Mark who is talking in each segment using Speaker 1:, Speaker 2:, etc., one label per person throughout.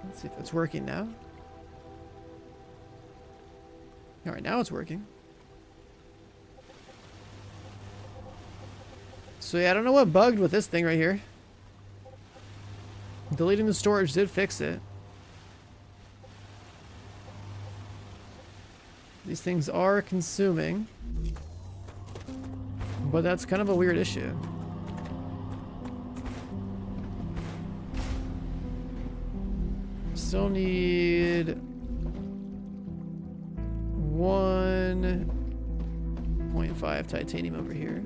Speaker 1: Let's see if it's working now. All right, now it's working. So yeah, I don't know what bugged with this thing right here. Deleting the storage did fix it. These things are consuming, but that's kind of a weird issue. Still need 1.5 titanium over here.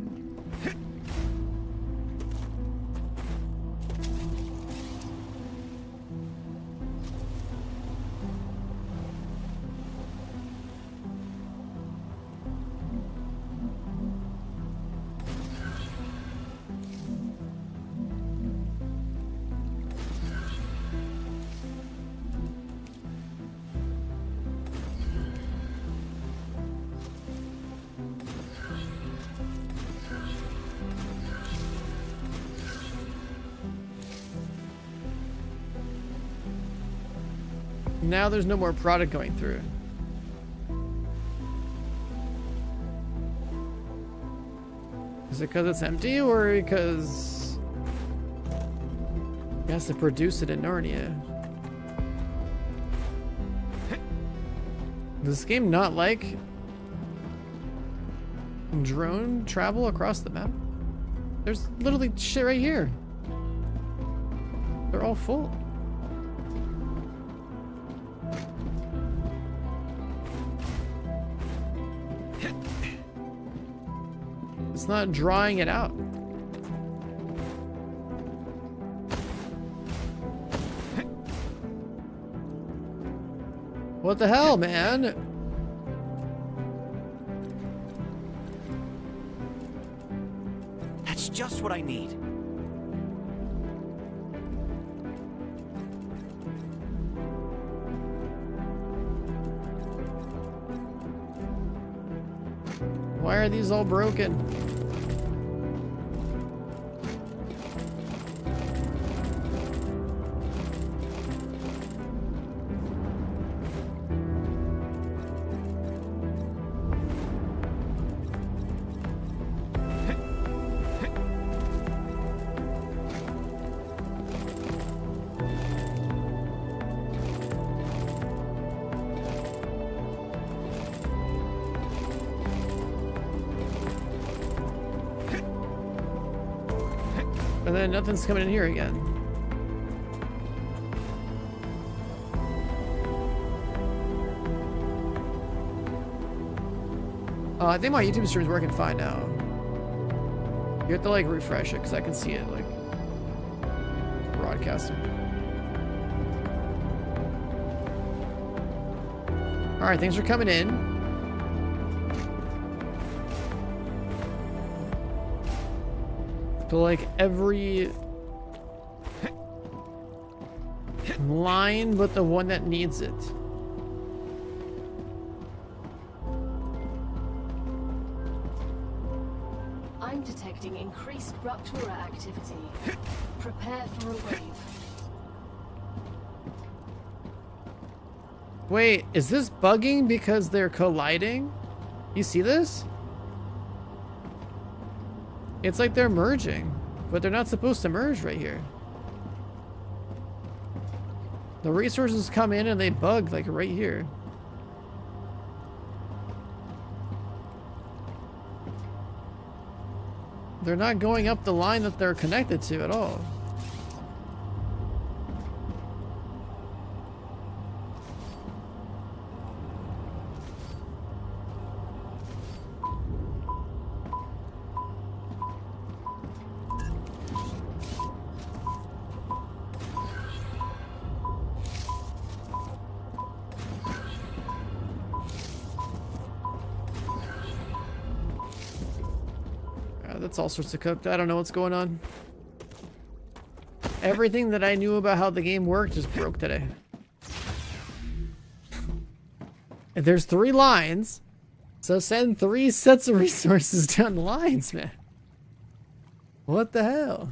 Speaker 1: Now there's no more product going through. Is it because it's empty or because it has to produce it in Narnia? Does this game not like drone travel across the map? There's literally shit right here. They're all full. It's not drawing it out. What the hell, man?
Speaker 2: That's just what I need.
Speaker 1: Why are these all broken? And then nothing's coming in here again. I think my YouTube stream is working fine now. You have to like refresh it because I can see it like broadcasting. All right, things are coming in. To like every line but the one that needs it.
Speaker 3: I'm detecting increased rupture activity. Prepare for a wave.
Speaker 1: Wait, is this bugging because they're colliding? You see this? It's like they're merging, but they're not supposed to merge right here. The resources come in and they bug like right here. They're not going up the line that they're connected to at all. That's all sorts of cooked. I don't know what's going on. Everything that I knew about how the game worked just broke today. And there's 3 lines, so send 3 sets of resources down the lines, man. What the hell?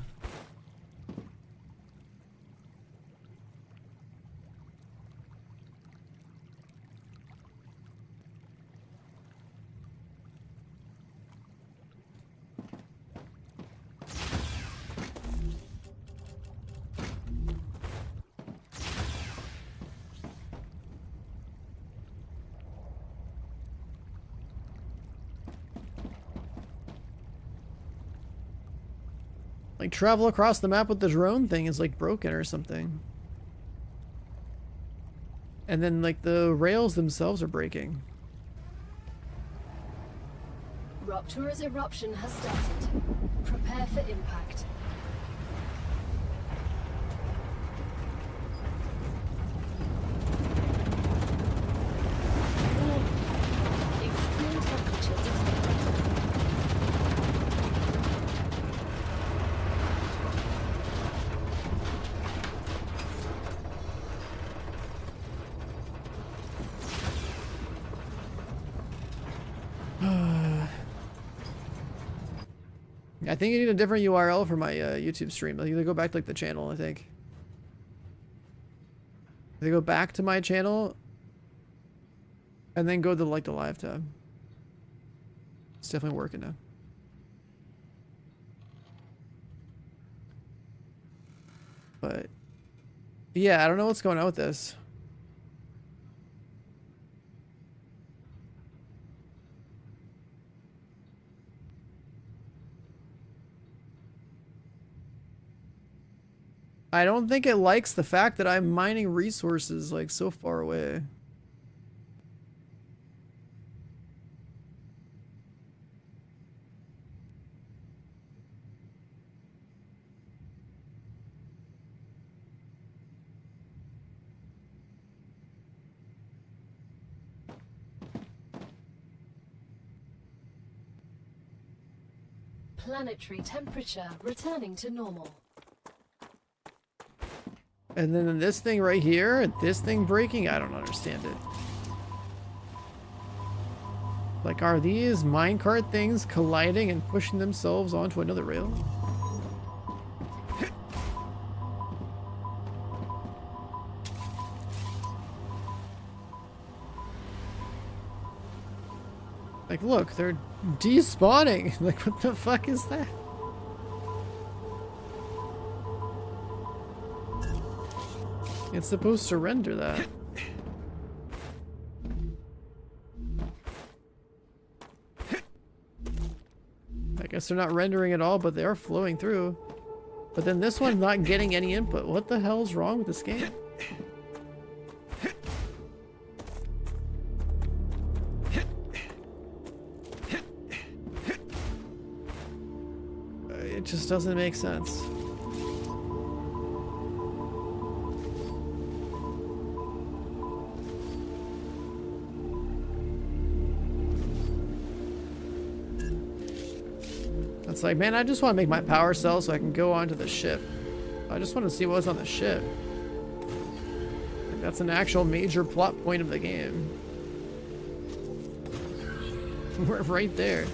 Speaker 1: Like, travel across the map with the drone thing is, like, broken or something. And then, like, the rails themselves are breaking.
Speaker 3: Rupture's eruption has started. Prepare for impact. Extreme temperature detected.
Speaker 1: I think you need a different URL for my YouTube stream. I'll either go back to like the channel, I think. They go back to my channel and then go to like the live tab. It's definitely working now. But yeah, I don't know what's going on with this. I don't think it likes the fact that I'm mining resources like so far away.
Speaker 3: Planetary temperature returning to normal.
Speaker 1: And then this thing right here, this thing breaking, I don't understand it. Like, are these minecart things colliding and pushing themselves onto another rail? Like, look, they're despawning. Like, what the fuck is that? It's supposed to render that. I guess they're not rendering at all, but they are flowing through. But then this one's not getting any input. What the hell's wrong with this game? It just doesn't make sense. It's like, man, I just want to make my power cell so I can go onto the ship. I just want to see what's on the ship. Like, that's an actual major plot point of the game. We're right there.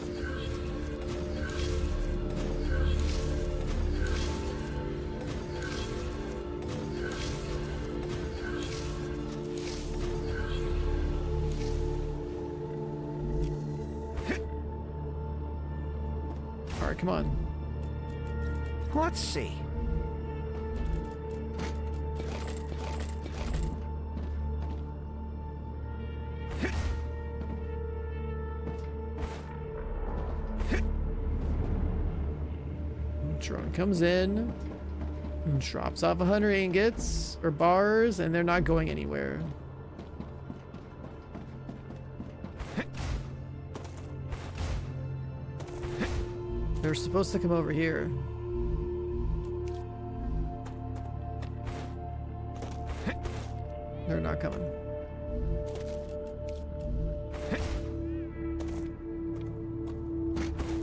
Speaker 1: Alright, come on.
Speaker 2: Let's see.
Speaker 1: Drone comes in, and drops off 100 ingots or bars, and they're not going anywhere. They're supposed to come over here. They're not coming.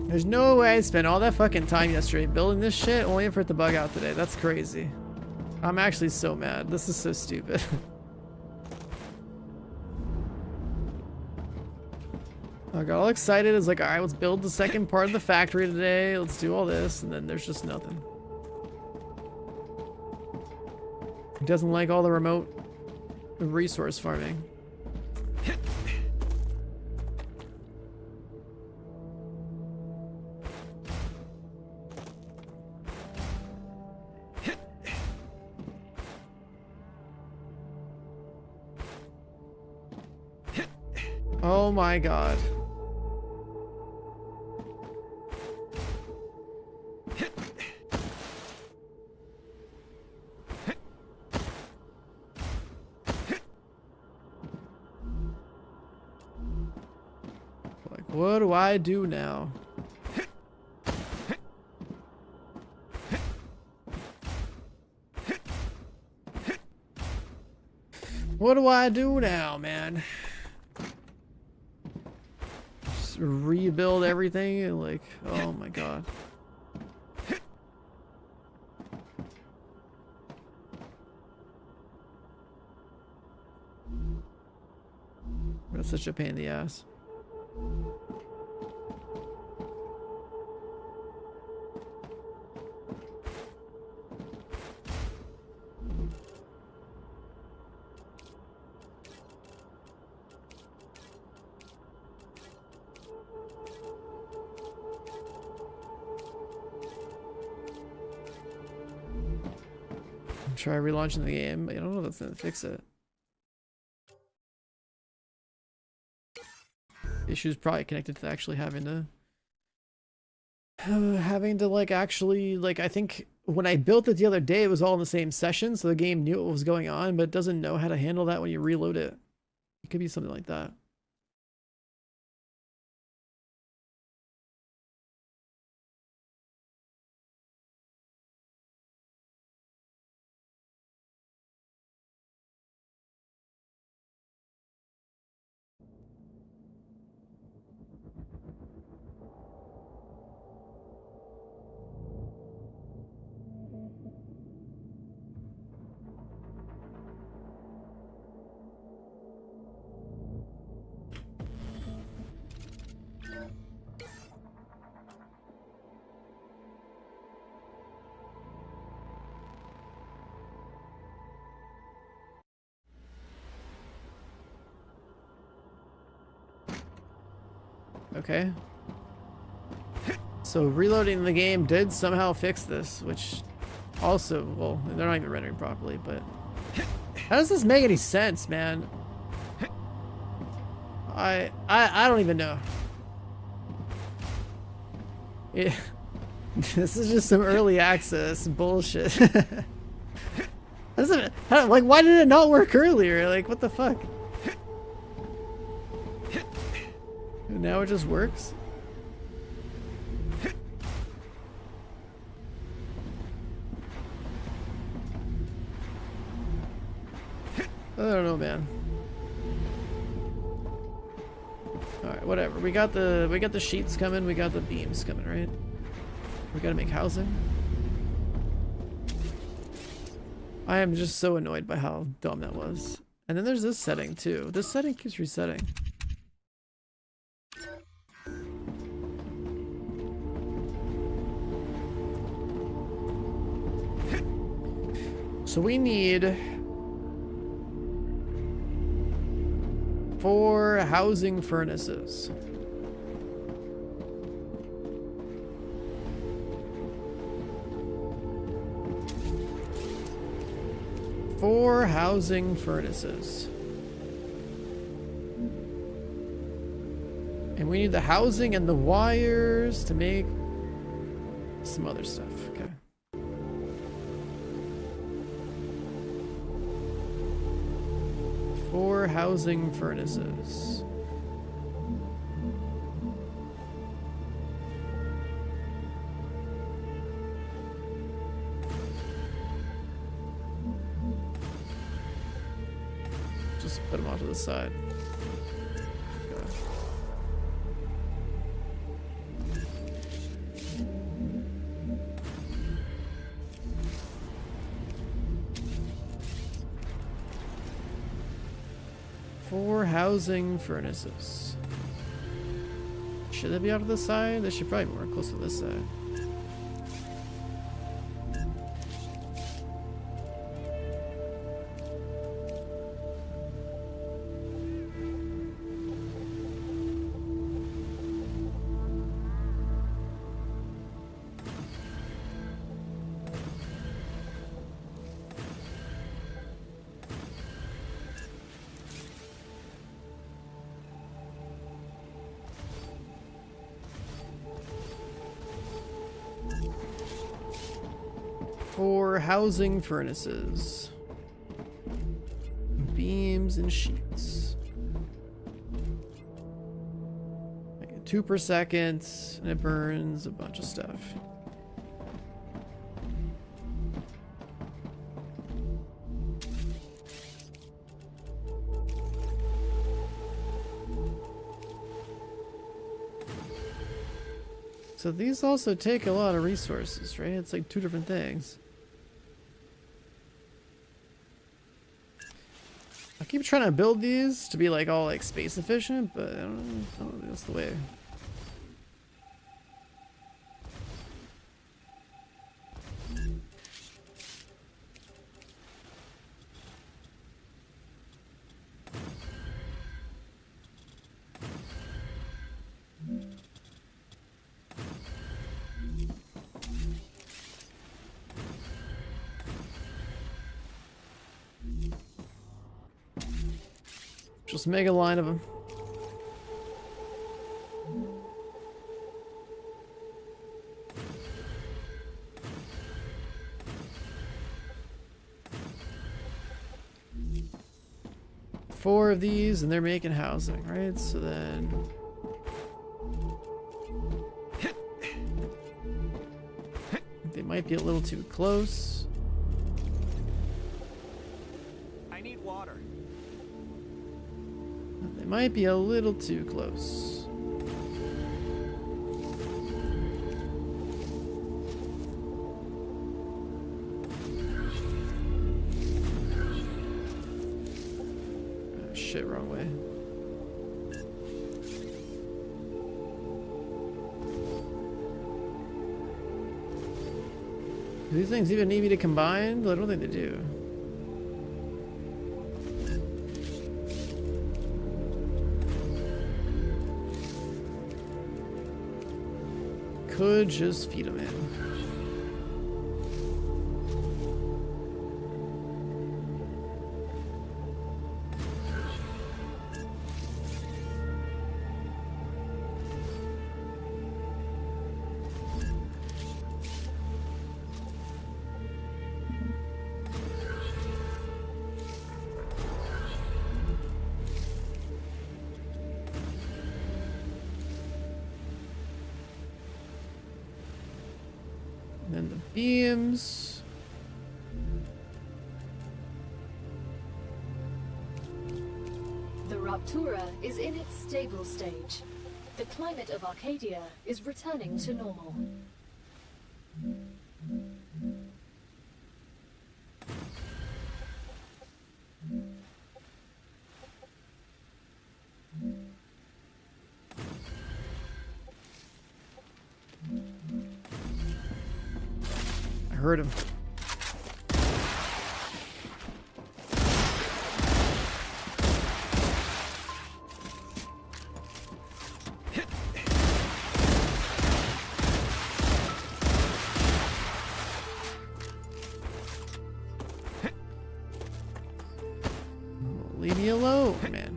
Speaker 1: There's no way I spent all that fucking time yesterday building this shit only for it to bug out today. That's crazy. I'm actually so mad. This is so stupid. I got all excited. It's like, alright, let's build the second part of the factory today. Let's do all this. And then there's just nothing. He doesn't like all the remote resource farming. Oh my god. What do I do now? What do I do now, man? Just rebuild everything and like, oh my god. That's such a pain in the ass. Try relaunching the game, but I don't know if that's gonna fix it. The issue is probably connected to actually having to like actually like I think when I built it the other day it was all in the same session, so the game knew what was going on, but it doesn't know how to handle that when you reload it. It could be something like that. Okay. So reloading the game did somehow fix this, which also, well, they're not even rendering properly, but how does this make any sense, man? I don't even know. This is just some early access bullshit. Like, why did it not work earlier? Like, what the fuck? Now it just works? I don't know, man. Alright, whatever. We got the sheets coming, we got the beams coming, right? We gotta make housing. I am just so annoyed by how dumb that was. And then there's this setting too. This setting keeps resetting. So we need 4 housing furnaces. Four housing furnaces. And we need the housing and the wires to make some other stuff. Okay. Four housing furnaces. Just put them off to the side. Okay. Four housing furnaces. Should they be out of the side? They should probably be more close to this side. Four housing furnaces. Beams and sheets. Make it 2 per second, and it burns a bunch of stuff. So these also take a lot of resources, right? It's like 2 different things. I keep trying to build these to be like all like space efficient, but I don't know if that's the way. Just make a line of them. Four of these, and they're making housing, right? So then... they might be a little too close.
Speaker 2: I need water.
Speaker 1: They might be a little too close. Oh, shit, wrong way. Do these things even need me to combine? I don't think they do. Could just feed them in. And then the beams.
Speaker 3: The Raptura is in its stable stage. The climate of Arcadia is returning to normal.
Speaker 1: I heard him. Leave me alone, man.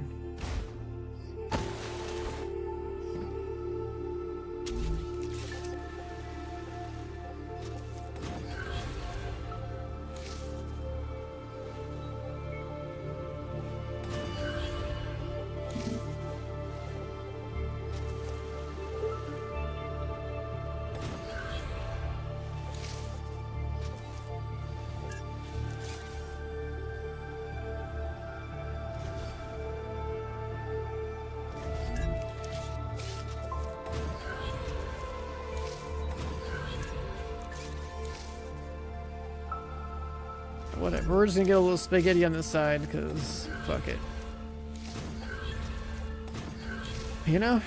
Speaker 1: Whatever, we're just gonna get a little spaghetti on this side, because fuck it. You know?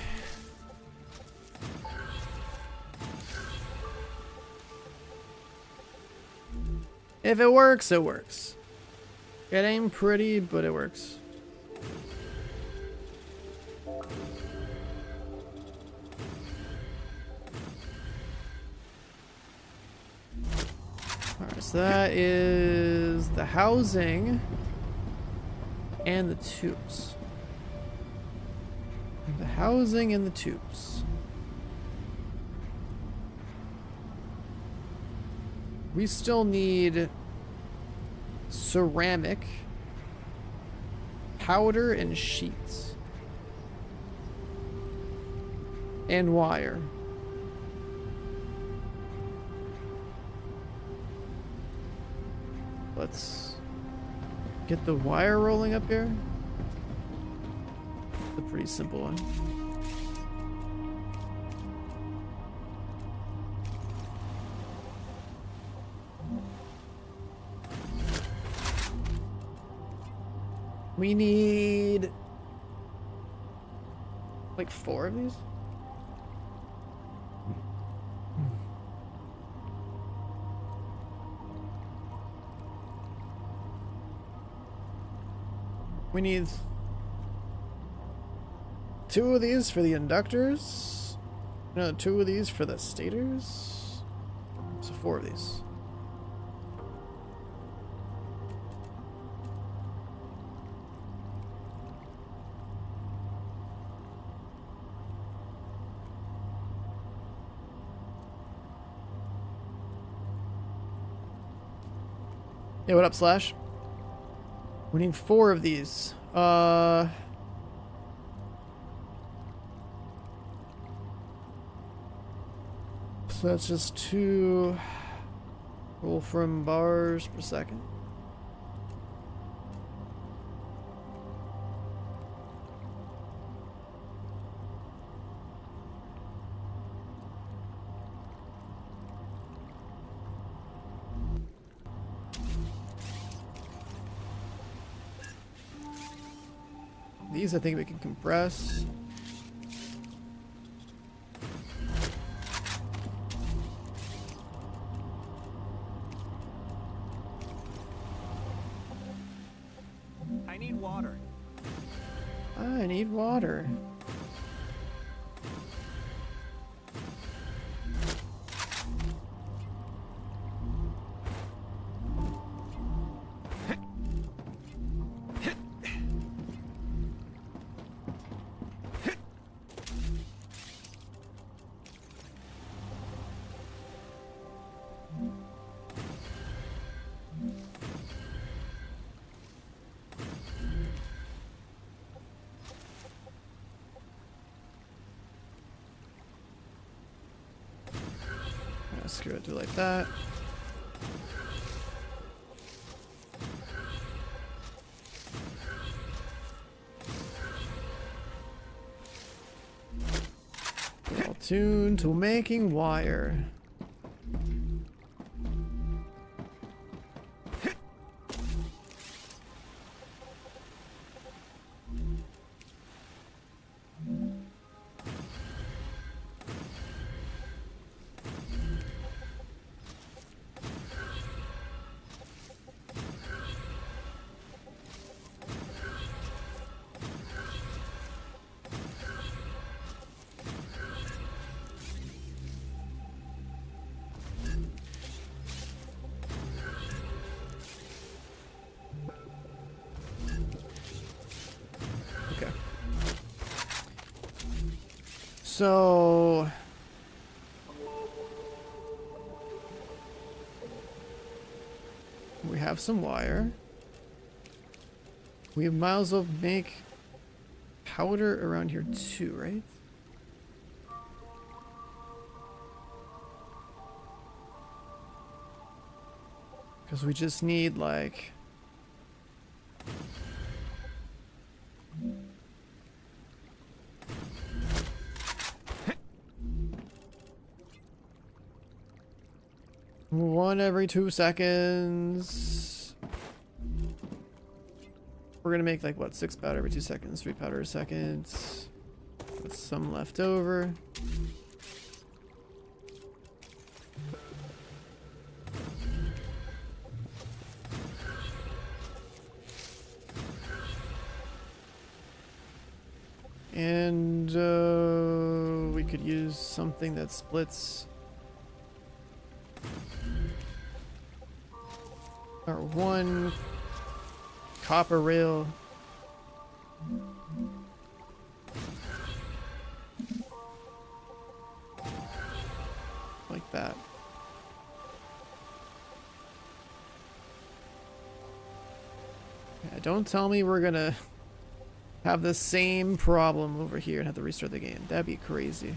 Speaker 1: If it works, it works. It ain't pretty, but it works. Alright, so that is the housing and the tubes. The housing and the tubes. We still need ceramic, powder, and sheets. And wire. Let's get the wire rolling up here. It's a pretty simple one. We need like 4 of these. We need 2 of these for the inductors. No, 2 of these for the stators. So 4 of these. Yeah, what up, Slash? We need 4 of these. So that's just 2 Wolfram bars per second. These I think we can compress.
Speaker 2: I need water.
Speaker 1: I need water. Screw it, do like that. All tuned to making wire. So we have some wire. We might as well make powder around here too, right? Because we just need like one every 2 seconds. We're gonna make like what, 6 powder every 2 seconds, 3 powder a second. With some left over. And we could use something that splits our 1 copper rail. Like that. Yeah, don't tell me we're gonna have the same problem over here and have to restart the game. That'd be crazy.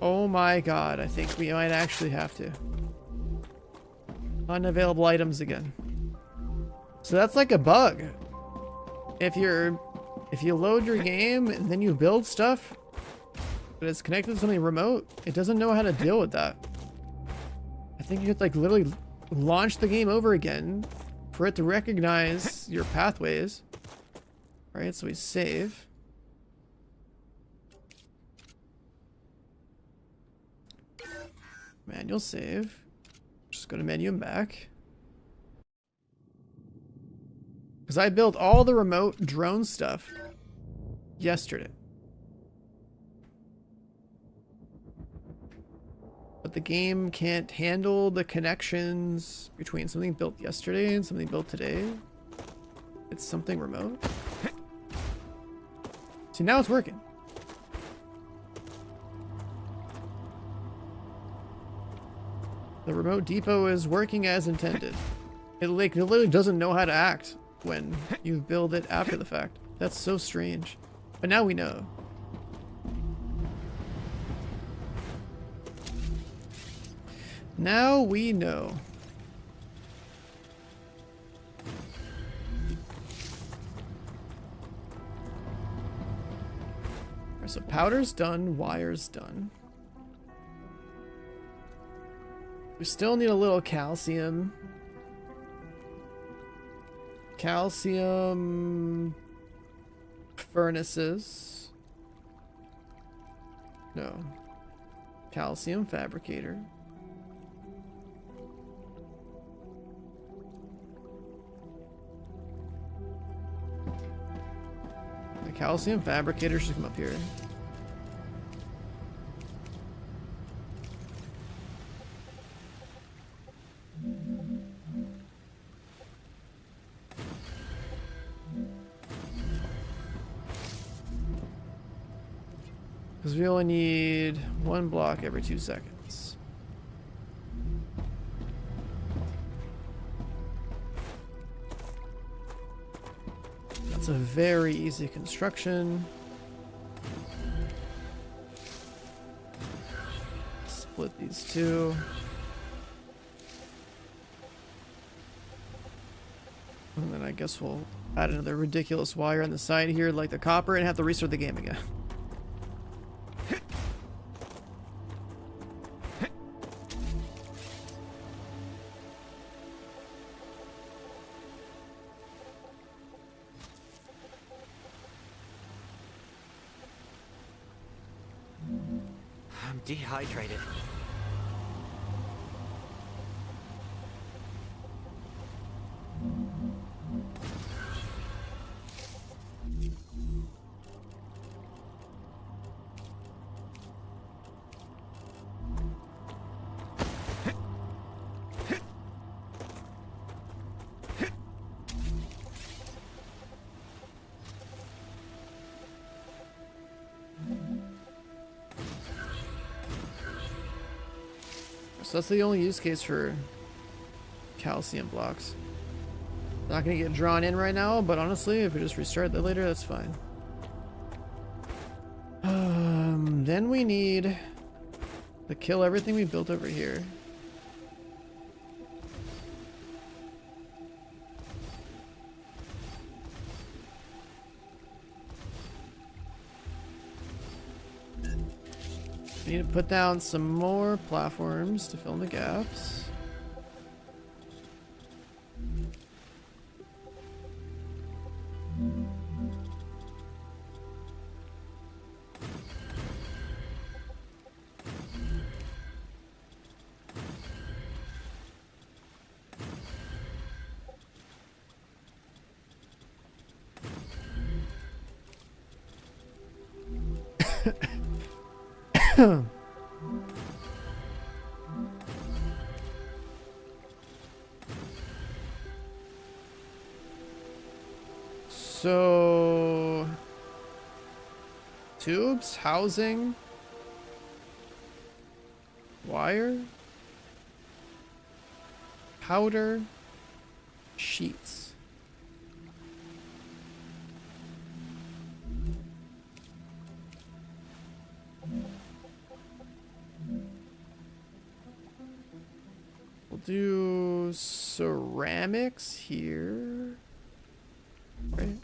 Speaker 1: Oh my god, I think we might actually have to. Unavailable items again. So that's like a bug. If you load your game and then you build stuff, but it's connected to something remote, it doesn't know how to deal with that. I think you have to like literally launch the game over again for it to recognize your pathways. Alright, so we save. Manual save. Just go to menu and back. Because I built all the remote drone stuff yesterday. But the game can't handle the connections between something built yesterday and something built today. It's something remote. See, now it's working. The remote depot is working as intended. It literally doesn't know how to act when you build it after the fact. That's so strange. But now we know. Now we know. Alright, so powder's done, wire's done. We still need a little calcium. Calcium furnaces. No. Calcium fabricator. The calcium fabricator should come up here. Because we only need one block every 2 seconds. That's a very easy construction. Split these two. And then I guess we'll add another ridiculous wire on the side here like the copper and have to restart the game again.
Speaker 2: I'm dehydrated.
Speaker 1: So that's the only use case for calcium blocks. Not gonna get drawn in right now, but honestly, if we just restart that later, that's fine. Then we need to kill everything we built over here. We need to put down some more platforms to fill in the gaps. So, tubes, housing, wire, powder, sheets. do ceramics here. Right.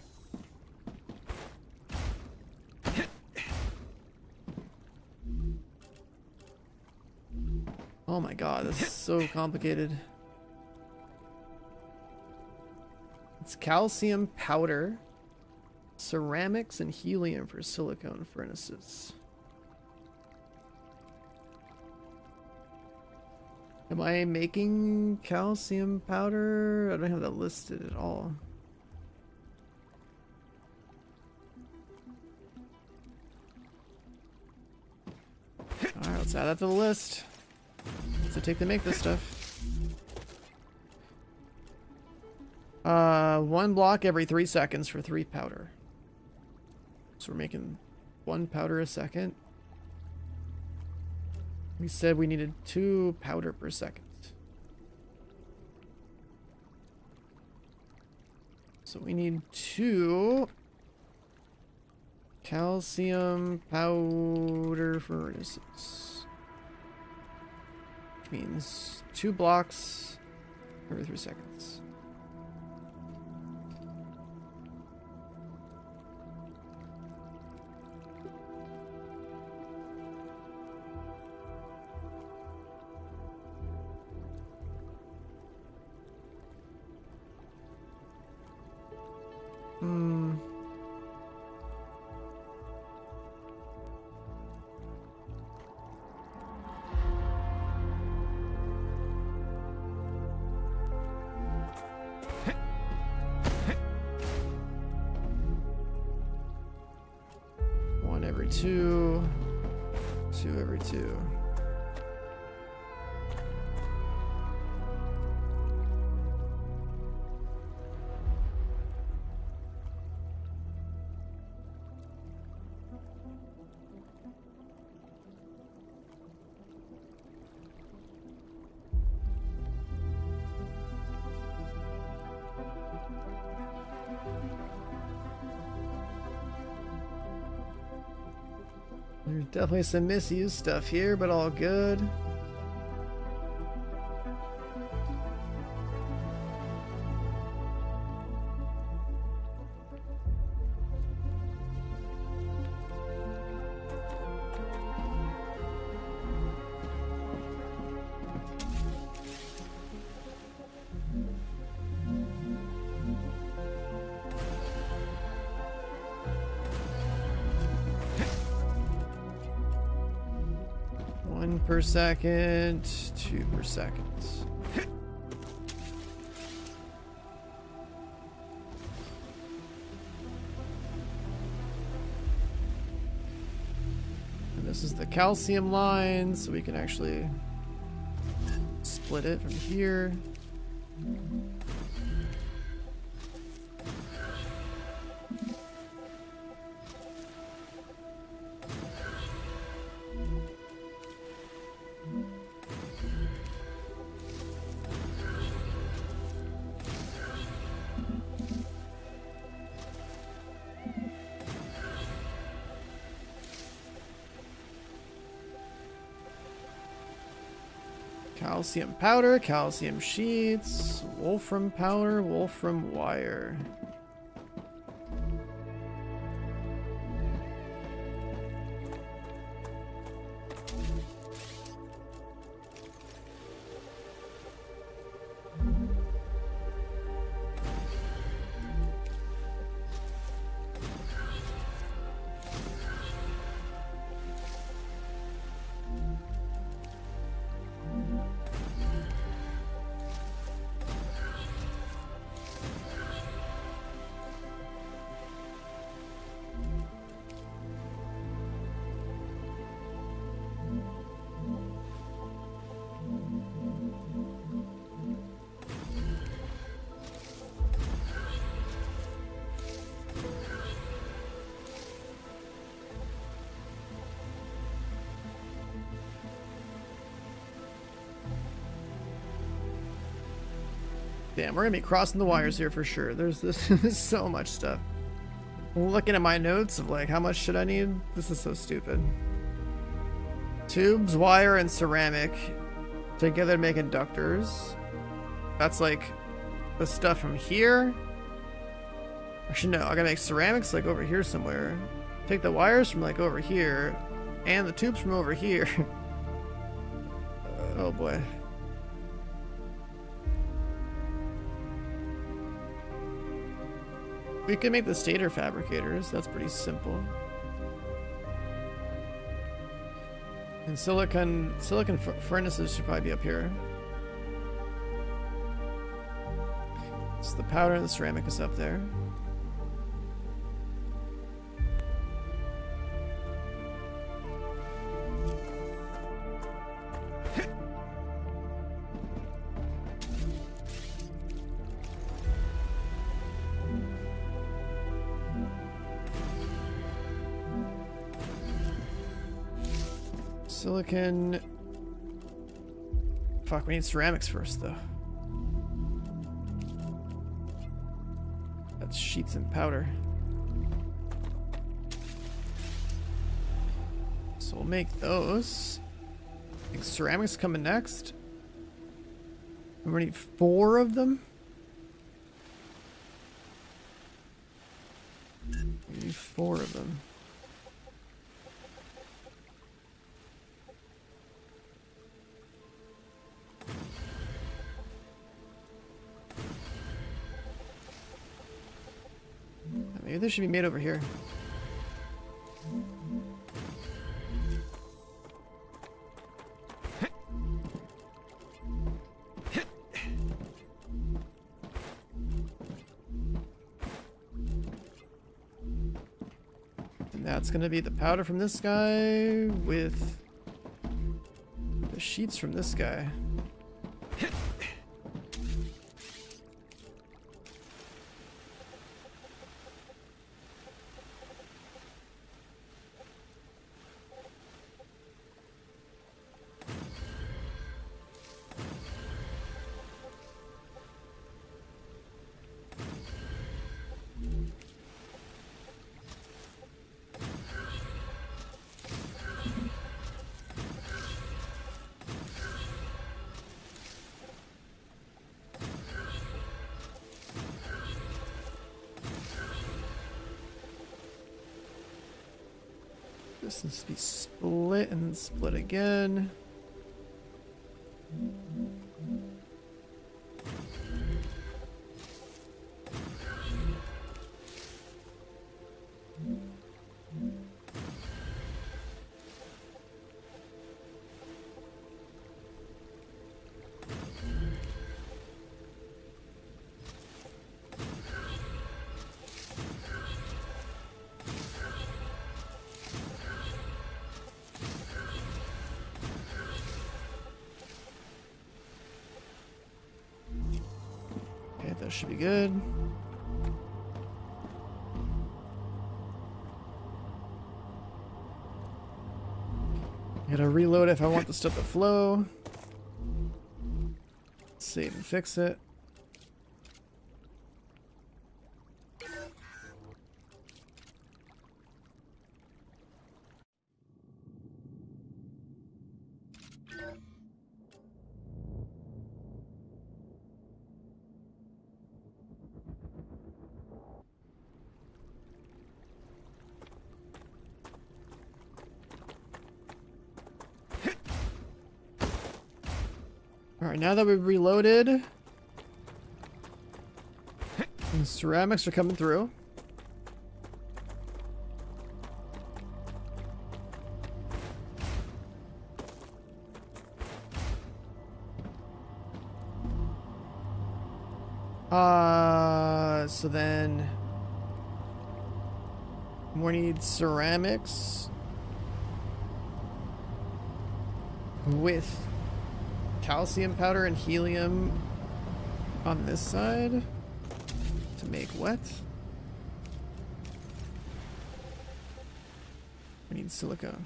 Speaker 1: Oh my god, this is so complicated. It's calcium powder, ceramics, and helium for silicone furnaces. Am I making calcium powder? I don't have that listed at all. Alright, let's add that to the list. What's it take to make this stuff? 1 block every 3 seconds for 3 powder. So we're making 1 powder a second. We said we needed 2 powder per second. So we need 2 calcium powder furnaces. Which means 2 blocks every 3 seconds. One every 2, 2 every 2. There's definitely some misused stuff here, but all good. Per second, 2 per second. And this is the calcium line, so we can actually split it from here. Calcium powder, calcium sheets, wolfram powder, wolfram wire. Damn, we're gonna be crossing the wires here for sure. There's so much stuff. Looking at my notes of like, how much should I need? This is so stupid. Tubes, wire, and ceramic. together to make inductors. That's like the stuff from here. Actually, no, I gotta make ceramics like over here somewhere. Take the wires from like over here and the tubes from over here. Oh boy. We can make the stator fabricators. That's pretty simple. And silicon furnaces should probably be up here. So the powder and the ceramic is up there. Silicon. Fuck, we need ceramics first, though. That's sheets and powder. So we'll make those. I think ceramics coming next. We need 4 of them. We need 4 of them. Maybe this should be made over here. And that's gonna be the powder from this guy with the sheets from this guy. This needs to be split and split again. That should be good. Gotta reload if I want the stuff to flow. Save and fix it. Alright, now that we've reloaded, the ceramics are coming through. So then we need ceramics with calcium powder and helium on this side to make wet. We need silicone.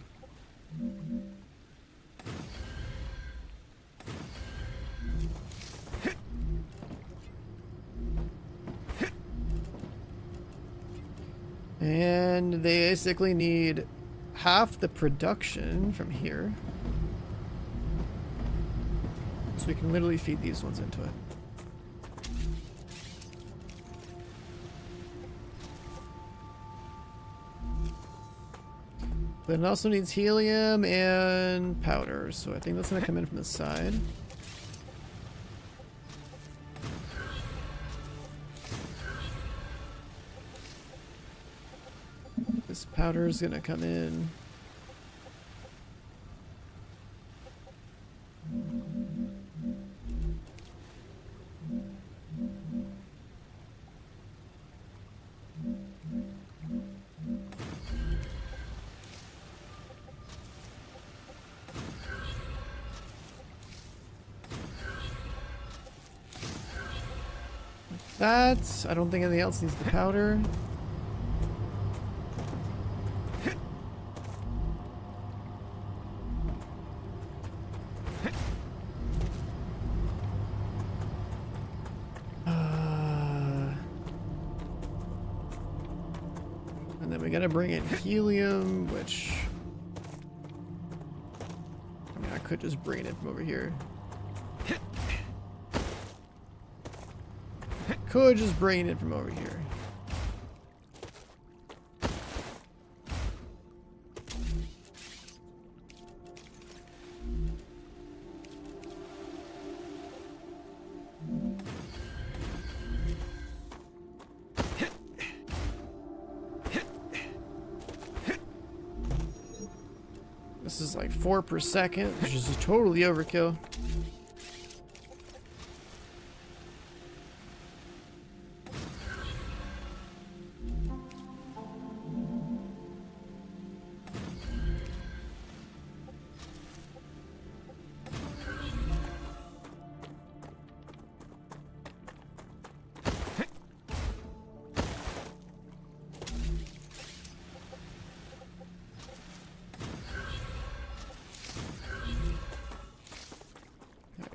Speaker 1: And they basically need half the production from here. So we can literally feed these ones into it. But it also needs helium and powder, so I think that's gonna come in from the side. This powder is gonna come in. That, I don't think anything else needs the powder. And then we gotta bring in helium, which... I mean, I could just bring it from over here. Could just bring it from over here. This is like 4 per second, which is totally overkill.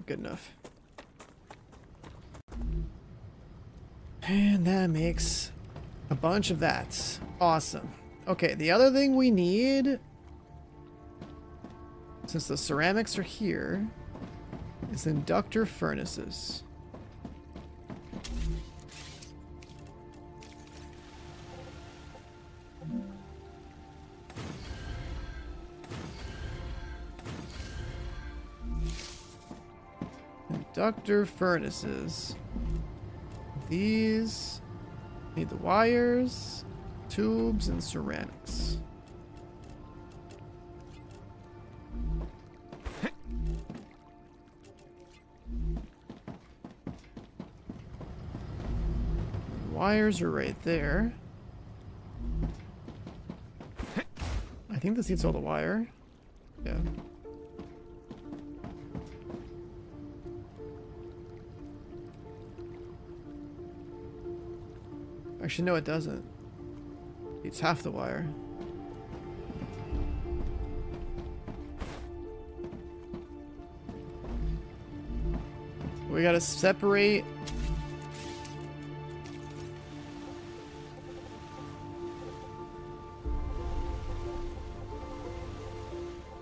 Speaker 1: Good enough. And that makes a bunch of that. Awesome. Okay, the other thing we need, since the ceramics are here, is inductor furnaces. Inductor furnaces. These need the wires, tubes, and ceramics. Wires are right there. I think this needs all the wire. Yeah. Actually, no, it doesn't. It's half the wire. We gotta separate.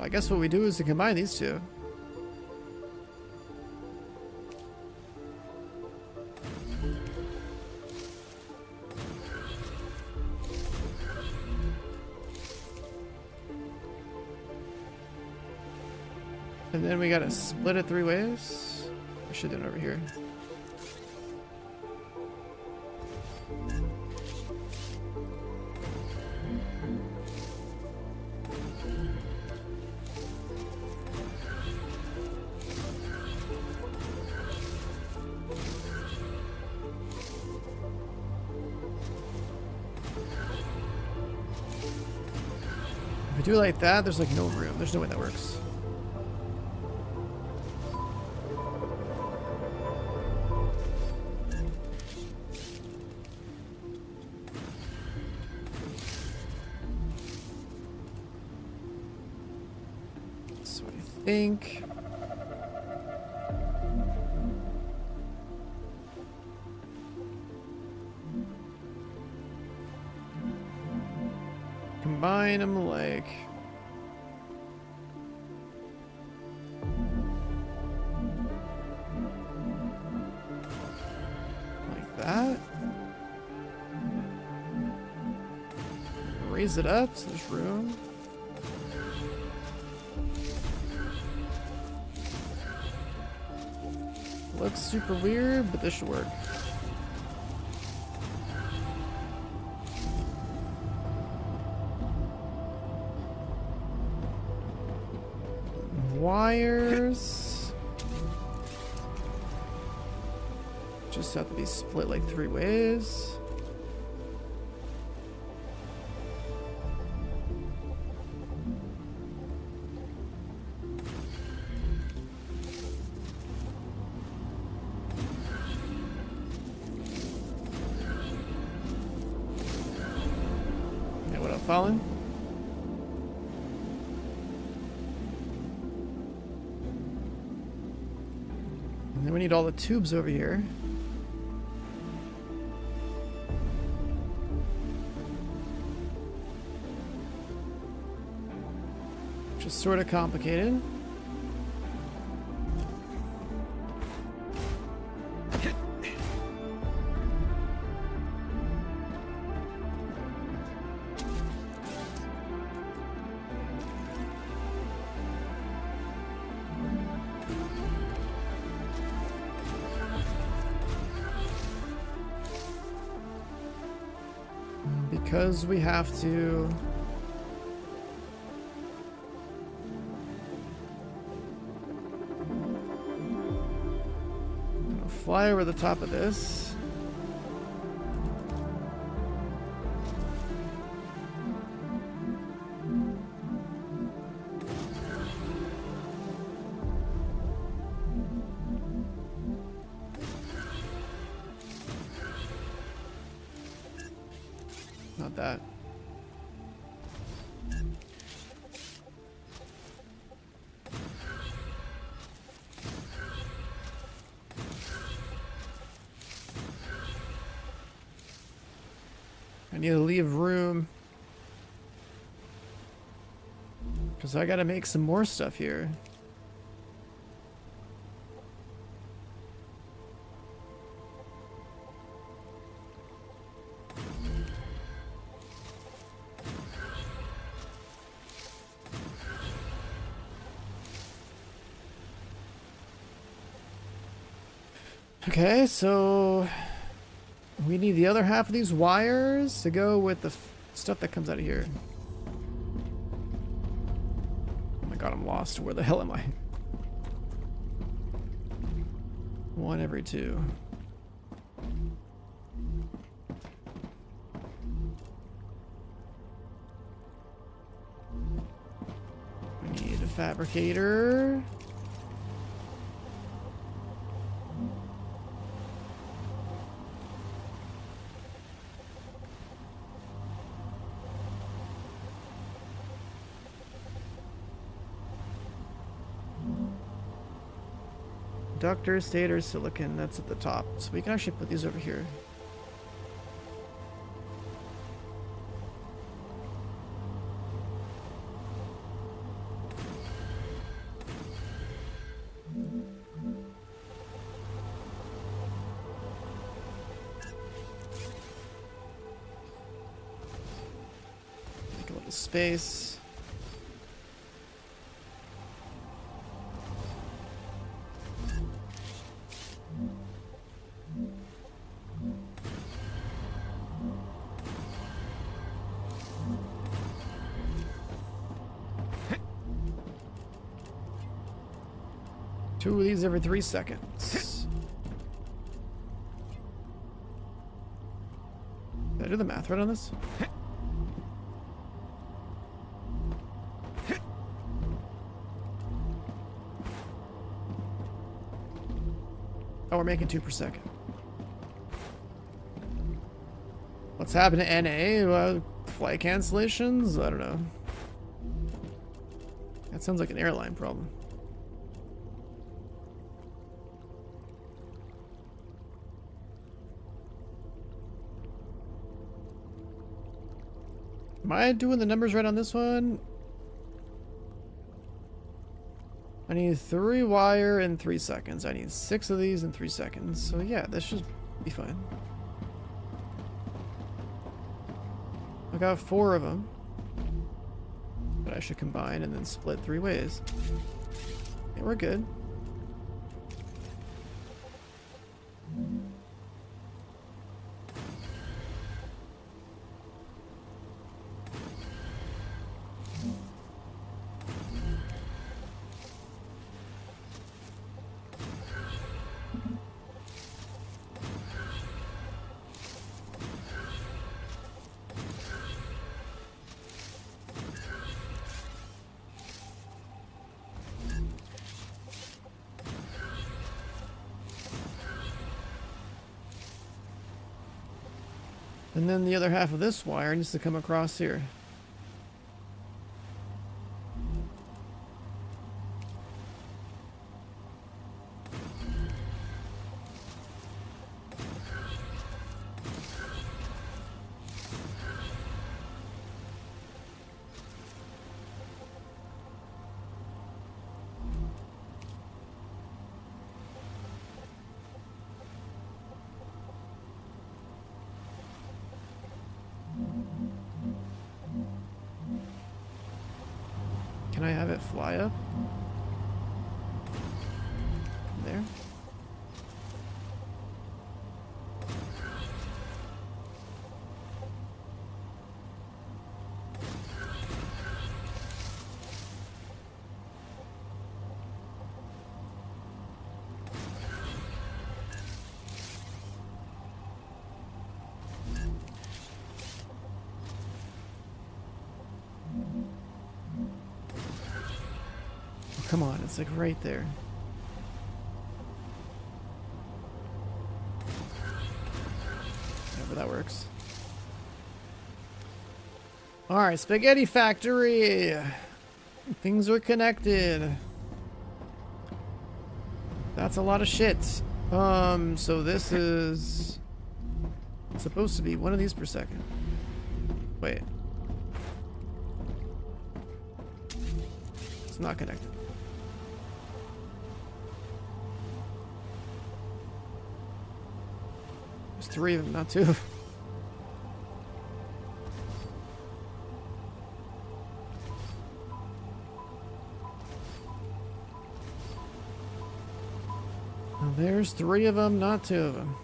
Speaker 1: I guess what we do is to combine these two. And then we gotta split it 3 ways. I should do it over here. If we do it like that, there's like no room. There's no way that works. So I think combine them like that. Raise it up so there's room. Looks super weird, but this should work. Wires just have to be split like 3 ways. Yeah, what up, Fallen? And then we need all the tubes over here. Which is sort of complicated. Because we have to fly over the top of this. Not that. I need to leave room because I gotta make some more stuff here. Okay, so we need the other half of these wires to go with the stuff that comes out of here. Oh my god, I'm lost. Where the hell am I? 1 every 2. We need a fabricator. Ductor, stator, silicon, that's at the top. So we can actually put these over here. Make a little space. Two of these every 3 seconds. Did I do the math right on this? Oh, we're making 2 per second. What's happened to NA? Flight cancellations? I don't know. That sounds like an airline problem. Am I doing the numbers right on this one? I need 3 wire in 3 seconds. I need 6 of these in 3 seconds. So yeah, this should Be fine. I got 4 of them. But I should combine and then split 3 ways. Yeah, we're good. And then the other half of this wire needs to come across here. Can I have it fly up? There. Come on, it's like right there. Whatever, that works. Alright, spaghetti factory! Things are connected. That's a lot of shit. So this is supposed to be 1 of these per second. Wait. It's not connected. There's 3 of them, not 2. Well, there's 3 of them, not 2 of them.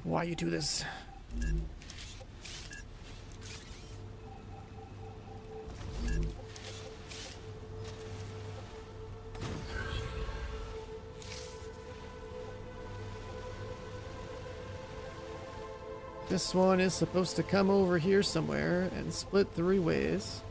Speaker 1: Why you do this? This one is supposed to come over here somewhere and split 3 ways.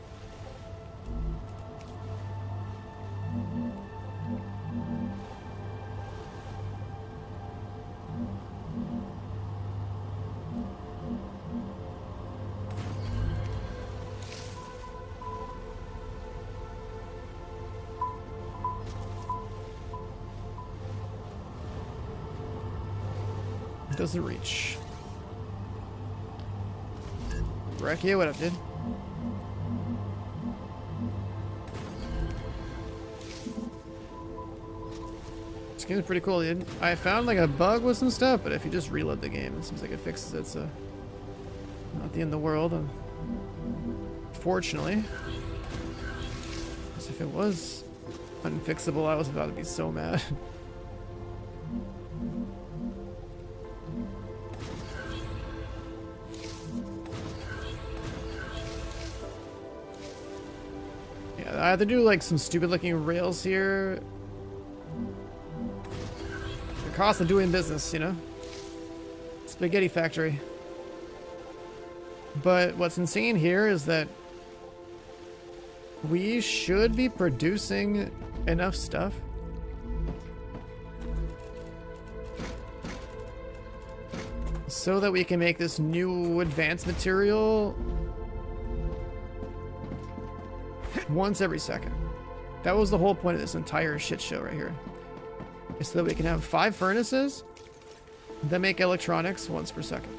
Speaker 1: Doesn't reach. Rekia, what up, dude? This game's pretty cool, dude. I found like a bug with some stuff, but if you just reload the game, it seems like it fixes it, so not the end of the world. Fortunately, because if it was unfixable, I was about to be so mad. I have to do like some stupid looking rails here. The cost of doing business, you know? Spaghetti factory. But what's insane here is that we should be producing enough stuff so that we can make this new advanced material once every second. That was the whole point of this entire shit show right here. Is so that we can have 5 furnaces that make electronics once per second.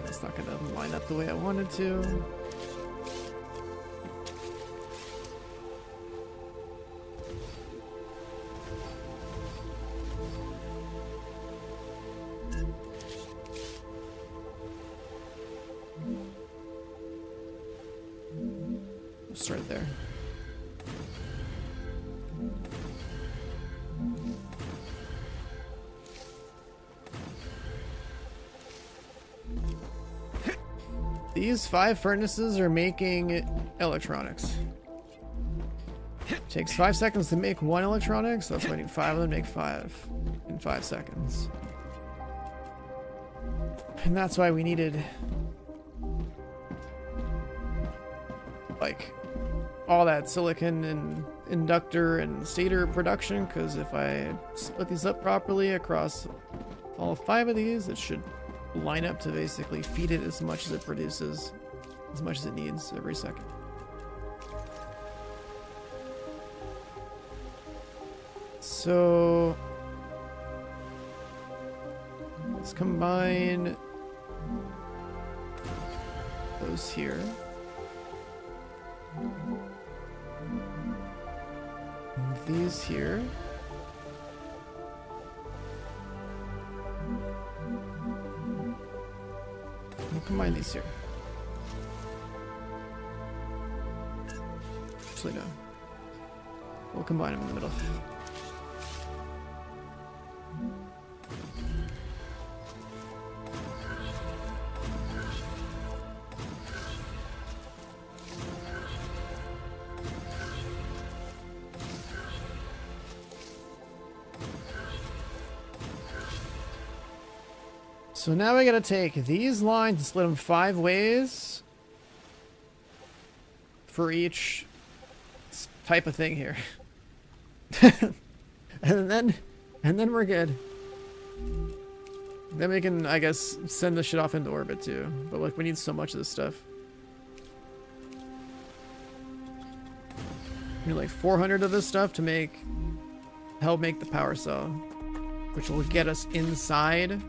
Speaker 1: It's not gonna line up the way I wanted to. Start there. These 5 furnaces are making electronics. Takes 5 seconds to make 1 electronic, so that's why I need 5 of them to make 5 in 5 seconds. And that's why we needed like all that silicon and inductor and stator production, because if I split these up properly across all 5 of these, it should line up to basically feed it as much as it produces, as much as it needs every second. So let's combine those here. And these here. We'll combine these here. Actually, no. We'll combine them in the middle. So now we gotta take these lines and split them 5 ways for each type of thing here. and then we're good. Then we can, I guess, send this shit off into orbit too. But like, we need so much of this stuff. We need like 400 of this stuff to help make the power cell, which will get us inside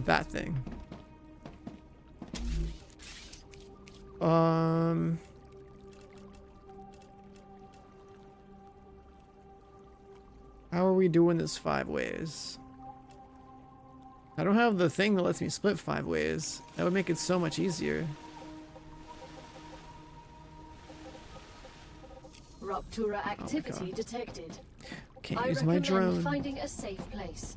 Speaker 1: that thing. How are we doing this 5 ways? I don't have the thing that lets me split 5 ways. That would make it so much easier.
Speaker 3: Ruptura activity detected.
Speaker 1: Can't use my drone.
Speaker 3: Finding a safe place.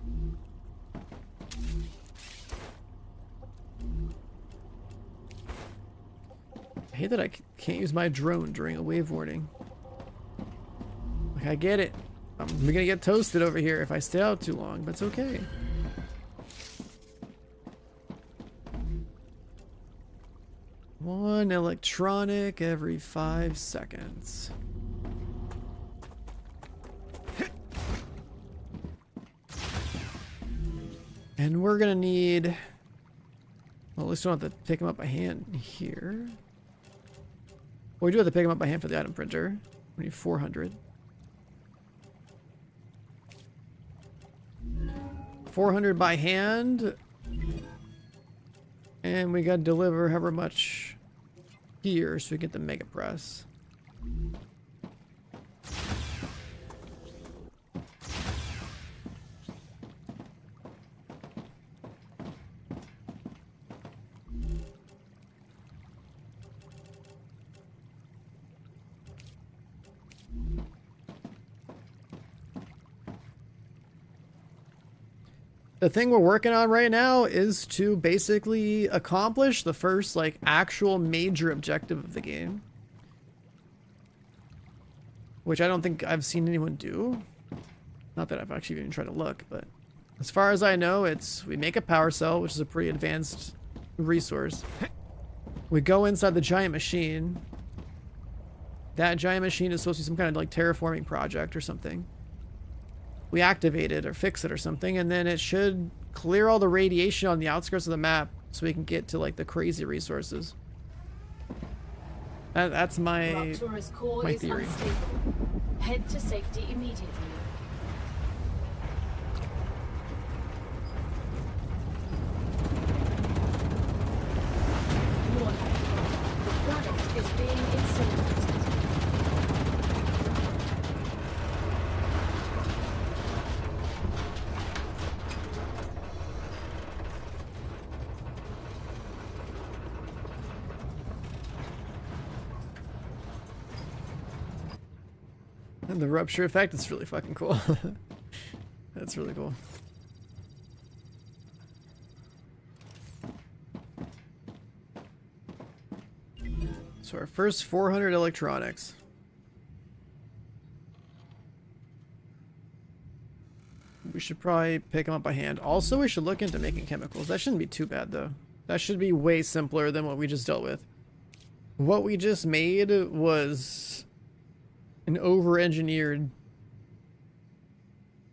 Speaker 1: I hate that I can't use my drone during a wave warning. Like, I get it. I'm gonna get toasted over here if I stay out too long, but it's okay. One electronic every 5 seconds. And we're gonna need... Well, at least we don't have to pick them up by hand here. Well, we do have to pick them up by hand for the item printer. We need 400. 400 by hand. And we gotta deliver however much here so we get the mega press. The thing we're working on right now is to basically accomplish the first, like, actual major objective of the game. Which I don't think I've seen anyone do. Not that I've actually even tried to look, but as far as I know, it's we make a power cell, which is a pretty advanced resource. We go inside the giant machine. That giant machine is supposed to be some kind of like terraforming project or something. We activate it or fix it or something, and then it should clear all the radiation on the outskirts of the map so we can get to like the crazy resources. That's my
Speaker 3: Raptura's core
Speaker 1: my
Speaker 3: is
Speaker 1: theory.
Speaker 3: unstable. Head to safety immediately. Warning. The planet is being incinerated.
Speaker 1: And the rupture effect is really fucking cool. That's really cool. So our first 400 electronics. We should probably pick them up by hand. Also, we should look into making chemicals. That shouldn't be too bad, though. That should be way simpler than what we just dealt with. What we just made was an over-engineered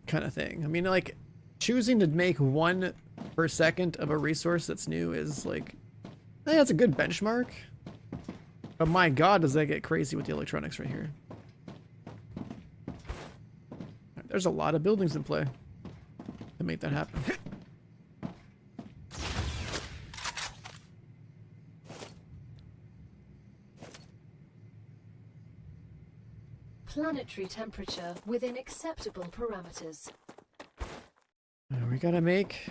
Speaker 1: kind of thing. I mean, like, choosing to make 1 per second of a resource that's new is, like, I think that's a good benchmark. But my god, does that get crazy with the electronics right here. There's a lot of buildings in play to make that happen.
Speaker 3: Planetary temperature within acceptable parameters.
Speaker 1: We gotta make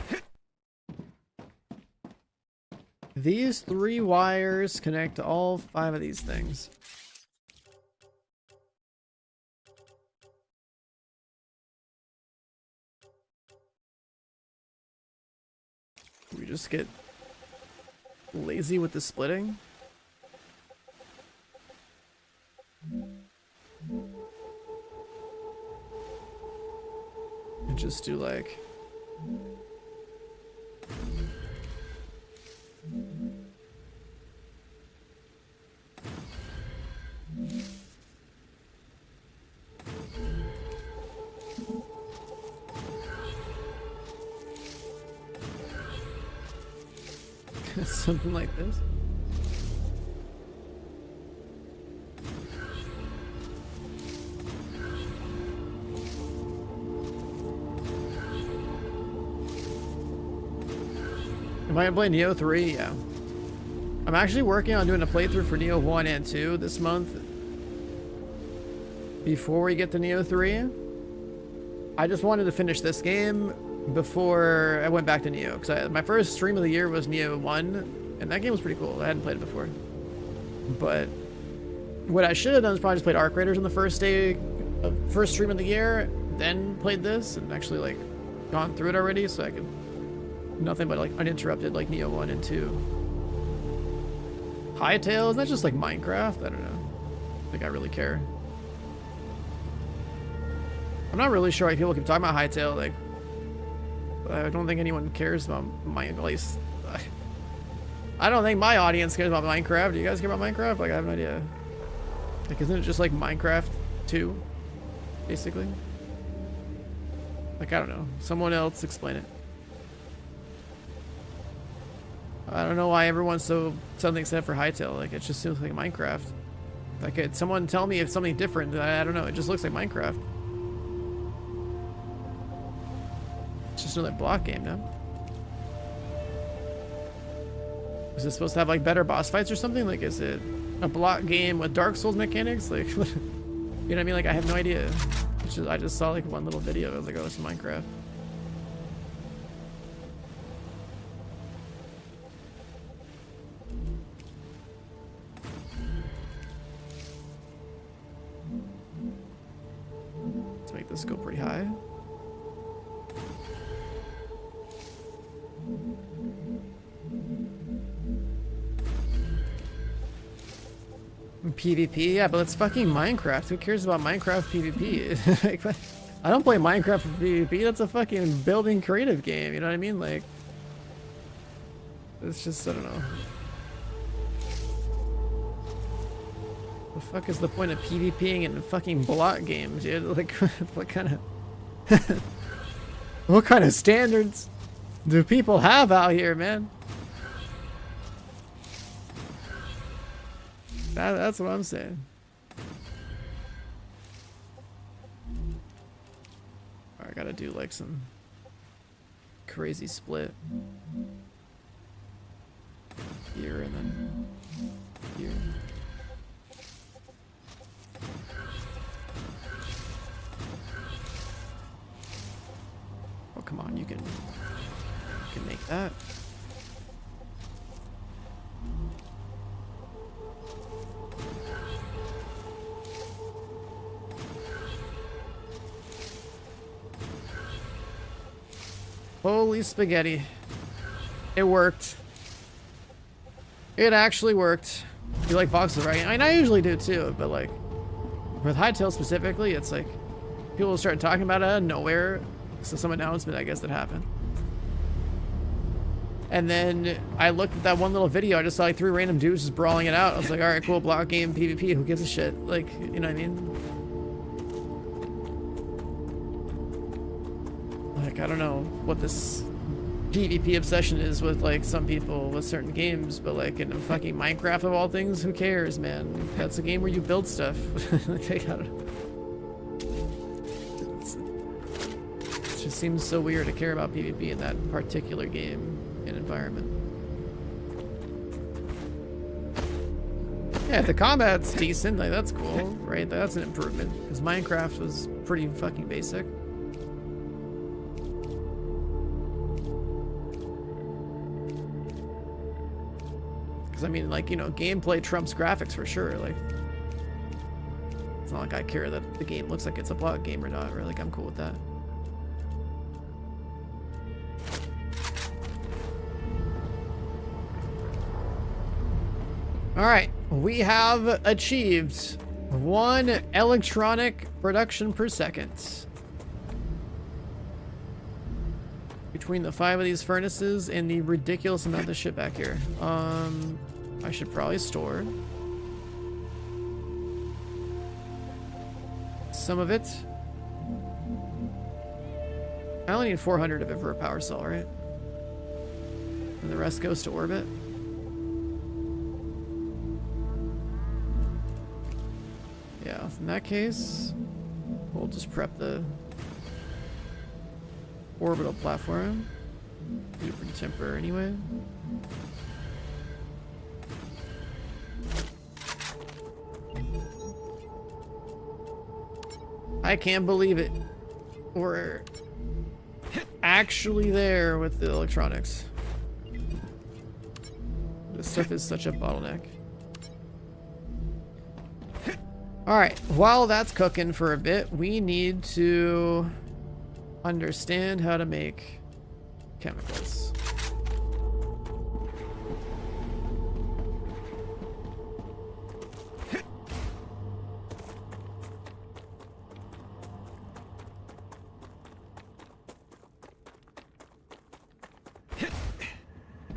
Speaker 1: these 3 wires connect to all 5 of these things. We just get lazy with the splitting. And just do like something like this. Am I gonna play Neo 3? Yeah. I'm actually working on doing a playthrough for Neo 1 and 2 this month. Before we get to Neo 3. I just wanted to finish this game before I went back to Neo. Because my first stream of the year was Neo 1. And that game was pretty cool. I hadn't played it before. But what I should have done is probably just played Arc Raiders on the first day of first stream of the year. Then played this and actually like gone through it already so I could nothing but like uninterrupted like Neo 1 and 2. Hytale, isn't that just like Minecraft? I don't know. I think I really care. I'm not really sure why people keep talking about Hytale. Like, I don't think anyone cares about at least I don't think my audience cares about Minecraft. Do you guys care about Minecraft? Like, I have no idea. Like, isn't it just like Minecraft 2, basically? Like, I don't know. Someone else explain it. I don't know why everyone's so suddenly excited for Hytale. Like, it just seems like Minecraft. Like, someone tell me if something different. I don't know. It just looks like Minecraft. It's just another block game now. Is it supposed to have like better boss fights or something? Like, is it a block game with Dark Souls mechanics? Like, you know what I mean? Like, I have no idea. It's just, I just saw like one little video. I was like, oh, it's Minecraft. Let's make this go pretty high. PvP? Yeah, but it's fucking Minecraft. Who cares about Minecraft PvP? Like, I don't play Minecraft for PvP. That's a fucking building creative game. You know what I mean? Like, it's just, I don't know. The fuck is the point of PvPing in fucking block games, dude? Like, what kind of... what kind of standards do people have out here, man? That's what I'm saying. Alright, I gotta do like some crazy split. Here and then here. Oh, come on, you can make that. Holy spaghetti. It worked. It actually worked. You like voxels, right? I mean, I usually do too, but like with Hytale specifically, it's like people start talking about it out of nowhere. So some announcement, I guess, that happened. And then I looked at that one little video. I just saw like 3 random dudes just brawling it out. I was like, all right, cool, block game, PvP. Who gives a shit? Like, you know what I mean? Like, I don't know what this PvP obsession is with like some people with certain games, but like in fucking Minecraft of all things, who cares, man? That's a game where you build stuff. Like, I don't know. It just seems so weird to care about PvP in that particular game and environment. Yeah, if the combat's decent, like that's cool, right? That's an improvement because Minecraft was pretty fucking basic. I mean, like, you know, gameplay trumps graphics for sure. Like, it's not like I care that the game looks like it's a block game or not, right? Like, I'm cool with that. All right, we have achieved 1 electronic production per second. Between the 5 of these furnaces and the ridiculous amount of shit back here. I should probably store some of it. I only need 400 of it for a power cell, right? And the rest goes to orbit. Yeah, in that case, we'll just prep the orbital platform. Do it pretty temporary anyway. I can't believe it. We're actually there with the electronics. This stuff is such a bottleneck. Alright, while that's cooking for a bit, we need to understand how to make chemicals.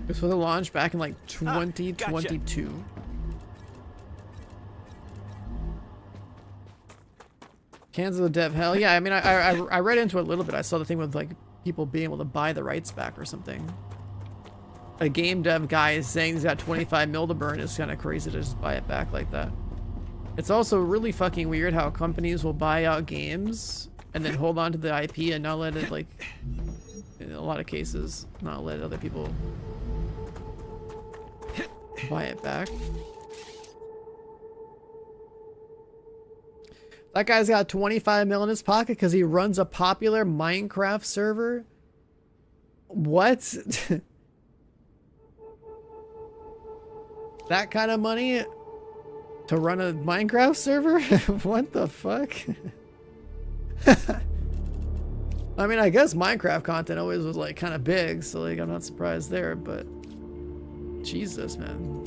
Speaker 1: This was a launch back in like 2022.
Speaker 2: Gotcha.
Speaker 1: Cans of the Dev Hell. Yeah, I mean, I read into it a little bit. I saw the thing with like people being able to buy the rights back or something. A game dev guy is saying he's got 25 mil to burn. It's kind of crazy to just buy it back like that. It's also really fucking weird how companies will buy out games and then hold on to the IP and not let it, like, in a lot of cases, not let other people buy it back. That guy's got 25 mil in his pocket because he runs a popular Minecraft server. What? That kind of money to run a Minecraft server? What the fuck? I mean, I guess Minecraft content always was like kind of big, so like I'm not surprised there, but Jesus, man.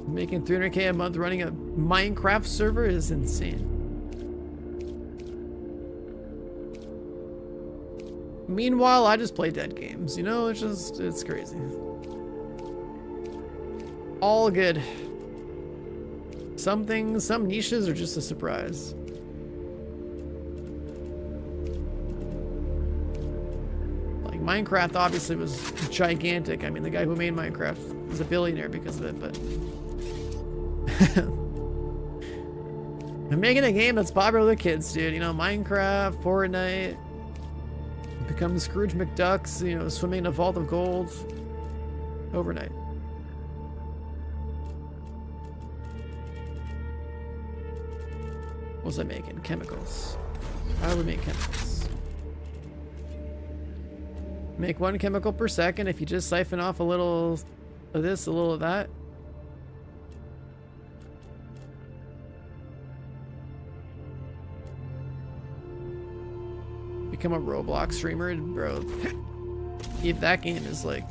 Speaker 1: Making 300K a month running a Minecraft server is insane. Meanwhile, I just play dead games, you know, it's crazy. All good. Some things, some niches are just a surprise. Like Minecraft obviously was gigantic. I mean, the guy who made Minecraft is a billionaire because of it, but I'm making a game that's popular with kids, dude. You know, Minecraft, Fortnite, become Scrooge McDucks, you know, swimming in a vault of gold overnight. What was I making? Chemicals. How do we make chemicals? Make 1 chemical per second if you just siphon off a little of this, a little of that. Become a Roblox streamer, bro. If that game is like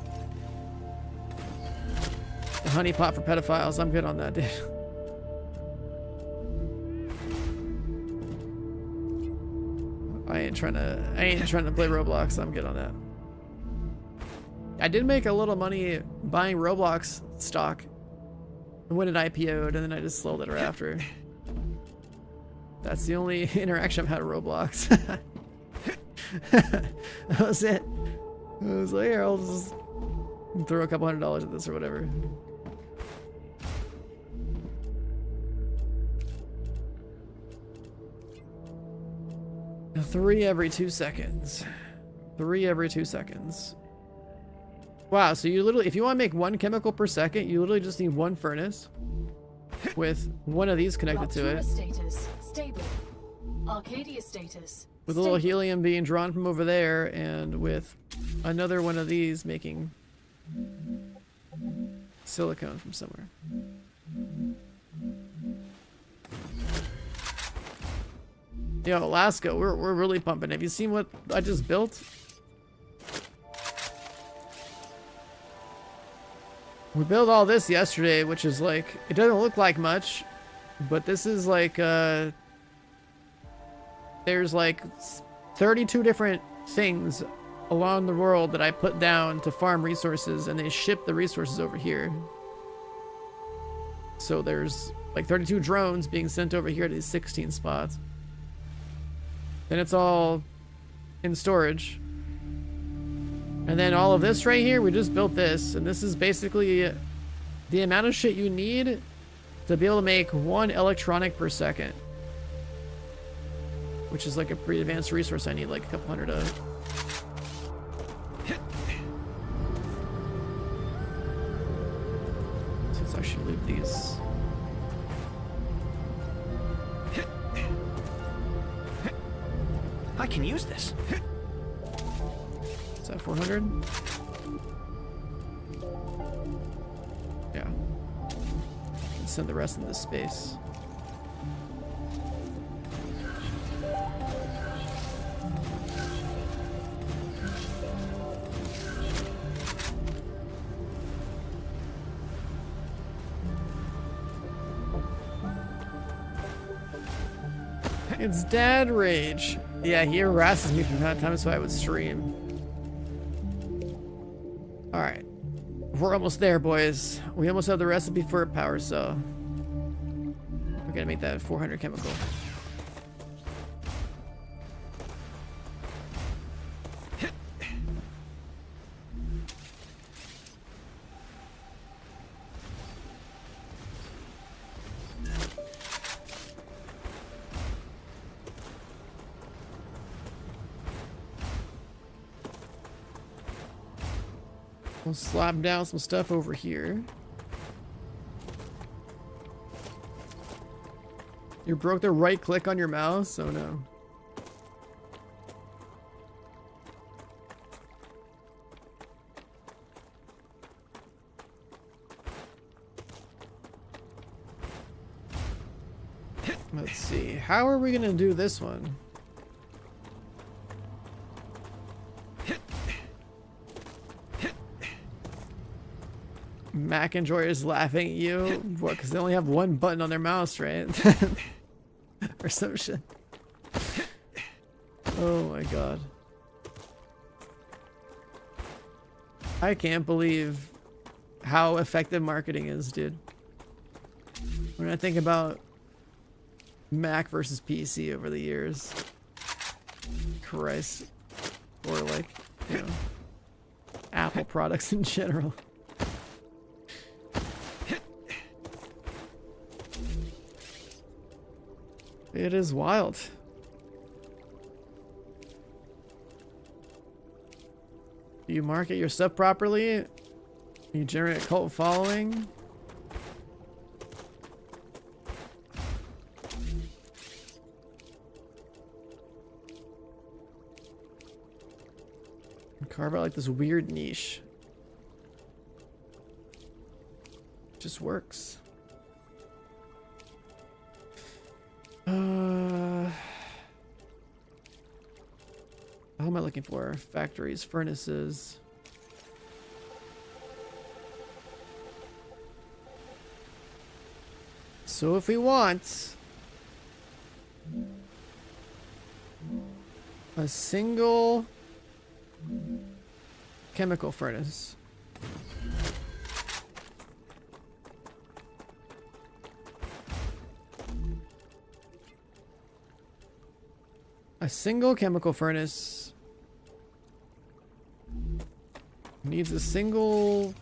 Speaker 1: the honeypot for pedophiles, I'm good on that, dude. I ain't trying to play Roblox. I'm good on that. I did make a little money buying Roblox stock when it IPO'd, and then I just sold it right after. That's the only interaction I've had with Roblox. That was it. I was like, here, I'll just throw a couple $100 at this or whatever. Three every 2 seconds. 3 every 2 seconds. Wow, so you literally, if you want to make 1 chemical per second, you literally just need 1 furnace with 1 of these connected to it.
Speaker 3: Status stable. Arcadia status.
Speaker 1: With a little helium being drawn from over there, and with another one of these making silicone from somewhere. Yo, Alaska, we're really pumping. Have you seen what I just built? We built all this yesterday, which is like, it doesn't look like much, but this is like, there's like 32 different things along the world that I put down to farm resources, and they ship the resources over here. So there's like 32 drones being sent over here to these 16 spots. Then it's all in storage. And then all of this right here, we just built this, and this is basically the amount of shit you need to be able to make 1 electronic per second. Which is like a pretty advanced resource I need like a couple hundred of. So let's actually loot these.
Speaker 2: I can use this.
Speaker 1: Is that 400? Yeah. Let's send the rest into space. It's Dad Rage. Yeah, he harasses me from time to time, so I would stream. Alright. We're almost there, boys. We almost have the recipe for a power cell. We're gonna make that 400 chemical. We'll slap down some stuff over here. You broke the right click on your mouse? Oh no. Let's see. How are we gonna do this one? Mac Enjoyer is laughing at you. What? Because they only have 1 button on their mouse, right? Or some shit. Oh my god. I can't believe how effective marketing is, dude. When I think about Mac versus PC over the years, Christ, or like, you know, Apple products in general. It is wild. You market your stuff properly, you generate a cult following. And carve out like this weird niche. It just works. How am I looking for? Factories, furnaces. So if we want a single chemical furnace, needs a single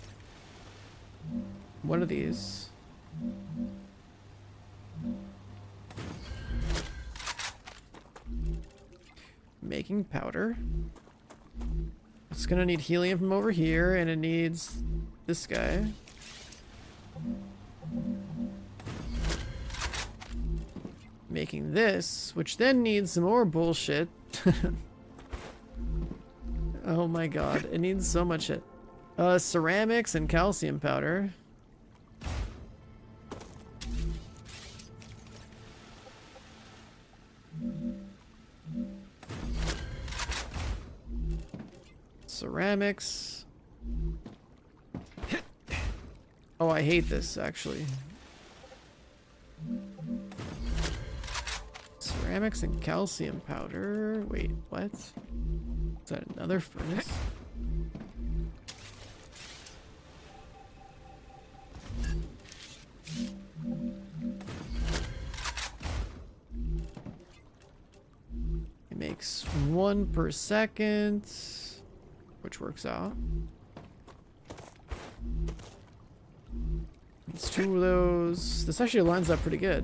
Speaker 1: one of these. Making powder. It's gonna need helium from over here, and it needs this guy. Making this, which then needs some more bullshit. Oh my god, it needs so much shit. Ceramics and calcium powder. Ceramics. Oh, I hate this actually. Ceramics and calcium powder. Wait, what? Is that another furnace? It makes 1 per second, which works out. It's 2 of those. This actually lines up pretty good.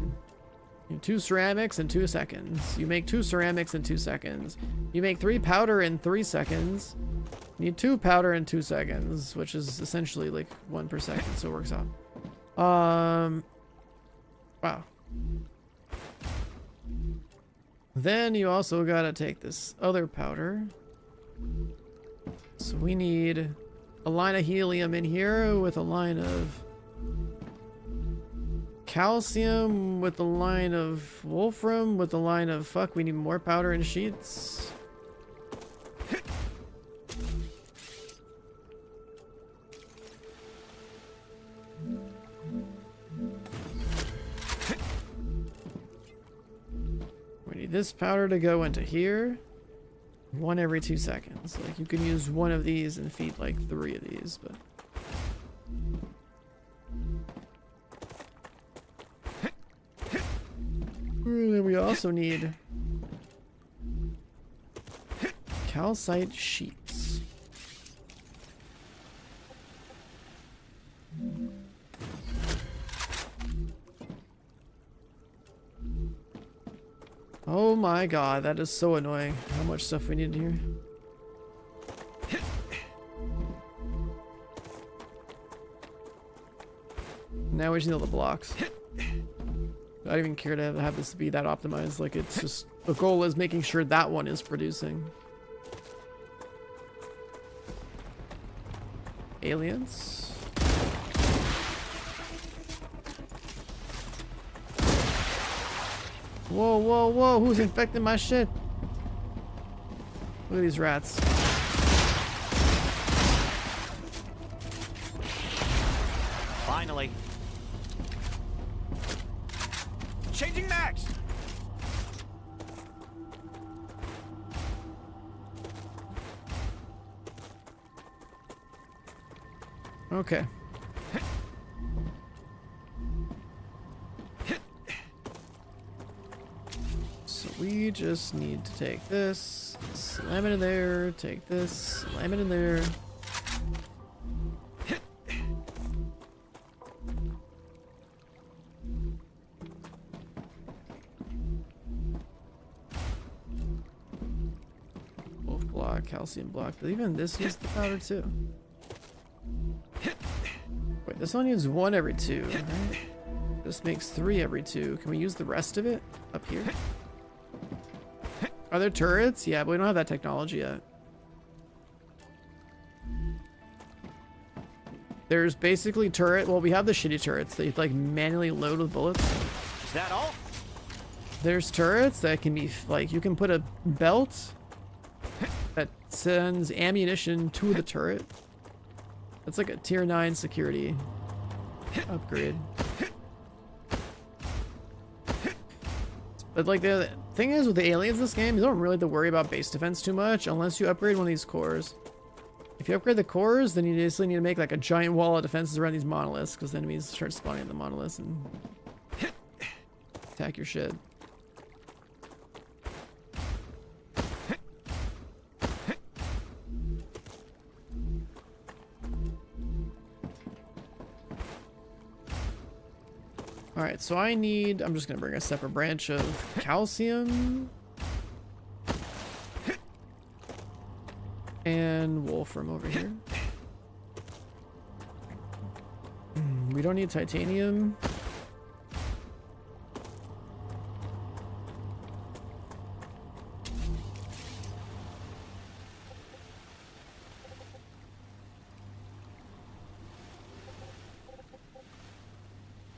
Speaker 1: 2 ceramics in 2 seconds. You make 2 ceramics in 2 seconds. You make 3 powder in 3 seconds. You need 2 powder in 2 seconds, which is essentially like 1 per second, so it works out. Wow. Then you also gotta take this other powder. So we need a line of helium in here with a line of calcium, with a line of wolfram, with a line of fuck, we need more powder and sheets. We need this powder to go into here. 1 every 2 seconds. Like you can use 1 of these and feed like 3 of these, but and then we also need calcite sheets. Oh my god, that is so annoying. How much stuff we need here. Now we just need all the blocks. I don't even care to have this be that optimized. Like, it's just, the goal is making sure that one is producing. Aliens. Whoa, whoa, whoa, who's infecting my shit? Look at these rats.
Speaker 2: Finally. Changing max.
Speaker 1: Okay. We just need to take this, slam it in there, take this, slam it in there. Wolf block, calcium block. But even this needs the powder too. Wait, this one needs 1 every 2, right? This makes 3 every 2. Can we use the rest of it up here? Are there turrets? Yeah, but we don't have that technology yet. There's basically turret. Well, we have the shitty turrets that you like manually load with bullets.
Speaker 2: Is that all?
Speaker 1: There's turrets that can be like, you can put a belt that sends ammunition to the turret. That's like a tier 9 security upgrade. But like the thing is with the aliens in this game, you don't really have to worry about base defense too much unless you upgrade one of these cores. If you upgrade the cores, then you basically need to make like a giant wall of defenses around these monoliths because the enemies start spawning at the monoliths and attack your shit. Alright, so I'm just gonna bring a separate branch of calcium and wolfram over here. We don't need titanium.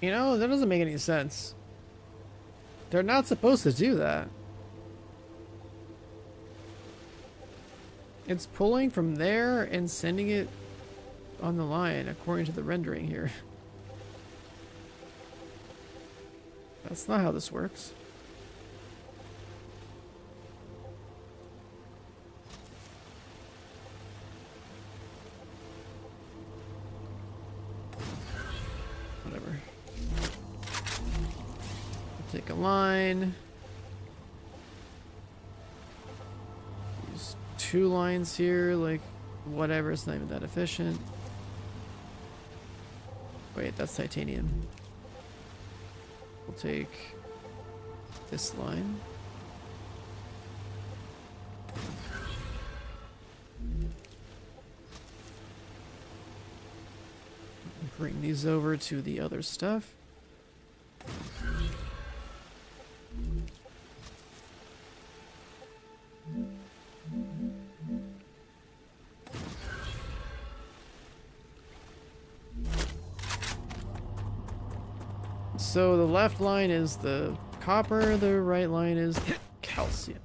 Speaker 1: You know, that doesn't make any sense. They're not supposed to do that. It's pulling from there and sending it on the line according to the rendering here. That's not how this works. Whatever. Take a line. Use 2 lines here, like whatever, it's not even that efficient. Wait, that's titanium. We'll take this line. Bring these over to the other stuff. So the left line is the copper, the right line is the calcium.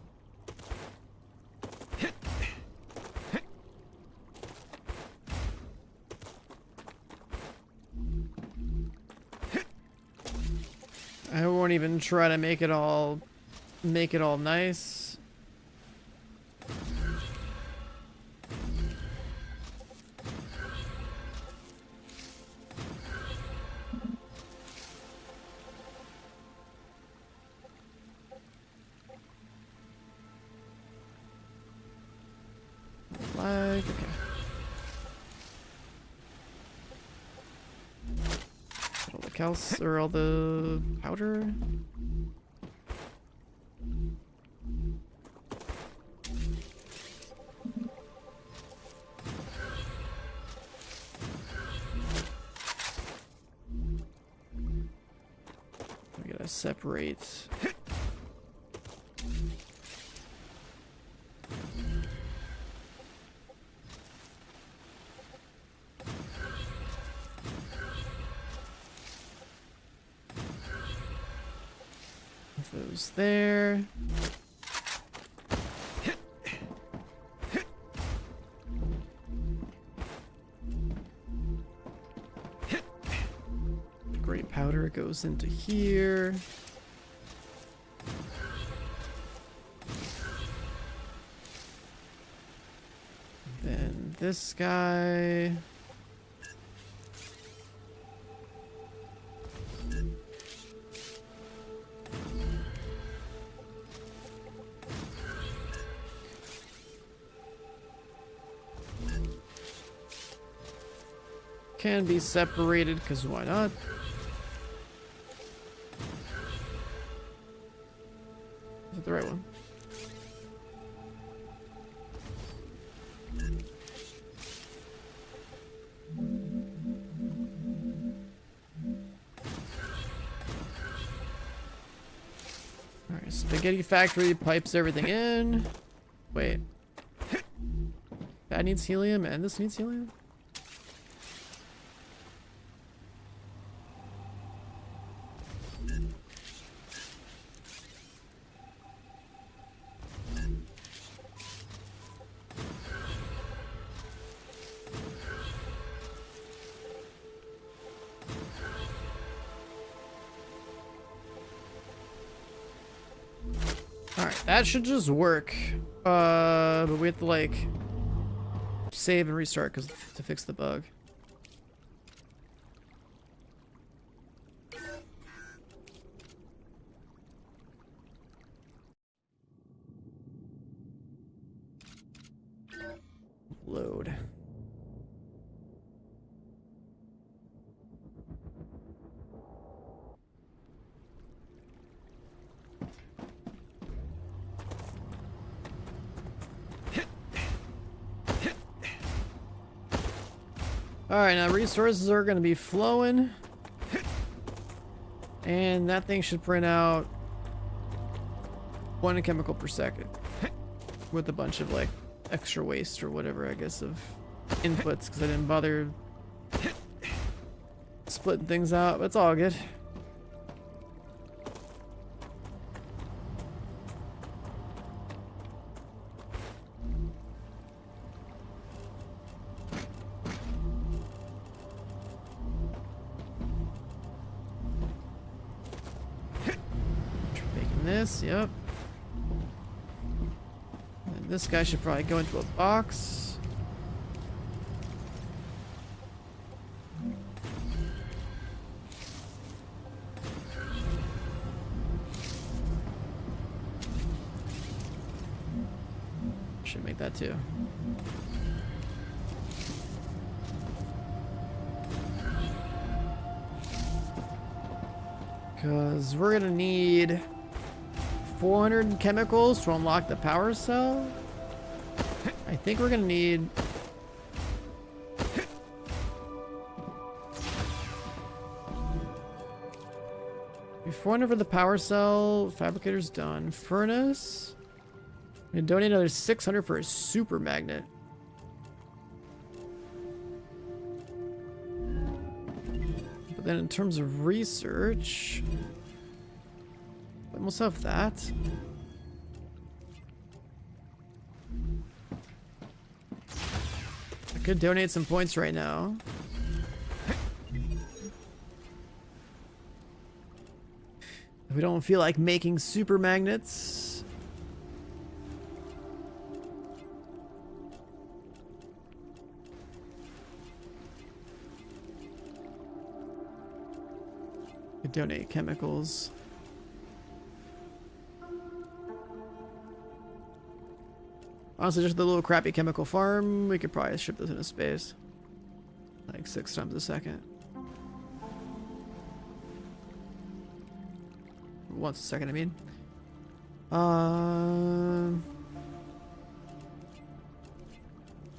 Speaker 1: I won't even try to make it all nice. Flag, okay. All the cals or all the powder. We gotta separate. Those there. Gray powder goes into here. Then this guy. can be separated, because why not? Is it the right one? Alright, spaghetti factory pipes everything in. Wait. That needs helium and this needs helium? Alright, that should just work. But we have to like save and restart to fix the bug. Load. Alright, now resources are going to be flowing. And that thing should print out 1 chemical per second. With a bunch of like extra waste or whatever, I guess, of inputs, because I didn't bother splitting things out, but it's all good. This, yep. And this guy should probably go into a box. Should make that too. Because we're gonna need 400 chemicals to unlock the power cell. I think we're gonna need 400 for the power cell. Fabricator's done. Furnace. And donate another 600 for a super magnet. But then in terms of research, I almost have that. I could donate some points right now. If we don't feel like making super magnets. Could donate chemicals. Honestly, just the little crappy chemical farm, we could probably ship this into space. Like 6 times a second. Once a second, I mean.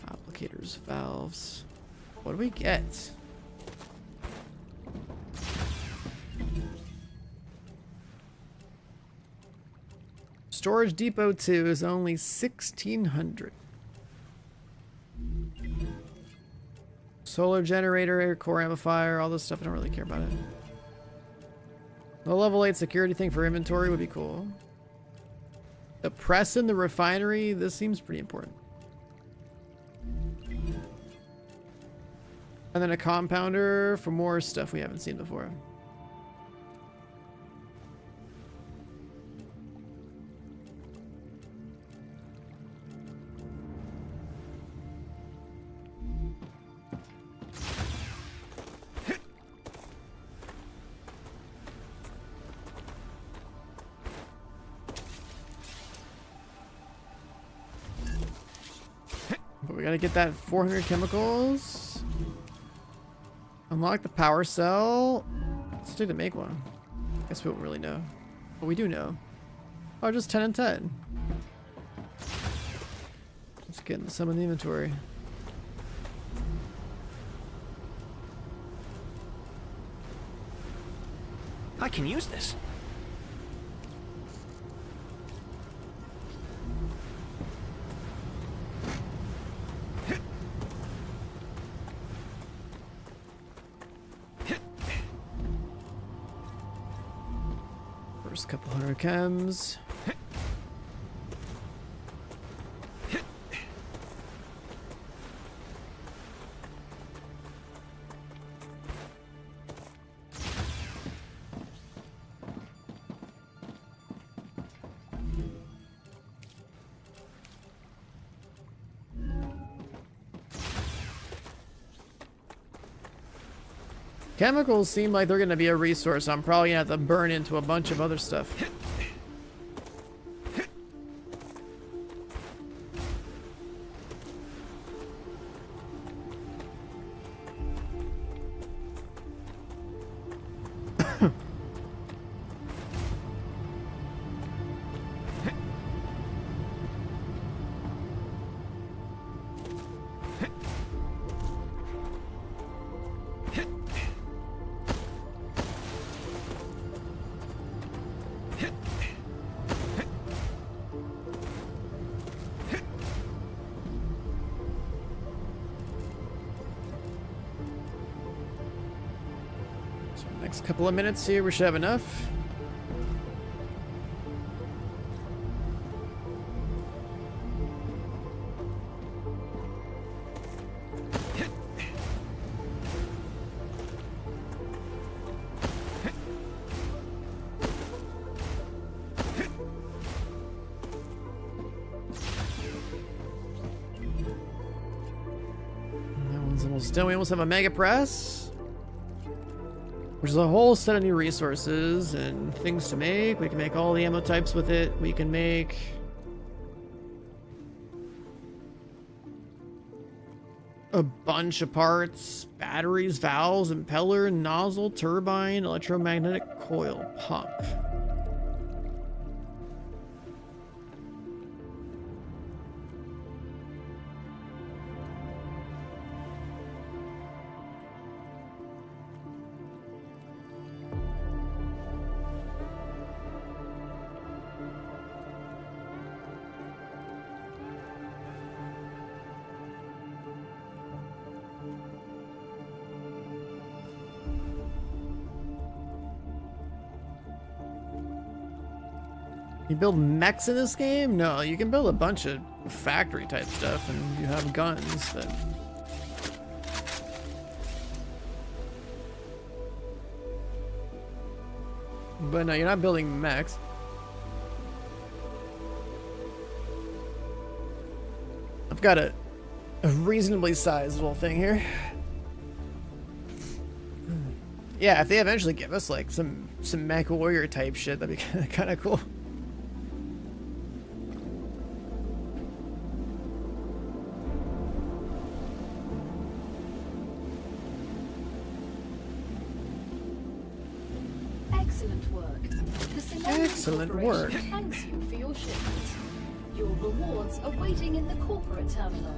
Speaker 1: Applicators, valves. What do we get? Storage Depot 2 is only 1,600. Solar generator, core amplifier, all this stuff, I don't really care about it. The level 8 security thing for inventory would be cool. The press in the refinery, this seems pretty important. And then a compounder for more stuff we haven't seen before. But we gotta get that 400 chemicals. Unlock the power cell. Let's do to make one. Guess we don't really know. But we do know. Oh, just 10 and 10. Let's get into some of the inventory.
Speaker 2: I can use this.
Speaker 1: First couple hundred chems. Chemicals seem like they're going to be a resource. I'm probably going to have to burn into a bunch of other stuff. Next couple of minutes here, we should have enough. That one's almost done. We almost have a mega press. Which is a whole set of new resources and things to make. We can make all the ammo types with it. We can make... a bunch of parts. Batteries, valves, impeller, nozzle, turbine, electromagnetic coil, pump. You build mechs in this game? No, you can build a bunch of factory type stuff and you have guns that... But no, you're not building mechs. I've got a reasonably sized little thing here. Yeah, if they eventually give us like some mech warrior type shit, that'd be kind of cool.
Speaker 3: Excellent work. The Solarian
Speaker 1: Excellent
Speaker 3: Corporation
Speaker 1: work.
Speaker 3: Thanks you for your shipment. Your rewards are waiting in the corporate terminal.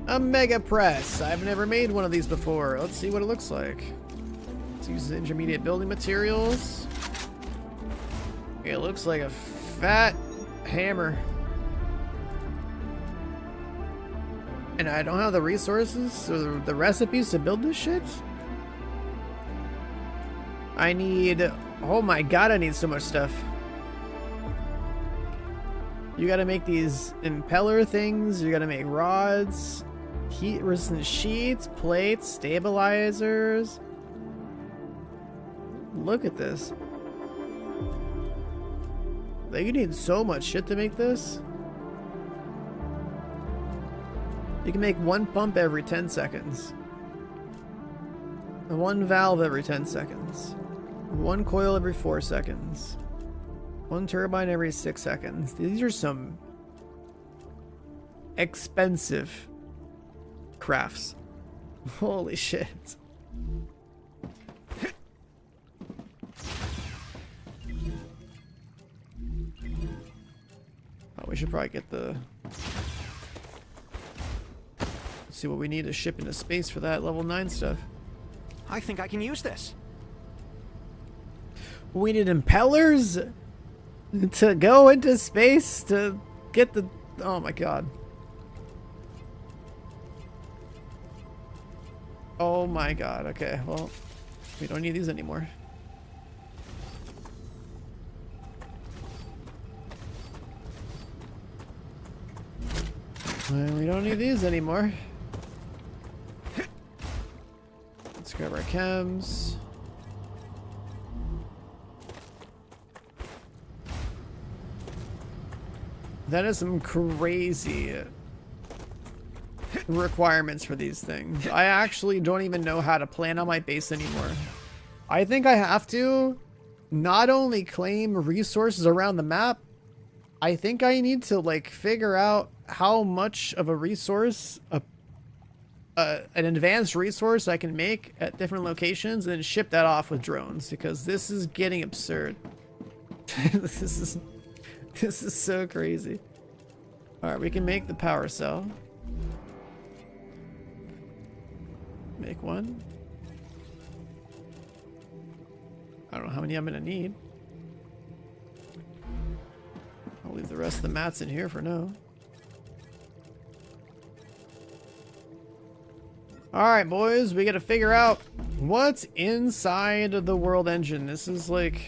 Speaker 1: A mega press. I've never made one of these before. Let's see what it looks like. Let's use the intermediate building materials. It looks like a fat hammer. And I don't have the resources or the recipes to build this shit. I need... Oh my god, I need so much stuff. You gotta make these impeller things. You gotta make rods, heat resistant sheets, plates, stabilizers. Look at this. Like, you need so much shit to make this. You can make one pump every 10 seconds. And one valve every 10 seconds. One coil every 4 seconds. One turbine every 6 seconds. These are some expensive crafts. Holy shit. we should probably get the... Let's see what we need to ship into space for that level 9 stuff.
Speaker 2: I think I can use this.
Speaker 1: We need impellers to go into space to get the... Oh my god. Oh my god. Okay, well, we don't need these anymore. We don't need these anymore. Let's grab our chems. That is some crazy requirements for these things. I actually don't even know how to plan on my base anymore. I think I have to not only claim resources around the map, I think I need to like figure out how much of a resource, an advanced resource I can make at different locations and then ship that off with drones, because this is getting absurd. This is so crazy. Alright, we can make the power cell. Make one. I don't know how many I'm gonna need. I'll leave the rest of the mats in here for now. Alright, boys, we gotta figure out what's inside of the world engine. This is like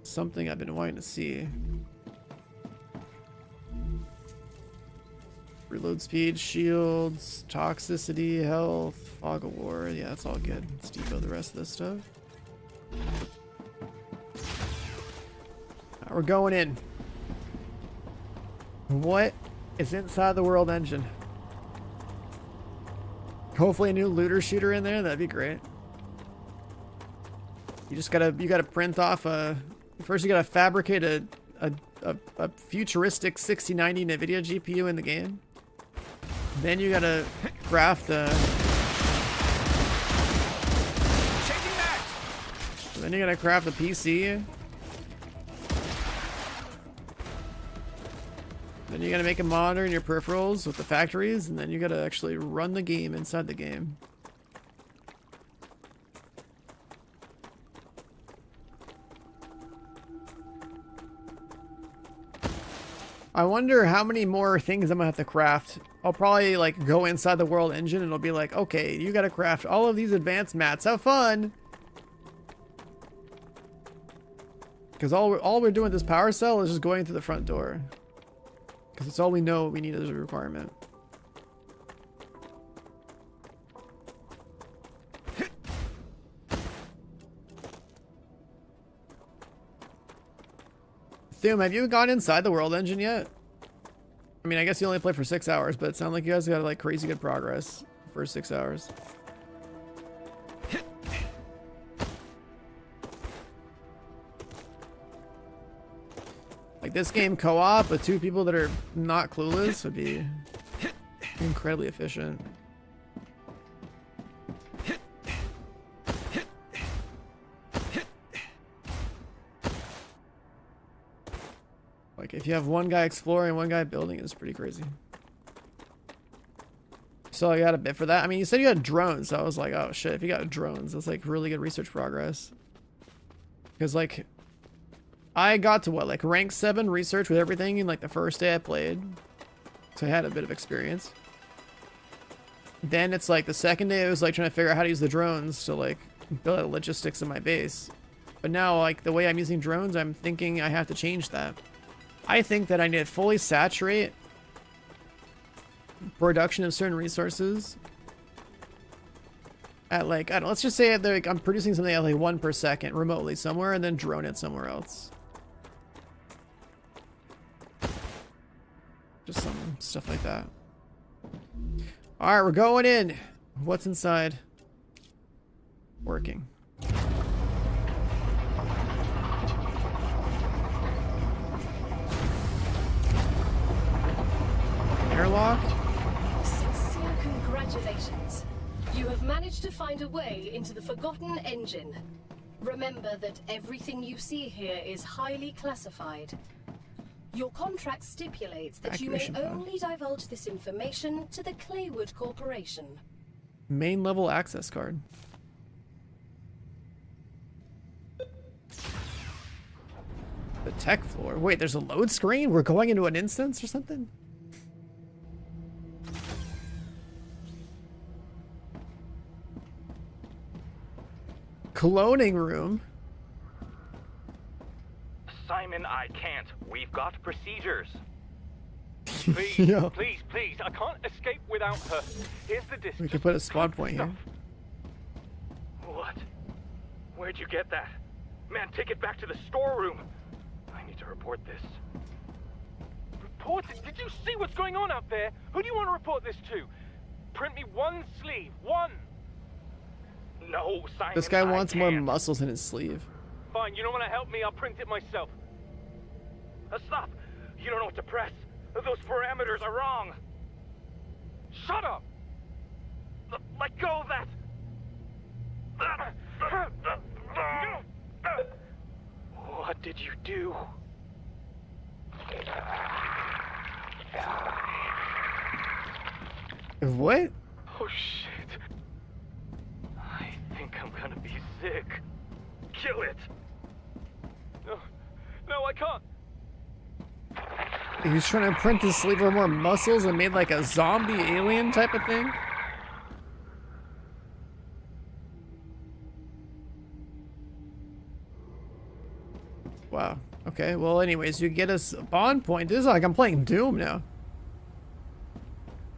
Speaker 1: something I've been wanting to see. Reload speed, shields, toxicity, health, fog of war. Yeah, that's all good. Let's depot the rest of this stuff. We're going in. What is inside the world engine? Hopefully a new looter shooter in there. That'd be great. You gotta print off first you gotta fabricate a futuristic 6090 NVIDIA GPU in the game. Then you gotta craft a... Then you gotta craft a PC. Then you gotta make a monitor in your peripherals with the factories, and then you gotta actually run the game inside the game. I wonder how many more things I'm gonna have to craft. I'll probably like go inside the world engine and it'll be like, okay, you gotta craft all of these advanced mats. Have fun! Because all we're doing with this power cell is just going through the front door. Because it's all we know we need as a requirement. Thum, have you gone inside the world engine yet? I mean, I guess you only played for 6 hours, but it sounds like you guys got like crazy good progress for 6 hours. Like this game co-op with 2 people that are not clueless would be incredibly efficient. Like if you have one guy exploring, one guy building, it's pretty crazy. So I got a bit for that. I mean, you said you had drones, so I was like, oh shit, if you got drones, that's like really good research progress. Because like, I got to what, like rank 7 research with everything in like the first day I played. So I had a bit of experience. Then it's like the second day I was like trying to figure out how to use the drones to like build out logistics in my base. But now like the way I'm using drones, I'm thinking I have to change that. I think that I need to fully saturate production of certain resources at like, I don't know, let's just say like I'm producing something at like 1 per second remotely somewhere and then drone it somewhere else. Just some stuff like that. All right, we're going in. What's inside? Working. Airlock?
Speaker 3: Sincere congratulations. You have managed to find a way into the Forgotten Engine. Remember that everything you see here is highly classified. Your contract stipulates that you may
Speaker 1: Activation pod.
Speaker 3: only divulge this information to the Claywood Corporation.
Speaker 1: Main level access card. The tech floor. Wait, there's a load screen? We're going into an instance or something? Cloning room.
Speaker 4: Simon, I can't. We've got procedures. Please,
Speaker 1: Yeah.
Speaker 4: please, please. I can't escape without her. Here's the distance.
Speaker 1: We could put a spawn point here.
Speaker 4: What? Where'd you get that? Man, take it back to the storeroom. I need to report this. Report it? Did you see what's going on out there? Who do you want to report this to? Print me one sleeve. One. No, Simon,
Speaker 1: This guy wants more
Speaker 4: can't.
Speaker 1: muscles in his sleeve.
Speaker 4: Fine, you don't want to help me, I'll print it myself. Stop! You don't know what to press. Those parameters are wrong. Shut up! Let go of that! What did you do?
Speaker 1: What?
Speaker 4: Oh shit. I think I'm gonna be sick. Kill it! No, no, I can't.
Speaker 1: He was trying to print his sleeve with more muscles and made like a zombie alien type of thing. Wow. Okay. Well, anyways, you get us a bond point. This is like I'm playing Doom now.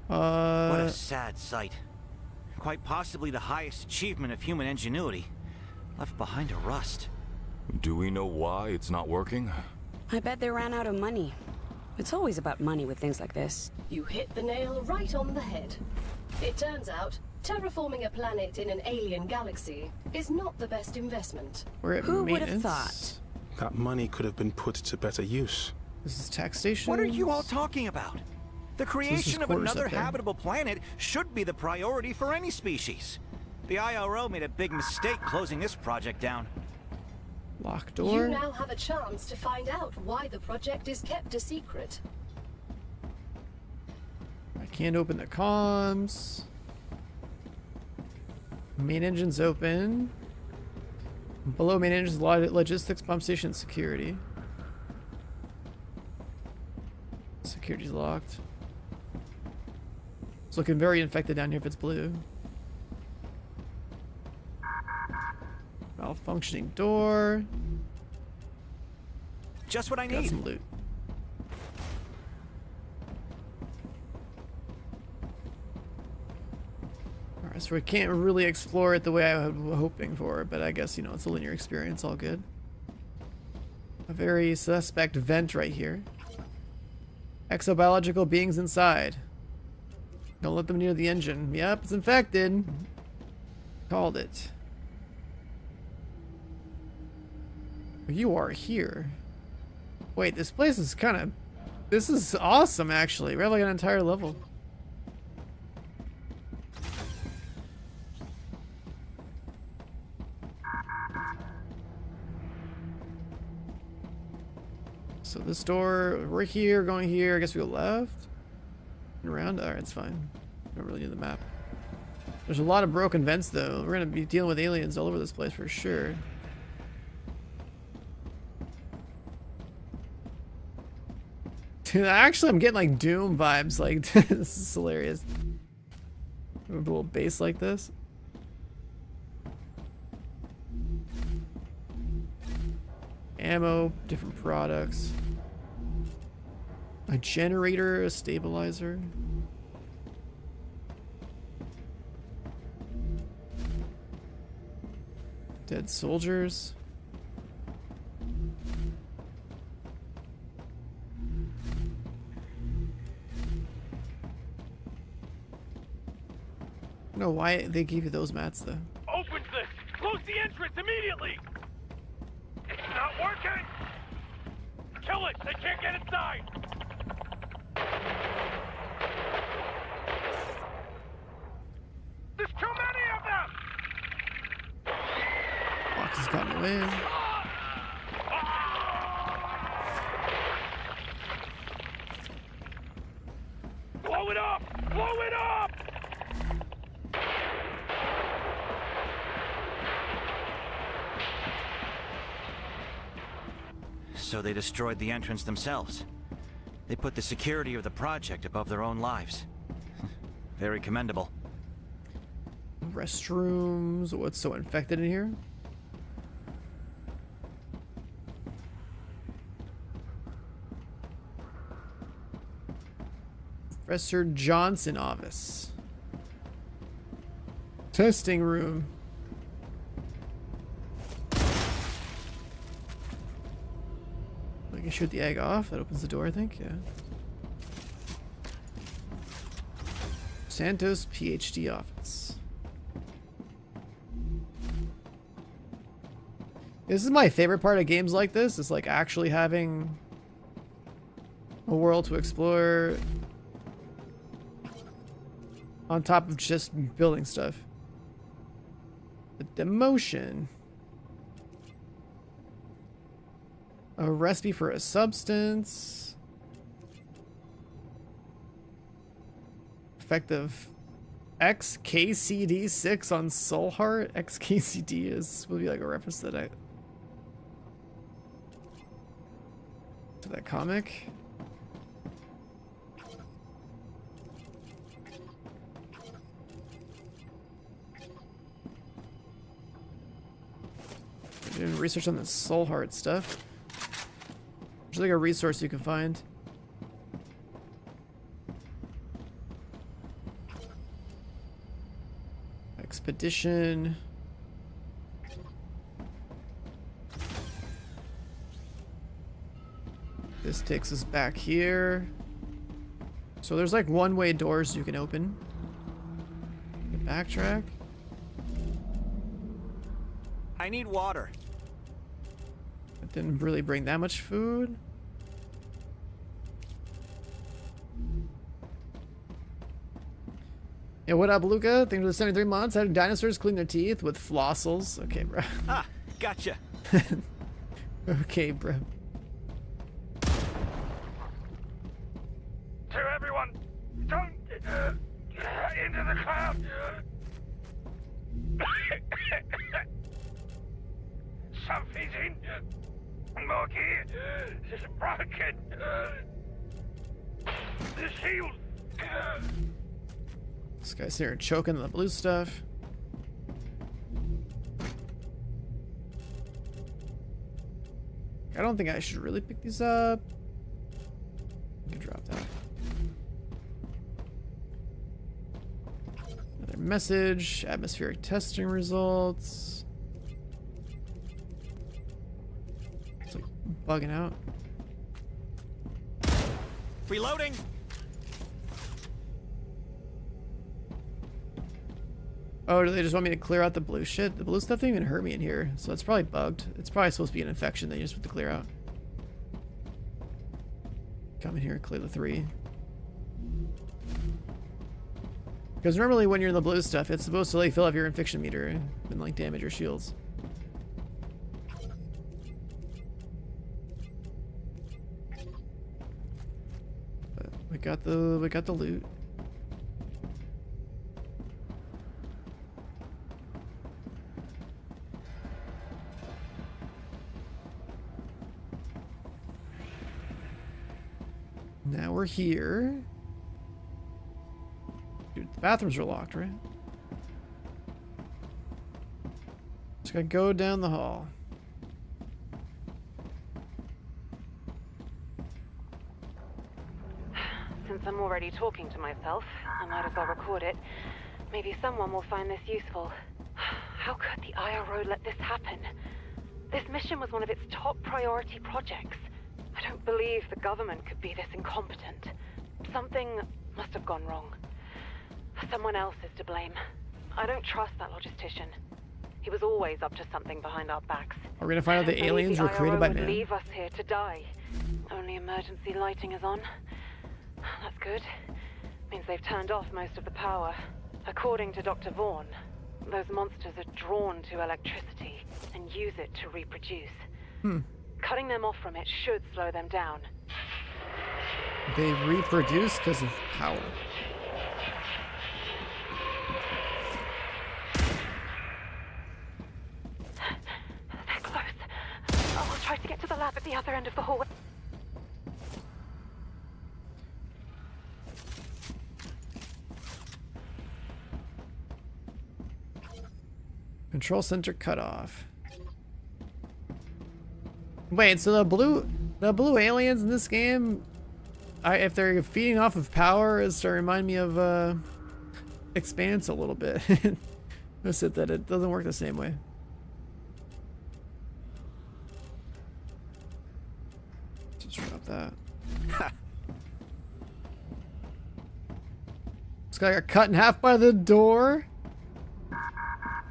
Speaker 2: What a sad sight. Quite possibly the highest achievement of human ingenuity. Left behind to rust.
Speaker 5: Do we know why it's not working?
Speaker 6: I bet they ran out of money. It's always about money with things like this.
Speaker 3: You hit the nail right on the head. It turns out, terraforming a planet in an alien galaxy is not the best investment.
Speaker 1: We're at
Speaker 6: Who would have
Speaker 1: maintenance.
Speaker 6: thought?
Speaker 7: That money could have been put to better use.
Speaker 1: This is tax station.
Speaker 2: What are you all talking about? The creation of
Speaker 1: quarters
Speaker 2: another
Speaker 1: up there.
Speaker 2: habitable planet should be the priority for any species. The IRO made a big mistake closing this project down.
Speaker 1: Locked
Speaker 3: You
Speaker 1: door.
Speaker 3: now have a chance to find out why the project is kept a secret.
Speaker 1: I can't open the comms. Main engine's open. Below main engine's logistics, pump station, security. Security's locked. It's looking very infected down here if it's blue. Malfunctioning door.
Speaker 2: Just what I
Speaker 1: Got
Speaker 2: need.
Speaker 1: some loot. Alright, so we can't really explore it the way I was hoping for, but I guess, you know, it's a linear experience, all good. A very suspect vent right here. Exobiological beings inside. Don't let them near the engine. Yep, it's infected. Called it. You are here. Wait, this place is kind of... This is awesome, actually. We have like an entire level. So this door, we're here, going here. I guess we go left. And around. Alright, it's fine. Don't really need the map. There's a lot of broken vents, though. We're gonna be dealing with aliens all over this place for sure. Dude, actually, I'm getting like Doom vibes. Like, this is hilarious. A little base like this. Ammo, different products. A generator, a stabilizer. Dead soldiers. I don't know why they gave you those mats though.
Speaker 4: Opens this! Close the entrance immediately! It's not working! Kill it! They can't get inside! There's too many of them!
Speaker 1: Box has gotten away.
Speaker 2: so they destroyed the entrance themselves. They put the security of the project above their own lives. Very commendable.
Speaker 1: Restrooms. What's so infected in here? Professor Johnson office. Testing room. I can shoot the egg off. That opens the door, I think. Yeah. Santos PhD office. This is my favorite part of games like this. Is like actually having a world to explore on top of just building stuff. The demotion. A recipe for a substance. Effective XKCD6 on Soul Heart. XKCD will be like a reference to that comic. Doing research on the Soul Heart stuff. There's like a resource you can find. Expedition. This takes us back here. So there's like one-way doors you can open. You can backtrack.
Speaker 2: I need water.
Speaker 1: It didn't really bring that much food. Yeah, what up, Luca? Thanks for the 73 months. How do dinosaurs clean their teeth? With flossils. Okay, bro.
Speaker 2: Ah, gotcha.
Speaker 1: Okay, bro.
Speaker 4: To everyone, don't into the cloud. Something's in. Morky is broken. The shield.
Speaker 1: This guy's here choking on the blue stuff. I don't think I should really pick these up. I can drop that. Another message. Atmospheric testing results. It's like bugging out.
Speaker 2: Reloading.
Speaker 1: Oh, do they just want me to clear out the blue shit? The blue stuff didn't even hurt me in here, so it's probably bugged. It's probably supposed to be an infection that you just have to clear out. Come in here, clear the 3. Because normally when you're in the blue stuff, it's supposed to like fill up your infection meter and like damage your shields. But we got the loot. Now we're here. Dude, the bathrooms are locked, right? Just gotta go down the hall.
Speaker 8: Since I'm already talking to myself, I might as well record it. Maybe someone will find this useful. How could the IRO let this happen? This mission was one of its top priority projects. I don't believe the government could be this incompetent. Something must have gone wrong. Someone else is to blame. I don't trust that logistician. He was always up to something behind our backs.
Speaker 1: Are we gonna find out the aliens were created by man?
Speaker 8: Leave us here to die. Only emergency lighting is on. That's good. Means they've turned off most of the power. According to Dr. Vaughn, those monsters are drawn to electricity and use it to reproduce. Cutting them off from it should slow them down.
Speaker 1: They reproduce because of power.
Speaker 8: They're close. I'll Try to get to the lab at the other end of the hallway.
Speaker 1: Control center cut off. Wait, so the blue aliens in this game, if they're feeding off of power, is to remind me of Expanse a little bit. That's it, that it doesn't work the same way. Just drop that. This guy got cut in half by the door.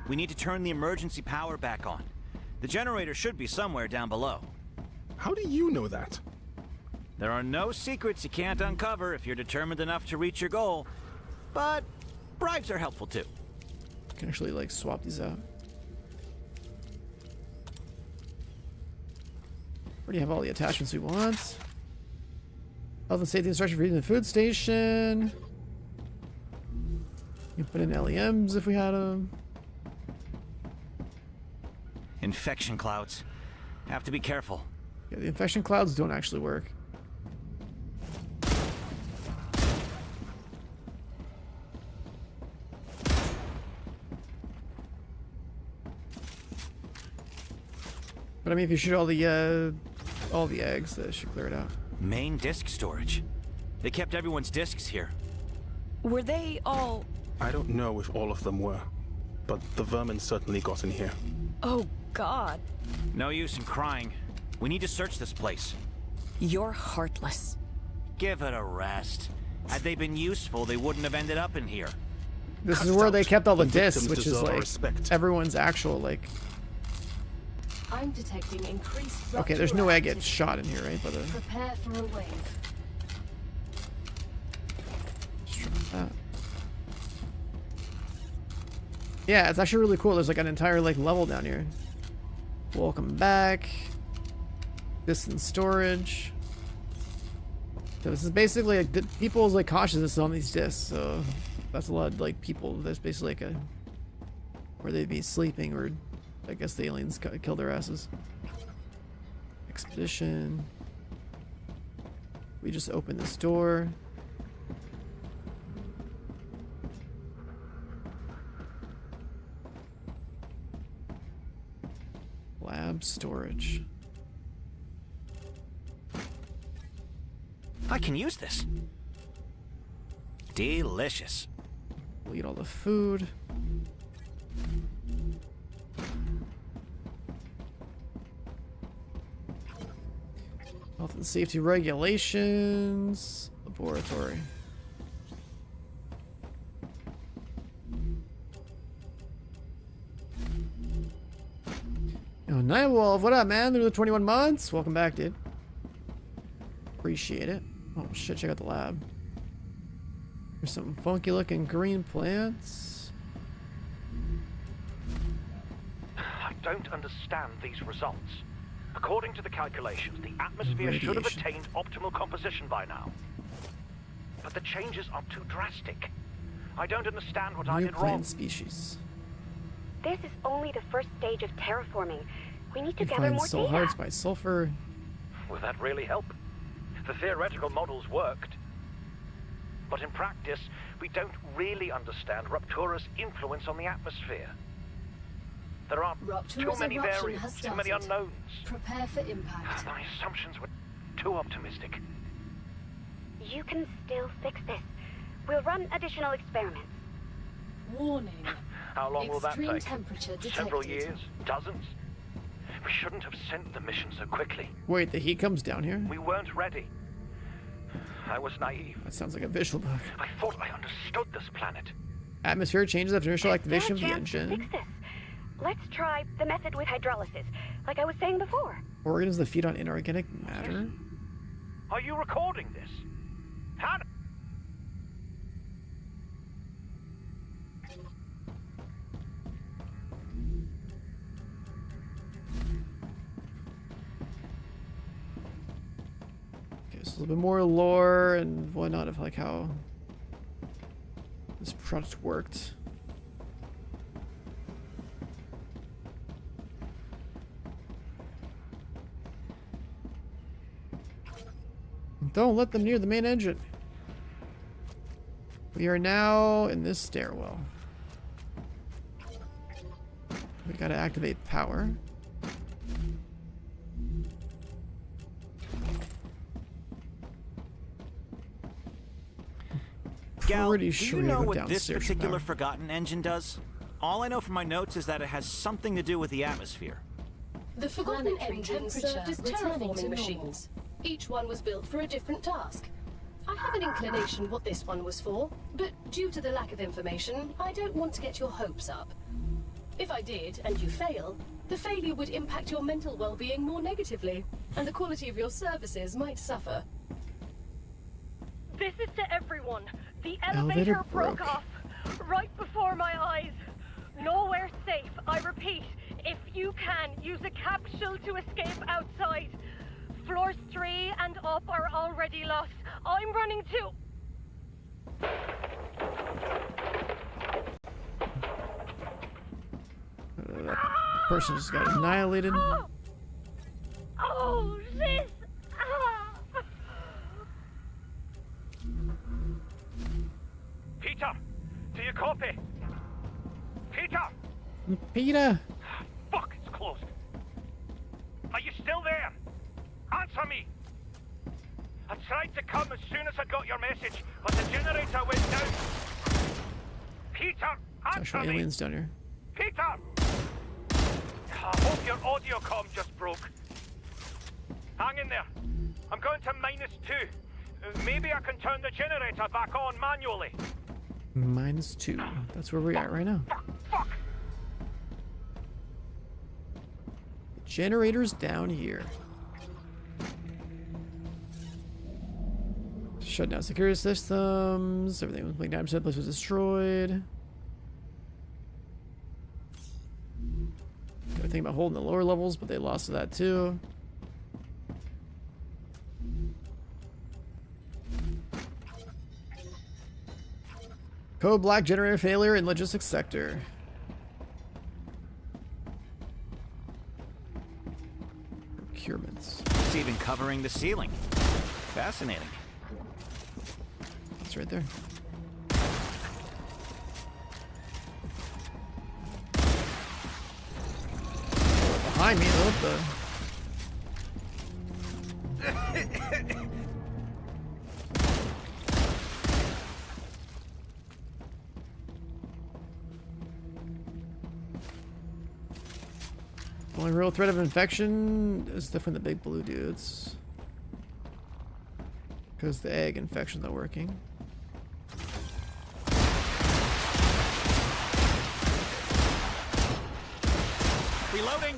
Speaker 2: We need to turn the emergency power back on. The generator should be somewhere down below.
Speaker 7: How do you know that?
Speaker 2: There are no secrets you can't uncover if you're determined enough to reach your goal. But bribes are helpful too.
Speaker 1: Can actually like swap these out. Already have all the attachments we want. Health and safety instruction for using the food station. You can put in LEMs if we had them.
Speaker 2: Infection clouds. Have to be careful.
Speaker 1: Yeah, the infection clouds don't actually work. But I mean, if you shoot all the eggs, that should clear it out.
Speaker 2: Main disk storage. They kept everyone's disks here.
Speaker 6: Were they all...
Speaker 7: I don't know if all of them were, but the vermin certainly got in here.
Speaker 6: Oh, God.
Speaker 2: No use in crying. We need to search this place.
Speaker 6: You're heartless.
Speaker 2: Give it a rest. Had they been useful, they wouldn't have ended up in here.
Speaker 1: This is where they kept all the
Speaker 7: The
Speaker 1: discs,
Speaker 7: victims
Speaker 1: which is
Speaker 7: deserve our
Speaker 1: like
Speaker 7: respect.
Speaker 1: everyone's actual like.
Speaker 3: I'm detecting increased
Speaker 1: Okay, there's no egg gets
Speaker 3: activity.
Speaker 1: shot in here, right? But
Speaker 3: Prepare for a wave.
Speaker 1: let's try that. Yeah, it's actually really cool. There's like an entire like level down here. Welcome back. Distant storage. So this is basically like people's like consciousness on these discs. So that's a lot of like people. That's basically like a where they'd be sleeping, or I guess the aliens kill their asses. Expedition. We just opened this door. Lab storage.
Speaker 2: I can use this. Delicious.
Speaker 1: We'll eat all the food. Health and safety regulations. Laboratory. Oh, Nightwolf, what up, man? Through the 21 months. Welcome back, dude. Appreciate it. Oh shit, check out the lab. There's some funky looking green plants.
Speaker 9: I don't understand these results. According to the calculations, the atmosphere should have
Speaker 1: Radiation.
Speaker 9: attained optimal composition by now. But the changes are too drastic. I don't understand what I
Speaker 1: New
Speaker 9: did
Speaker 1: plant
Speaker 9: wrong.
Speaker 1: species.
Speaker 10: This is only the first stage of terraforming. We need to
Speaker 1: You
Speaker 10: gather
Speaker 1: find
Speaker 10: more
Speaker 1: soul
Speaker 10: data.
Speaker 1: hearts by sulfur.
Speaker 9: Will that really help? The theoretical models worked. But in practice, we don't really understand Ruptura's influence on the atmosphere. There are too
Speaker 3: Ruptura's
Speaker 9: many
Speaker 3: eruption
Speaker 9: variables,
Speaker 3: has
Speaker 9: too many
Speaker 3: started.
Speaker 9: unknowns.
Speaker 3: Prepare for impact.
Speaker 9: My assumptions were too optimistic.
Speaker 10: You can still fix this. We'll run additional experiments.
Speaker 3: Warning.
Speaker 9: How long will that
Speaker 3: Extreme
Speaker 9: take?
Speaker 3: temperature detected.
Speaker 9: Several years? Dozens? We shouldn't have sent the mission so quickly.
Speaker 1: Wait, the heat comes down here?
Speaker 9: We weren't ready. I was naive.
Speaker 1: That sounds like a visual bug.
Speaker 9: I thought I understood this planet.
Speaker 1: Atmosphere changes after initial activation of
Speaker 10: There's
Speaker 1: the
Speaker 10: a chance to
Speaker 1: engine.
Speaker 10: fix this. Let's try the method with hydrolysis, like I was saying before.
Speaker 1: Organs that feed on inorganic matter.
Speaker 9: Are you recording this? How?
Speaker 1: Okay, so a little bit more lore and whatnot of like how this product worked. Don't let them near the main engine. We are now in this stairwell. We gotta activate power.
Speaker 2: Gal,
Speaker 1: Pretty
Speaker 2: do
Speaker 1: sure
Speaker 2: you
Speaker 1: we
Speaker 2: know
Speaker 1: go
Speaker 2: what this
Speaker 1: downstairs for
Speaker 2: particular
Speaker 1: power.
Speaker 2: forgotten engine does? All I know from my notes is that it has something to do with the atmosphere.
Speaker 3: The forgotten
Speaker 11: Planetary
Speaker 3: engines
Speaker 11: temperature
Speaker 3: served as
Speaker 11: returning to
Speaker 3: terraforming
Speaker 11: normal.
Speaker 3: machines. Each one was built for a different task. I have an inclination what this one was for, but due to the lack of information, I don't want to get your hopes up. If I did, and you fail, the failure would impact your mental well-being more negatively, and the quality of your services might suffer.
Speaker 11: This is to everyone. The
Speaker 1: Elevator
Speaker 11: elevator broke
Speaker 1: broke.
Speaker 11: off right before my eyes. Nowhere safe. I repeat, if you can, use a capsule to escape outside. Floors 3 and up are already lost. I'm running to...
Speaker 1: That person just got annihilated.
Speaker 11: Oh, this...
Speaker 9: Peter, do you copy? Peter!
Speaker 1: Peter!
Speaker 9: Fuck, it's closed. Are you still there? Answer me! I tried to come as soon as I got your message, but the generator went down. Peter, answer
Speaker 1: Actually,
Speaker 9: me!
Speaker 1: aliens down here.
Speaker 9: Peter! I hope your audio comm just broke. Hang in there. I'm going to -2. Maybe I can turn the generator back on manually.
Speaker 1: -2. That's where we're at right now.
Speaker 9: Fuck!
Speaker 1: Generators down here. Shut down security systems. Everything was like 9%. Place was destroyed. They were thinking about holding the lower levels, but they lost to that too. Code black generator failure in logistics sector. Procurements.
Speaker 2: It's even covering the ceiling. Fascinating.
Speaker 1: It's right there. Behind me, what the? Only real threat of infection is definitely the big blue dudes. Because the egg infection's not working.
Speaker 2: Reloading!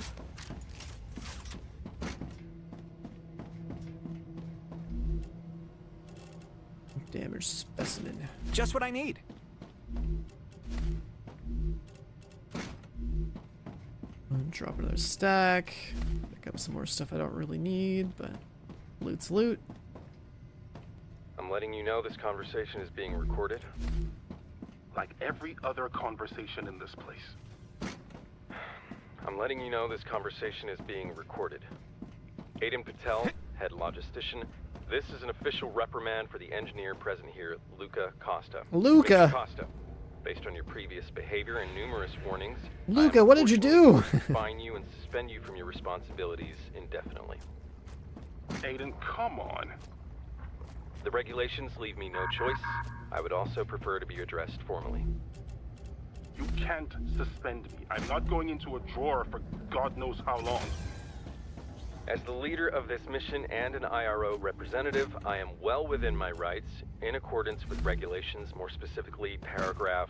Speaker 1: Damaged specimen.
Speaker 2: Just what I need.
Speaker 1: Drop another stack. Pick up some more stuff I don't really need, but loot's loot.
Speaker 12: I'm letting you know this conversation is being recorded.
Speaker 7: Like every other conversation in this place.
Speaker 12: I'm letting you know this conversation is being recorded. Aiden Patel, head logistician. This is an official reprimand for the engineer present here, Luca Costa.
Speaker 1: Luca!
Speaker 12: Mr. Costa, based on your previous behavior and numerous warnings,
Speaker 1: Luca, what did you do?
Speaker 12: fine you and suspend you from your responsibilities indefinitely.
Speaker 7: Aiden, come on.
Speaker 12: The regulations leave me no choice. I would also prefer to be addressed formally.
Speaker 7: You can't suspend me. I'm not going into a drawer for God knows how long.
Speaker 12: As the leader of this mission and an IRO representative, I am well within my rights in accordance with regulations, more specifically paragraph...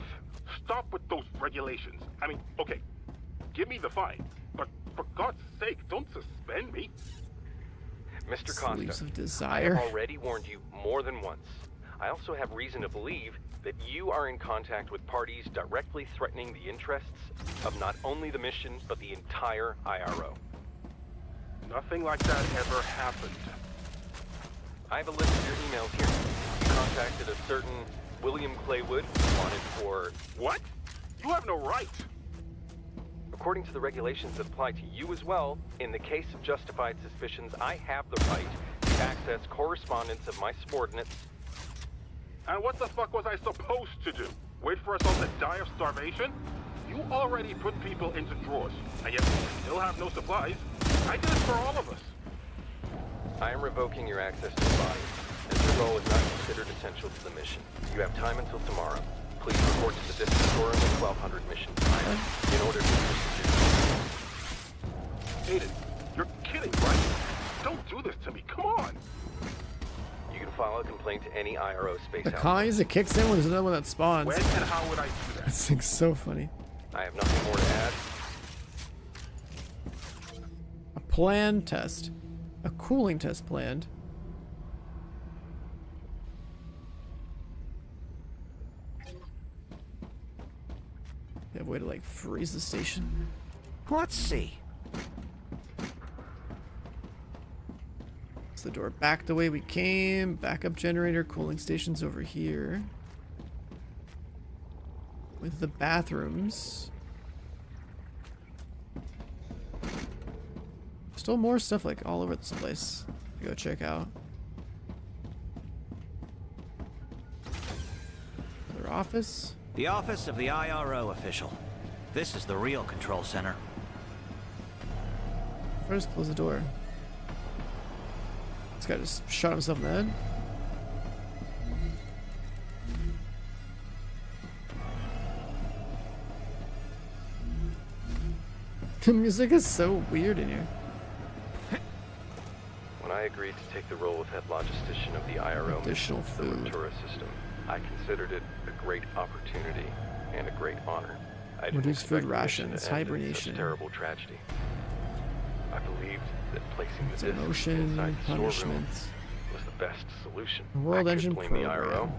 Speaker 7: Stop with those regulations. I mean, okay, give me the fine, but for God's sake, don't suspend me.
Speaker 12: Mr.
Speaker 1: Sleeves
Speaker 12: Costa,
Speaker 1: of
Speaker 12: I
Speaker 1: desire.
Speaker 12: have already warned you more than once. I also have reason to believe that you are in contact with parties directly threatening the interests of not only the mission, but the entire IRO.
Speaker 7: Nothing like that ever happened.
Speaker 12: I have a list of your emails here. You contacted a certain William Claywood, wanted for...
Speaker 7: What? You have no right.
Speaker 12: According to the regulations that apply to you as well, in the case of justified suspicions, I have the right to access correspondence of my subordinates.
Speaker 7: And what the fuck was I supposed to do? Wait for us all to die of starvation? You already put people into drawers, and yet we still have no supplies. I did it for all of us.
Speaker 12: I am revoking your access to the body, as your role is not considered essential to the mission. You have time until tomorrow. Please report to the distant forum at 1200 mission time in order to
Speaker 7: Aiden, you're kidding, right? Don't do this to me, come on!
Speaker 12: You can file a complaint to any IRO space
Speaker 1: The
Speaker 12: outpost.
Speaker 1: colonies that kicks in when there's another one that spawns.
Speaker 7: When and how would I do that?
Speaker 1: This thing's so funny.
Speaker 12: I have nothing more to add.
Speaker 1: A planned test. A cooling test planned. They have a way to like freeze the station.
Speaker 2: Let's see.
Speaker 1: It's the door back the way we came. Backup generator, cooling stations over here. With the bathrooms. Still more stuff like all over this place to go check out. Another office.
Speaker 2: The office of the IRO official. This is the real control center.
Speaker 1: First, close the door. This guy just shot himself in the head. The music is so weird in here.
Speaker 12: When I agreed to take the role of head logistician of the IRO
Speaker 1: Additional
Speaker 12: mission for the
Speaker 1: food.
Speaker 12: Raptura system, I considered it a great opportunity and a great honor. I didn't
Speaker 1: Reduce food
Speaker 12: expect the mission
Speaker 1: rations,
Speaker 12: to end in
Speaker 1: hibernation.
Speaker 12: such terrible tragedy. I believed that placing the
Speaker 1: It's
Speaker 12: disc
Speaker 1: emotion,
Speaker 12: inside the storeroom
Speaker 1: punishment.
Speaker 12: was the best solution.
Speaker 1: World
Speaker 12: I
Speaker 1: Engine
Speaker 12: could blame the
Speaker 1: Program.
Speaker 12: IRO,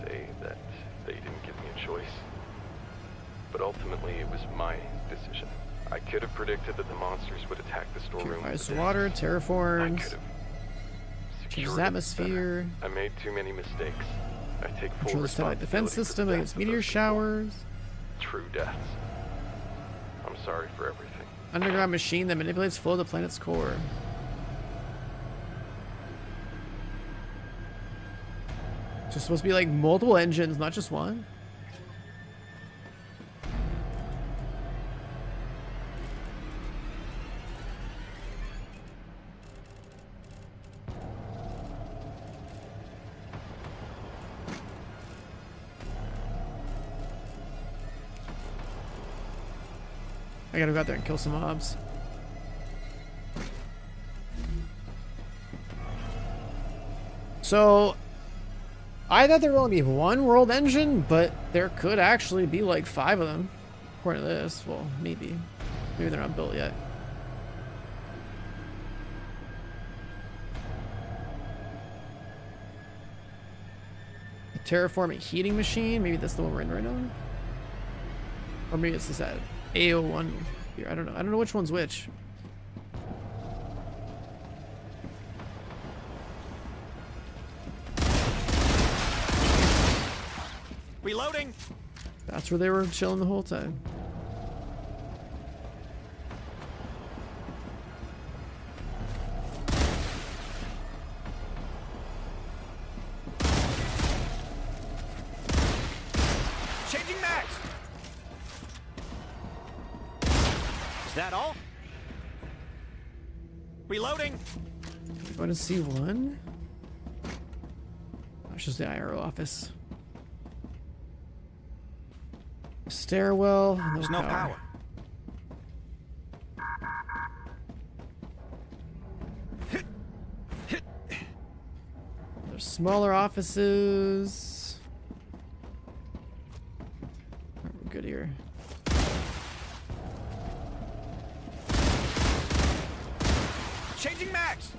Speaker 12: say that they didn't give me a choice. But ultimately, it was my decision. I could have predicted that the monsters would attack the storeroom. with
Speaker 1: Purifies
Speaker 12: the
Speaker 1: water,
Speaker 12: discs.
Speaker 1: terraforms.
Speaker 12: I could have
Speaker 1: Changes
Speaker 12: secured it
Speaker 1: atmosphere.
Speaker 12: better. I made too many mistakes. I take full
Speaker 1: Control the satellite defense
Speaker 12: responsibility for
Speaker 1: system
Speaker 12: the
Speaker 1: against
Speaker 12: deaths of
Speaker 1: meteor
Speaker 12: those people.
Speaker 1: showers.
Speaker 12: True deaths. I'm sorry for everything.
Speaker 1: Underground machine that manipulates flow of the planet's core. It's just supposed to be like multiple engines, not just one. I gotta go out there and kill some mobs. So, I thought there would only be one world engine, but there could actually be like 5 of them. According to this, well, maybe. Maybe they're not built yet. A terraforming heating machine, maybe that's the one we're in right now? Or maybe it's this AO1 here, I don't know. I don't know which one's which.
Speaker 2: Reloading.
Speaker 1: That's where they were chilling the whole time.
Speaker 2: Changing max. Is that all? Reloading.
Speaker 1: Going to C1? That's just the IRO office. Stairwell.
Speaker 2: There's no power.
Speaker 1: There's smaller offices. Alright, we're good here.
Speaker 2: Changing max.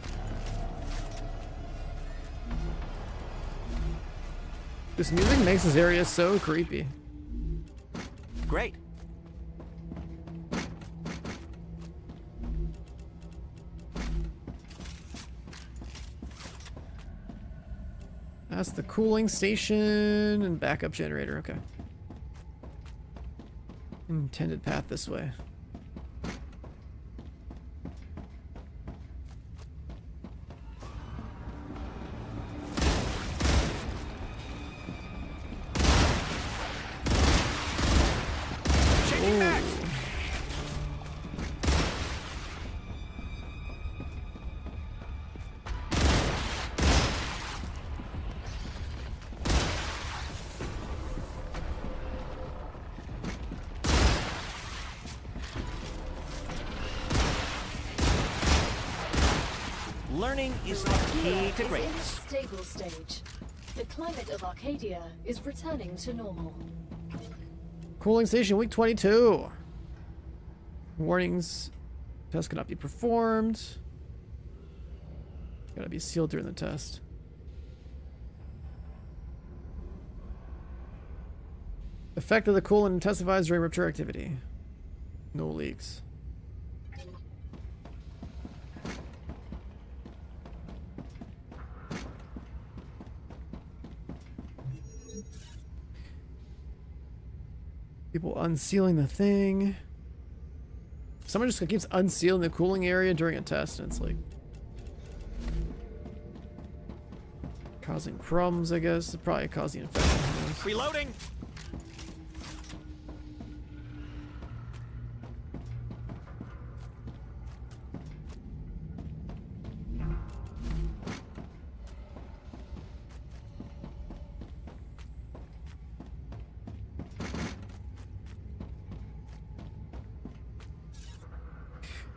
Speaker 1: This music makes this area so creepy.
Speaker 2: Great.
Speaker 1: That's the cooling station and backup generator. Okay. Intended path this way.
Speaker 2: Learning is the
Speaker 3: Arcadia
Speaker 2: key to
Speaker 3: is in a
Speaker 2: greatness.
Speaker 3: stable stage. The climate of Arcadia is returning to normal.
Speaker 1: Cooling station week 22. Warnings. Test cannot be performed. Gotta be sealed during the test. Effect of the coolant intensifies during rupture activity. No leaks. People unsealing the thing. Someone just keeps unsealing the cooling area during a test, and it's like causing problems, I guess. It's probably causing infection. Who knows?
Speaker 2: Reloading.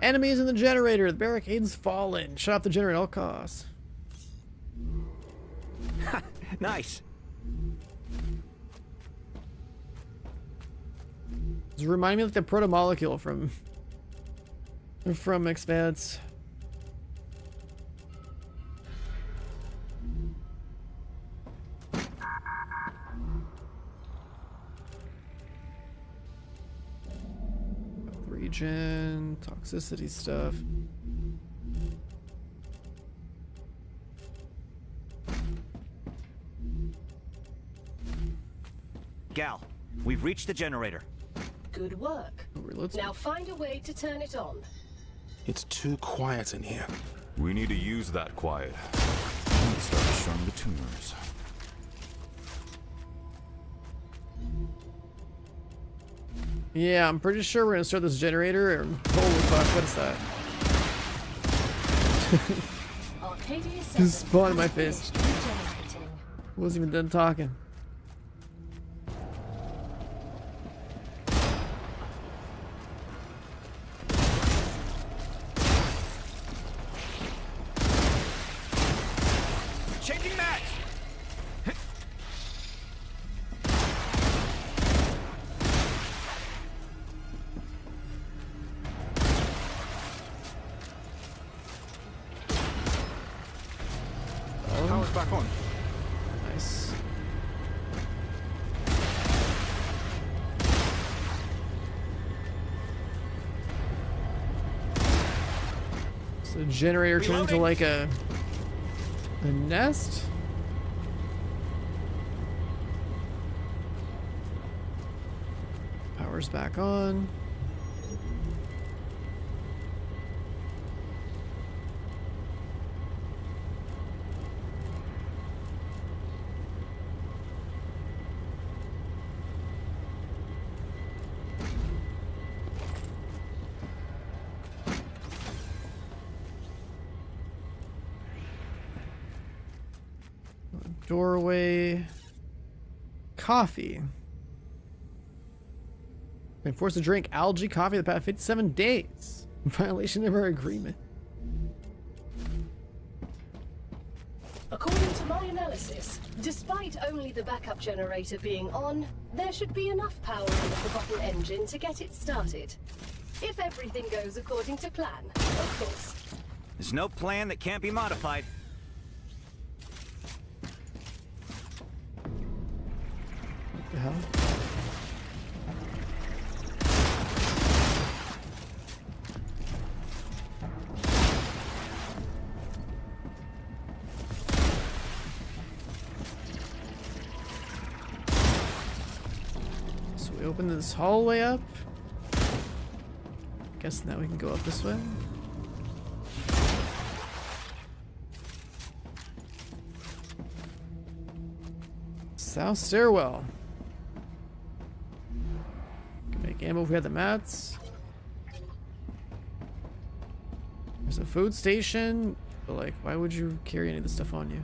Speaker 1: Enemies in the generator. The barricade's fallen. Shut off the generator at all costs.
Speaker 2: Nice.
Speaker 1: Does it remind me of the proto-molecule from Expanse. Regen, toxicity stuff.
Speaker 2: Gal, we've reached the generator.
Speaker 3: Good work. Now find a way to turn it on.
Speaker 13: It's too quiet in here.
Speaker 5: We need to use that quiet. And start showing the tuners.
Speaker 1: Yeah, I'm pretty sure we're gonna start this generator. Or, holy fuck, what is that?
Speaker 3: Arcadia
Speaker 1: Just spawned in my
Speaker 3: has
Speaker 1: face.
Speaker 3: finished regenerating.
Speaker 1: Wasn't even done talking.
Speaker 2: Changing match.
Speaker 7: Power's back on.
Speaker 1: Nice. So the generator turned into like a nest? Power's back on. Doorway. Coffee. Been forced to drink algae coffee the past 57 days. In violation of our agreement.
Speaker 3: According to my analysis, despite only the backup generator being on, there should be enough power in the forgotten engine to get it started. If everything goes according to plan, of course.
Speaker 2: There's no plan that can't be modified.
Speaker 1: What the hell? So we open this hallway up. Guess now we can go up this way. South stairwell. Can make ammo if we had the mats. There's a food station, but like, why would you carry any of this stuff on you?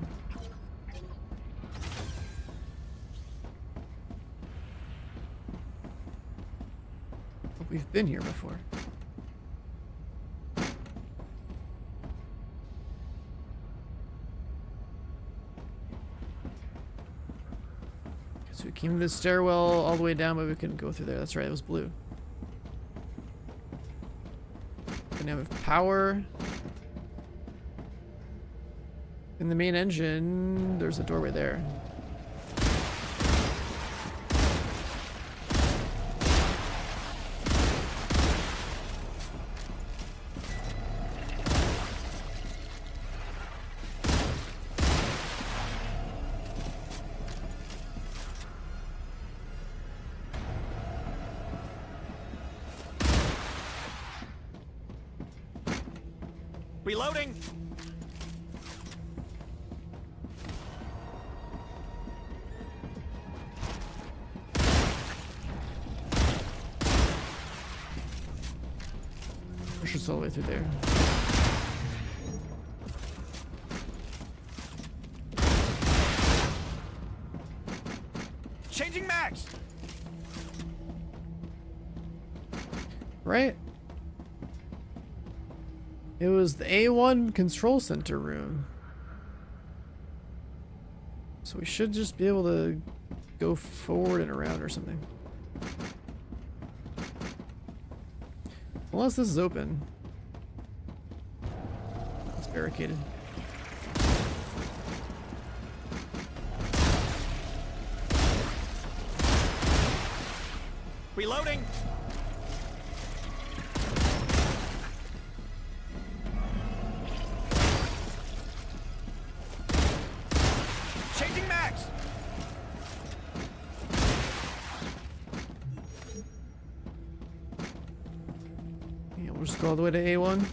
Speaker 1: But we've been here before. So we came to the stairwell all the way down, but we couldn't go through there. That's right, it was blue. Gonna have power. In the main engine, there's a doorway there.
Speaker 2: Reloading!
Speaker 1: Pressure's all the way through there.
Speaker 2: Changing mags!
Speaker 1: Right? It was the A1 control center room. So we should just be able to go forward and around or something. Unless this is open. It's barricaded.
Speaker 2: Reloading! Changing mags!
Speaker 1: Yeah, we'll just go all the way to A1.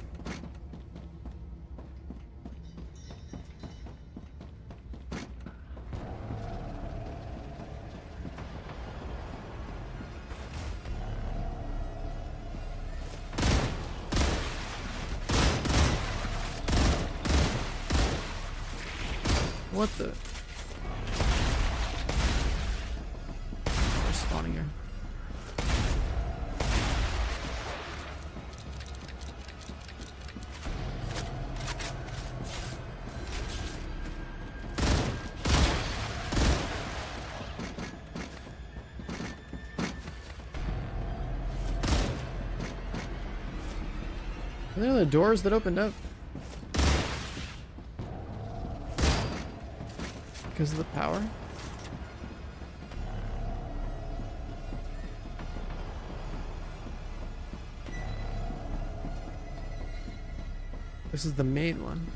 Speaker 1: What the? They're spawning here. Are there the doors that opened up? Because of the power? This is the main one.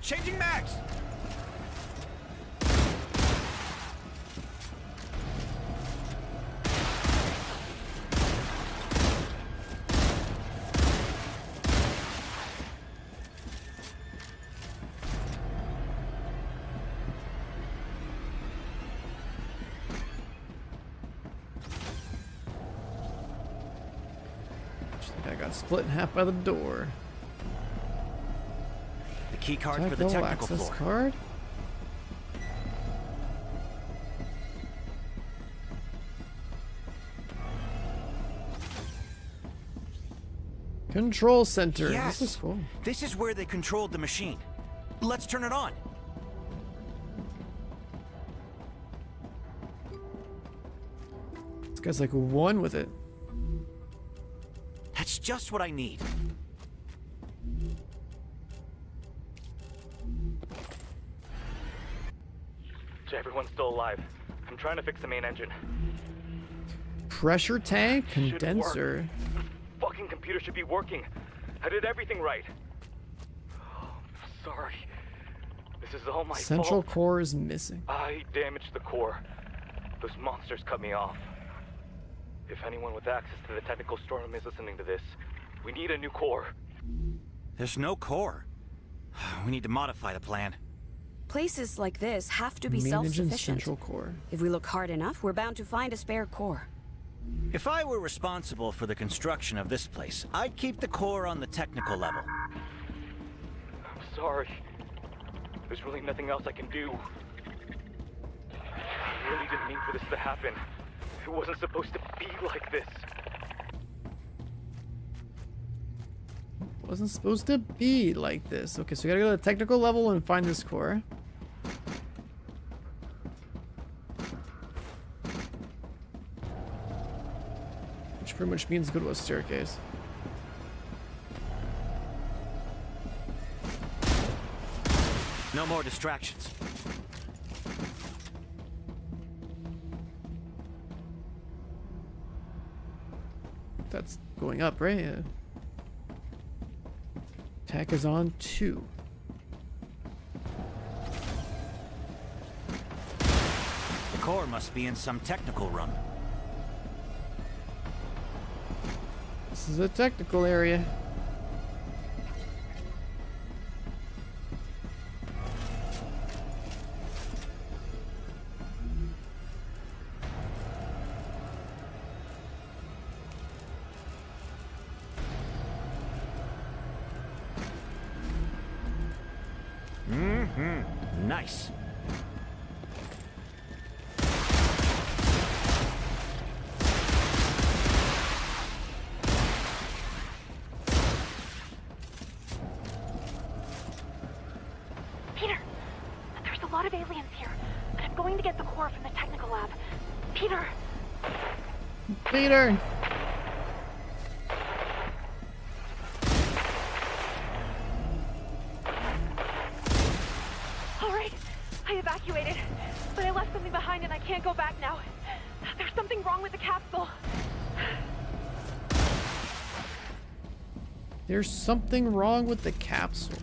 Speaker 2: Changing mags!
Speaker 1: I got split in half by the door.
Speaker 2: The key card for the
Speaker 1: Technical
Speaker 2: technical
Speaker 1: access
Speaker 2: floor.
Speaker 1: card. Control center.
Speaker 2: Yes.
Speaker 1: This is cool.
Speaker 2: This is where they controlled the machine. Let's turn it on.
Speaker 1: This guy's like one with it.
Speaker 2: That's just what I need.
Speaker 4: So everyone's still alive. I'm trying to fix the main engine.
Speaker 1: Pressure tank
Speaker 4: Should work.
Speaker 1: condenser.
Speaker 4: Fucking computer should be working. I did everything right. Oh, sorry. This is all my
Speaker 1: Central
Speaker 4: fault.
Speaker 1: core is missing.
Speaker 4: I damaged the core. Those monsters cut me off. If anyone with access to the technical storeroom is listening to this, we need a new core.
Speaker 2: There's no core. We need to modify the plan.
Speaker 6: Places like this have to be
Speaker 1: Main engine
Speaker 6: self-sufficient.
Speaker 1: central core.
Speaker 6: If we look hard enough, we're bound to find a spare core.
Speaker 2: If I were responsible for the construction of this place, I'd keep the core on the technical level.
Speaker 4: I'm sorry. There's really nothing else I can do. I really didn't mean for this to happen. It wasn't supposed to be like this.
Speaker 1: Wasn't supposed to be like this. Okay, so we gotta go to the technical level and find this core. Which pretty much means go to a staircase.
Speaker 2: No more distractions.
Speaker 1: That's going up, right? Yeah. Attack is on 2.
Speaker 2: The core must be in some technical room.
Speaker 1: This is a technical area.
Speaker 2: Nice.
Speaker 8: Peter, there's a lot of aliens here, and I'm going to get the core from the technical lab. Peter!
Speaker 1: Peter!
Speaker 8: Alright, I evacuated, but I left something behind and I can't go back now. There's something wrong with the capsule.
Speaker 1: There's something wrong with the capsule.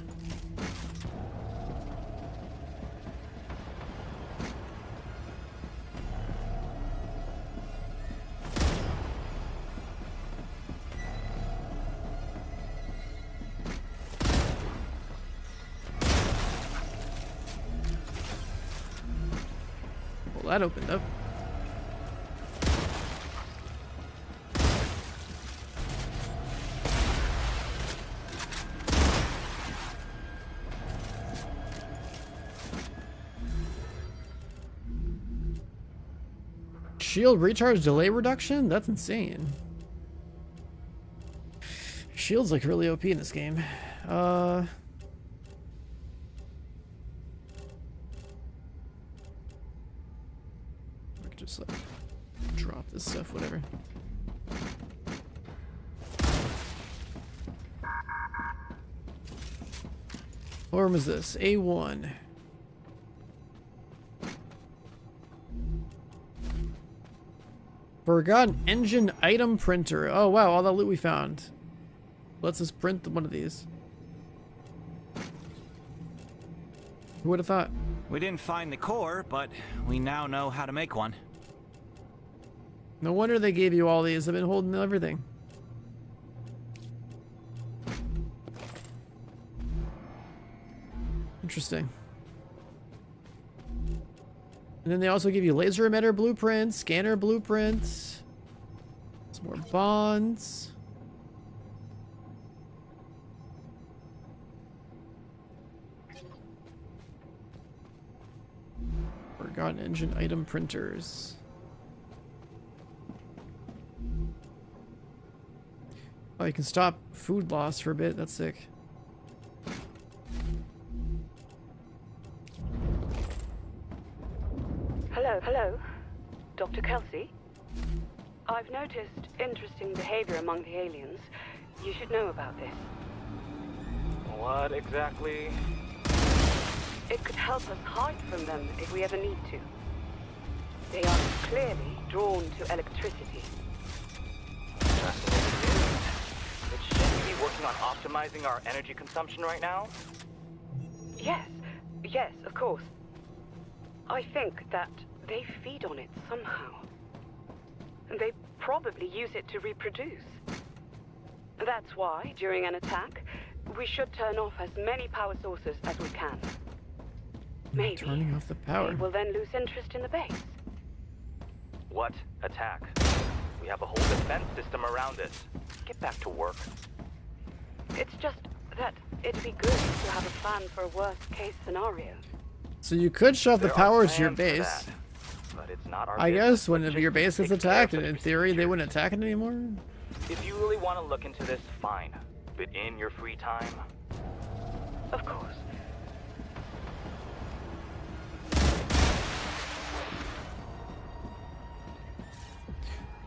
Speaker 1: Well, that opened up. Shield recharge delay reduction? That's insane. Shield's like really OP in this game. We could just like drop this stuff, whatever. What room is this? A1. Forgotten engine item printer. Oh wow, all that loot we found. Let's just print one of these. Who would have thought?
Speaker 2: We didn't find the core, but we now know how to make one.
Speaker 1: No wonder they gave you all these. I've been holding everything. Interesting. And then they also give you laser emitter blueprints, scanner blueprints, some more bonds. Forgotten engine item printers. Oh, you can stop food loss for a bit. That's sick.
Speaker 6: Hello, Dr. Kelsey? I've noticed interesting behavior among the aliens. You should know about this.
Speaker 4: What exactly?
Speaker 6: It could help us hide from them if we ever need to. They are clearly drawn to electricity.
Speaker 4: Fascinating news. But shouldn't we be working on optimizing our energy consumption right now?
Speaker 6: Yes, of course. I think that they feed on it somehow. And they probably use it to reproduce. That's why, during an attack, we should turn off as many power sources as we can. Maybe
Speaker 1: Turning off the power.
Speaker 6: they will then lose interest in the base.
Speaker 4: What attack? We have a whole defense system around it. Get back to work.
Speaker 6: It's just that it'd be good to have a plan for a worst-case scenario.
Speaker 1: So you could shut off the
Speaker 4: There are
Speaker 1: power to your
Speaker 4: plans for
Speaker 1: base.
Speaker 4: that, but it's not our
Speaker 1: I
Speaker 4: business,
Speaker 1: guess when
Speaker 4: but
Speaker 1: your
Speaker 4: just
Speaker 1: base gets
Speaker 4: take care
Speaker 1: attacked,
Speaker 4: of
Speaker 1: and
Speaker 4: the
Speaker 1: in theory they
Speaker 4: procedure.
Speaker 1: wouldn't attack it anymore.
Speaker 4: If you really want to look into this, fine. fit in your free time?
Speaker 6: Of course.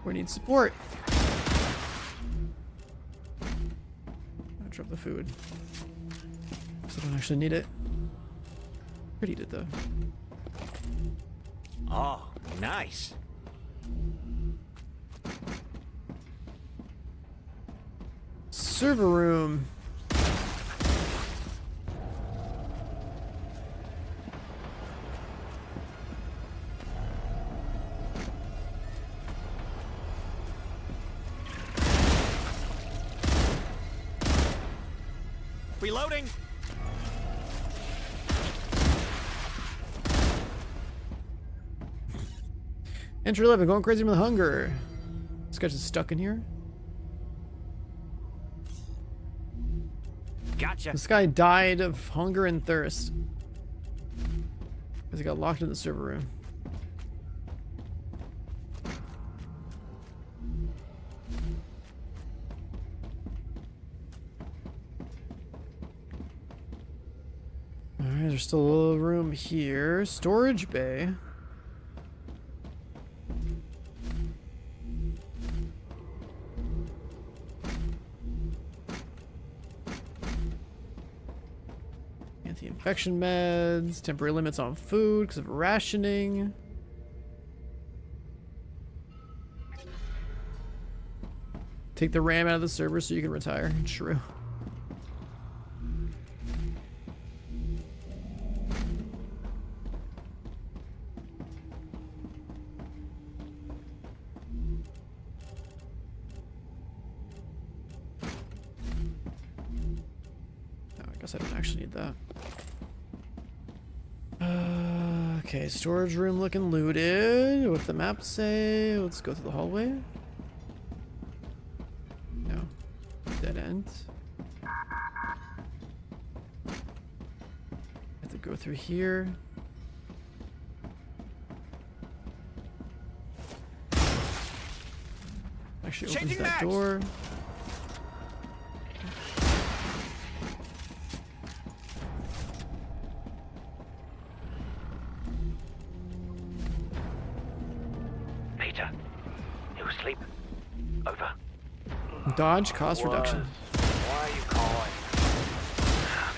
Speaker 1: We need support. I'll drop the food. So I don't actually need it. Could eat it though.
Speaker 2: Oh, nice.
Speaker 1: Server room.
Speaker 2: Reloading.
Speaker 1: Entry 11, going crazy with hunger. This guy's just stuck in here.
Speaker 2: Gotcha.
Speaker 1: This guy died of hunger and thirst because he got locked in the server room. Alright, there's still a little room here. Storage bay. Anti-infection meds, temporary limits on food because of rationing. Take the RAM out of the server so you can retire. True. I don't actually need that. Okay, storage room looking looted. What the map say? Let's go through the hallway. No. Dead end. Have to go through here. Actually opens that door. Dodge cost reduction.
Speaker 9: Why are you calling?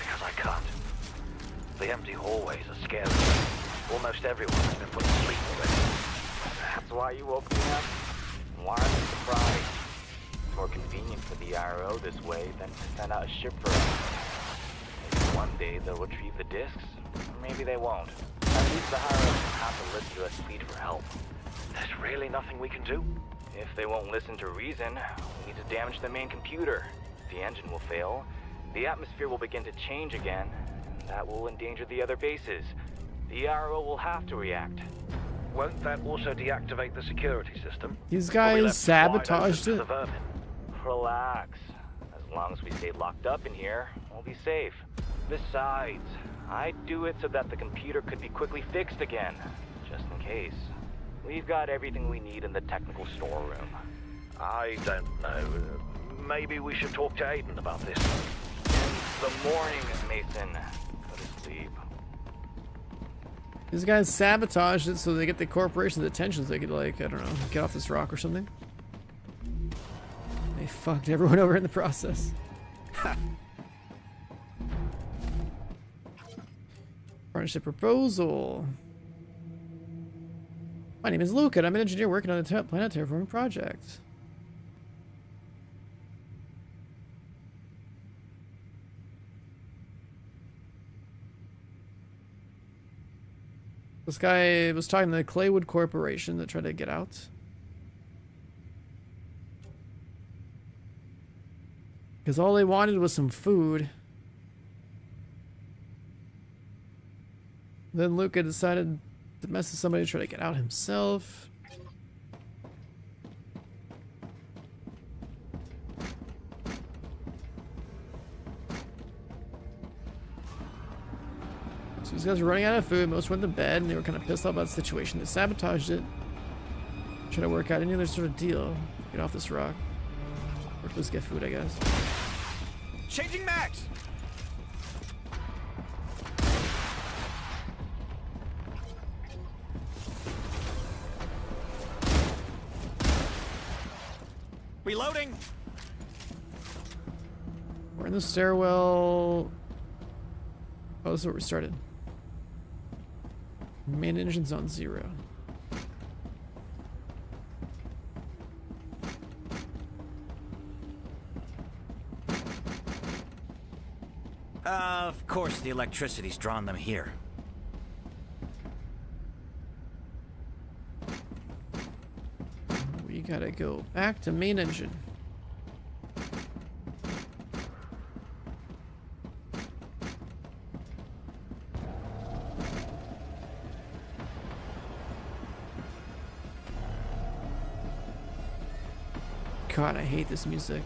Speaker 9: Because I can't. The empty hallways are scary. Almost everyone has been put to sleep already.
Speaker 4: That's why you woke me up? Why are you surprised? It's more convenient for the IRO this way than to send out a ship for us. Maybe one day they'll retrieve the discs. Maybe they won't. At least the IRO will have to listen to us plead for help.
Speaker 9: There's really nothing we can do?
Speaker 4: If they won't listen to reason, we need to damage the main computer. The engine will fail. The atmosphere will begin to change again. And that will endanger the other bases. The IRO will have to react.
Speaker 9: Won't that also deactivate the security system?
Speaker 1: These guys sabotaged it.
Speaker 4: Relax. As long as we stay locked up in here, we'll be safe. Besides, I'd do it so that the computer could be quickly fixed again. Just in case. We've got everything we need in the technical storeroom.
Speaker 9: I don't know. Maybe we should talk to Aiden about this.
Speaker 4: In the morning, Mason. Go to sleep.
Speaker 1: These guys sabotaged it so they get the corporation's attention so they could, like, I don't know, get off this rock or something. They fucked everyone over in the process. Partnership proposal. My name is Luca, and I'm an engineer working on a planet terraforming project. This guy was talking to the Claywood Corporation that tried to get out. Because all they wanted was some food. Then Luca decided to mess with somebody to try to get out himself. So these guys were running out of food, most went to bed, and they were kind of pissed off about the situation. They sabotaged it. Trying to work out any other sort of deal. Get off this rock. Or just get food, I guess.
Speaker 2: Changing mags! Reloading!
Speaker 1: We're in the stairwell. Oh, this is where we started. Main engine's on 0.
Speaker 2: Of course the electricity's drawn them here.
Speaker 1: We gotta go back to main engine. God, I hate this music.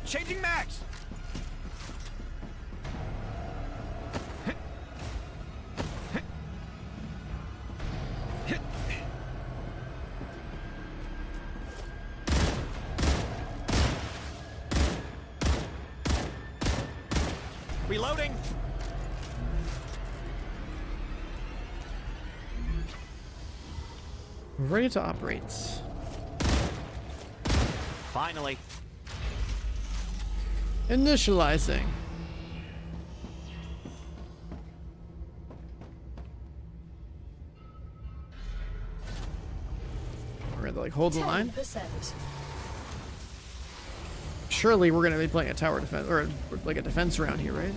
Speaker 2: Changing mags! Reloading!
Speaker 1: Ready to operate.
Speaker 2: Finally.
Speaker 1: Initializing. We're gonna like hold the line.
Speaker 3: 10%.
Speaker 1: Surely we're gonna be playing a tower defense or like a defense round here, right?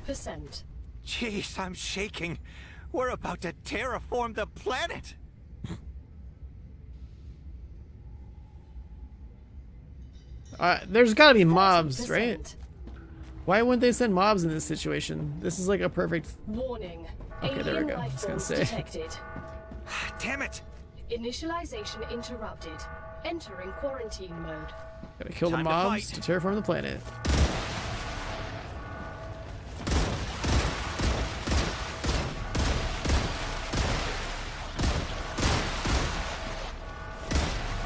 Speaker 3: %.
Speaker 2: Jeez, I'm shaking. We're about to terraform the planet.
Speaker 1: There's gotta be mobs, 30%. Right? Why wouldn't they send mobs in this situation? This is like a perfect...
Speaker 3: Warning.
Speaker 1: Okay, there we go. I was gonna say.
Speaker 3: Detected.
Speaker 2: Damn it!
Speaker 3: Initialization interrupted. Entering quarantine mode.
Speaker 1: Gotta kill the mobs to terraform the planet.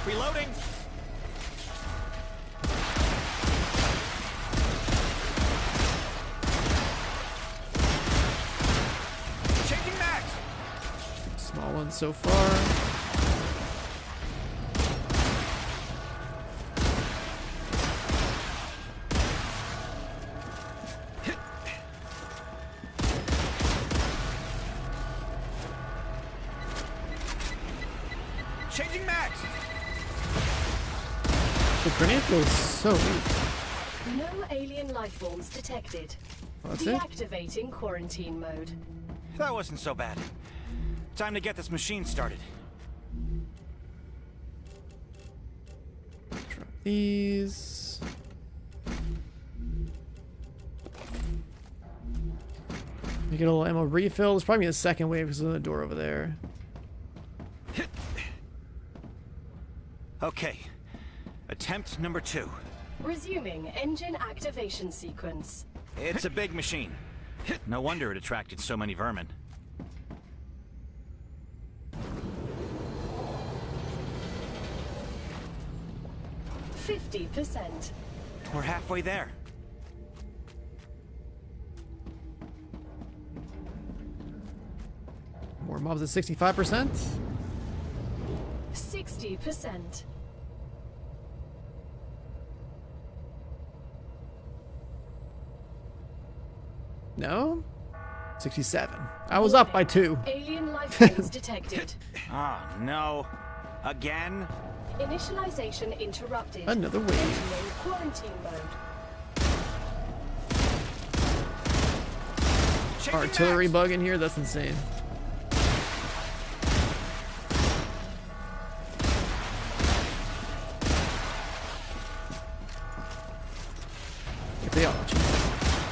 Speaker 2: Reloading! Changing mags!
Speaker 1: Small one so far.
Speaker 2: Changing mags!
Speaker 1: The grenade feels so weak.
Speaker 3: No alien life forms detected.
Speaker 1: Well, that's it?
Speaker 3: Deactivating quarantine mode.
Speaker 2: That wasn't so bad. Time to get this machine started.
Speaker 1: Drop these. You get a little ammo refill. There's probably a second wave because there's a door over there.
Speaker 2: Okay. Attempt number 2.
Speaker 3: Resuming engine activation sequence.
Speaker 2: It's a big machine. No wonder it attracted so many vermin.
Speaker 3: 50%.
Speaker 2: We're halfway there.
Speaker 1: More mobs at 65%.
Speaker 3: 60%.
Speaker 1: No? 67. I was up by 2.
Speaker 3: Alien life forms detected.
Speaker 2: Oh, no. Again?
Speaker 3: Initialization interrupted.
Speaker 1: Another wave.
Speaker 3: Entering quarantine mode.
Speaker 1: Artillery bug in here? That's insane.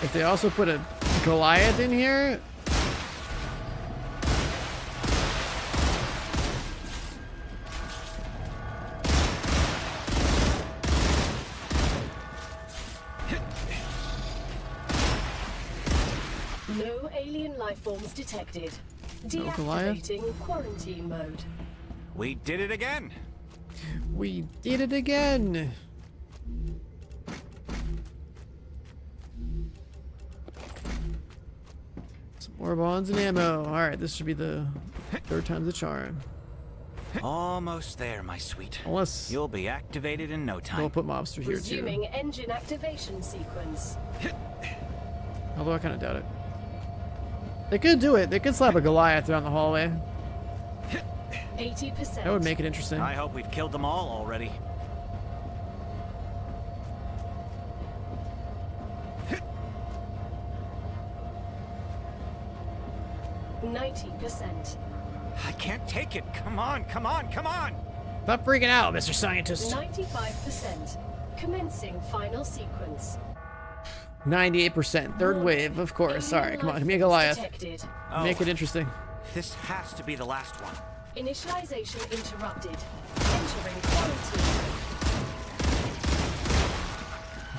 Speaker 1: If they also put a Goliath in here.
Speaker 3: No alien life forms detected.
Speaker 1: No Goliath.
Speaker 3: Deactivating quarantine mode.
Speaker 2: We did it again.
Speaker 1: We did it again. Some more bonds and ammo. All right, this should be the third time's the charm.
Speaker 2: Almost there, my sweet.
Speaker 1: Unless
Speaker 2: you'll be activated in no time.
Speaker 1: we'll put mobs through here too.
Speaker 3: Resuming engine activation sequence.
Speaker 1: Although I kind of doubt it. They could do it. They could slap a Goliath down the hallway.
Speaker 3: 80%.
Speaker 1: That would make it interesting.
Speaker 2: I hope we've killed them all already.
Speaker 3: %.
Speaker 2: I can't take it. Come on, come on, come on!
Speaker 1: Stop freaking out, Mr. Scientist.
Speaker 3: 95%. Commencing final sequence.
Speaker 1: 98%. Third wave, of course. All right, come on. Give me a Goliath.
Speaker 3: Detected.
Speaker 1: Make it interesting.
Speaker 2: This has to be the last one.
Speaker 3: Initialization interrupted. Entering quarantine.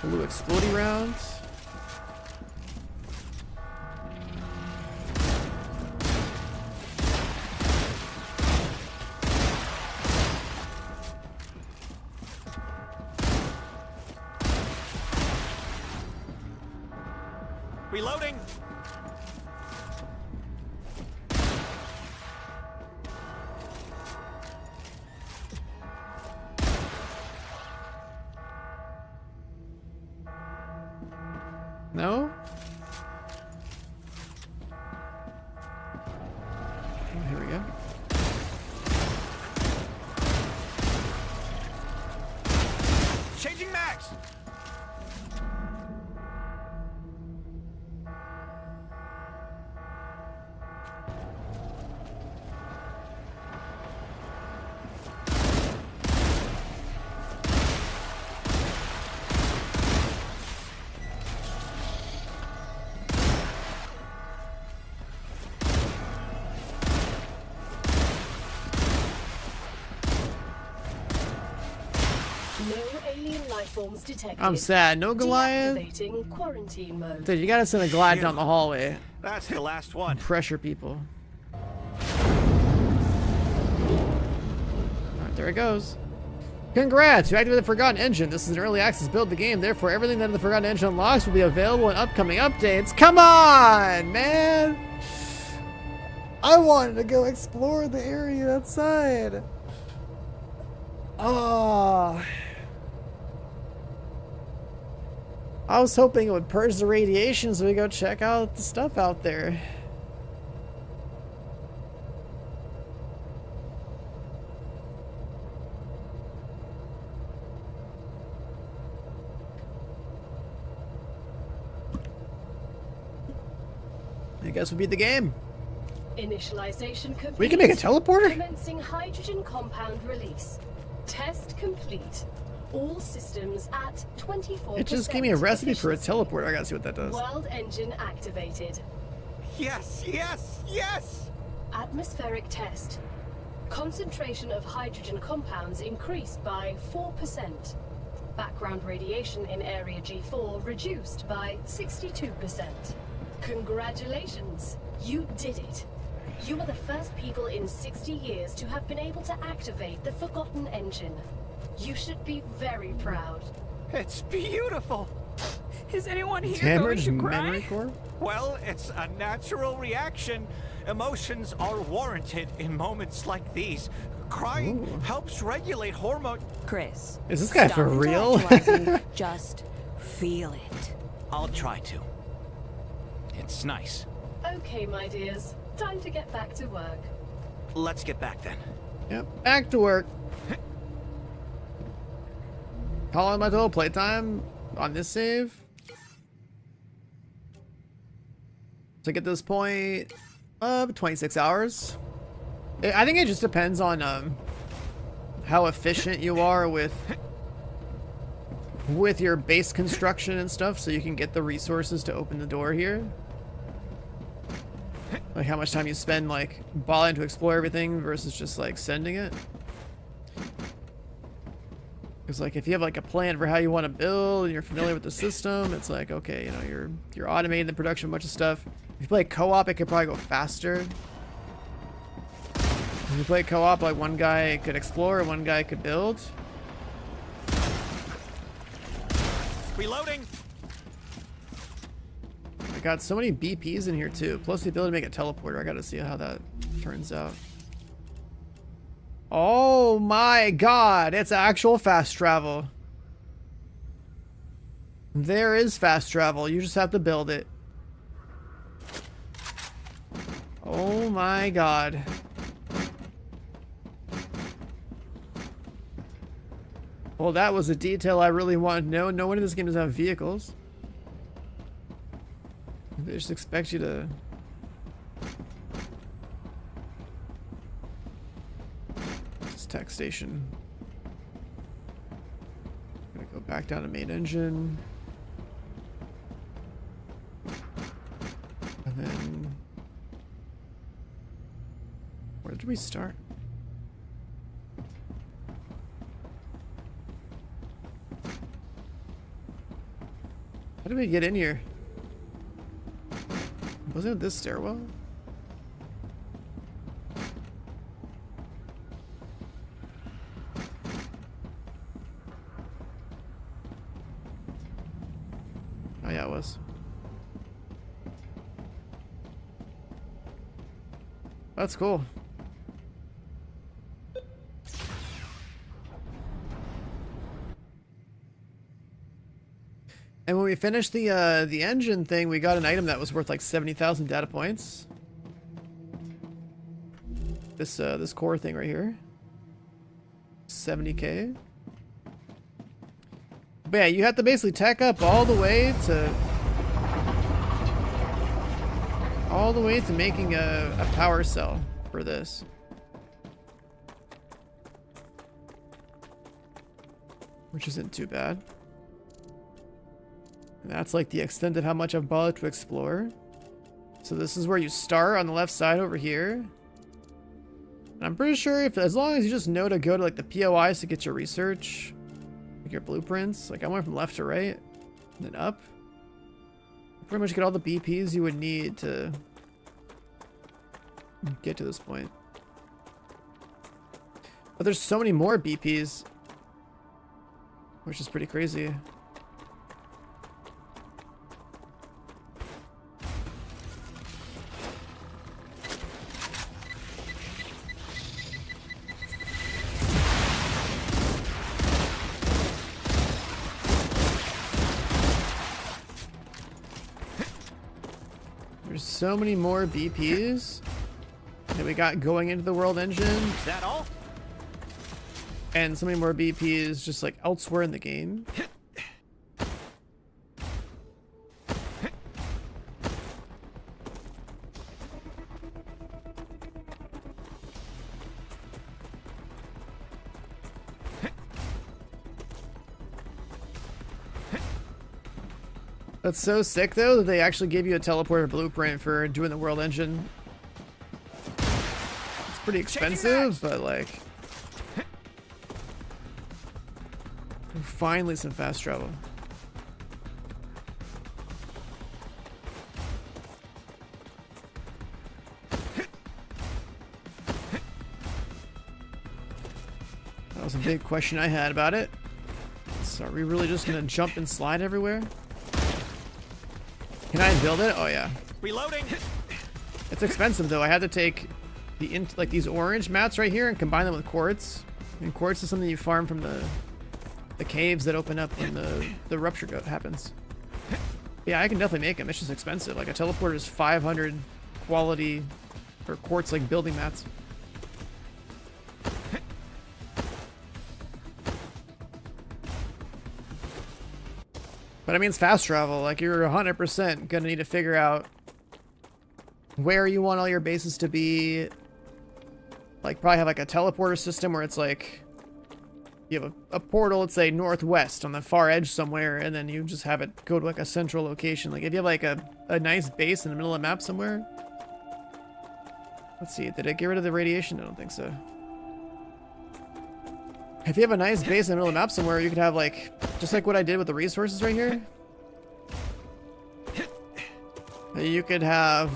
Speaker 1: Blue exploding rounds.
Speaker 2: Reloading.
Speaker 1: No? Oh, here we go.
Speaker 2: Changing max.
Speaker 3: Forms detected.
Speaker 1: I'm sad. No Goliath.
Speaker 3: Deactivating quarantine mode.
Speaker 1: Dude, you gotta send a Goliath down the hallway.
Speaker 2: That's the last one.
Speaker 1: Pressure people. Alright, there it goes. Congrats! You activated the Forgotten Engine. This is an early access build of the game, therefore everything that the Forgotten Engine unlocks will be available in upcoming updates. Come on, man! I wanted to go explore the area outside. Oh. I was hoping it would purge the radiation so we go check out the stuff out there. I guess we'll beat the game.
Speaker 3: Initialization complete.
Speaker 1: We can make a teleporter?
Speaker 3: Commencing hydrogen compound release. Test complete. All systems at 24%.
Speaker 1: It just gave me a recipe for a teleporter. I gotta see what that does.
Speaker 3: World engine activated.
Speaker 2: Yes, yes, yes!
Speaker 3: Atmospheric test. Concentration of hydrogen compounds increased by 4%. Background radiation in area G4 reduced by 62%. Congratulations! You did it! You are the first people in 60 years to have been able to activate the Forgotten Engine. You should be very proud.
Speaker 2: It's beautiful.
Speaker 14: Is anyone here
Speaker 1: Damaged
Speaker 14: going to cry?
Speaker 1: memory core?
Speaker 2: Well, it's a natural reaction. Emotions are warranted in moments like these. Crying helps regulate hormone.
Speaker 14: Chris.
Speaker 1: Is this guy for real?
Speaker 14: Just feel it.
Speaker 2: I'll try to. It's nice.
Speaker 3: Okay, my dears. Time to get back to work.
Speaker 2: Let's get back then.
Speaker 1: Yep, back to work. How long am I total playtime on this save? To get this point, 26 hours. I think it just depends on how efficient you are with your base construction and stuff, so you can get the resources to open the door here. Like how much time you spend like balling to explore everything versus just like sending it. Because like if you have like a plan for how you want to build and you're familiar with the system, it's like, okay, you know, you're automating the production of a bunch of stuff. If you play co-op, it could probably go faster. If you play co-op, like one guy could explore and one guy could build.
Speaker 2: Reloading.
Speaker 1: I got so many BPs in here too, plus the ability to make a teleporter. I gotta see how that turns out. Oh my god, it's actual fast travel. There is fast travel, you just have to build it. Oh my god. Well, that was a detail I really wanted to know. No one in this game doesn't have vehicles. They just expect you to... Tech station. Gonna go back down to main engine. And then... Where did we start? How did we get in here? Wasn't it this stairwell? Oh yeah, it was. That's cool. And when we finished the engine thing, we got an item that was worth like 70,000 data points. This core thing right here. 70k. But yeah, you have to basically tech up all the way to making a power cell for this. Which isn't too bad. And that's like the extent of how much I've bothered to explore. So this is where you start on the left side over here. And I'm pretty sure as long as you just know to go to like the POIs to get your research, like your blueprints. Like I went from left to right, and then up. You pretty much get all the BPs you would need to get to this point. But there's so many more BPs, which is pretty crazy. There's so many more BPs that we got going into the world engine.
Speaker 2: Is that all?
Speaker 1: And so many more BPs just like elsewhere in the game. That's so sick though that they actually gave you a teleporter blueprint for doing the world engine. It's pretty expensive, but like finally some fast travel. That was a big question I had about it. So are we really just gonna jump and slide everywhere? Can I build it? Oh yeah.
Speaker 2: Reloading.
Speaker 1: It's expensive though. I had to take like these orange mats right here and combine them with quartz. And quartz is something you farm from the caves that open up when the rupture happens. Yeah, I can definitely make them. It's just expensive. Like a teleporter is 500 quality or quartz like building mats. But I mean, it's fast travel. Like, you're 100% gonna need to figure out where you want all your bases to be. Like, probably have like a teleporter system where it's like you have a portal, let's say northwest on the far edge somewhere, and then you just have it go to like a central location. Like, if you have like a nice base in the middle of the map somewhere. Let's see, did it get rid of the radiation? I don't think so. If you have a nice base in the middle of the map somewhere, you could have like, just like what I did with the resources right here. You could have,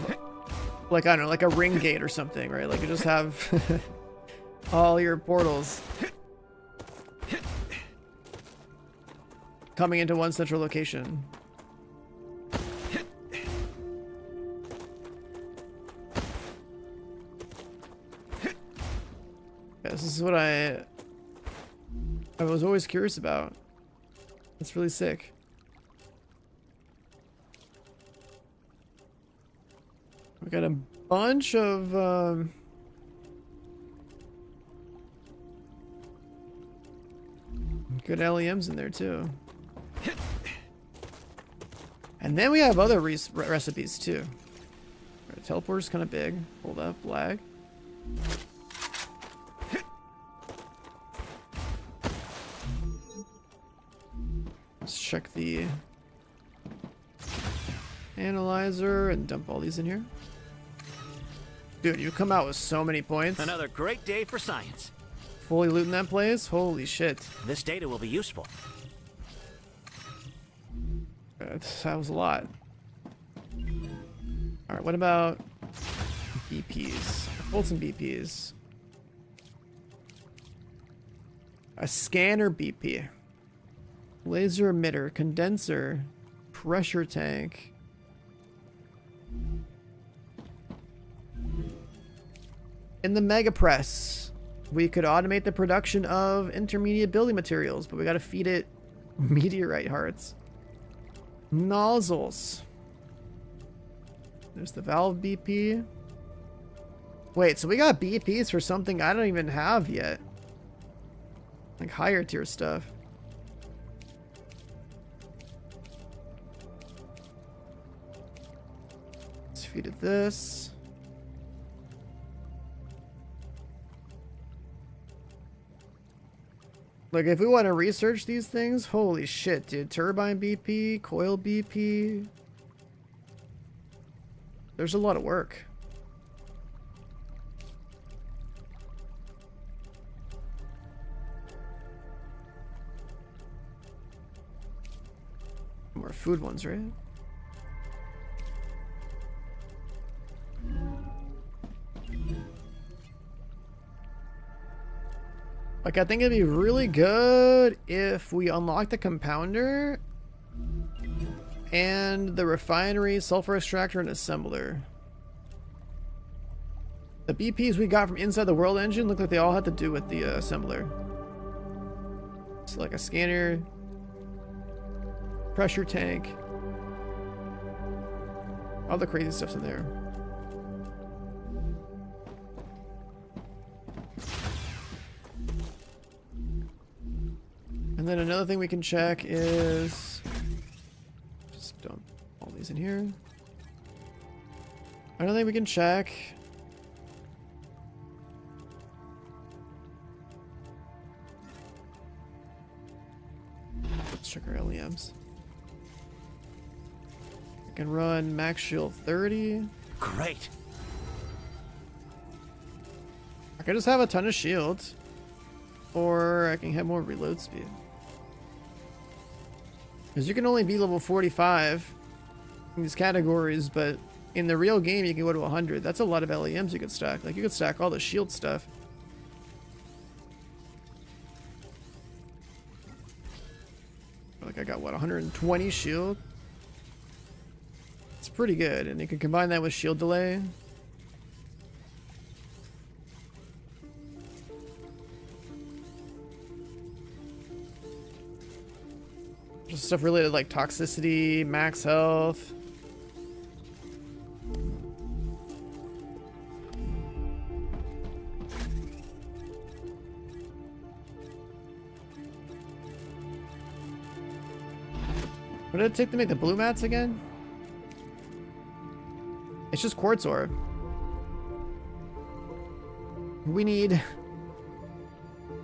Speaker 1: like, I don't know, like a ring gate or something, right? Like you just have all your portals coming into one central location. Yeah, this is what I was always curious about. It's really sick. We got a bunch of good LEMs in there too. And then we have other recipes too. Right, teleporter's kind of big. Hold up, lag. Let's check the analyzer and dump all these in here. Dude, you come out with so many points.
Speaker 15: Another great day for science.
Speaker 1: Fully looting that place? Holy shit.
Speaker 15: This data will be useful.
Speaker 1: That was a lot. Alright, what about BPs? Hold some BPs. A scanner BP. Laser emitter, condenser, pressure tank. In the mega press, we could automate the production of intermediate building materials, but we gotta feed it meteorite hearts. Nozzles. There's the valve BP. Wait, so we got BPs for something I don't even have yet. Like higher tier stuff. Let's feed it this. Like, if we want to research these things, holy shit, dude. Turbine BP, coil BP. There's a lot of work. More food ones, right? Like, I think it'd be really good if we unlock the compounder and the refinery, sulfur extractor, and assembler. The BPs we got from inside the world engine look like they all had to do with the assembler. It's like a scanner, pressure tank, all the crazy stuff's in there. And then another thing we can check is, just dump all these in here. Another thing we can check. Let's check our LEMs. I can run max shield 30.
Speaker 15: Great.
Speaker 1: I can just have a ton of shields, or I can have more reload speed. Because you can only be level 45 in these categories, but in the real game you can go to 100. That's a lot of LEMs you could stack. Like, you could stack all the shield stuff. Like, I got, what, 120 shield? It's pretty good, and you can combine that with shield delay. Just stuff related like toxicity, max health. What did it take to make the blue mats again? It's just quartz ore. We need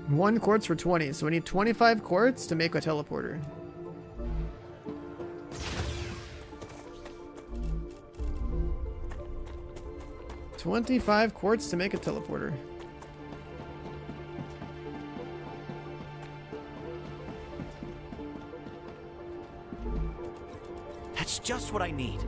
Speaker 1: 1 quartz for 20, so we need 25 quartz to make a teleporter. $25 quartz to make a teleporter.
Speaker 2: just what I need.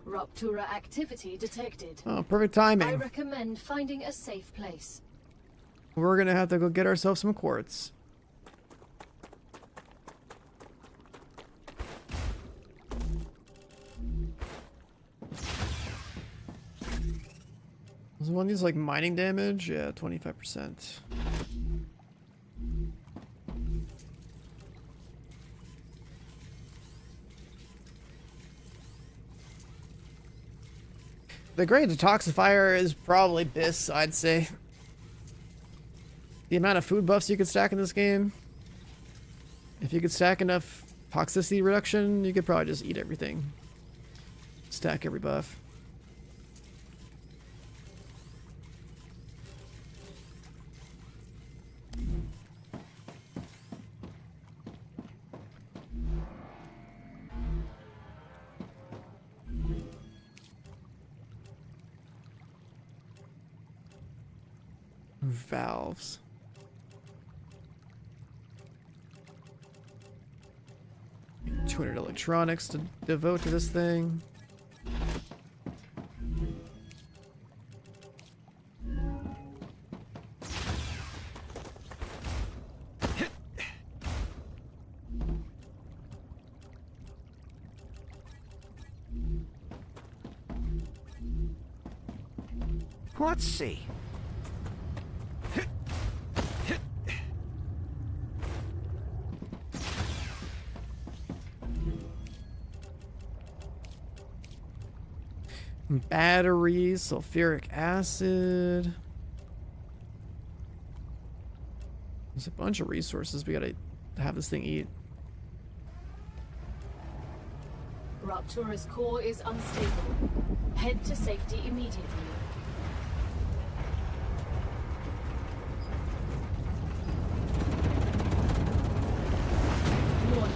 Speaker 3: Rupture activity detected.
Speaker 1: Oh, perfect
Speaker 3: I
Speaker 1: timing.
Speaker 3: recommend finding a safe place.
Speaker 1: We're gonna have to go get ourselves some quartz. Does one use like mining damage? Yeah, 25%. The great detoxifier is probably Biss, I'd say. The amount of food buffs you could stack in this game. If you could stack enough toxicity reduction, you could probably just eat everything. Stack every buff. Valves. $200 electronics to devote to this thing.
Speaker 2: Let's see.
Speaker 1: Batteries, sulfuric acid. There's a bunch of resources we gotta have this thing eat.
Speaker 3: Ruptura's core is unstable. Head to safety immediately. Warning.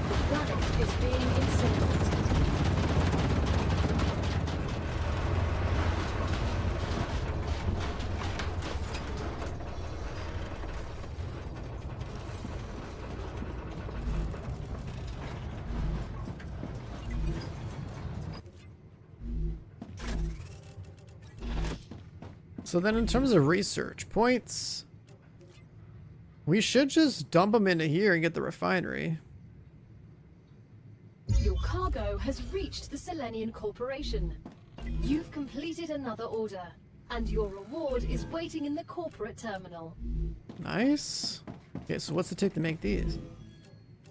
Speaker 3: The planet is being incinerated.
Speaker 1: So then in terms of research points, we should just dump them into here and get the refinery.
Speaker 3: Your cargo has reached the Selenian Corporation. You've completed another order, and your reward is waiting in the corporate terminal.
Speaker 1: Nice. Okay, so what's it take to make these?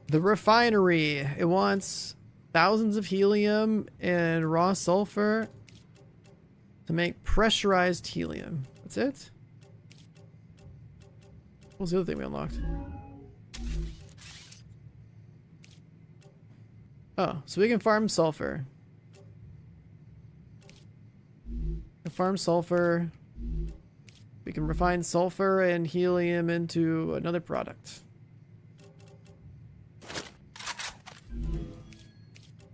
Speaker 1: The refinery. It wants thousands of helium and raw sulfur to make pressurized helium. That's it? What was the other thing we unlocked? Oh, so we can farm sulfur. We can farm sulfur. We can refine sulfur and helium into another product.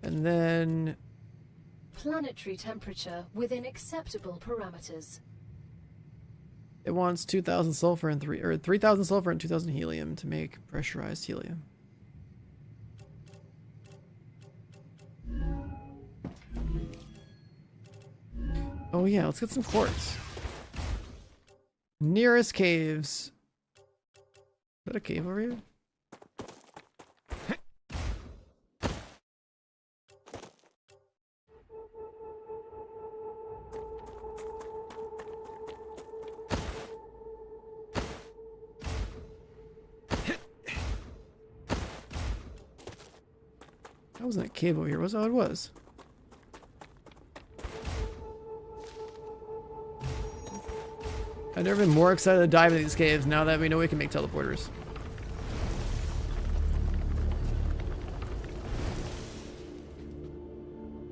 Speaker 1: And then
Speaker 3: Planetary temperature within acceptable parameters.
Speaker 1: it wants 2,000 sulfur and 3,000 sulfur and 2,000 helium to make pressurized helium. Oh yeah, let's get some quartz. Nearest caves. Is that a cave over here? That wasn't a cave over here, was it? Oh, it was. I've never been more excited to dive into these caves now that we know we can make teleporters.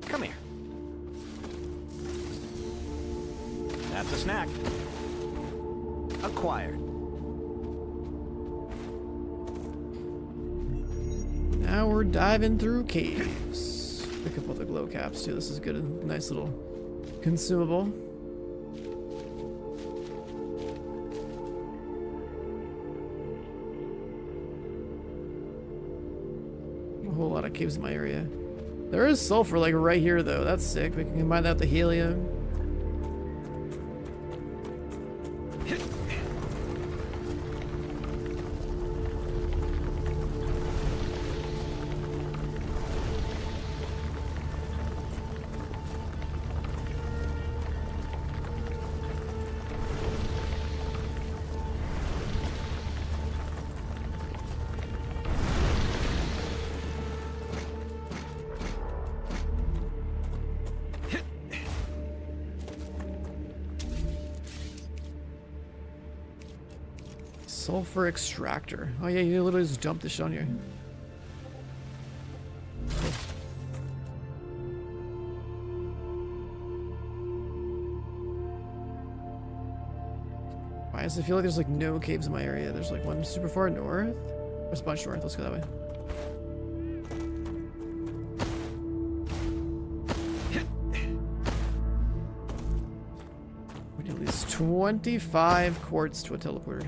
Speaker 2: Come here.
Speaker 15: That's a snack. Acquired.
Speaker 1: Now we're diving through caves. Pick up all the glow caps too. This is good. A nice little consumable. A whole lot of caves in my area. There is sulfur like right here though. That's sick. We can combine that with the helium. Sulfur extractor. Oh yeah, you literally just dump this shit on you. Why does it feel like there's like no caves in my area? There's like one super far north. There's a bunch north. Let's go that way. We need at least 25 quartz to a teleporter.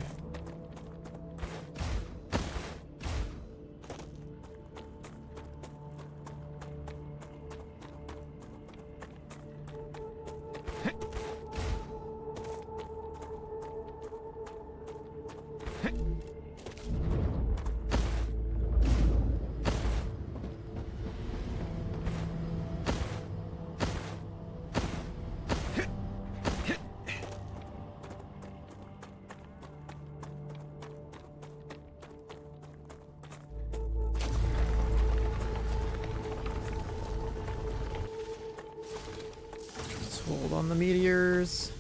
Speaker 1: Hold on the meteors.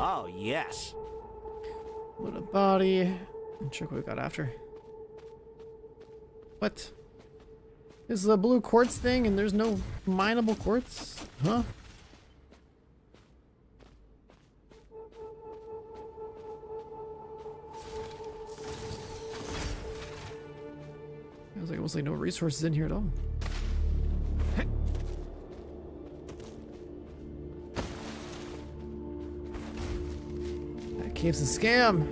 Speaker 15: Oh, yes.
Speaker 1: Load a body. And check what we got after. What? This is a blue quartz thing and there's no mineable quartz? Huh? Sounds like almost like no resources in here at all. That cave's a scam.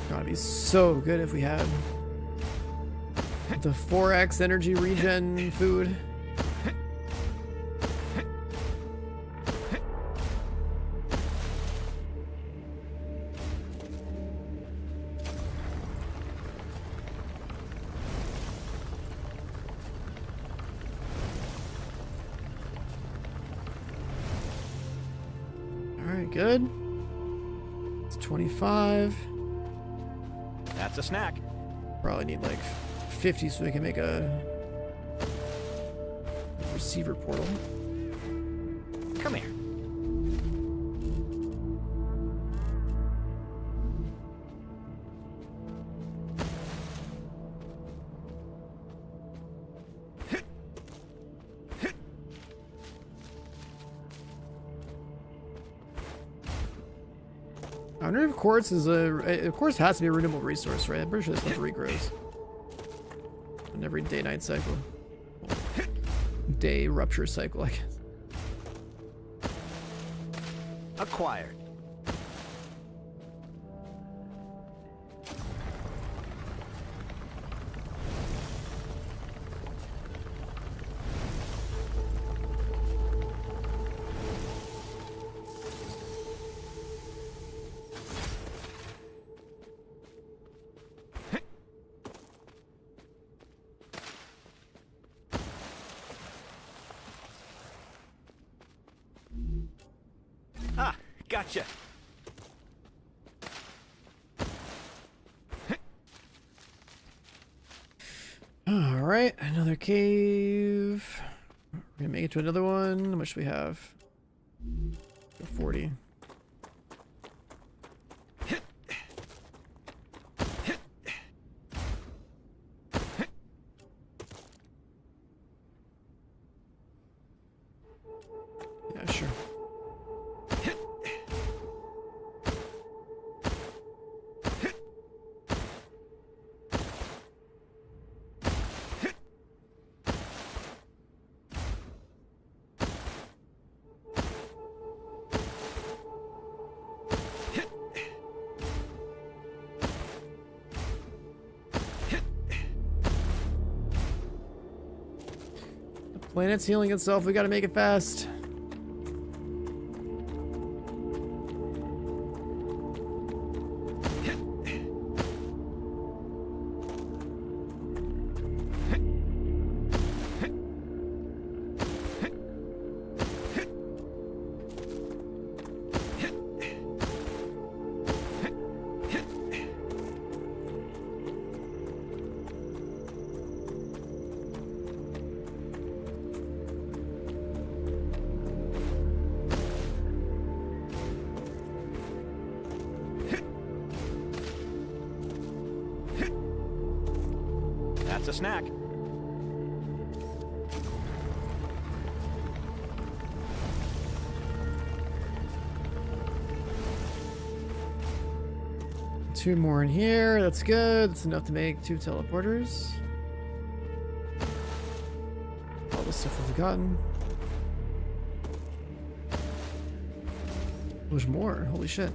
Speaker 1: Gotta be so good if we had the 4x energy regen food. All right, good. It's 25.
Speaker 15: That's a snack.
Speaker 1: Probably need like 50 so we can make a receiver portal.
Speaker 15: Come here.
Speaker 1: I wonder if quartz is quartz has to be a renewable resource, right? I'm pretty sure this stuff regrows in every day-night cycle. Day rupture cycle, I guess.
Speaker 15: Acquired. Ah, gotcha.
Speaker 1: All right, another cave. We're gonna make it to another one. How much do we have? 40. Yeah, sure. Planet's healing itself. We gotta make it fast.
Speaker 15: That's a snack.
Speaker 1: Two more in here. That's good. That's enough to make 2 teleporters. All the stuff we've gotten. There's more. Holy shit.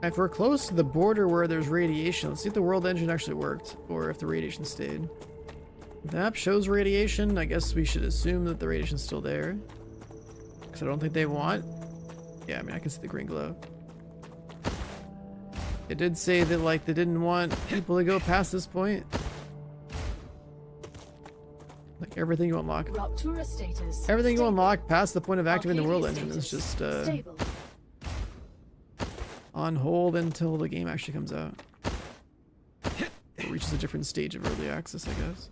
Speaker 1: If we're close to the border where there's radiation, let's see if the world engine actually worked, or if the radiation stayed. If the map shows radiation, I guess we should assume that the radiation's still there. Because I don't think they want... Yeah, I mean, I can see the green glow. It did say that, like, they didn't want people to go past this point. Like, everything you unlock...
Speaker 3: Raptura status.
Speaker 1: Everything you
Speaker 3: Stable.
Speaker 1: unlock past the point of activating the world
Speaker 3: Arcadia
Speaker 1: engine is
Speaker 3: status.
Speaker 1: just,
Speaker 3: Stable.
Speaker 1: on hold until the game actually comes out. It reaches a different stage of early access, I guess.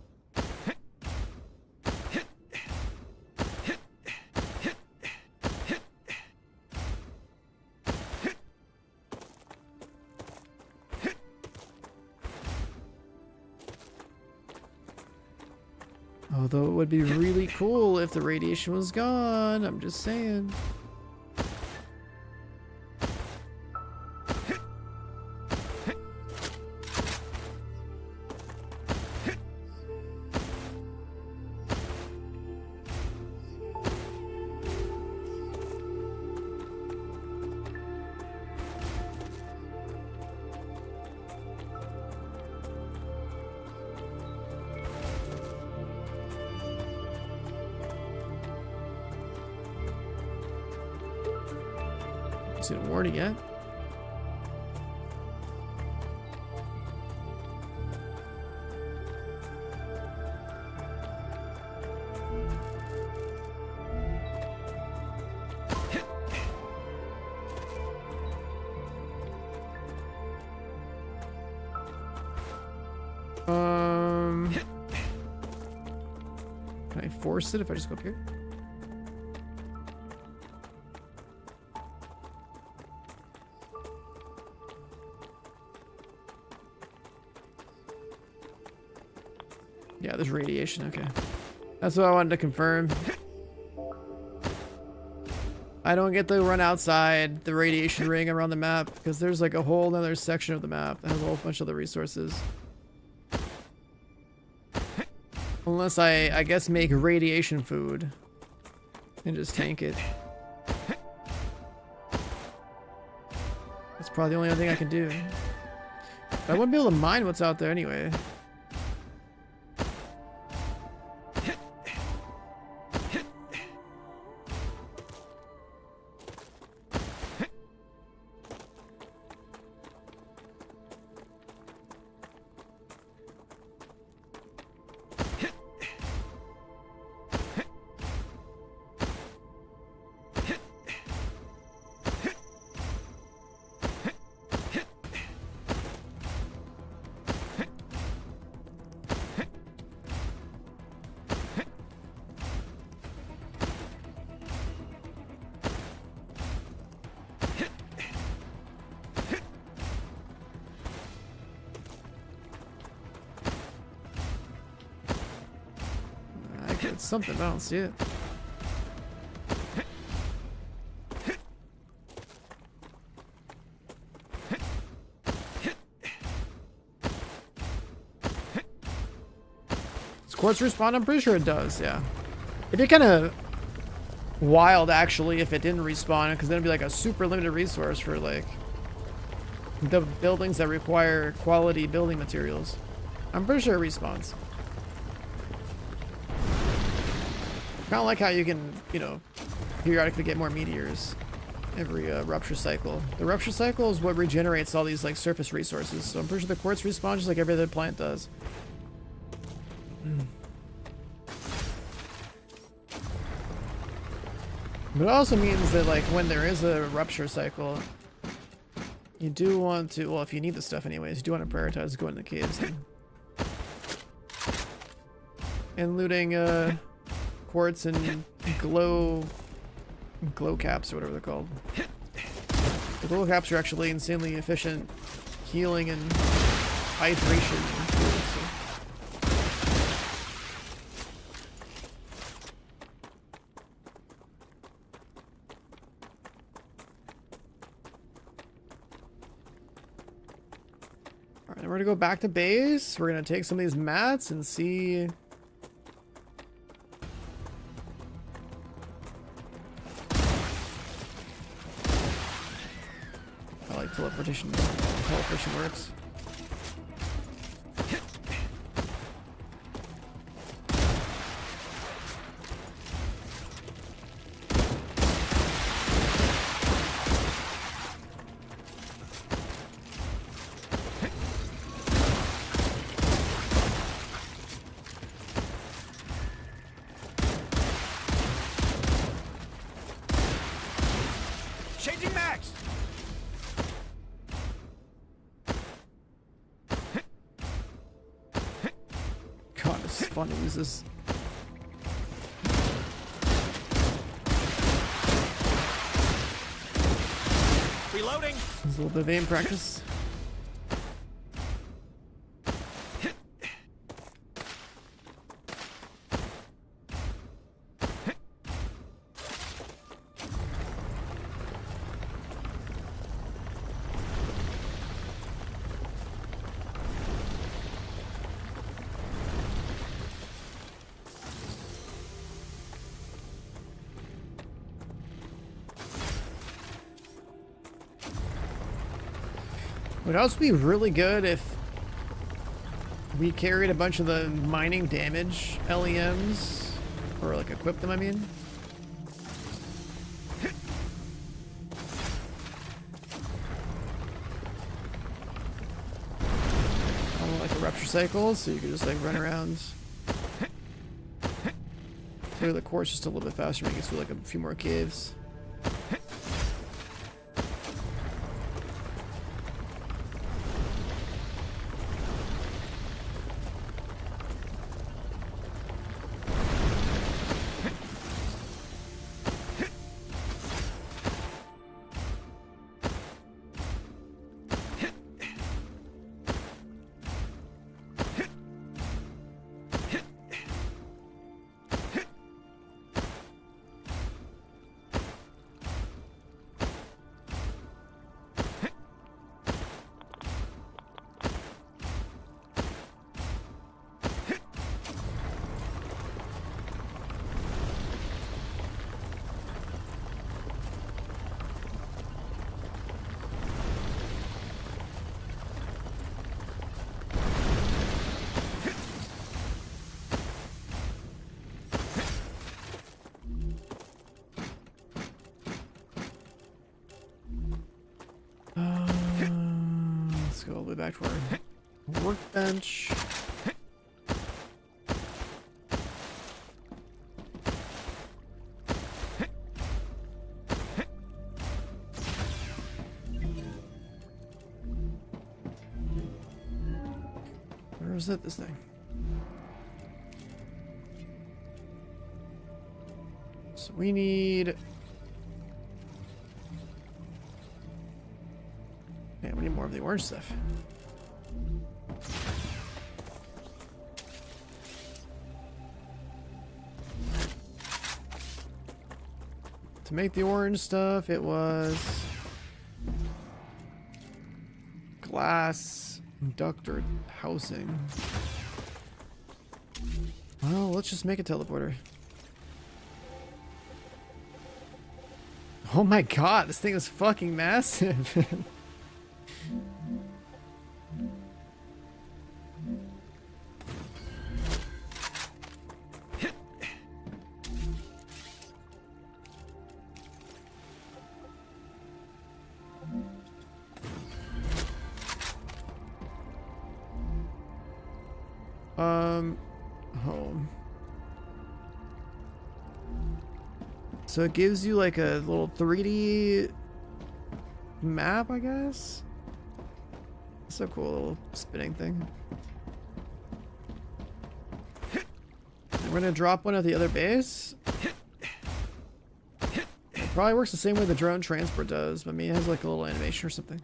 Speaker 1: Although it would be really cool if the radiation was gone, I'm just saying. Seen a warning yet? Can I force it if I just go up here? Yeah, there's radiation, okay. That's what I wanted to confirm. I don't get to run outside the radiation ring around the map because there's like a whole other section of the map that has a whole bunch of the resources. Unless I guess make radiation food and just tank it. That's probably the only other thing I can do. But I wouldn't be able to mine what's out there anyway. It's something, but I don't see it. Does quartz respawn? I'm pretty sure it does, yeah. It'd be kind of wild, actually, if it didn't respawn, because then it'd be like a super limited resource for, like, the buildings that require quality building materials. I'm pretty sure it respawns. Kind of like how you can, you know, periodically get more meteors every rupture cycle. The rupture cycle is what regenerates all these like surface resources. So I'm pretty sure the quartz respawns just like every other plant does. But it also means that like when there is a rupture cycle, you do want to, well, if you need the stuff anyways, you do want to prioritize going to the caves and looting quartz and glow caps or whatever they're called. The glow caps are actually insanely efficient healing and hydration. Alright, we're gonna go back to base. We're gonna take some of these mats and see. Teleportation works.
Speaker 2: Changing max.
Speaker 1: Fun to use this.
Speaker 2: Reloading.
Speaker 1: There's a little bit of aim practice. Would also be really good if we carried a bunch of the mining damage LEMs, or like equip them, I mean. Like a rupture cycle, so you could just like run around. Clear the course just a little bit faster, make it through like a few more caves. way back to our workbench. Where is it? This thing. So we need... Yeah, we need more of the orange stuff. To make the orange stuff, it was glass inductor housing. Well, let's just make a teleporter. Oh my god, this thing is fucking massive. Home. So it gives you like a little 3D map, I guess. It's a cool little spinning thing. And we're gonna drop one at the other base. It probably works the same way the drone transport does, but maybe it has like a little animation or something.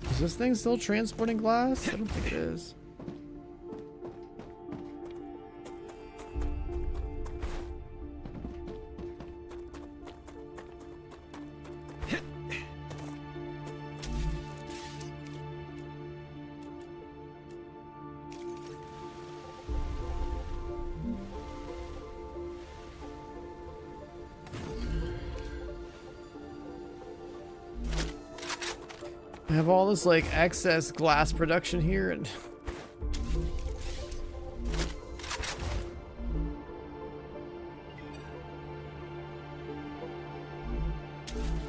Speaker 1: Is this thing still transporting glass? I don't think it is. I have all this like excess glass production here and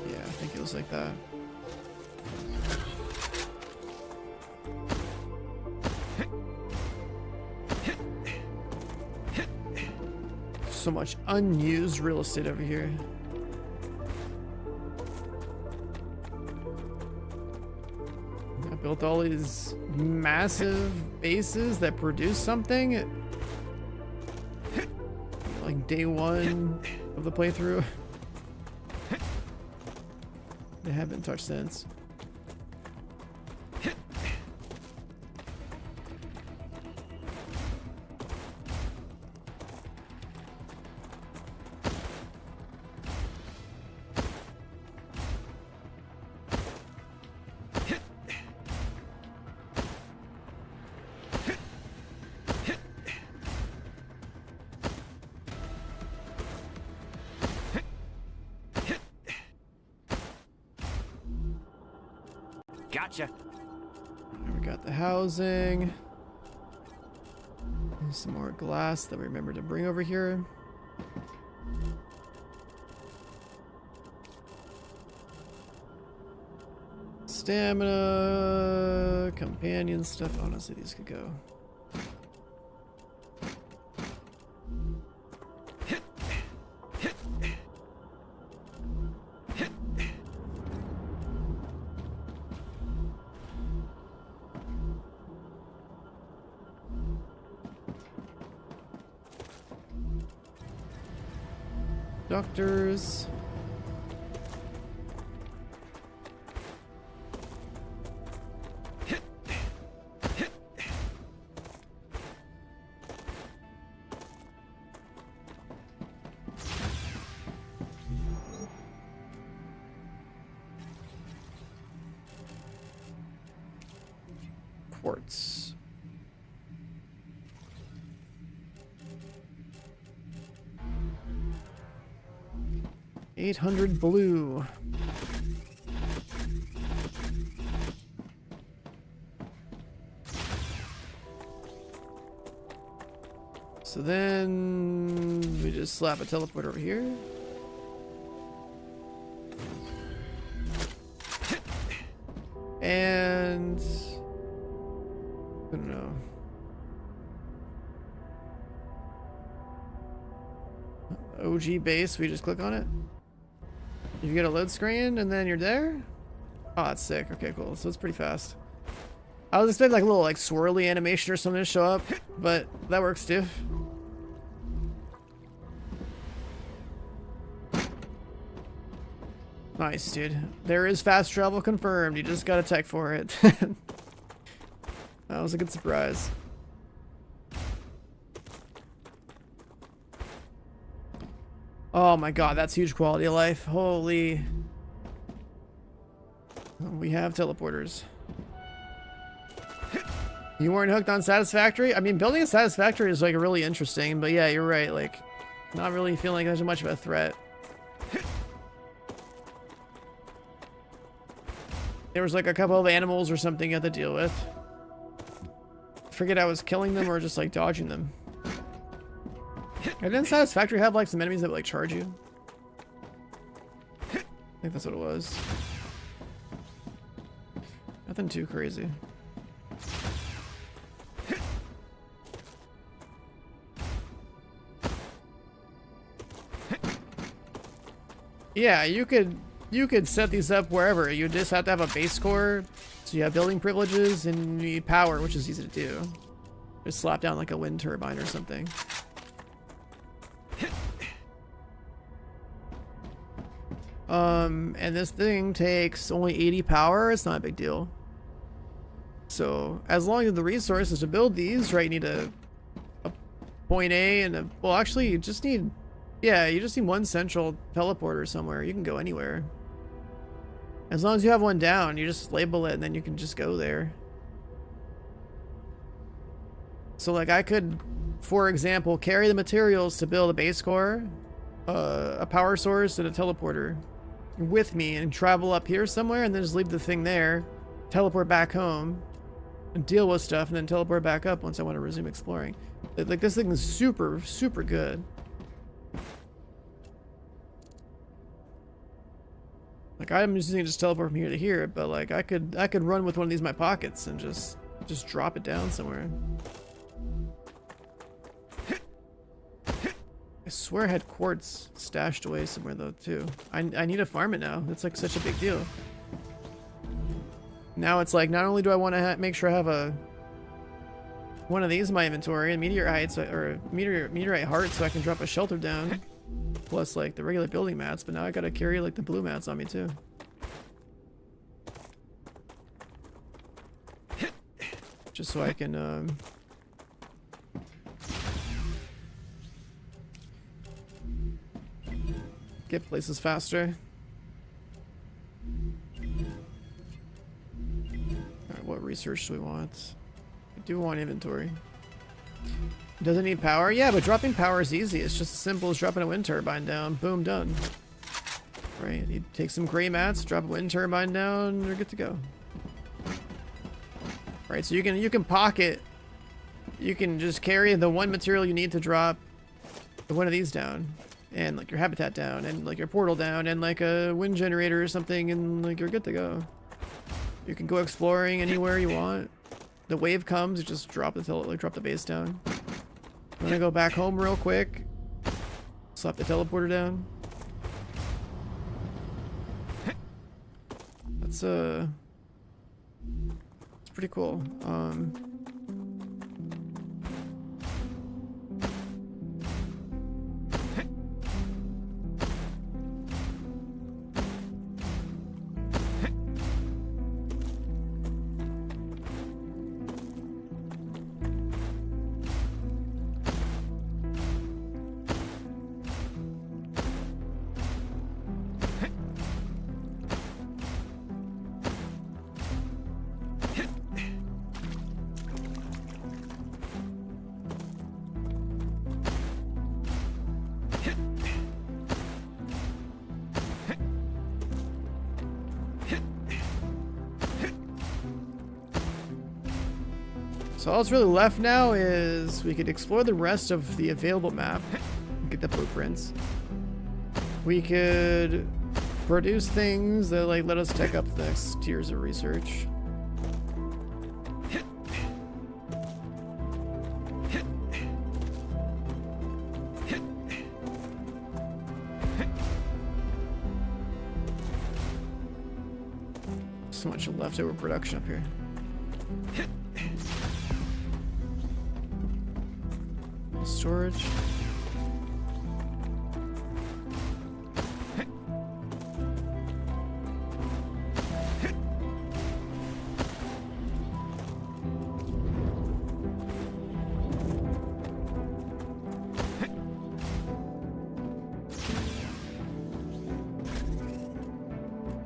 Speaker 1: yeah, I think it was like that. So much unused real estate over here. Built all these massive bases that produce something like day one of the playthrough. They haven't touched since.
Speaker 15: Gotcha.
Speaker 1: We got the housing. And some more glass that we remember to bring over here. Stamina, companion stuff. Honestly, these could go. Doctors. Quartz. $800 blue. So then we just slap a teleport over here. And I don't know. OG base, we just click on it. You get a load screen and then you're there. Oh, that's sick. Okay, cool. So it's pretty fast. I was expecting like a little like swirly animation or something to show up, but that works too. Nice, dude. There is fast travel confirmed. You just got a tech for it. That was a good surprise. Oh my god, that's huge quality of life. Holy. We have teleporters. You weren't hooked on Satisfactory? I mean, building a Satisfactory is like really interesting, but yeah, you're right. Like, not really feeling like there's much of a threat. There was like a couple of animals or something you had to deal with. Forget I was killing them or just like dodging them. And didn't Satisfactory have like some enemies that would like charge you? I think that's what it was. Nothing too crazy. Yeah, you could set these up wherever. You just have to have a base core, so you have building privileges, and you need power, which is easy to do. Just slap down like a wind turbine or something. And this thing takes only 80 power. It's not a big deal. So as long as the resources to build these, right, you need a point A and a, well, actually you just need, yeah, you just need one central teleporter somewhere. You can go anywhere. As long as you have one down, you just label it and then you can just go there. So like I could, for example, carry the materials to build a base core, a power source, and a teleporter with me and travel up here somewhere and then just leave the thing there, teleport back home and deal with stuff and then teleport back up once I want to resume exploring. Like this thing is super, super good. Like I'm using it just teleport from here to here, but like I could run with one of these in my pockets and just drop it down somewhere. I swear I had quartz stashed away somewhere though too. I need to farm it now. It's like such a big deal. Now it's like not only do I want to make sure I have one of these in my inventory, a meteorite or meteorite heart, so I can drop a shelter down, plus like the regular building mats. But now I gotta carry like the blue mats on me too. Just so I can get places faster. Alright, what research do we want? I do want inventory. Does it need power? Yeah, but dropping power is easy. It's just as simple as dropping a wind turbine down. Boom, done. Right, you take some gray mats, drop a wind turbine down, you're good to go. Right, so you can pocket, you can just carry the one material you need to drop one of these down. And like your habitat down, and like your portal down, and like a wind generator or something, and like you're good to go. You can go exploring anywhere you want. The wave comes, you just drop the base down. I'm gonna go back home real quick. Slap the teleporter down. That's it's pretty cool. So all that's really left now is we could explore the rest of the available map, get the blueprints. We could produce things that like let us take up the next tiers of research. So much leftover production up here. Storage.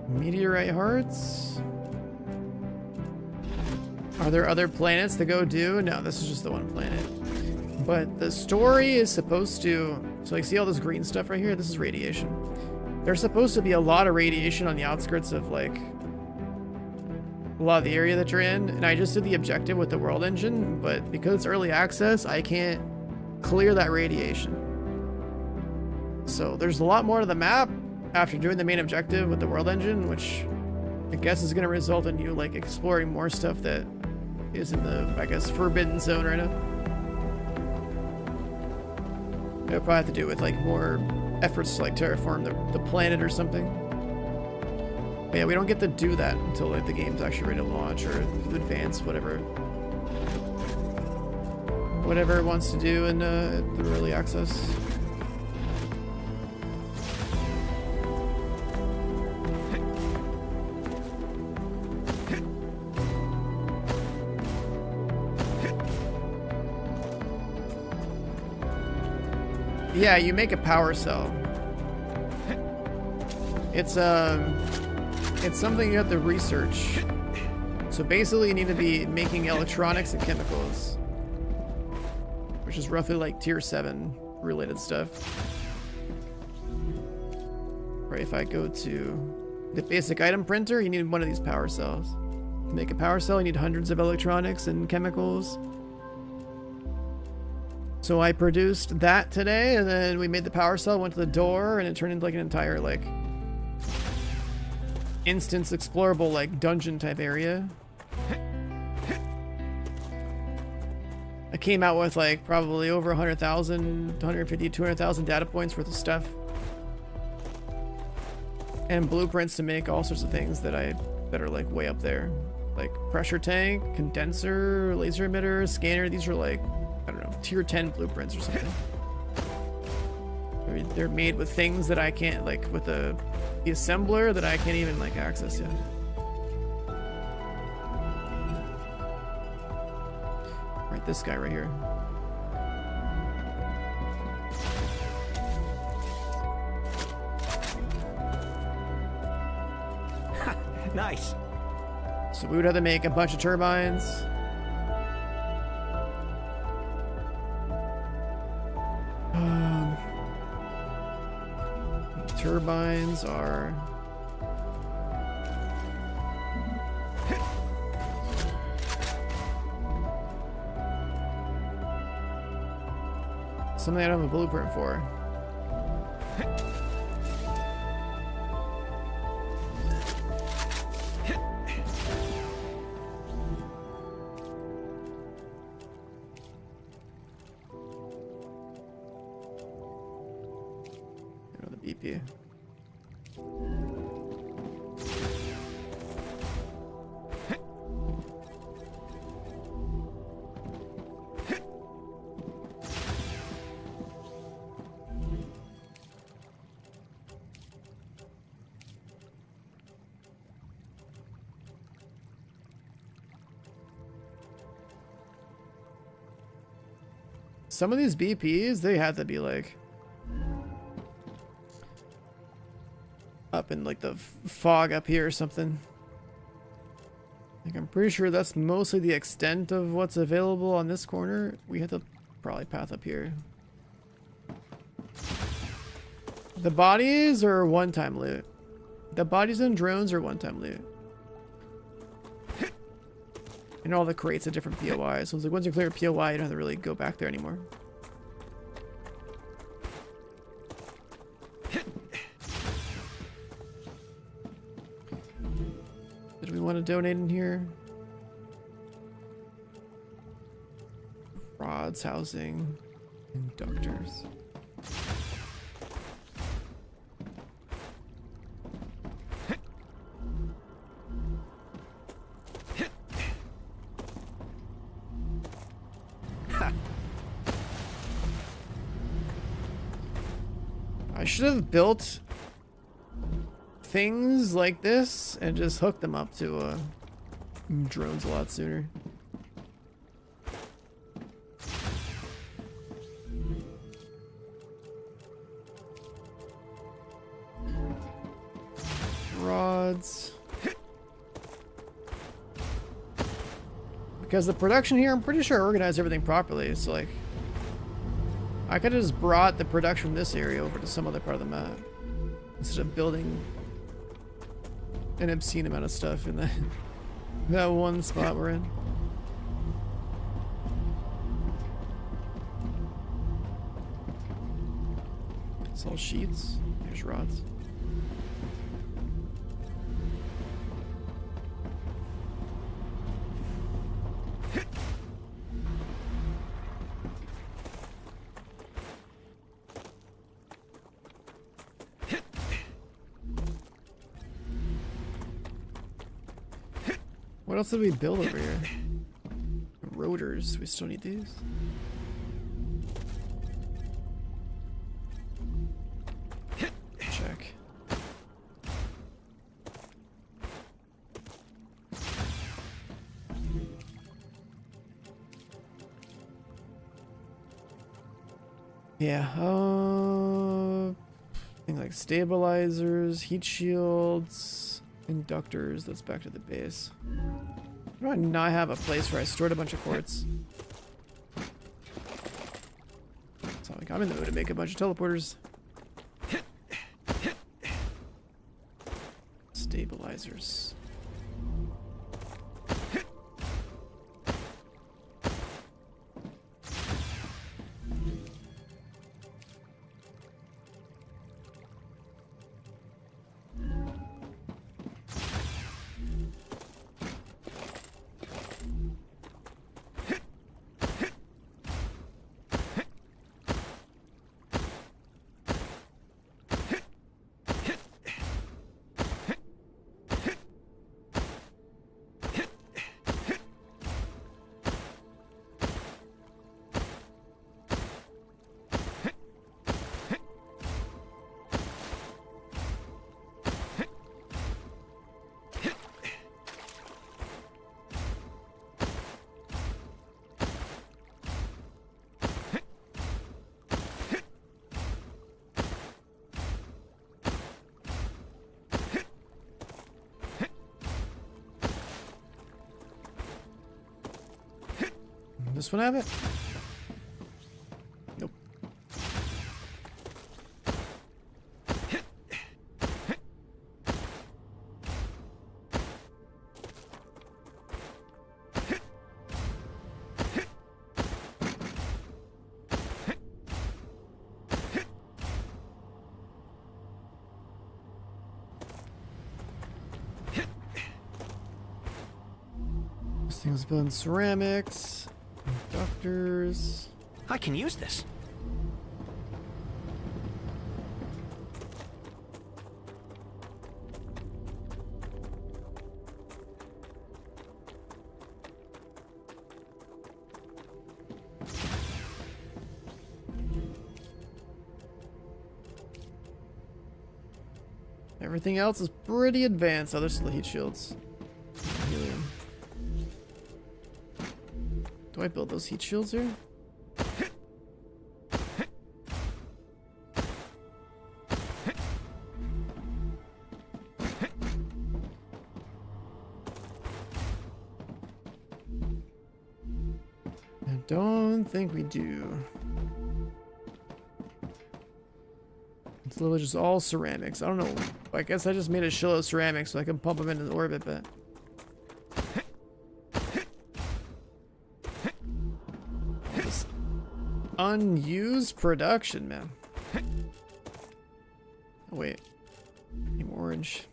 Speaker 1: Meteorite hearts. Are there other planets to go do? No, this is just the one planet. But the story is supposed to... So like, see all this green stuff right here? This is radiation. There's supposed to be a lot of radiation on the outskirts of like a lot of the area that you're in. And I just did the objective with the world engine, but because it's early access, I can't clear that radiation. So there's a lot more to the map after doing the main objective with the world engine, which I guess is going to result in you like exploring more stuff that is in the, I guess, forbidden zone right now. It'll probably have to do with like more efforts to like terraform the planet or something. But yeah, we don't get to do that until like the game's actually ready to launch or advance, whatever it wants to do in the early access. Yeah, you make a power cell. It's something you have to research. So basically you need to be making electronics and chemicals, which is roughly like tier 7 related stuff. Right, if I go to the basic item printer, you need one of these power cells. To make a power cell, you need hundreds of electronics and chemicals. So I produced that today, and then we made the power cell, went to the door, and it turned into like an entire like instance explorable like dungeon type area. I came out with like probably over 100,000, 150, 200,000 data points worth of stuff. And blueprints to make all sorts of things that are like way up there. Like pressure tank, condenser, laser emitter, scanner. These are like, I don't know, tier 10 blueprints or something. I mean, they're made with things that I can't, like with the assembler that I can't even like access yet. Right, this guy right here.
Speaker 2: Nice.
Speaker 1: So we would have to make a bunch of turbines. Turbines are... something I don't have a blueprint for. BP. Some of these BPs, they have to be like up in like the fog up here or something. Like I'm pretty sure that's mostly the extent of what's available on this corner. We have to probably path up here. The bodies are one-time loot. The bodies and drones are one-time loot. And all the crates have different POI. So it's like once you clear a POI, you don't have to really go back there anymore. Did we want to donate in here? Rods, housing, inductors. I should have built things like this and just hooked them up to drones a lot sooner. Rods. Because the production here, I'm pretty sure I organized everything properly. It's like I could have just brought the production from this area over to some other part of the map instead of building an obscene amount of stuff in that one spot we're in. It's all sheets. Here's rods. What else did we build over here? Rotors. We still need these. Check. Yeah. Things like stabilizers, heat shields, inductors. That's back to the base. Do I not have a place where I stored a bunch of quartz? It's not like I'm in the mood to make a bunch of teleporters. Stabilizers. This one have it? Nope. This thing's building ceramics. Doctors.
Speaker 2: I can use this.
Speaker 1: Everything else is pretty advanced. Oh, there's still the heat shields. Helium. Do I build those heat shields here? I don't think we do. It's literally just all ceramics. I don't know. I guess I just made a shell of ceramics so I can pump them into orbit, but Unused production, man. Oh, wait. Need more orange.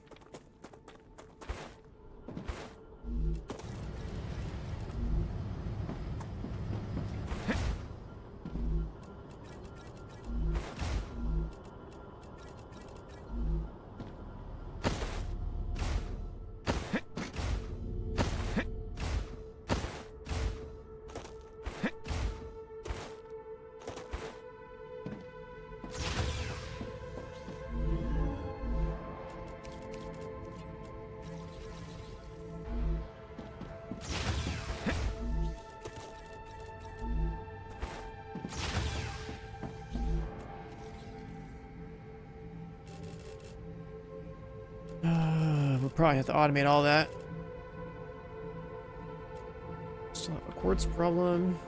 Speaker 1: We'll probably have to automate all that. Still have a quartz problem.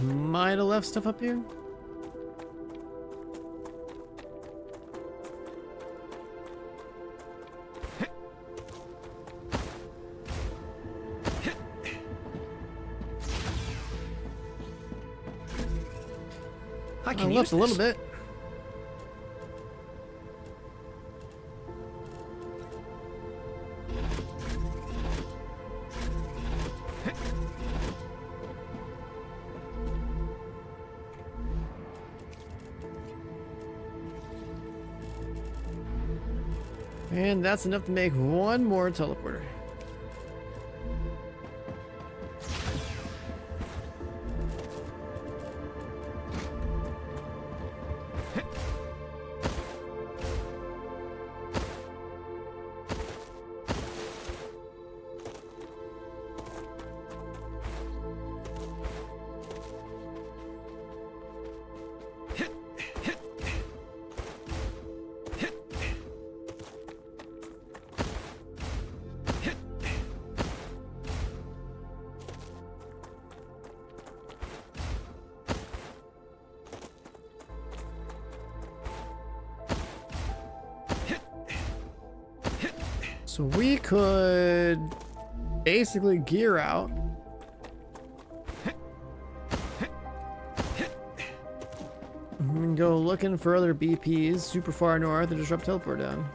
Speaker 1: Might have left stuff up here.
Speaker 2: I can use
Speaker 1: left a little bit. And that's enough to make one more teleporter. So we could basically gear out. And go looking for other BPs super far north and just drop teleport down.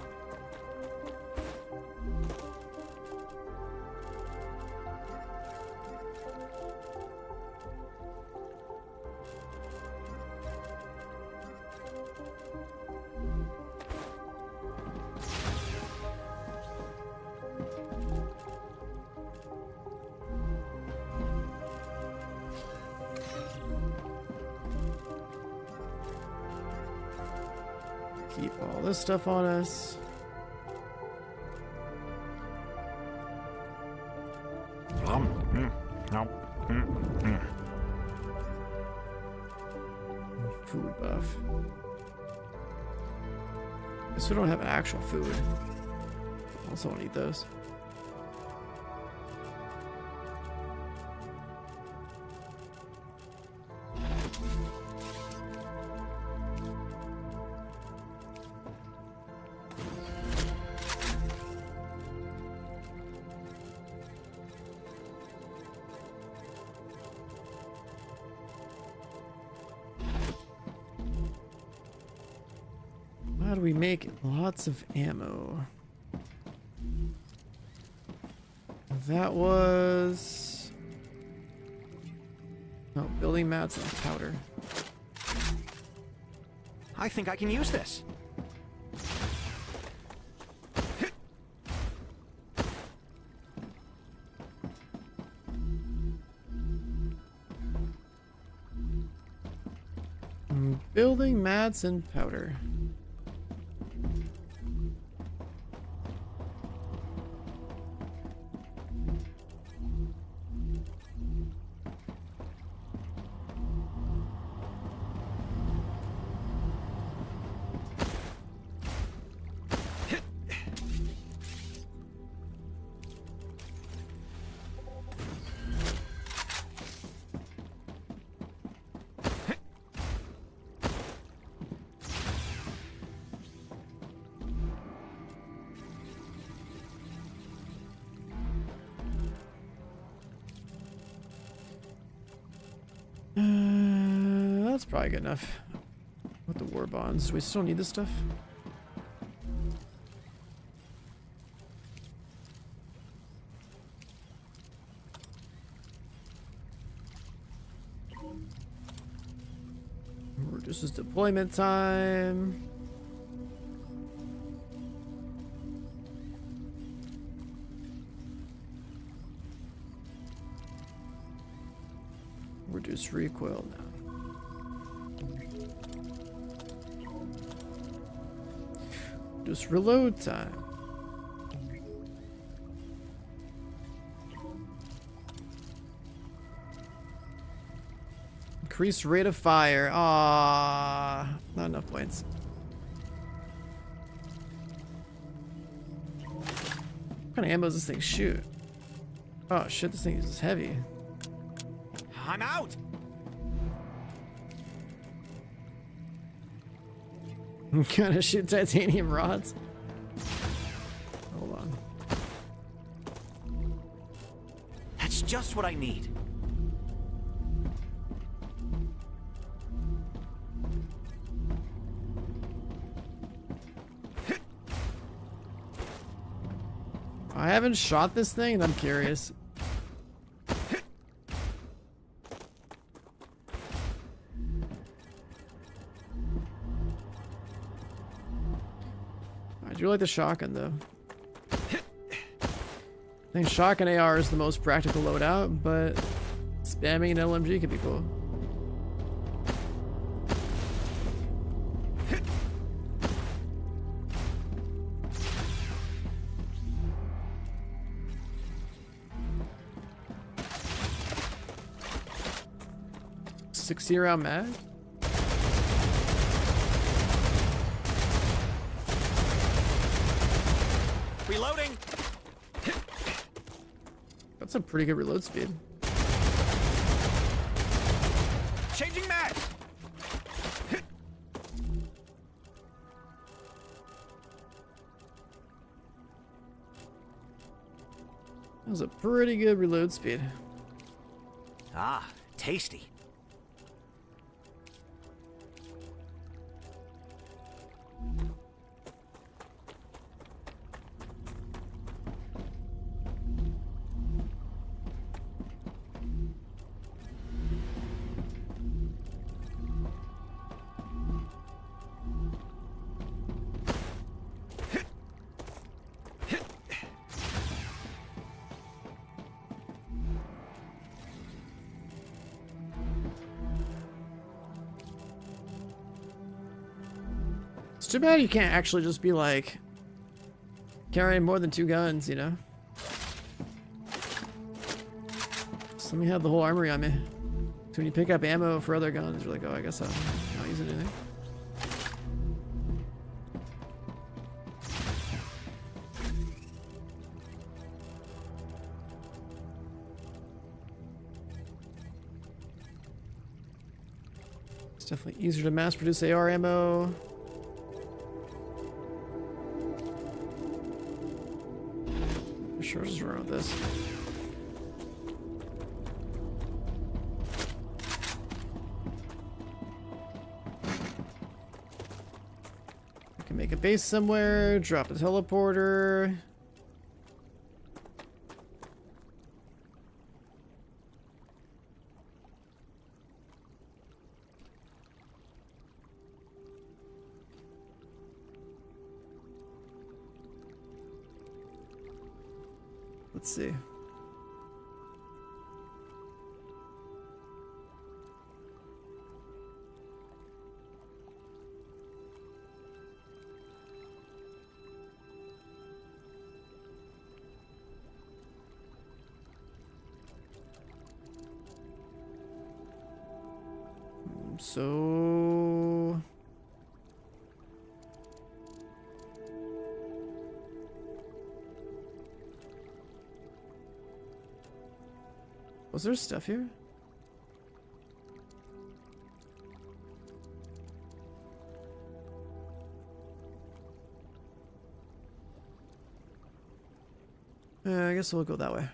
Speaker 1: Keep all this stuff on us. Food buff. Guess we don't have actual food. Also want to eat those. How do we make lots of ammo? That was... Oh, building mats and powder.
Speaker 2: I think I can use this.
Speaker 1: Building mats and powder. That's probably good enough. With the war bonds, we still need this stuff. Reduces deployment time. Reduce recoil now. Reduce reload time. Increase rate of fire. Ah, not enough points. What kind of ammo does this thing shoot? Oh shit, this thing is heavy.
Speaker 2: I'm out.
Speaker 1: Gonna shoot titanium rods. Hold on.
Speaker 2: That's just what I need.
Speaker 1: I haven't shot this thing and I'm curious. I do like the shotgun though. I think shotgun AR is the most practical loadout, but spamming an LMG could be cool. .60 round mag?
Speaker 2: Reloading.
Speaker 1: That's a pretty good reload speed.
Speaker 2: Changing mag.
Speaker 1: That was a pretty good reload speed.
Speaker 2: Ah, tasty.
Speaker 1: It's too bad you can't actually just be like carrying more than 2 guns, you know? So let me have the whole armory on me. So when you pick up ammo for other guns, you're like, oh, I guess I'm not using anything. It's definitely easier to mass produce AR ammo. Sure, just run with this. We can make a base somewhere, drop a teleporter. Let's see. So... Was there stuff here? I guess we'll go that way.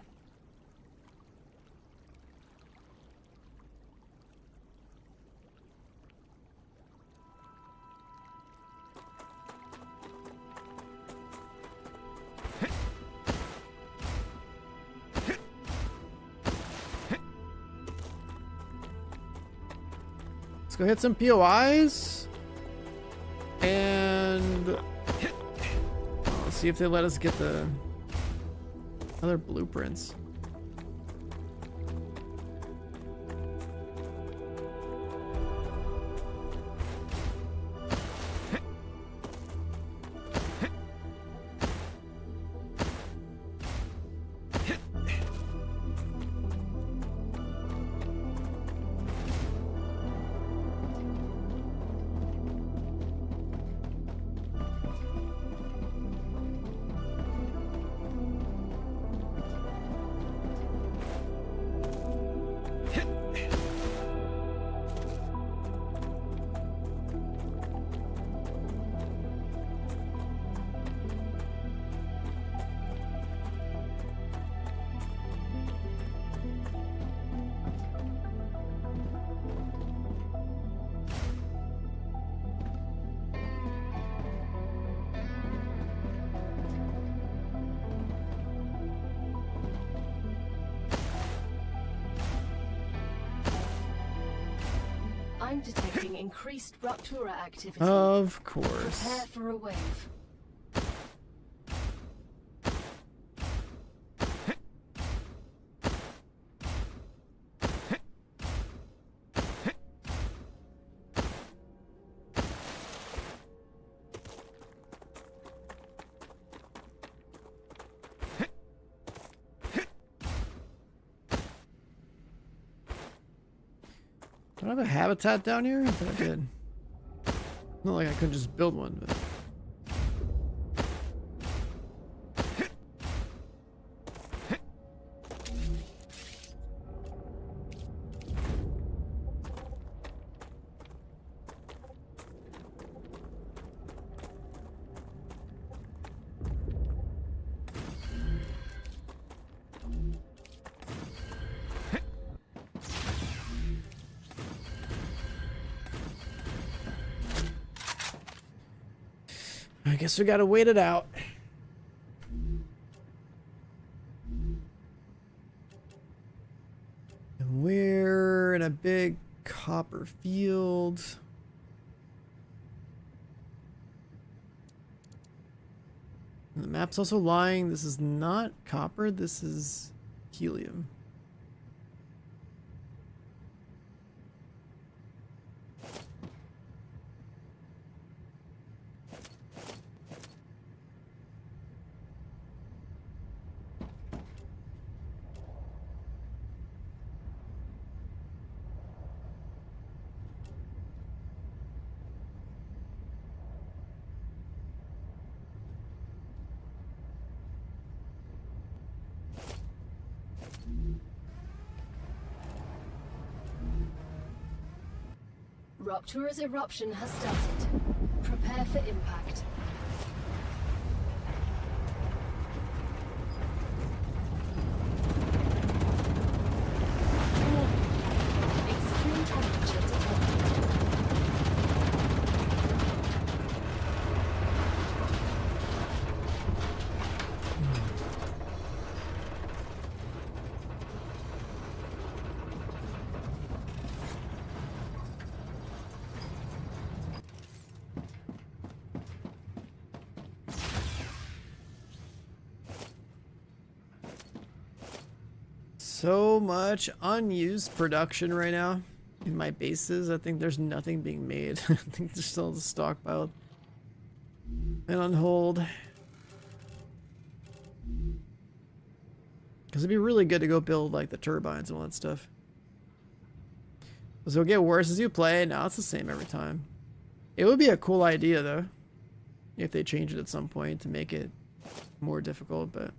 Speaker 1: Let's go hit some POIs. And let's see if they let us get the other blueprints.
Speaker 3: I'm detecting increased Ruptura activity.
Speaker 1: Of course.
Speaker 3: Prepare for a wave.
Speaker 1: Do I have a habitat down here? I thought I did. Not like I couldn't just build one, but... I guess we gotta wait it out. And we're in a big copper field. And the map's also lying. This is not copper, this is helium.
Speaker 3: Ruptura's eruption has started. Prepare for impact. Extreme temperature detected.
Speaker 1: So much unused production right now in my bases. I think there's nothing being made. I think there's still stockpiled and on hold. Because it'd be really good to go build like the turbines and all that stuff. So it'll get worse as you play. Now it's the same every time. It would be a cool idea though, if they change it at some point to make it more difficult, but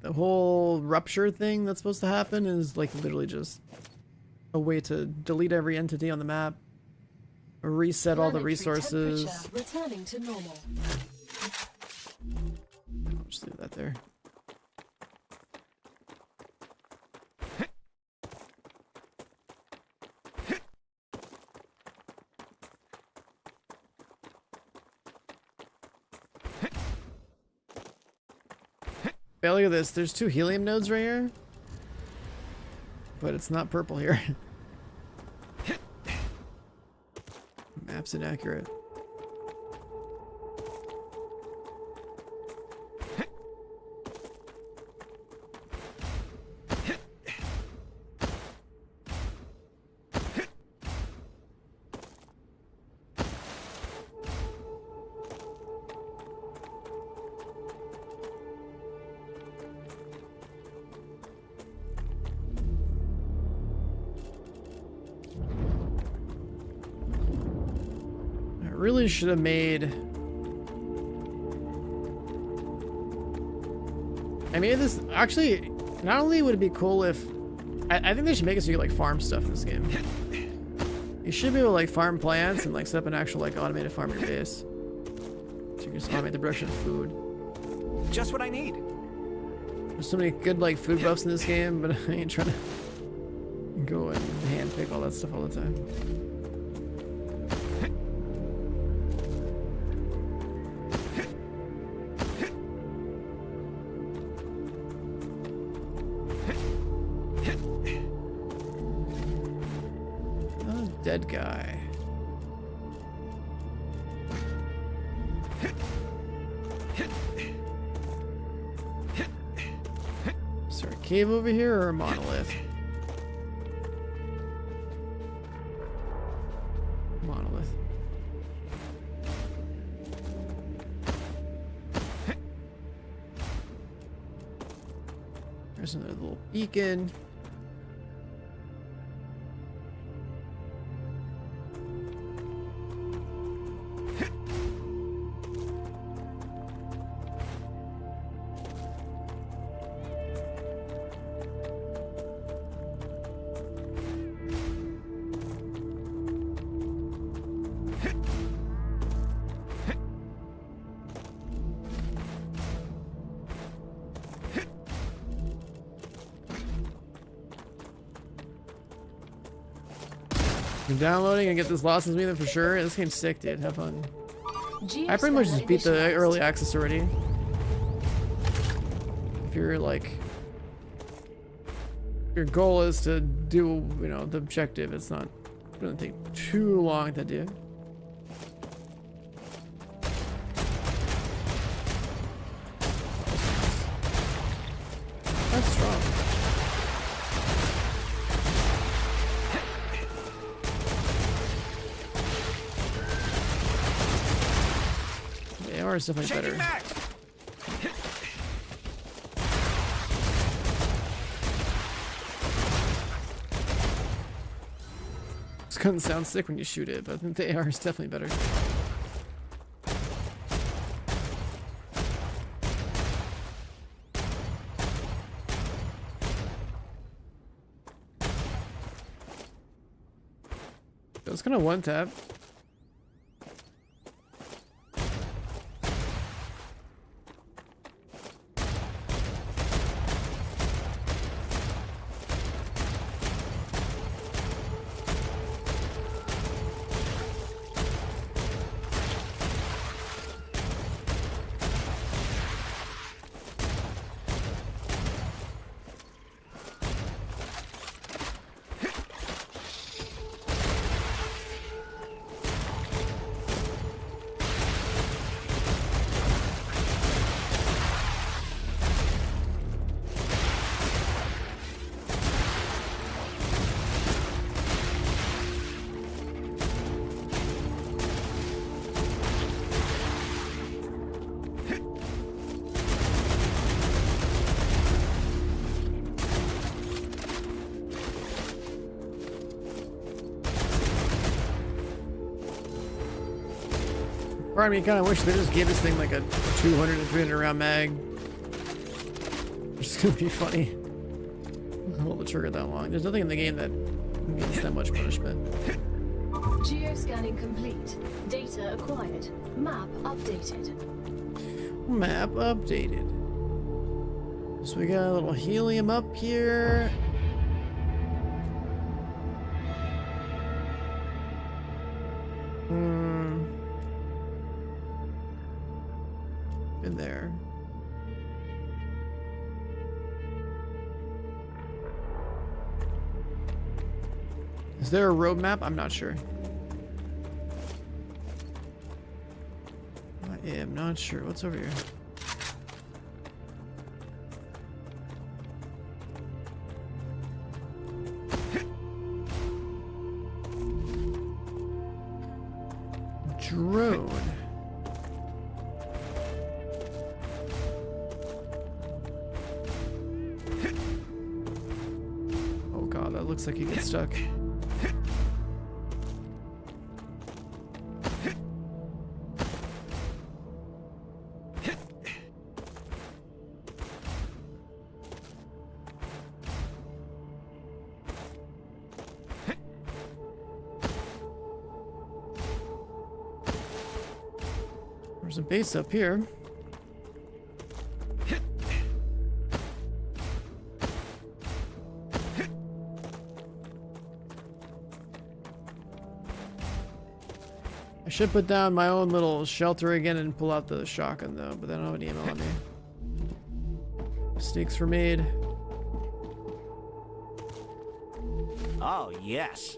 Speaker 1: the whole rupture thing that's supposed to happen is like literally just a way to delete every entity on the map, reset all the resources.
Speaker 3: Returning to normal.
Speaker 1: I'll just leave that there. Hey, look at this. There's 2 helium nodes right here, but it's not purple here. Map's inaccurate. Really should have made. I mean, this actually. Not only would it be cool if, I think they should make it so you can like farm stuff in this game. You should be able to like farm plants and like set up an actual like automated farm in your base, so you can just automate the production of food.
Speaker 2: Just what I need.
Speaker 1: There's so many good like food buffs in this game, but I ain't trying to go and hand pick all that stuff all the time. Dead guy. Is there a cave over here or a monolith? Monolith. There's another little beacon. I'm downloading and get this Lost in Sweden for sure. This game's sick, dude. Have fun. I pretty much just beat the early access already. If you're like, your goal is to do, you know, the objective, it's not gonna take too long to do. That's strong. The AR is definitely better. This gun sounds sick when you shoot it, but I think the AR is definitely better. It was kind of one tap. Part of me kind of wish they just gave this thing like a 200 and 300 round mag. It's gonna be funny. Hold the trigger that long. There's nothing in the game that means that much punishment.
Speaker 3: Geoscanning complete. Data acquired. Map updated.
Speaker 1: Map updated. So we got a little helium up here. In there. Is there a roadmap? I'm not sure. I am not sure. What's over here? Drone. Oh god, that looks like he gets stuck. There's a base up here. I should put down my own little shelter again and pull out the shotgun though, but I don't have any ammo on me. Mistakes were made.
Speaker 15: Oh, yes.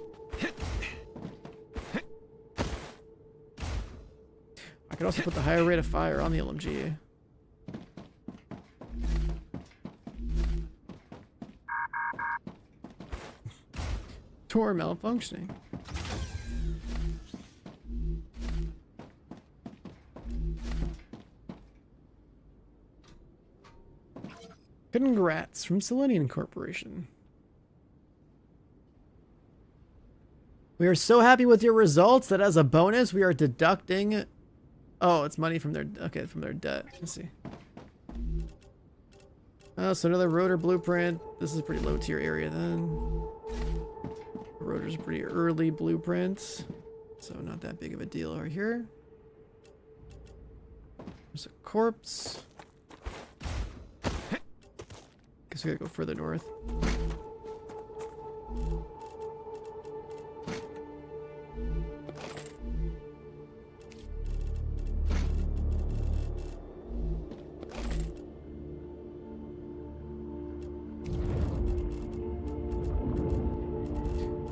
Speaker 1: I could also put the higher rate of fire on the LMG. Door malfunctioning. Congrats from Selenium Corporation. We are so happy with your results that as a bonus we are deducting. Oh, it's money from their from their debt. Let's see. Oh, so another rotor blueprint. This is a pretty low tier area then. The rotor's a pretty early blueprint, so not that big of a deal over here. There's a corpse. Guess we gotta go further north.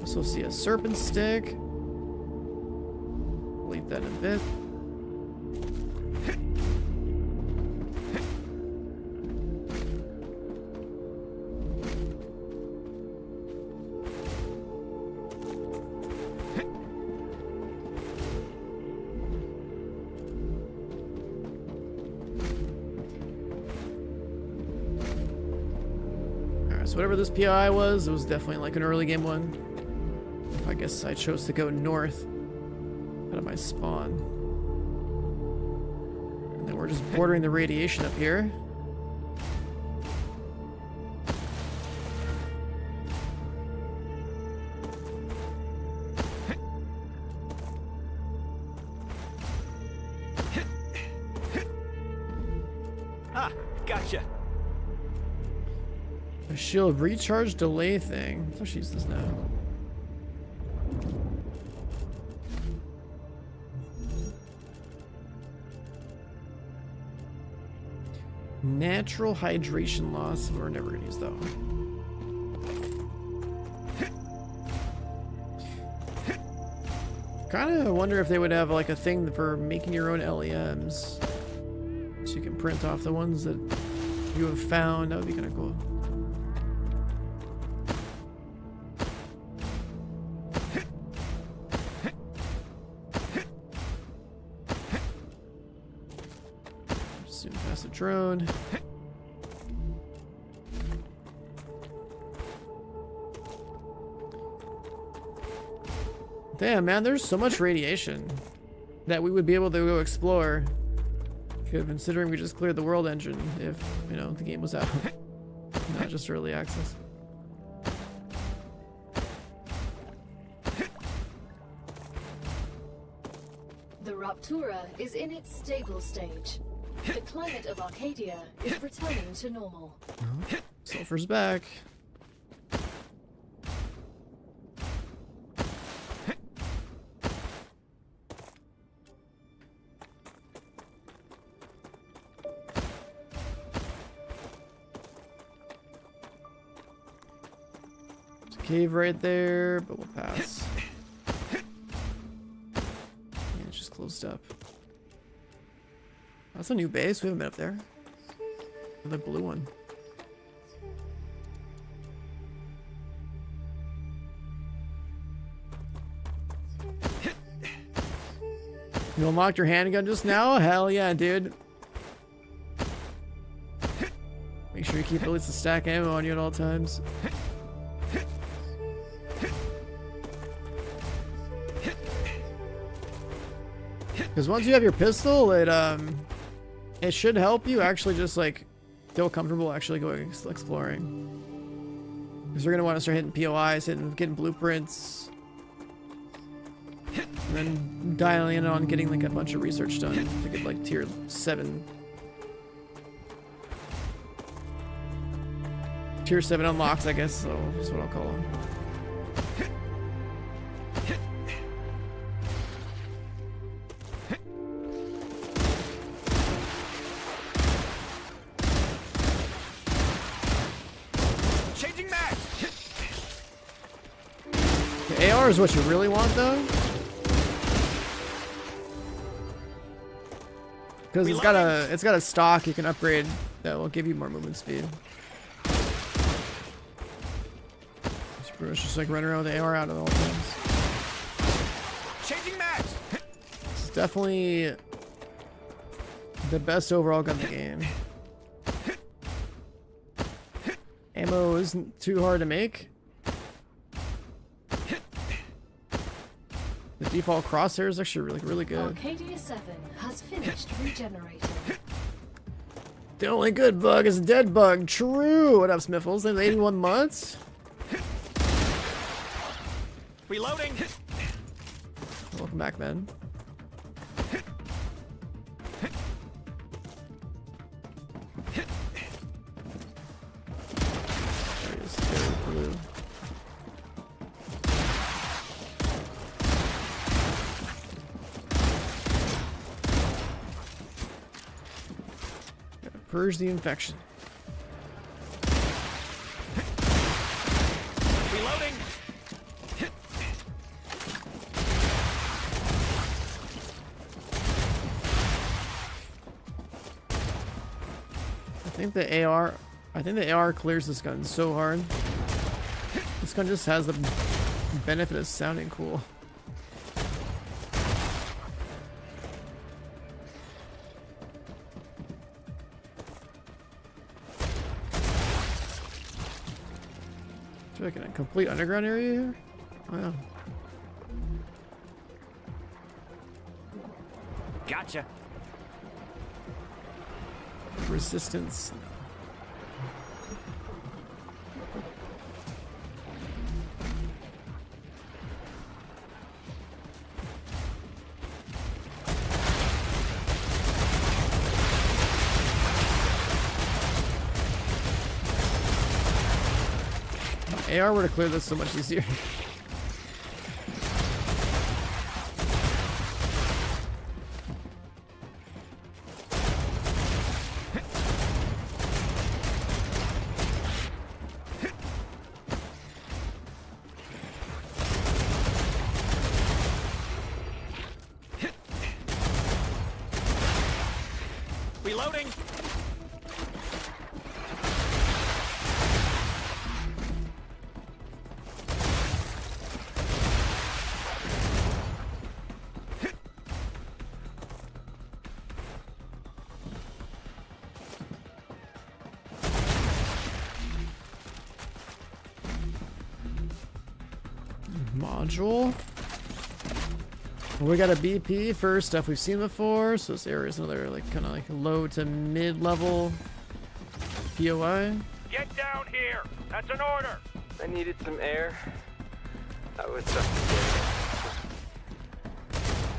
Speaker 1: Also see a serpent stick. Leave that in a bit. So whatever this PI was, it was definitely like an early game one. I guess I chose to go north out of my spawn. And then we're just bordering the radiation up here.
Speaker 2: Ah, gotcha.
Speaker 1: A shield recharge delay thing. Let's use this now. Natural hydration loss. We're never gonna use that one. Kind of wonder if they would have like a thing for making your own LEMs, so you can print off the ones that you have found. That would be kind of cool. Zoom past the drone. Damn, man, there's so much radiation. that we would be able to go explore. Considering we just cleared the world engine, if you know the game was out, not just early access.
Speaker 3: The Raptura is in its stable stage. The climate of Arcadia is returning to normal.
Speaker 1: Sulfur's back. There's a cave right there, but we'll pass. Yeah, it's just closed up. That's a new base. We haven't been up there. Another blue one. You unlocked your handgun just now? Hell yeah, dude. Make sure you keep at least a stack of ammo on you at all times. Because once you have your pistol, it should help you actually just like feel comfortable actually going exploring. Because you're gonna want to start hitting POIs, getting blueprints, and then dialing in on getting like a bunch of research done to get like tier 7. Tier 7 unlocks, I guess, so that's what I'll call them.
Speaker 2: Changing mag.
Speaker 1: The AR is what you really want, though. Because it's got a stock you can upgrade that will give you more movement speed. It's just like running around with the AR out at all times.
Speaker 2: Changing mags.
Speaker 1: It's definitely the best overall gun in the game. Ammo isn't too hard to make. The default crosshair is actually really good.
Speaker 3: Arcadia 7 has finished regenerating.
Speaker 1: The only good bug is a dead bug. True. What up, Smiffles? There's 81 months.
Speaker 2: Reloading.
Speaker 1: Welcome back, man. There he is. There, blue. Gotta purge the infection.
Speaker 2: Reloading.
Speaker 1: I think the AR clears this gun so hard. This gun just has the benefit of sounding cool. Is there like a complete underground area here? Oh yeah.
Speaker 15: Gotcha.
Speaker 1: Resistance. AR were to clear this so much easier.
Speaker 2: Reloading.
Speaker 1: Module. We got a BP for stuff we've seen before, so this area is another like kind of like low to mid-level POI.
Speaker 9: Get down here! That's an order!
Speaker 12: I needed some air. That was suffocating.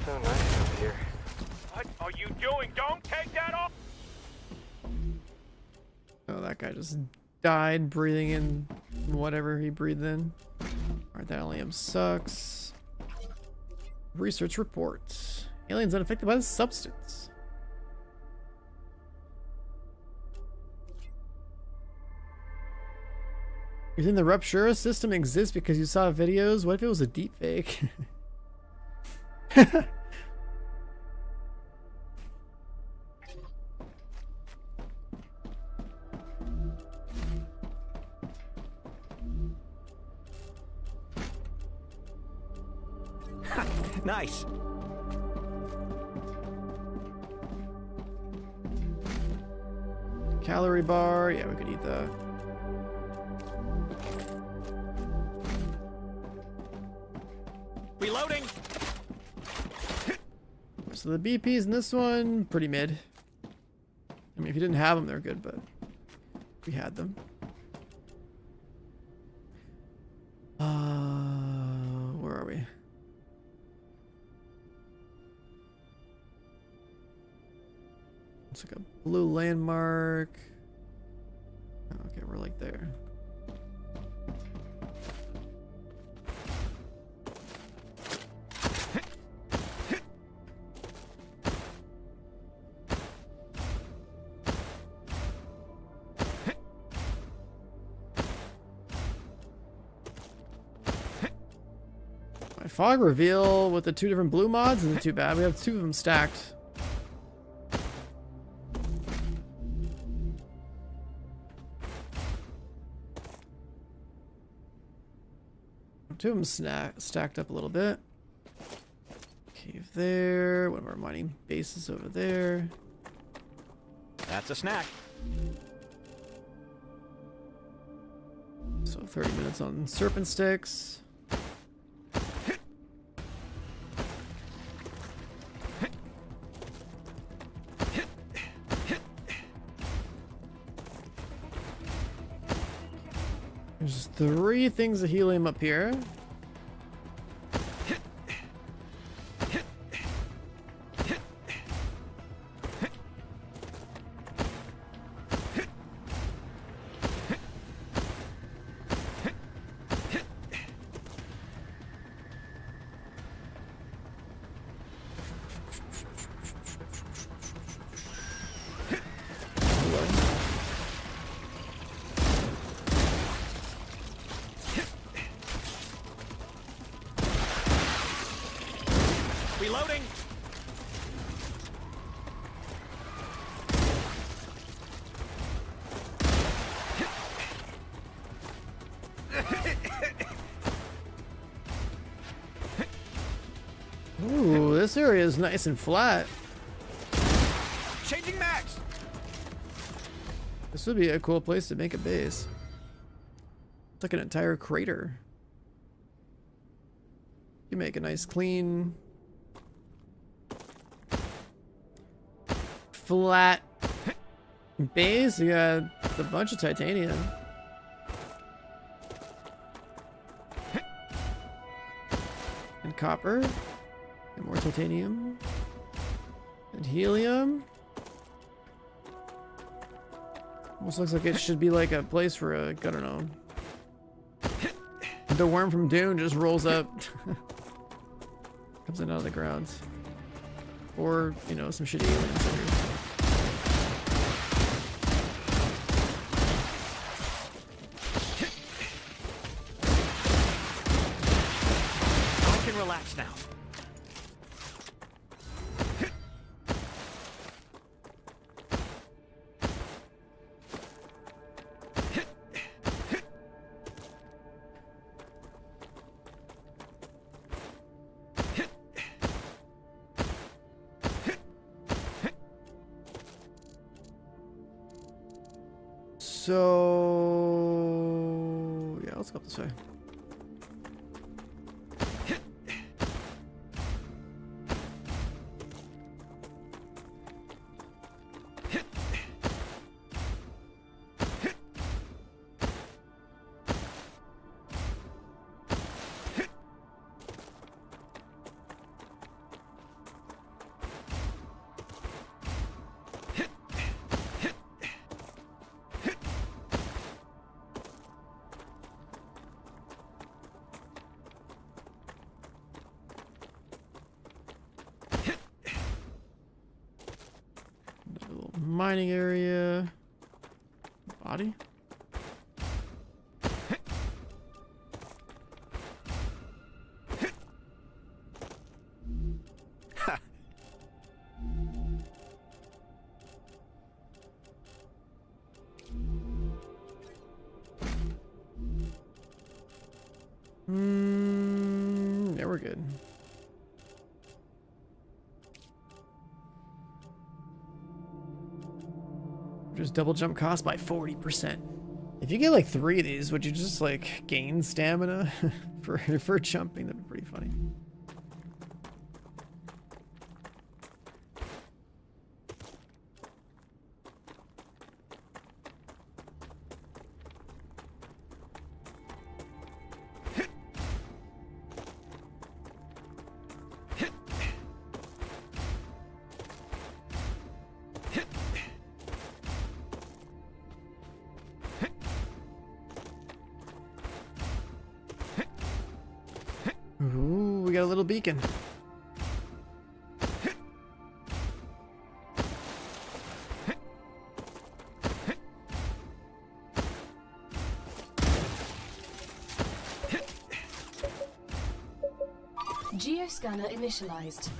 Speaker 12: So nice up here.
Speaker 9: What are you doing? Don't take that off!
Speaker 1: Oh, that guy just died breathing in whatever he breathed in. Alright, that alien sucks. Research reports. Aliens unaffected by the substance. You think the Rupture system exists because you saw videos? What if it was a deep fake?
Speaker 15: Nice.
Speaker 1: Calorie bar. Yeah, we could eat that.
Speaker 2: Reloading.
Speaker 1: So the BPs in this one, pretty mid. I mean, if you didn't have them, they're good, but we had them. Where are we? It's like a blue landmark. Okay, we're like there. My fog reveal with the 2 different blue mods isn't too bad. We have 2 of them stacked. Two of them stacked up a little bit. Cave there. One of our mining bases over there.
Speaker 2: That's a snack.
Speaker 1: So 30 minutes on serpent sticks. There's 3 things of helium up here.
Speaker 2: Reloading.
Speaker 1: Ooh, this area is nice and flat.
Speaker 2: Changing mags.
Speaker 1: This would be a cool place to make a base. It's like an entire crater. You make a nice clean flat base. You got a bunch of titanium. And copper. And more titanium. And helium. Almost looks like it should be like a place for a, I don't know. The worm from Dune just rolls up. Comes in out of the ground. Or, you know, some shitty aliens.
Speaker 2: I can relax now.
Speaker 1: So yeah, let's go this way. mining area. Body? Yeah, we're good. Just double jump cost by 40%. If you get like 3 of these, would you just like gain stamina for jumping? That'd be pretty funny. Ooh, we got a little beacon.
Speaker 3: Geoscanner initialized.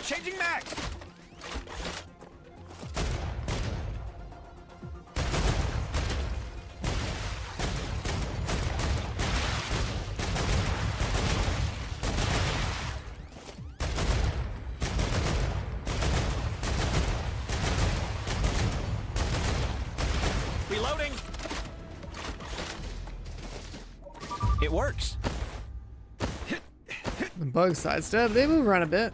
Speaker 2: Changing max! Reloading! It works!
Speaker 1: The bug sidestep, they move around a bit.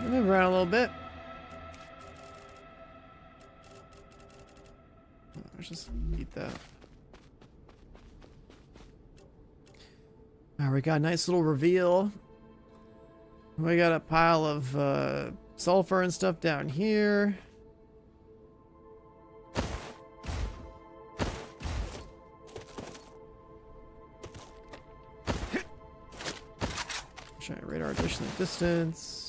Speaker 1: Move around a little bit. Let's just eat that. Alright, we got a nice little reveal. We got a pile of sulfur and stuff down here. Giant radar dish in the distance.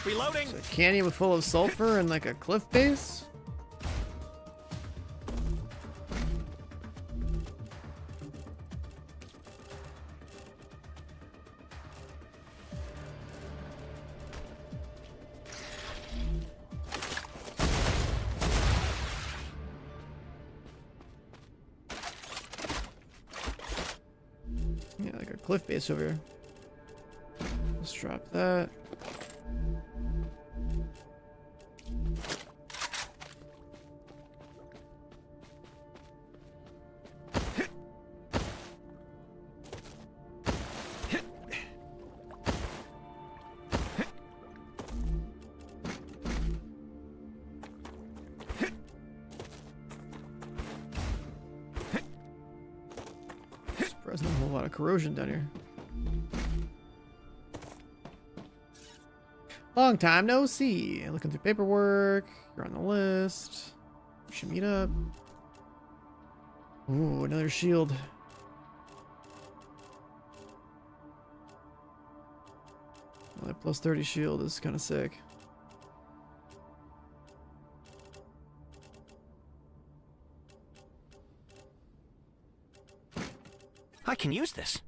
Speaker 2: Reloading!
Speaker 1: So a canyon full of sulfur and like a cliff base? Yeah, like a cliff base over here. Let's drop that. There wasn't a whole lot of corrosion down here. Long time no see. Looking through paperwork. You're on the list. We should meet up. Ooh, another shield. Well, that plus 30 shield is kind of sick.
Speaker 2: I can use this.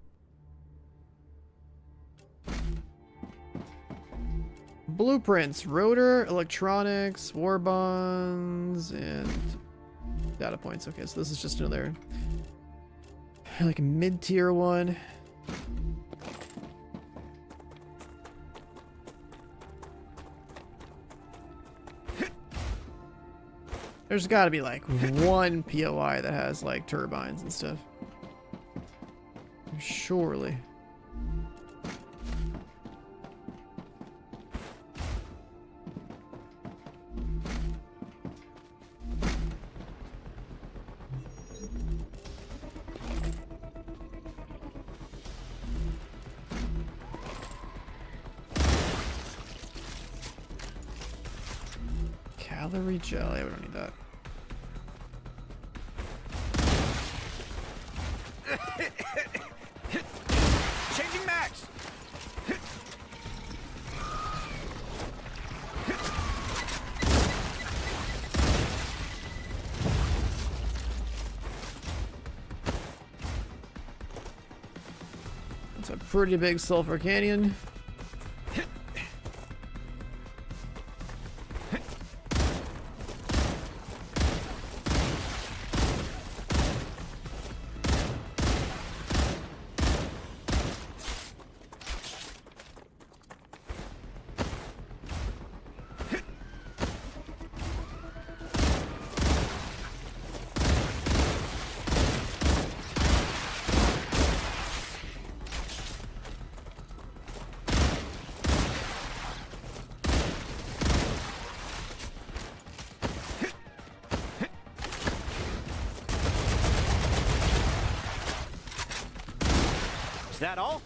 Speaker 1: Blueprints, rotor, electronics, war bonds, and data points. Okay, so this is just another like mid-tier one. There's got to be like one POI that has like turbines and stuff. Surely. Calorie gel. Yeah, we don't need that.
Speaker 2: Changing max.
Speaker 1: It's a pretty big sulfur canyon.
Speaker 2: Is that all?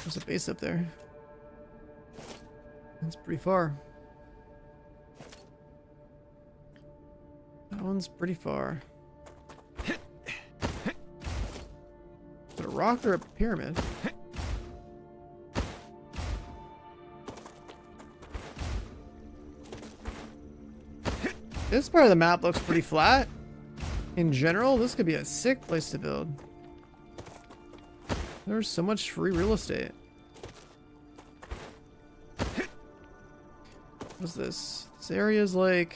Speaker 1: There's a base up there. That's pretty far. That one's pretty far. Is it a rock or a pyramid? This part of the map looks pretty flat. In general, this could be a sick place to build. There's so much free real estate. What's this? This area is like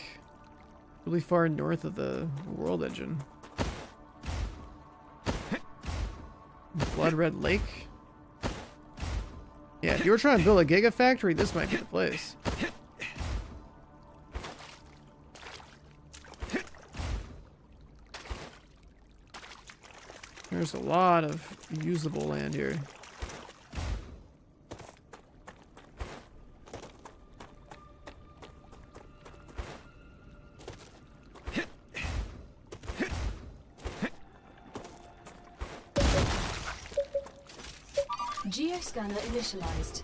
Speaker 1: really far north of the world engine. Blood Red Lake. Yeah, if you were trying to build a gigafactory, this might be the place. There's a lot of usable land here.
Speaker 3: Geoscanner initialized.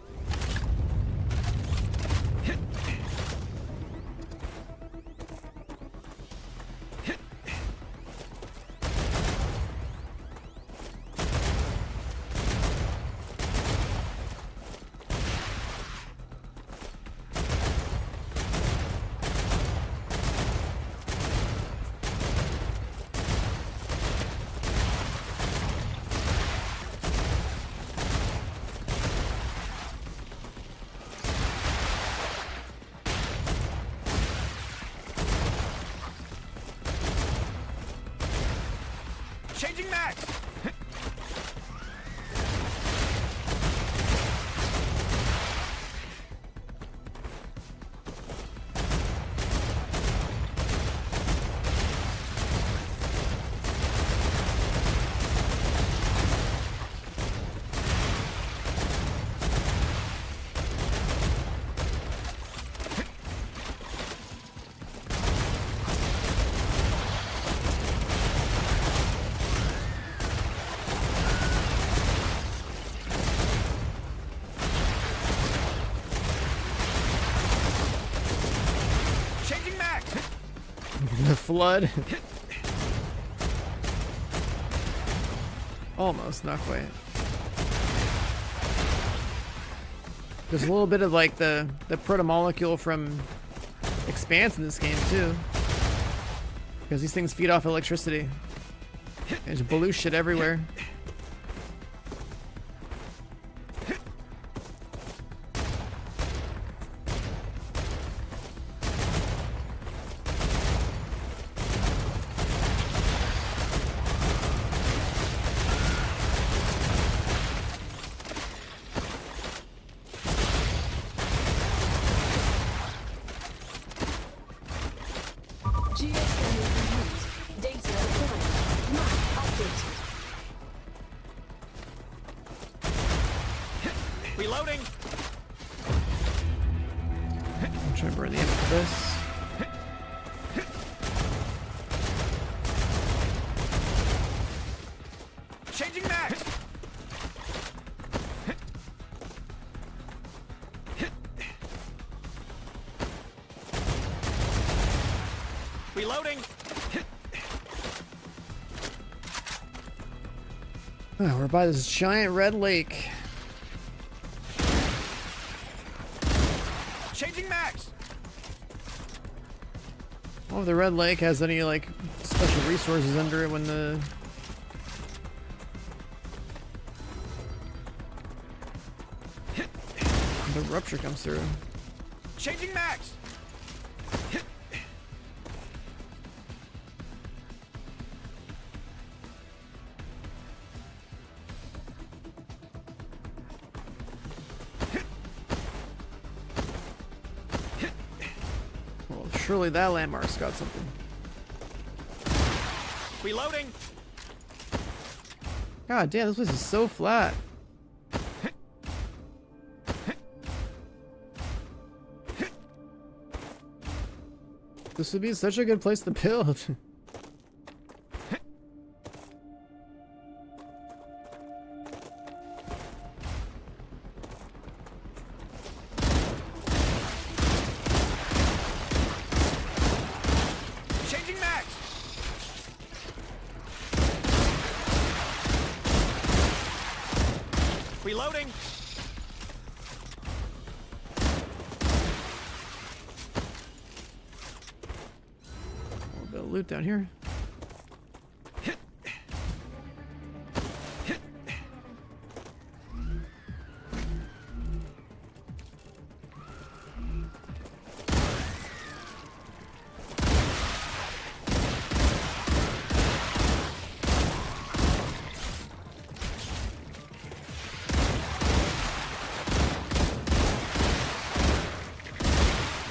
Speaker 2: Changing max. Changing max.
Speaker 1: The flood. Almost, not quite. There's a little bit of like the protomolecule from Expanse in this game too, because these things feed off electricity. There's blue shit everywhere.
Speaker 2: Reloading.
Speaker 1: I'm trying to burn the end of this.
Speaker 2: Changing max. Reloading.
Speaker 1: Oh, we're by this giant red lake.
Speaker 2: Changing max.
Speaker 1: I don't know if the red lake has any like special resources under it when the rupture comes through.
Speaker 2: Changing max.
Speaker 1: Well, surely that landmark's got something.
Speaker 2: Reloading.
Speaker 1: God damn, this place is so flat. This would be such a good place to build.
Speaker 2: Changing max. Reloading.
Speaker 1: A little bit of loot down here.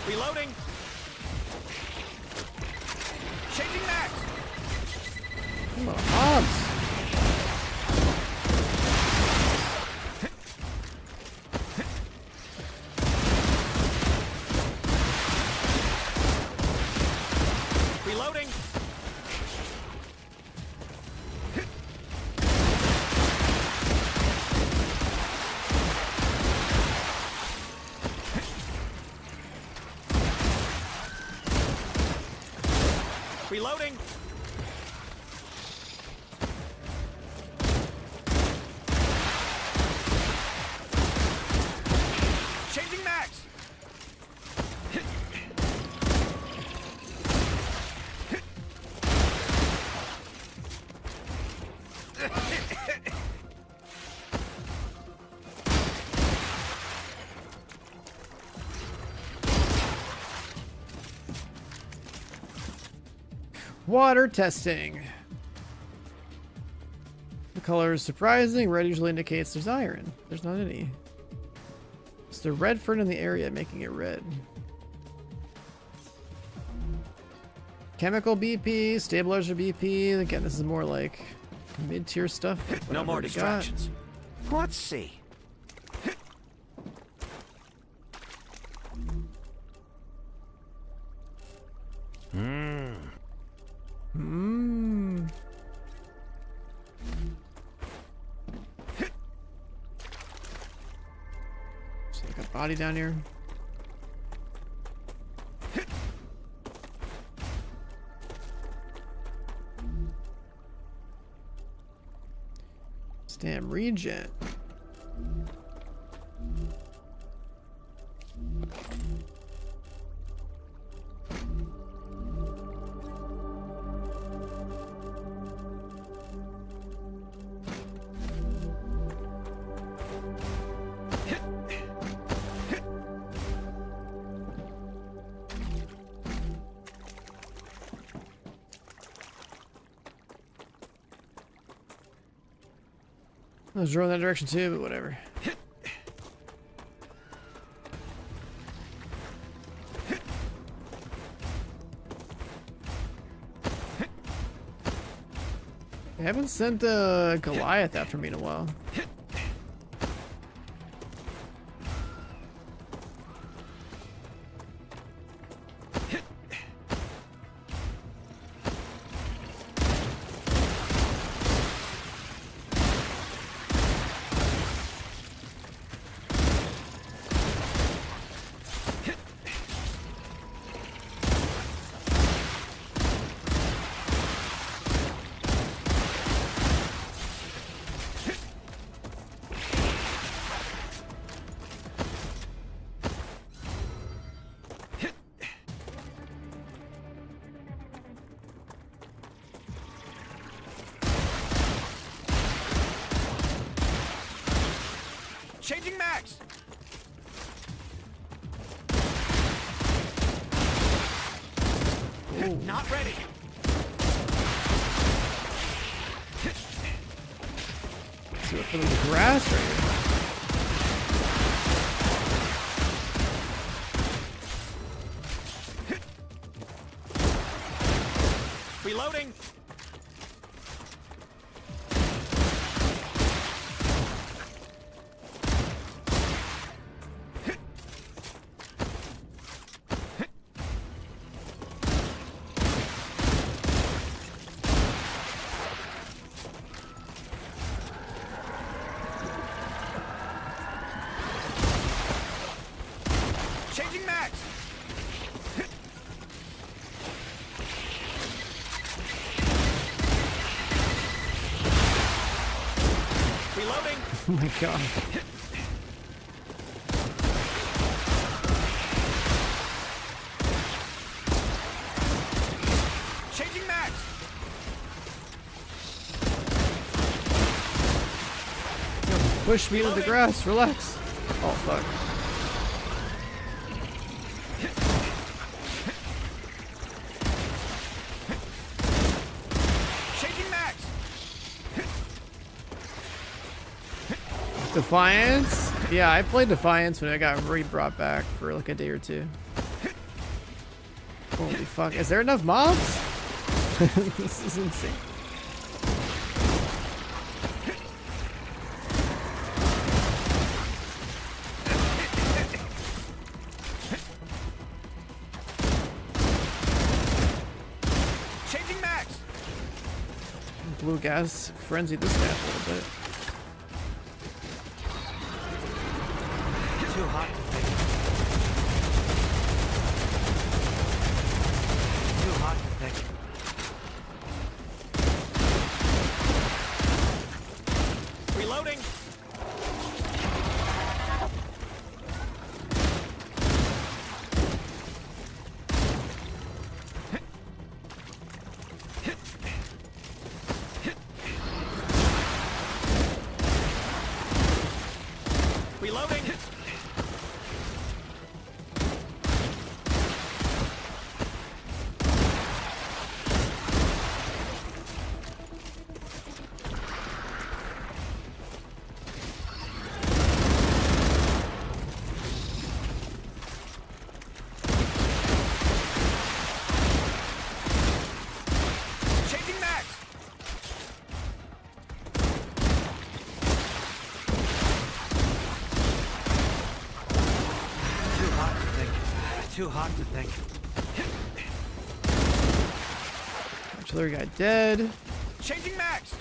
Speaker 2: Reloading. Changing max.
Speaker 1: Come on, Hobbs.
Speaker 2: Reloading. Reloading. Changing max.
Speaker 1: Water testing. The color is surprising. Red usually indicates there's iron. There's not any. It's the red fern in the area making it red. Chemical BP, stabilizer BP. Again, this is more like mid-tier stuff. Like what
Speaker 2: No
Speaker 1: I've
Speaker 2: more
Speaker 1: already got.
Speaker 2: distractions. Let's see.
Speaker 1: There's like a body down here. Damn regen. I was drawing that direction too, but whatever. I haven't sent Goliath after me in a while.
Speaker 2: Changing max.
Speaker 1: Ooh.
Speaker 2: Not ready.
Speaker 1: See what for the grass right here.
Speaker 2: Reloading. Changing max. Reloading.
Speaker 1: Oh my god.
Speaker 2: Changing max.
Speaker 1: Push me into the grass. Relax. Oh fuck.
Speaker 2: Changing max.
Speaker 1: Defiance? Yeah, I played Defiance when it got re-brought back for like a day or two. Holy fuck. Is there enough mobs? This is insane.
Speaker 2: Changing max.
Speaker 1: Blue gas frenzied this guy a little bit.
Speaker 2: Too hot to think. Too hot to think. Reloading. Reloading. Changing max. Too hot to think. Too hot to think.
Speaker 1: Artillery guy dead.
Speaker 2: Changing max.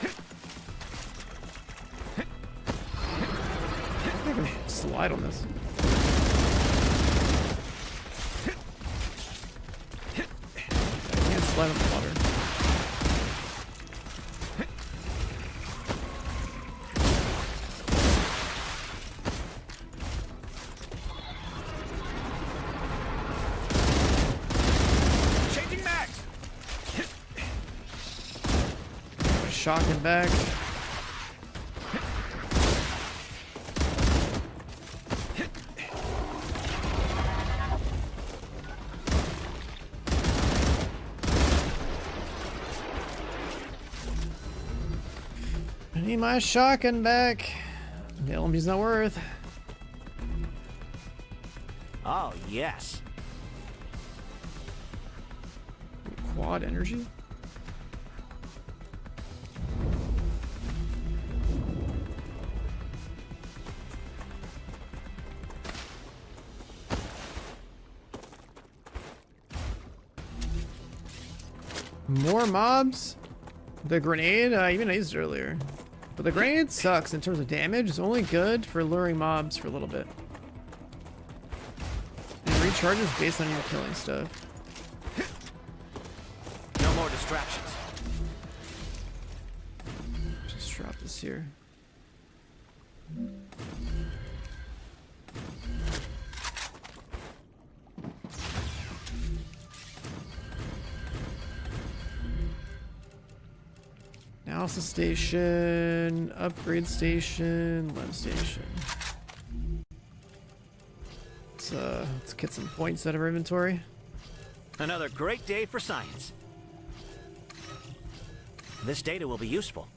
Speaker 1: I can slide on this. I can't slide on the water. shotgun back. I need my shotgun back. The LMG's not worth.
Speaker 15: Oh, yes.
Speaker 1: Quad energy? More mobs? The grenade? I even used it earlier. But the grenade sucks in terms of damage. It's only good for luring mobs for a little bit. And it recharges based on your killing stuff.
Speaker 15: No more distractions.
Speaker 1: Just drop this here. Analysis station, upgrade station, lem station. Let's get some points out of our inventory.
Speaker 15: Another great day for science. This data will be useful.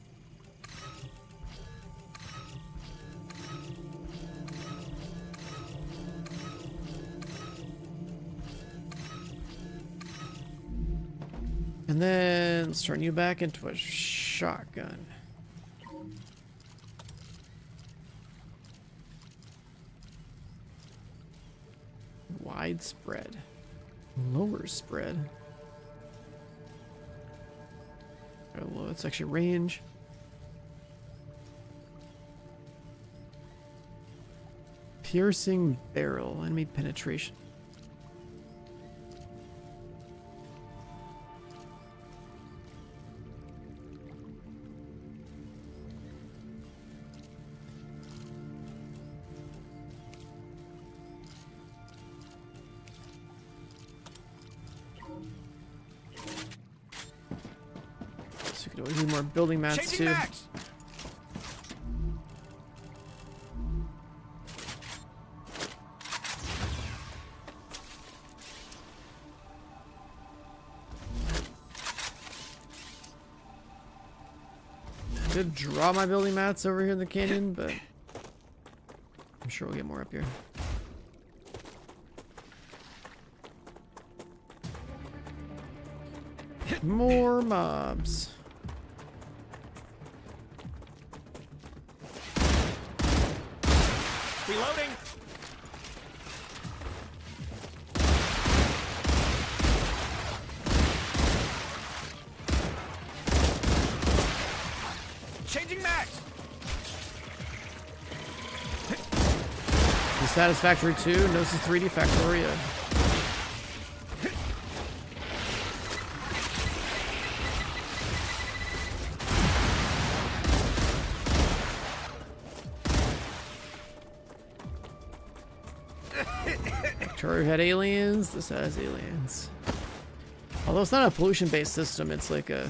Speaker 1: And then let's turn you back into a shotgun. Widespread. Lower spread. Oh, well, it's actually range. Piercing barrel. Enemy penetration. So we could always need more building mats
Speaker 15: Changing
Speaker 1: too.
Speaker 15: backs.
Speaker 1: Did draw my building mats over here in the canyon, but I'm sure we'll get more up here. More mobs.
Speaker 15: Reloading. Changing max.
Speaker 1: The Satisfactory 2, Gnosis 3D Factoria. Victoria had aliens, this has aliens. Although it's not a pollution-based system, it's like a...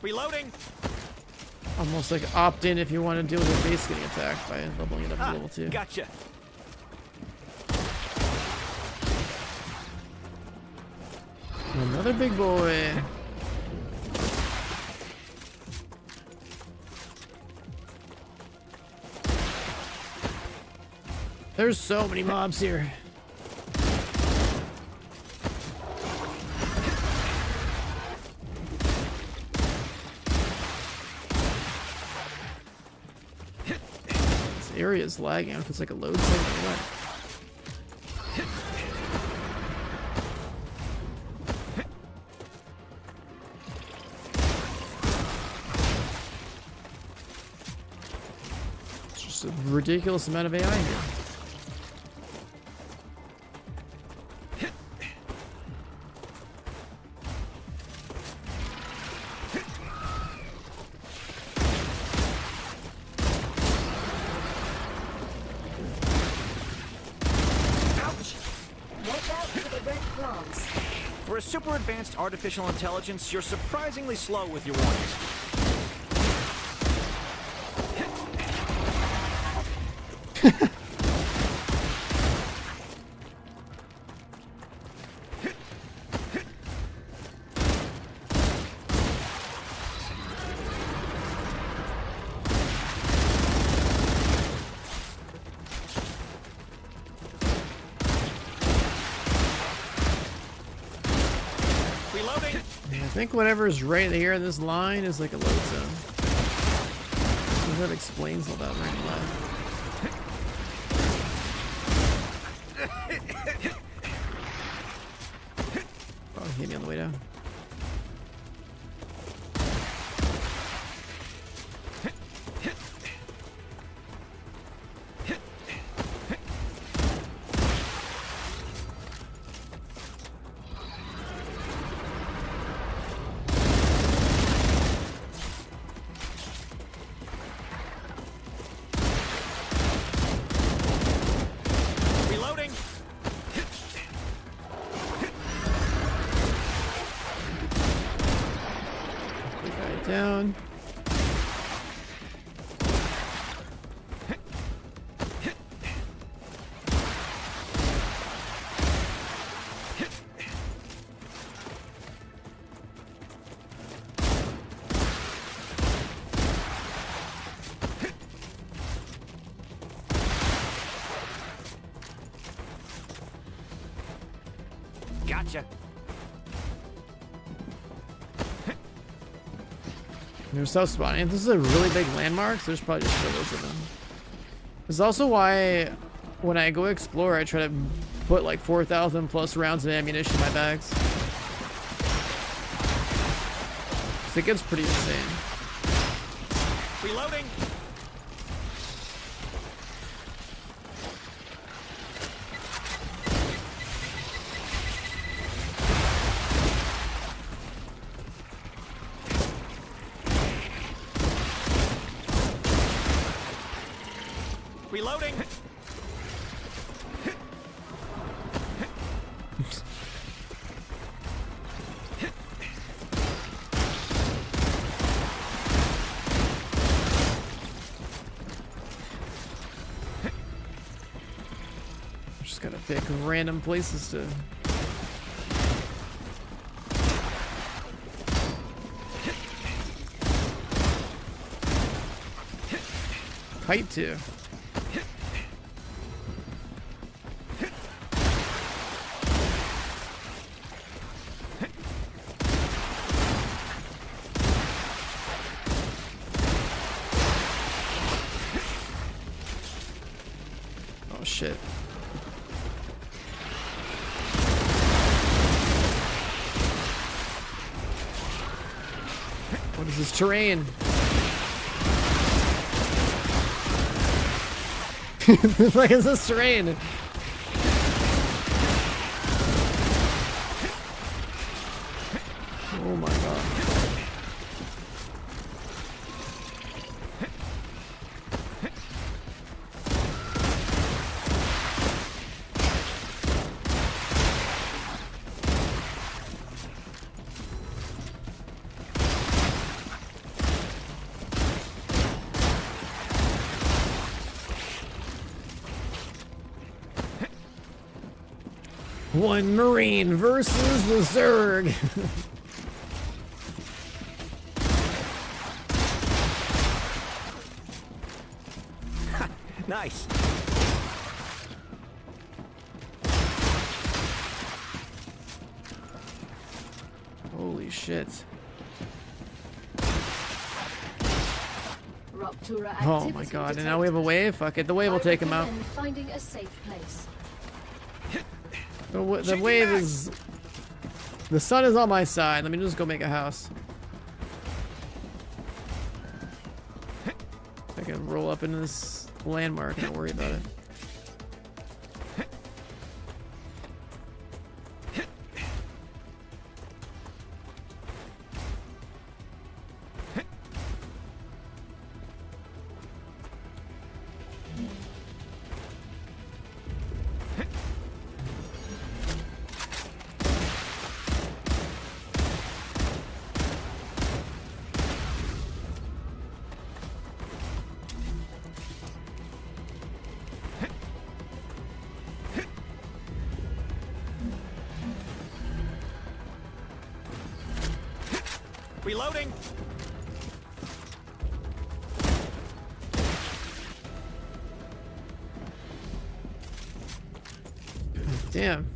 Speaker 15: Reloading.
Speaker 1: almost like opt-in if you want to deal with your base getting attacked by leveling it up to level 2.
Speaker 15: Gotcha.
Speaker 1: Another big boy. There's so many mobs here. This area is lagging. I don't know if it's like a load thing or what. A ridiculous amount of AI here.
Speaker 2: super advanced artificial intelligence, you're surprisingly slow with your warnings.
Speaker 1: I think whatever's right here in this line is like a load zone. So that explains all that right now. Oh, he hit me on the way down. Down.
Speaker 2: Gotcha.
Speaker 1: There's self spawning. If this is a really big landmark, so there's probably just loads of them. This is also why when I go explore, I try to put like 4,000 plus rounds of ammunition in my bags. So it gets pretty insane.
Speaker 2: Reloading. Reloading.
Speaker 1: Just gotta pick random places to. Kite to. Oh shit. What is this terrain? The fuck is this terrain? Oh my god. One Marine versus the Zerg.
Speaker 2: Nice.
Speaker 1: Holy shit. Oh my god, and now we have a wave? Fuck it, the wave will take him out.
Speaker 3: Finding a safe place.
Speaker 1: The wave is... The sun is on my side. Let me just go make a house. I can roll up into this landmark and not worry about it.
Speaker 2: Reloading.
Speaker 1: Damn.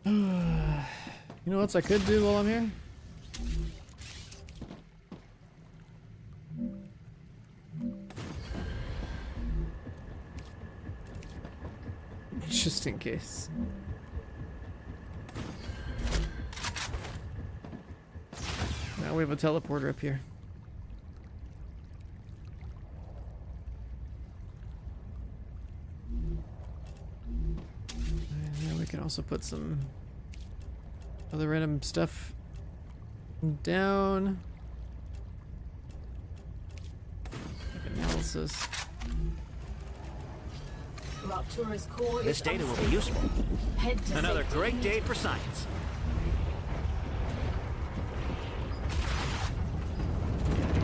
Speaker 1: You know what else I could do while I'm here? Just in case. Now we have a teleporter up here. And then we can also put some other random stuff down. Like analysis.
Speaker 3: Raptura's core
Speaker 2: This
Speaker 3: is
Speaker 2: data will be
Speaker 3: unstable.
Speaker 2: useful.
Speaker 3: Head to
Speaker 2: Another
Speaker 3: safety.
Speaker 2: great day for science.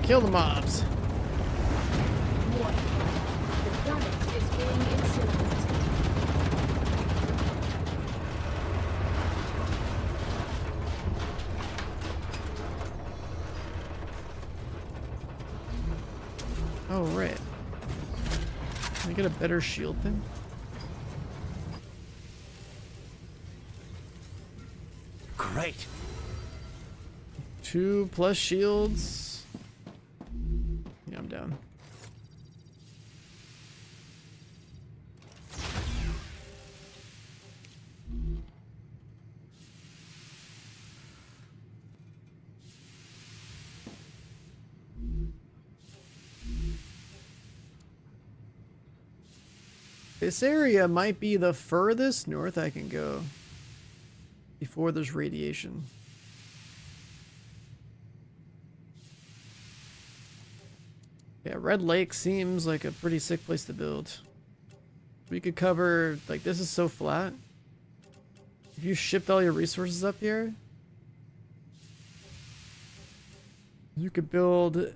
Speaker 1: Kill the mobs.
Speaker 3: Warning. The planet is being incinerated.
Speaker 1: Oh, right. Can I get a better shield then?
Speaker 2: Great.
Speaker 1: 2+ shields. Yeah, I'm down. This area might be the furthest north I can go before there's radiation. Yeah, Red Lake seems like a pretty sick place to build. We could cover, like, this is so flat. If you shipped all your resources up here, you could build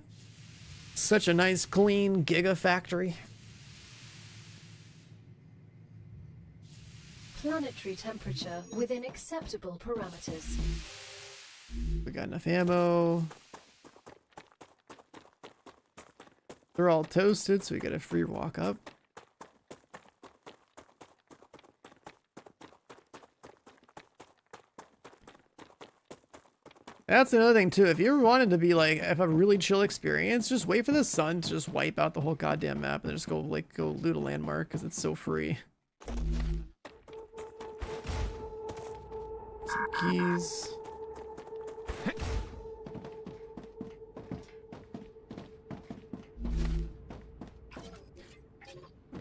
Speaker 1: such a nice clean gigafactory.
Speaker 3: Planetary temperature within acceptable parameters.
Speaker 1: We got enough ammo. They're all toasted, so we get a free walk up. That's another thing too. If you ever wanted to be like, have a really chill experience, just wait for the sun to just wipe out the whole goddamn map and then just go loot a landmark because it's so free. Some keys.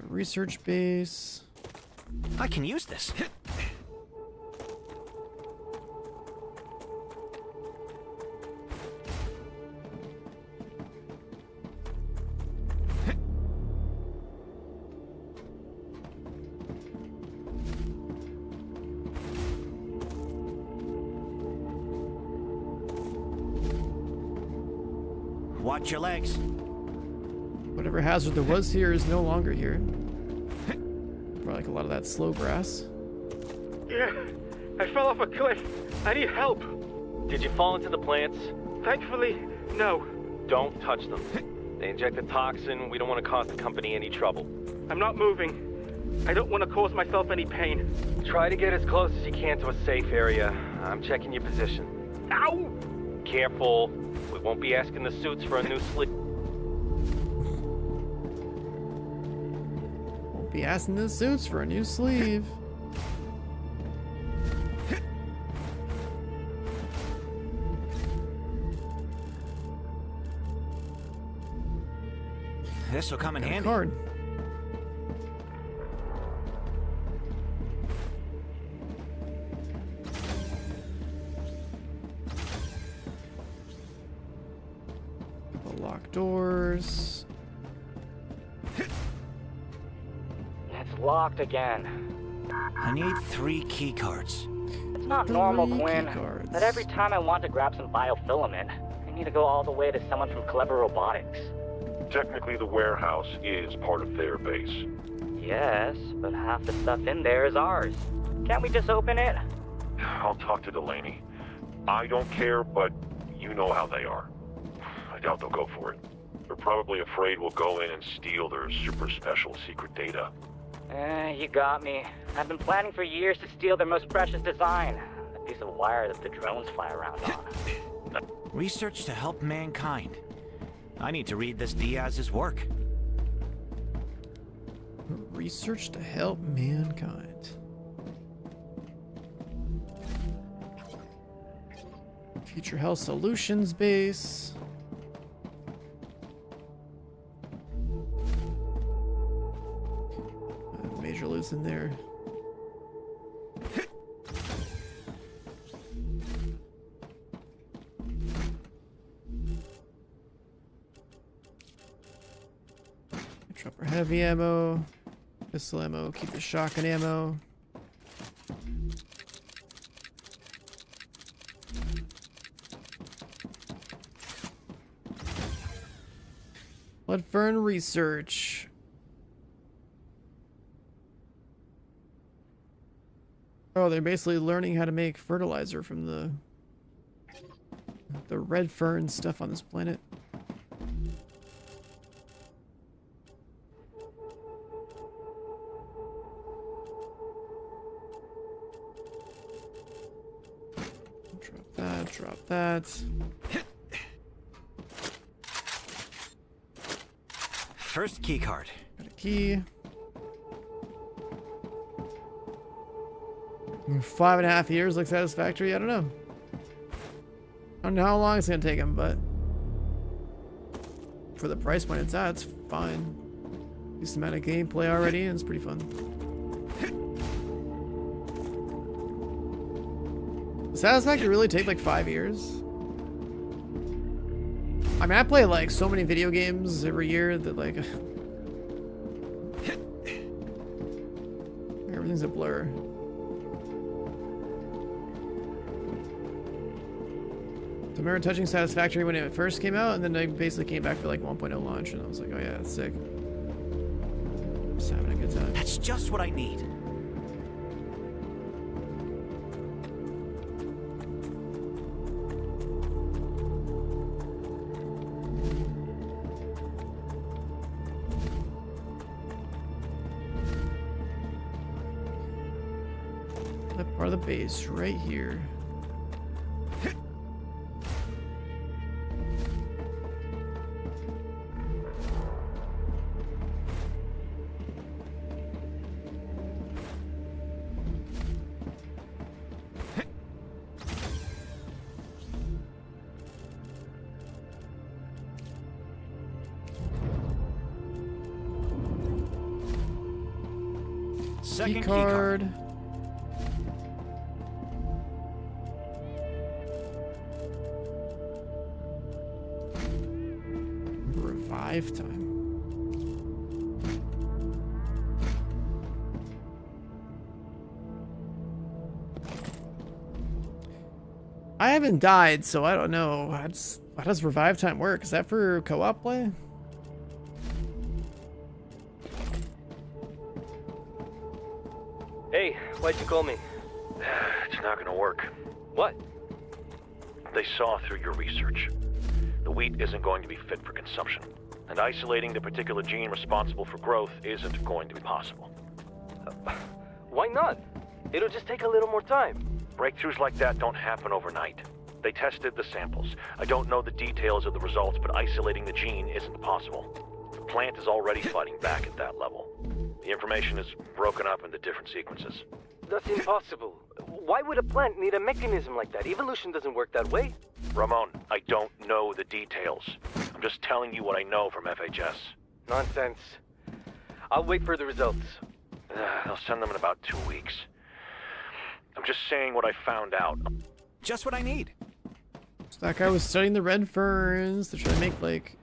Speaker 1: Research base.
Speaker 2: I can use this. Watch your legs.
Speaker 1: Whatever hazard there was here is no longer here. Probably like a lot of that slow grass.
Speaker 16: Yeah, I fell off a cliff. I need help.
Speaker 4: Did you fall into the plants?
Speaker 16: Thankfully, no.
Speaker 4: Don't touch them. They inject a toxin. We don't want to cause the company any trouble.
Speaker 16: I'm not moving. I don't want to cause myself any pain.
Speaker 4: Try to get as close as you can to a safe area. I'm checking your position.
Speaker 16: Ow!
Speaker 4: Careful. We won't be asking the suits for a new sleeve.
Speaker 1: Won't be asking the suits for a new sleeve.
Speaker 2: This will come in handy.
Speaker 1: Card. Lock doors.
Speaker 17: It's locked again.
Speaker 2: I need 3 key cards.
Speaker 17: It's not normal, Quinn,
Speaker 1: keycards.
Speaker 17: that every time I want to grab some biofilament, I need to go all the way to someone from Clever Robotics.
Speaker 7: Technically, the warehouse is part of their base.
Speaker 17: Yes, but half the stuff in there is ours. Can't we just open it?
Speaker 7: I'll talk to Delaney. I don't care, but you know how they are. I doubt they'll go for it. They're probably afraid we'll go in and steal their super special secret data.
Speaker 17: You got me. I've been planning for years to steal their most precious design. A piece of wire that the drones fly around on.
Speaker 2: Research to help mankind. I need to read this Diaz's work.
Speaker 1: Research to help mankind. Future Health Solutions Base. Major loot's in there. Drop our heavy ammo, pistol ammo, keep the shotgun ammo. Blood fern research. Oh, they're basically learning how to make fertilizer from the red fern stuff on this planet. Drop that, drop that.
Speaker 2: First key card.
Speaker 1: Got a key. 5.5 years looks satisfactory. I don't know. I don't know how long it's gonna take him, but for the price point it's at, it's fine. Decent amount of gameplay already, and it's pretty fun. Does Satisfactory really take like 5 years? I mean, I play like so many video games every year that like everything's a blur. So I remember touching Satisfactory when it first came out, and then I basically came back for like 1.0 launch, and I was like, oh yeah, that's sick. Just having a good time.
Speaker 2: That's just what I need.
Speaker 1: That part of the base right here.
Speaker 2: Second key
Speaker 1: card. Revive time. I haven't died, so I don't know. How does revive time work? Is that for co-op play?
Speaker 18: Hey, why'd you call me?
Speaker 9: It's not gonna work.
Speaker 18: What?
Speaker 9: They saw through your research. The wheat isn't going to be fit for consumption, and isolating the particular gene responsible for growth isn't going to be possible.
Speaker 18: Why not? It'll just take a little more time.
Speaker 9: Breakthroughs like that don't happen overnight. They tested the samples. I don't know the details of the results, but isolating the gene isn't possible. The plant is already fighting back at that level. The information is broken up into different sequences.
Speaker 18: That's impossible. Why would a plant need a mechanism like that? Evolution doesn't work that way.
Speaker 9: Ramon, I don't know the details. I'm just telling you what I know from FHS.
Speaker 18: Nonsense. I'll wait for the results.
Speaker 9: They'll send them in about 2 weeks. I'm just saying what I found out.
Speaker 2: Just what I need.
Speaker 1: So that guy was studying the red ferns to try to make like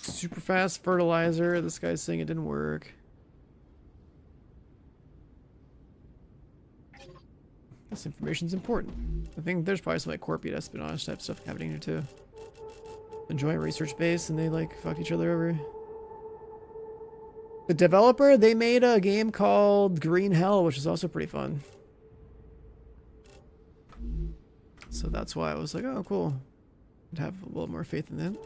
Speaker 1: super fast fertilizer. This guy's saying it didn't work. This information's important. I think there's probably some like corporate espionage type stuff happening here too. a joint research base, and they like fucked each other over. The developer, they made a game called Green Hell, which is also pretty fun. So that's why I was like, oh, cool. I'd have a little more faith in them.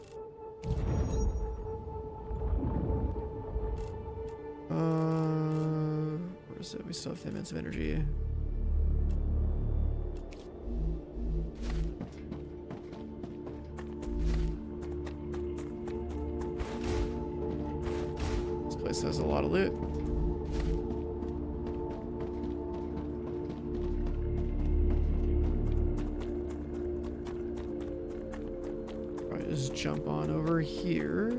Speaker 1: Where is it? We still have 10 minutes of energy. This place has a lot of loot. Probably just jump on over here.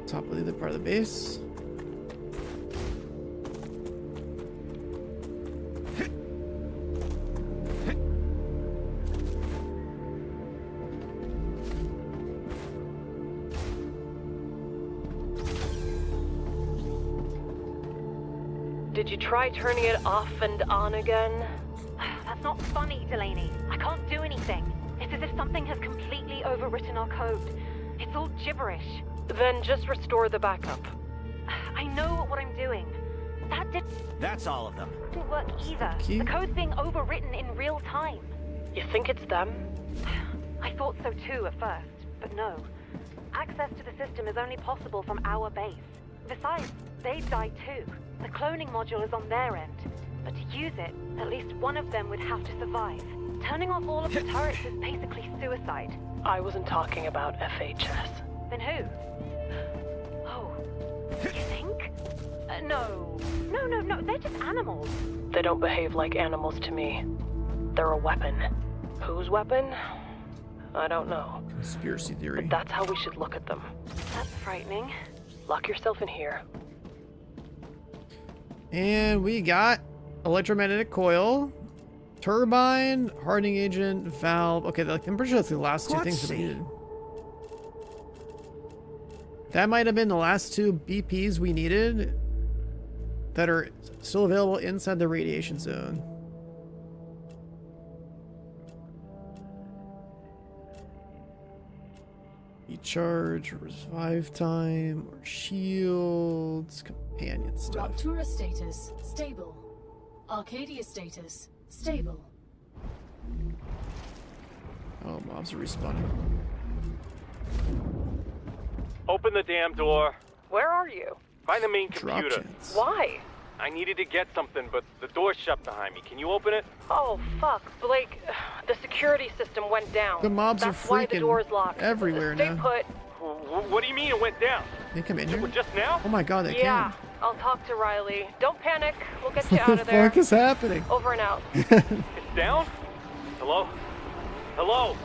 Speaker 1: Top of the other part of the base.
Speaker 11: Did you try turning it off and on again?
Speaker 8: That's not funny, Delaney. I can't do anything. It's as if something has completely overwritten our code. It's all gibberish.
Speaker 11: Then just restore the backup.
Speaker 8: I know what I'm doing.
Speaker 15: That's all of them.
Speaker 8: Didn't work either. The code's being overwritten in real time.
Speaker 11: You think it's them?
Speaker 8: I thought so too at first, but no. Access to the system is only possible from our base. Besides, they died too. The cloning module is on their end. But to use it, at least one of them would have to survive. Turning off all of the turrets is basically suicide.
Speaker 11: I wasn't talking about FHS.
Speaker 8: Then who? Oh, you think? No. No, they're just animals.
Speaker 11: They don't behave like animals to me. They're a weapon. Whose weapon? I don't know.
Speaker 1: Conspiracy theory.
Speaker 11: But that's how we should look at them.
Speaker 8: That's frightening.
Speaker 11: Lock yourself in here.
Speaker 1: And we got electromagnetic coil, turbine, hardening agent, valve. Okay, I'm pretty sure that's the last two things that we needed. That might have been the last two BPs we needed that are still available inside the radiation zone. Recharge, revive time, or shields, companion stuff.
Speaker 3: Raptura status, stable. Arcadia status, stable.
Speaker 1: Oh, mobs are respawning.
Speaker 18: Open the damn door.
Speaker 11: Where are you?
Speaker 18: By the main
Speaker 1: Drop
Speaker 18: computer.
Speaker 1: chance.
Speaker 11: Why?
Speaker 18: I needed to get something, but the door's shut behind me. Can you open it?
Speaker 11: Oh, fuck. Blake, the security system went down.
Speaker 1: The mobs are
Speaker 11: That's why the
Speaker 1: freaking
Speaker 11: door's locked.
Speaker 1: everywhere
Speaker 11: Stay
Speaker 1: now.
Speaker 11: put.
Speaker 18: What do you mean it went down?
Speaker 1: They come in here?
Speaker 18: Just now?
Speaker 1: Oh my god, they
Speaker 11: Yeah,
Speaker 1: can.
Speaker 11: I'll talk to Riley. Don't panic. We'll get you
Speaker 1: What
Speaker 11: out
Speaker 1: the
Speaker 11: of there.
Speaker 1: fuck is happening?
Speaker 11: Over and out.
Speaker 18: It's down? Hello? Hello?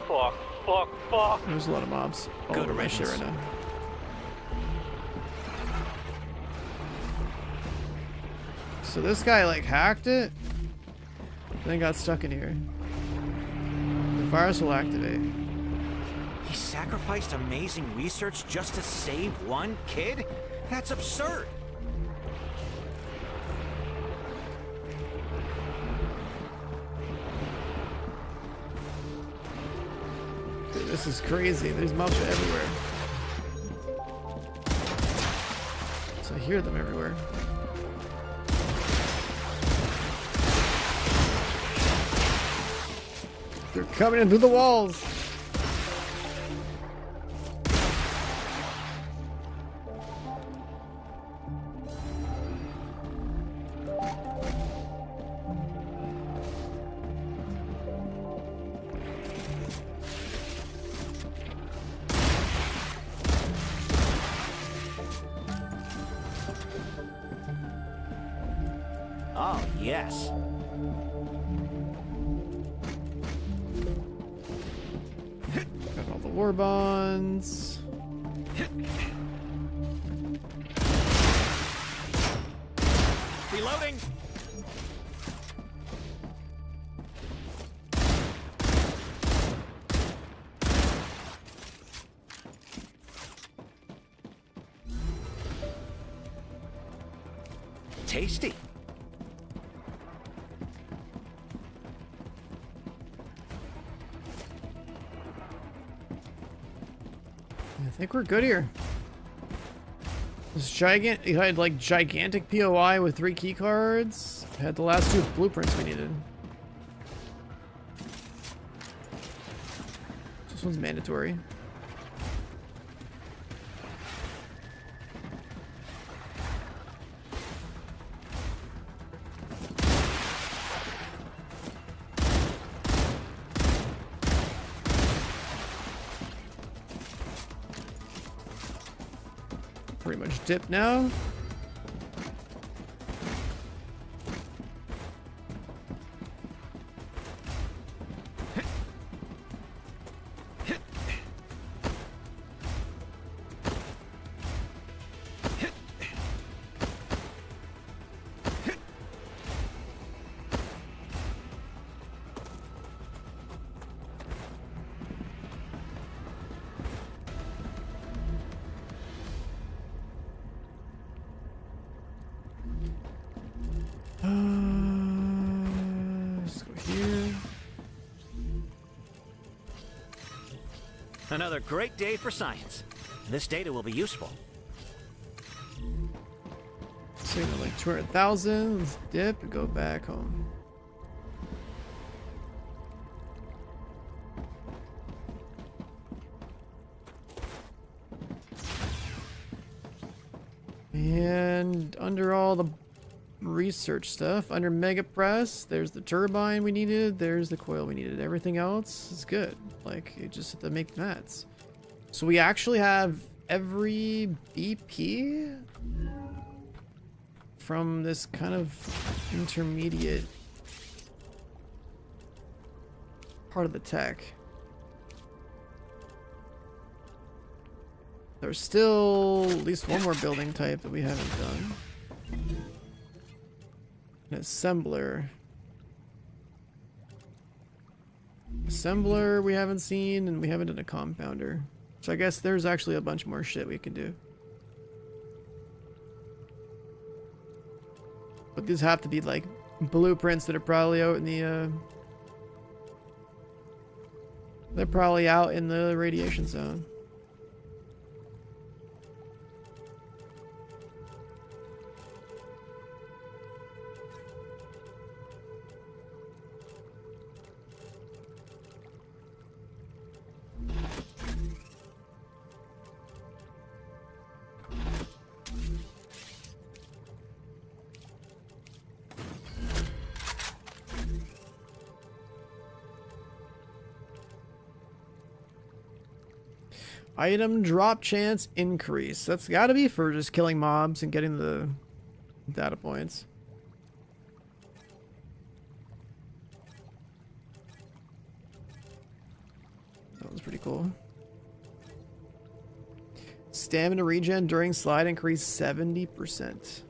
Speaker 18: Fuck.
Speaker 1: There's a lot of mobs all over my shit right now. So this guy like hacked it, then got stuck in here. The virus will activate.
Speaker 2: He sacrificed amazing research just to save one kid? That's absurd.
Speaker 1: Dude, this is crazy. There's mobs everywhere. So I hear them everywhere. They're coming in through the walls.
Speaker 2: Oh, yes.
Speaker 1: Got all the war bonds.
Speaker 2: Reloading. Tasty.
Speaker 1: think we're good here. This you had like gigantic POI with 3 key cards. Had the last 2 blueprints we needed. This one's mandatory. Pretty much dip now. Let's go here.
Speaker 15: Another great day for science. This data will be useful.
Speaker 1: Signal like 200,000. Let's dip and go back home. And under all the research stuff, under Mega Press, there's the turbine we needed, there's the coil we needed. Everything else is good. Like, you just have to make mats. So we actually have every BP from this kind of intermediate part of the tech. There's still at least one more building type that we haven't done. An assembler. Assembler we haven't seen, and we haven't done a compounder. So I guess there's actually a bunch more shit we can do. But these have to be like blueprints that are probably out in the they're probably out in the radiation zone. Item drop chance increase. That's gotta be for just killing mobs and getting the data points. That was pretty cool. Stamina regen during slide increase 70%.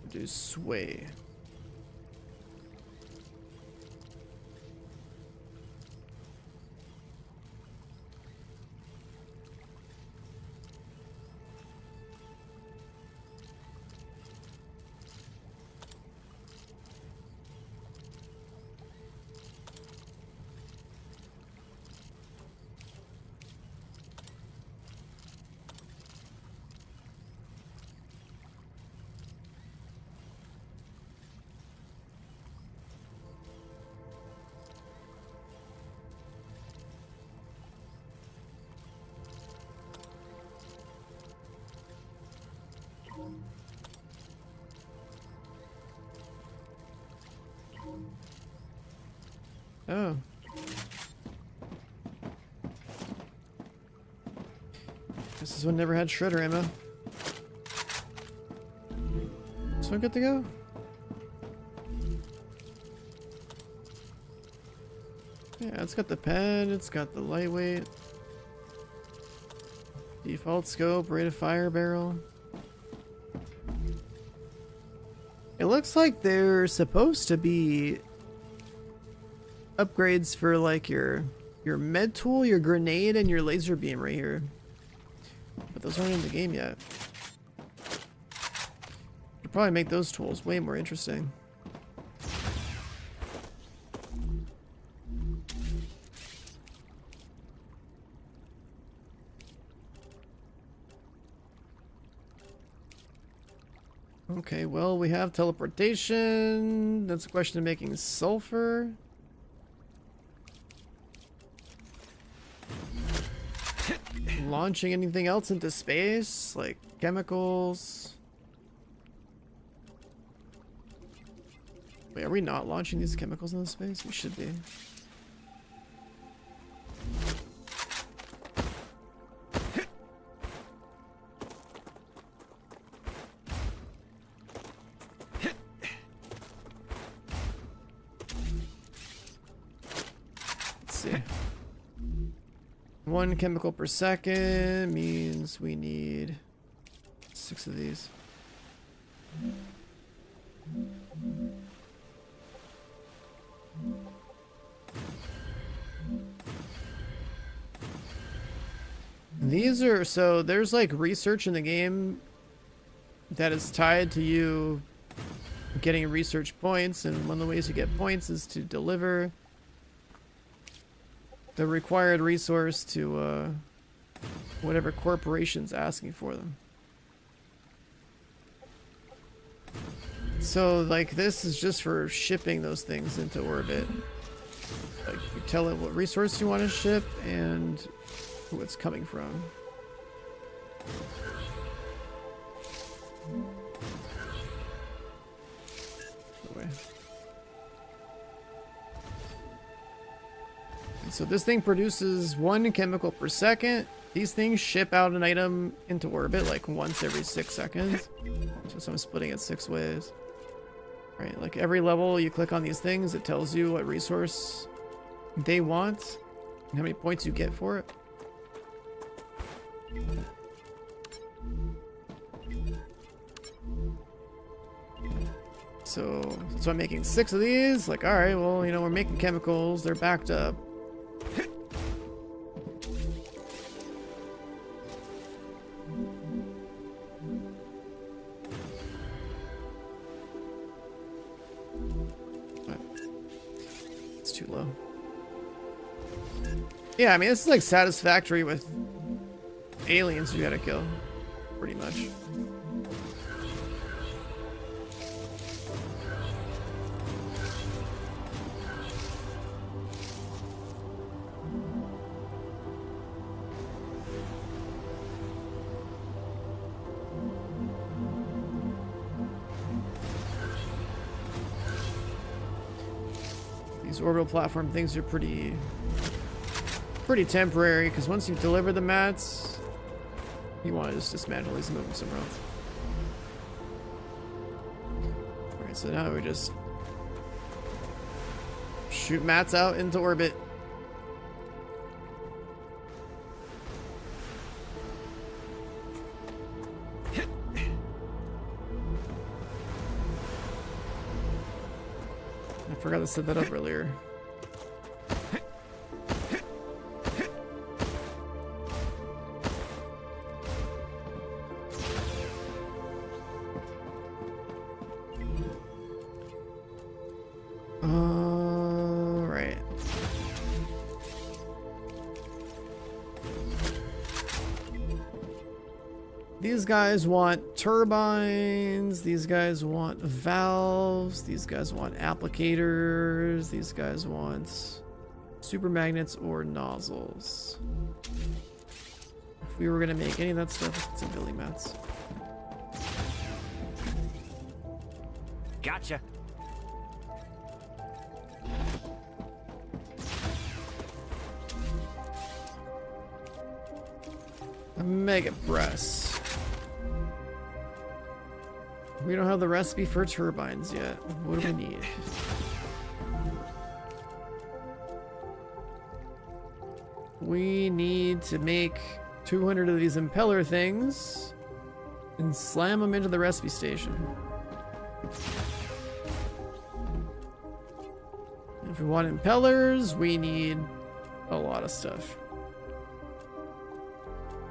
Speaker 1: Do sway. Oh. This one never had shredder ammo. This one good to go? Yeah, it's got the pen, it's got the lightweight. Default scope, rate of fire barrel. It looks like there's supposed to be upgrades for like your med tool, your grenade, and your laser beam right here. But those aren't in the game yet. Could probably make those tools way more interesting. Okay, well, we have teleportation. That's a question of making sulfur. Launching anything else into space, like chemicals. Wait, are we not launching these chemicals into space? We should be. Let's see. 1 chemical per second means we need 6 of these. These are, so there's like research in the game that is tied to you getting research points, and one of the ways you get points is to deliver the required resource to whatever corporation's asking for them. So like this is just for shipping those things into orbit. Like you tell it what resource you want to ship and who it's coming from. Anyway. So this thing produces 1 chemical per second. These things ship out an item into orbit like once every 6 seconds. So I'm splitting it 6 ways. Right, like every level you click on these things, it tells you what resource they want and how many points you get for it. So I'm making 6 of these. Like, alright, well, you know, we're making chemicals, they're backed up. It's too low. Yeah, I mean, this is like satisfactory with aliens you gotta kill, pretty much. These orbital platform things are pretty temporary, because once you deliver the mats, you want to just dismantle these and move them somewhere else. Alright, so now we just shoot mats out into orbit. I forgot to set that up earlier. Alright. These guys want turbines, these guys want valves, these guys want applicators, these guys want super magnets or nozzles. If we were gonna make any of that stuff, let's get some building mats.
Speaker 15: Gotcha.
Speaker 1: Mega press. We don't have the recipe for turbines yet. What do we need? We need to make 200 of these impeller things and slam them into the recipe station. If we want impellers, we need a lot of stuff.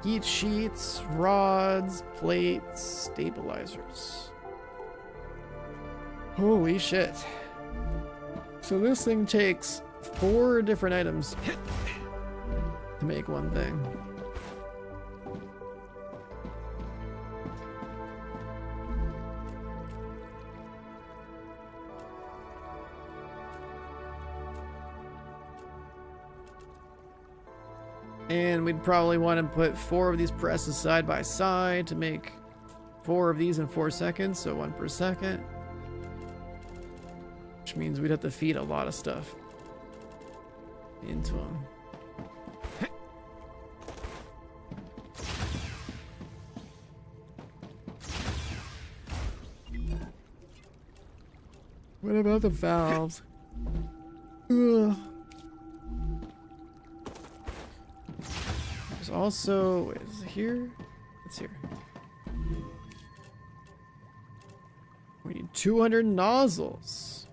Speaker 1: Heat sheets, rods, plates, stabilizers. Holy shit. So this thing takes 4 different items to make one thing. And we'd probably want to put 4 of these presses side by side to make 4 of these in 4 seconds, so 1 per second. Which means we'd have to feed a lot of stuff into them. What about the valves? Ugh. There's also, wait, is it here? It's here. We need 200 nozzles.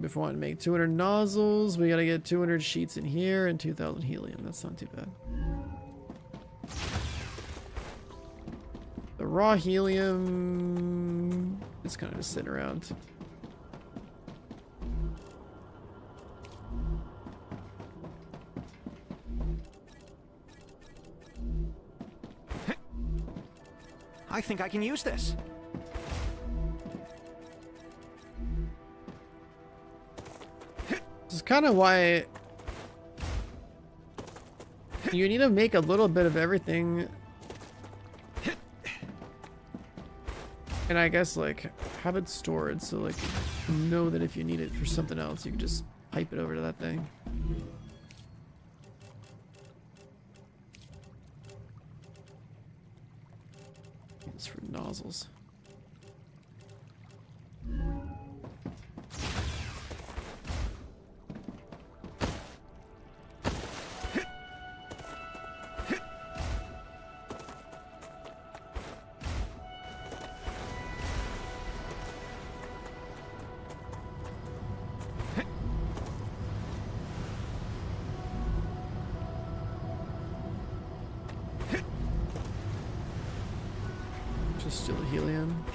Speaker 1: If we want to make 200 nozzles, we gotta get 200 sheets in here and 2,000 helium. That's not too bad. The raw helium is kind of just sitting around.
Speaker 2: I think I can use this.
Speaker 1: This is kind of why you need to make a little bit of everything. And I guess like have it stored so like you know that if you need it for something else, you can just pipe it over to that thing. It's for nozzles. Just still helium.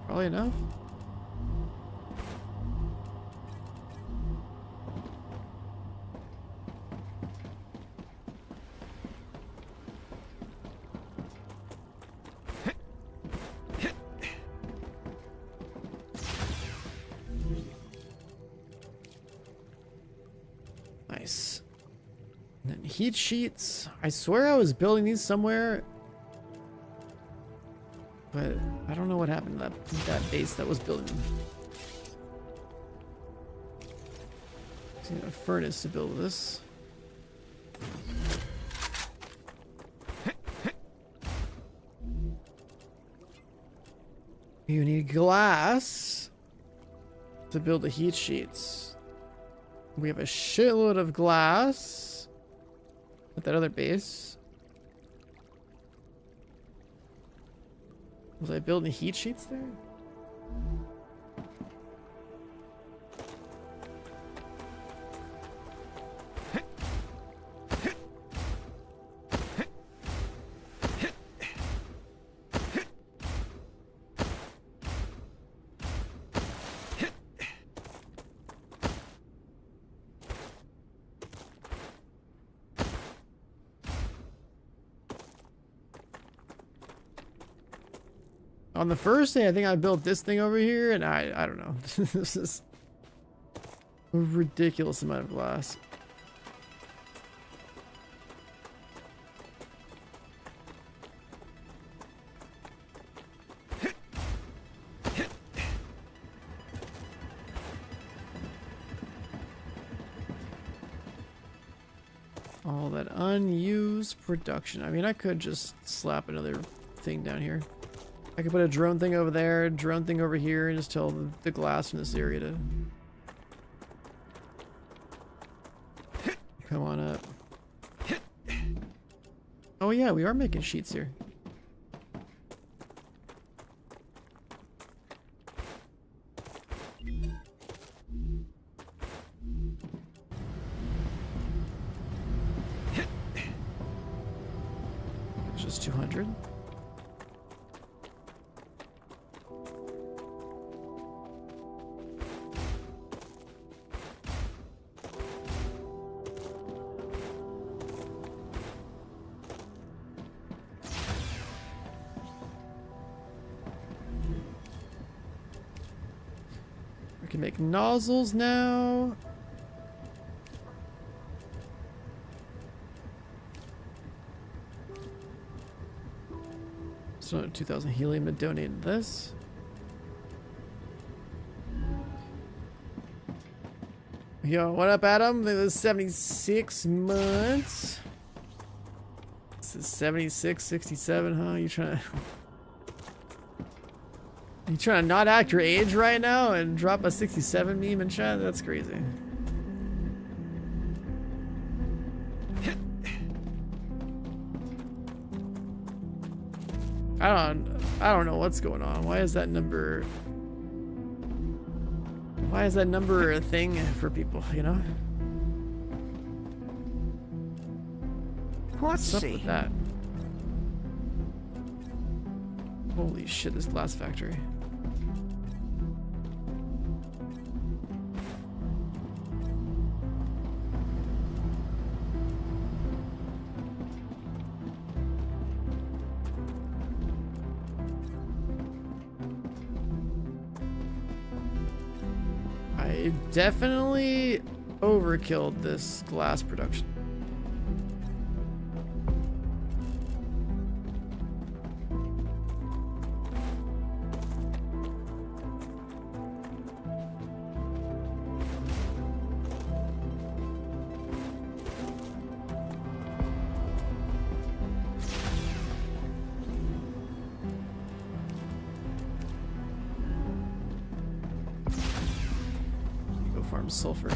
Speaker 1: Probably enough. Nice. And then heat sheets. I swear I was building these somewhere. But I don't know what happened to that base that was building them. So need a furnace to build this. You need glass to build the heat sheets. We have a shitload of glass at that other base. Was I building heat sheets there? On the first day, I think I built this thing over here, and I don't know. This is a ridiculous amount of glass. All that unused production. I mean, I could just slap another thing down here. I could put a drone thing over there, a drone thing over here, and just tell the glass in this area to come on up. Oh yeah, we are making sheets here. It's just 200. We can make nozzles now. So 2,000 helium to donate this. Yo, what up, Adam? This is 76 months. This is 76, 67, huh? You trying to not act your age right now and drop a 67 meme in chat? That's crazy. I don't know what's going on. Why is that number a thing for people, you know?
Speaker 15: Let's
Speaker 1: What's
Speaker 15: see.
Speaker 1: up with that? Holy shit, this glass factory. I definitely overkilled this glass production. Farm sulfur.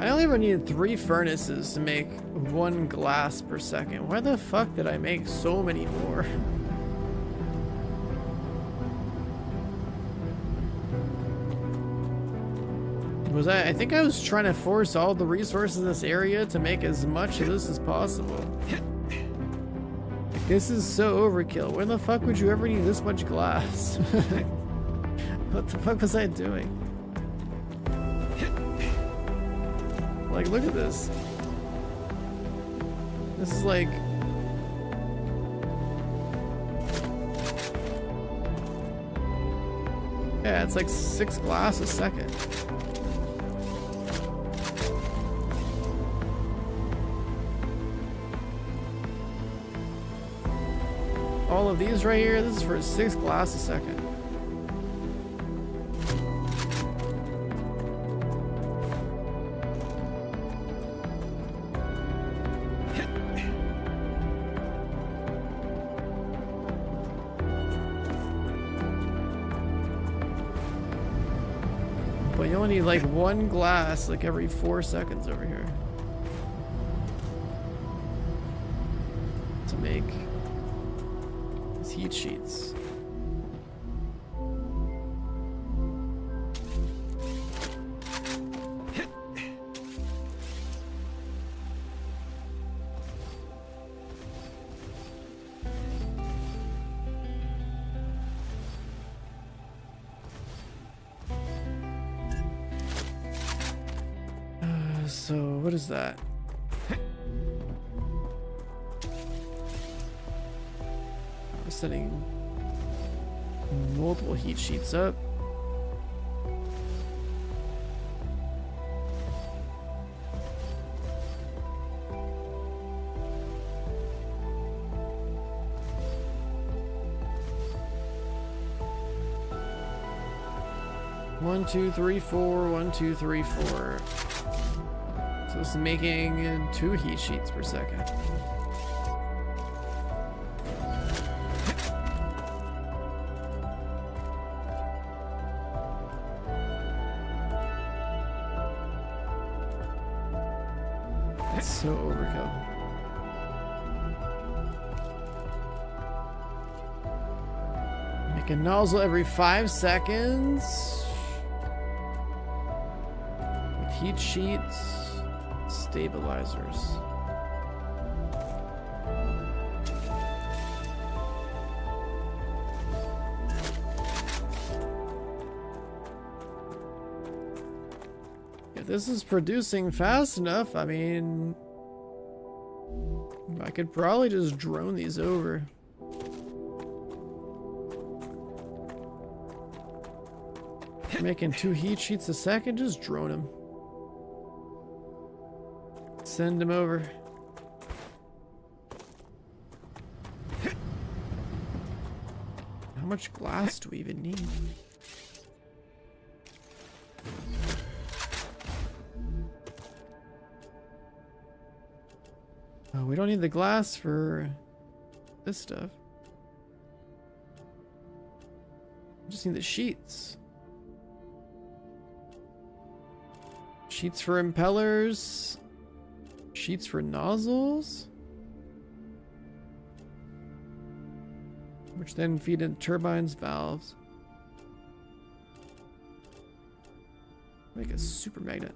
Speaker 1: I only ever needed 3 furnaces to make 1 glass per second. Why the fuck did I make so many more? I think I was trying to force all the resources in this area to make as much of this as possible. This is so overkill. When the fuck would you ever need this much glass? What the fuck was I doing? Like, look at this. This is like... Yeah, it's like 6 glass a second. All of these right here, this is for 6 glass a second. But you only need like 1 glass like every 4 seconds over here to make these heat sheets. what is that? We're setting multiple heat sheets up. One, two, three, four. 1, 2, 3, 4. So this is making 2 heat sheets per second. That's so overkill. Make a nozzle every 5 seconds. Heat sheets, stabilizers. If this is producing fast enough, I mean, I could probably just drone these over. Making 2 heat sheets a second, just drone them. Send him over. How much glass do we even need? Oh, we don't need the glass for this stuff. We just need the sheets. Sheets for impellers. Sheets for nozzles, which then feed into turbines, valves. Make a super magnet.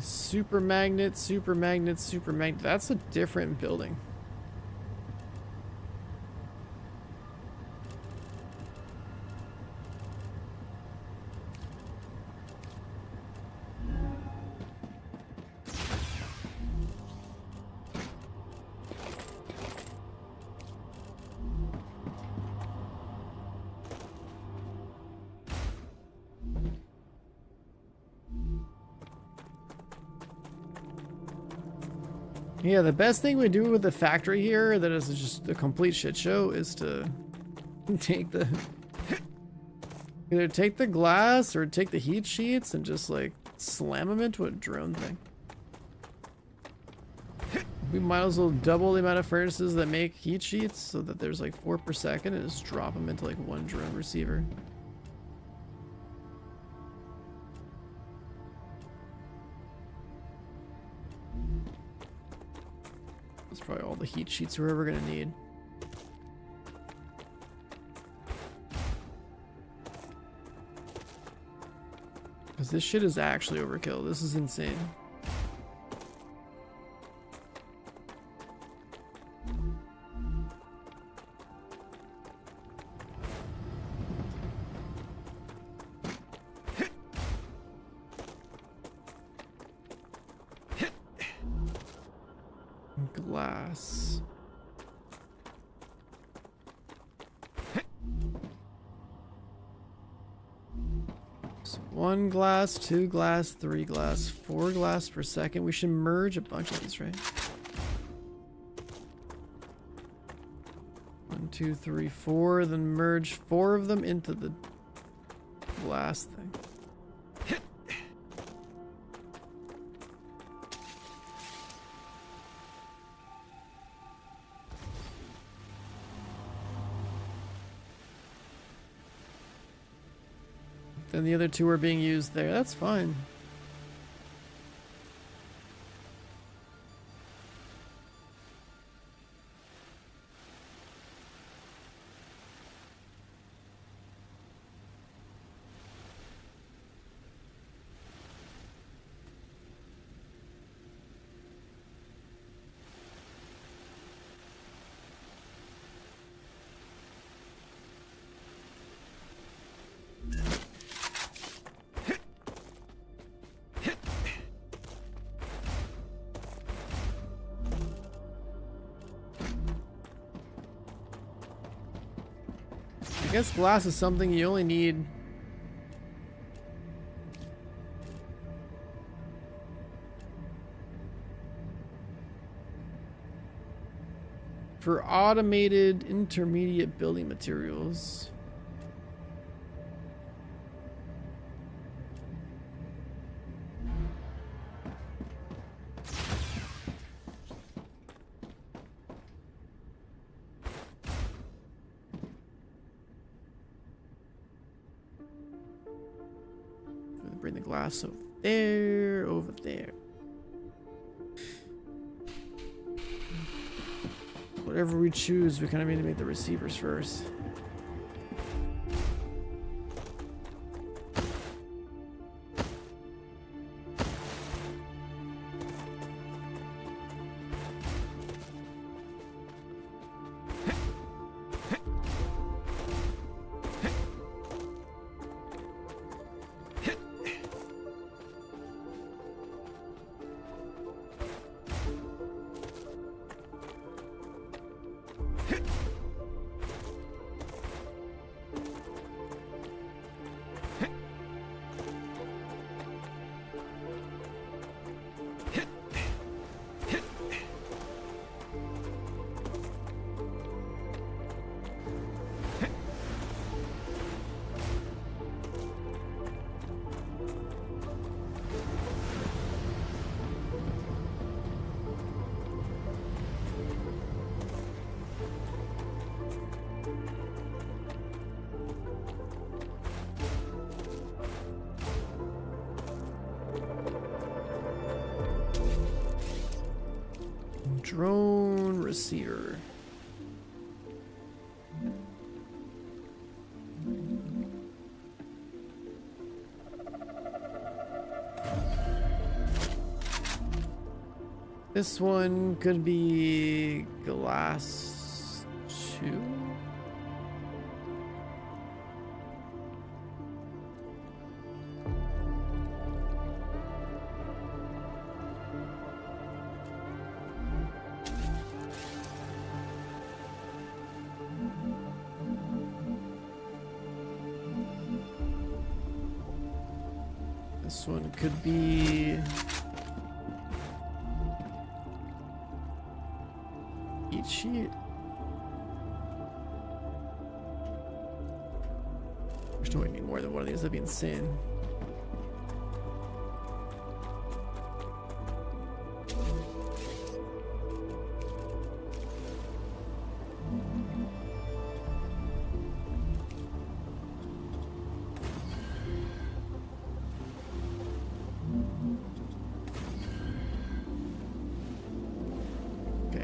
Speaker 1: Super magnet, super magnet, super magnet. That's a different building. Yeah, the best thing we do with the factory here that is just a complete shit show is to take the either take the glass or take the heat sheets and just like slam them into a drone thing. We might as well double the amount of furnaces that make heat sheets so that there's like 4 per second and just drop them into like 1 drone receiver. That's probably all the heat sheets we're ever gonna need. Because this shit is actually overkill. This is insane. Glass. So 1 glass, 2 glass, 3 glass, 4 glass per second. We should merge a bunch of these, right? 1, 2, 3, 4. Then merge 4 of them into the glass thing. Then the other 2 are being used there. That's fine. I guess glass is something you only need for automated intermediate building materials. Bring the glass over there, over there. Whatever we choose, we kind of need to make the receivers first. Drone receiver. This one could be glass 2. This one could be each sheet. There's no way need more than one of these. That'd be insane.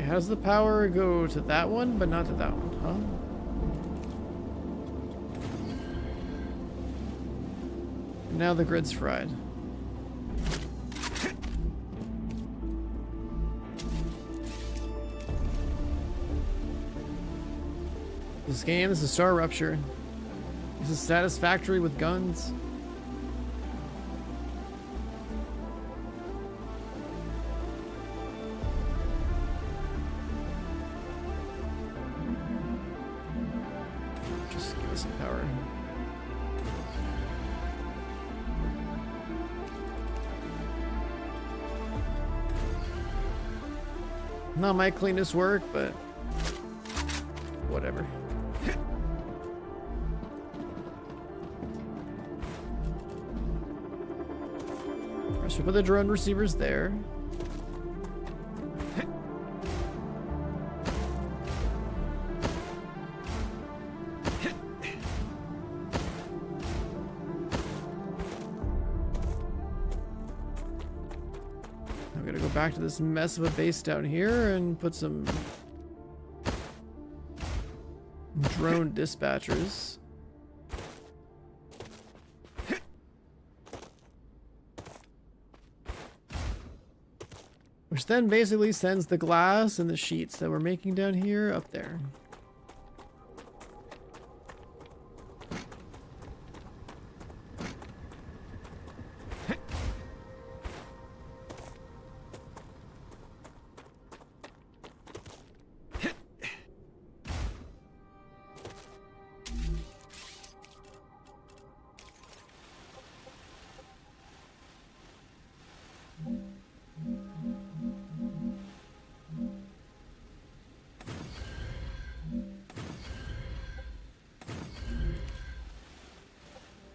Speaker 1: How does the power go to that one, but not to that one, huh? Now the grid's fried. This game, this is StarRupture. This is satisfactory with guns. Not my cleanest work, but whatever. I should put the drone receivers there. Back to this mess of a base down here and put some drone dispatchers. Which then basically sends the glass and the sheets that we're making down here up there.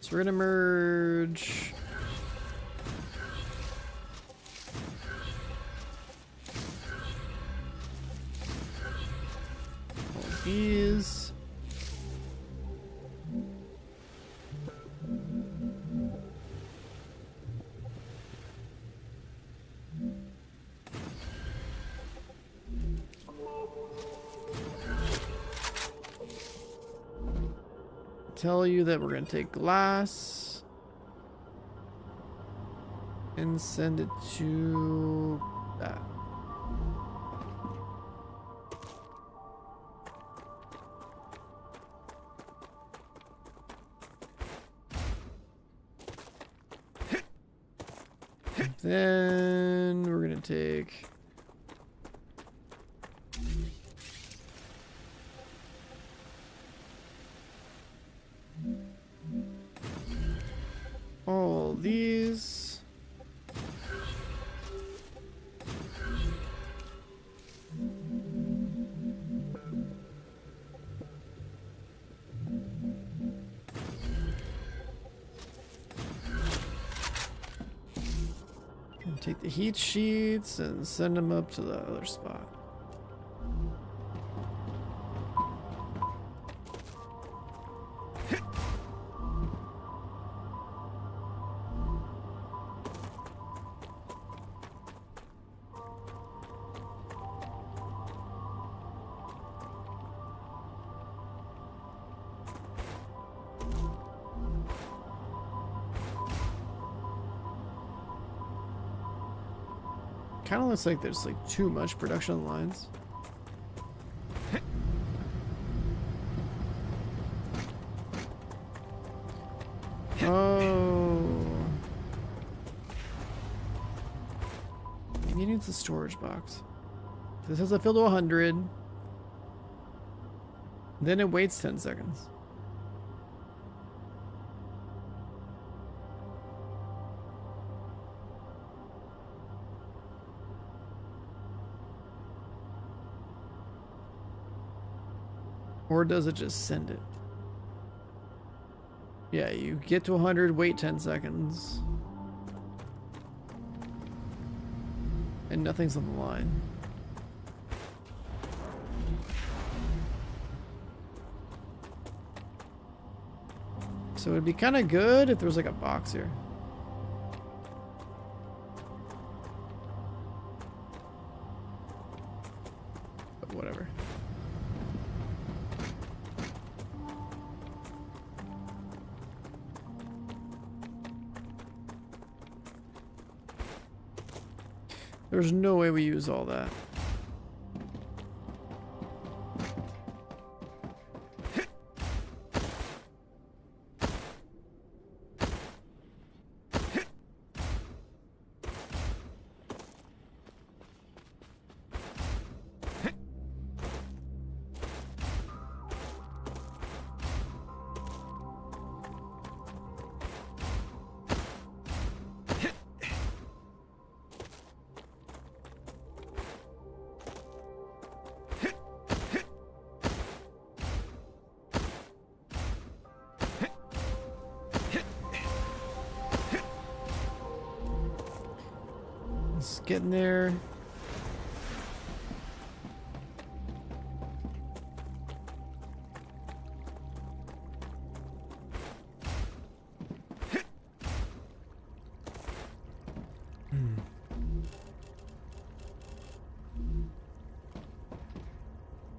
Speaker 1: So we're gonna merge all these. Tell you that we're gonna take glass and send it to that. Then we're gonna take all these. And take the heat sheets and send them up to the other spot. Kind of looks like there's like too much production lines. Oh. Maybe it needs a storage box. This has a fill to 100. Then it waits 10 seconds. Or does it just send it? Yeah, you get to 100, wait 10 seconds. And nothing's on the line. So it'd be kind of good if there was like a box here. But whatever. There's no way we use all that. It's getting there.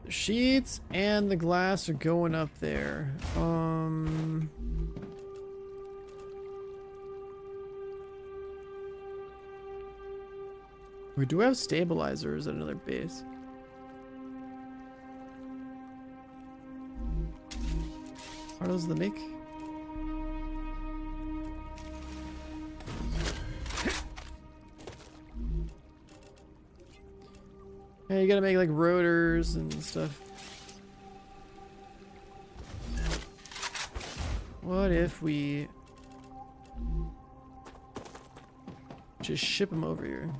Speaker 1: The sheets and the glass are going up there. We do have stabilizers at another base. Are those the make? Yeah, you gotta make like rotors and stuff. What if we just ship them over here?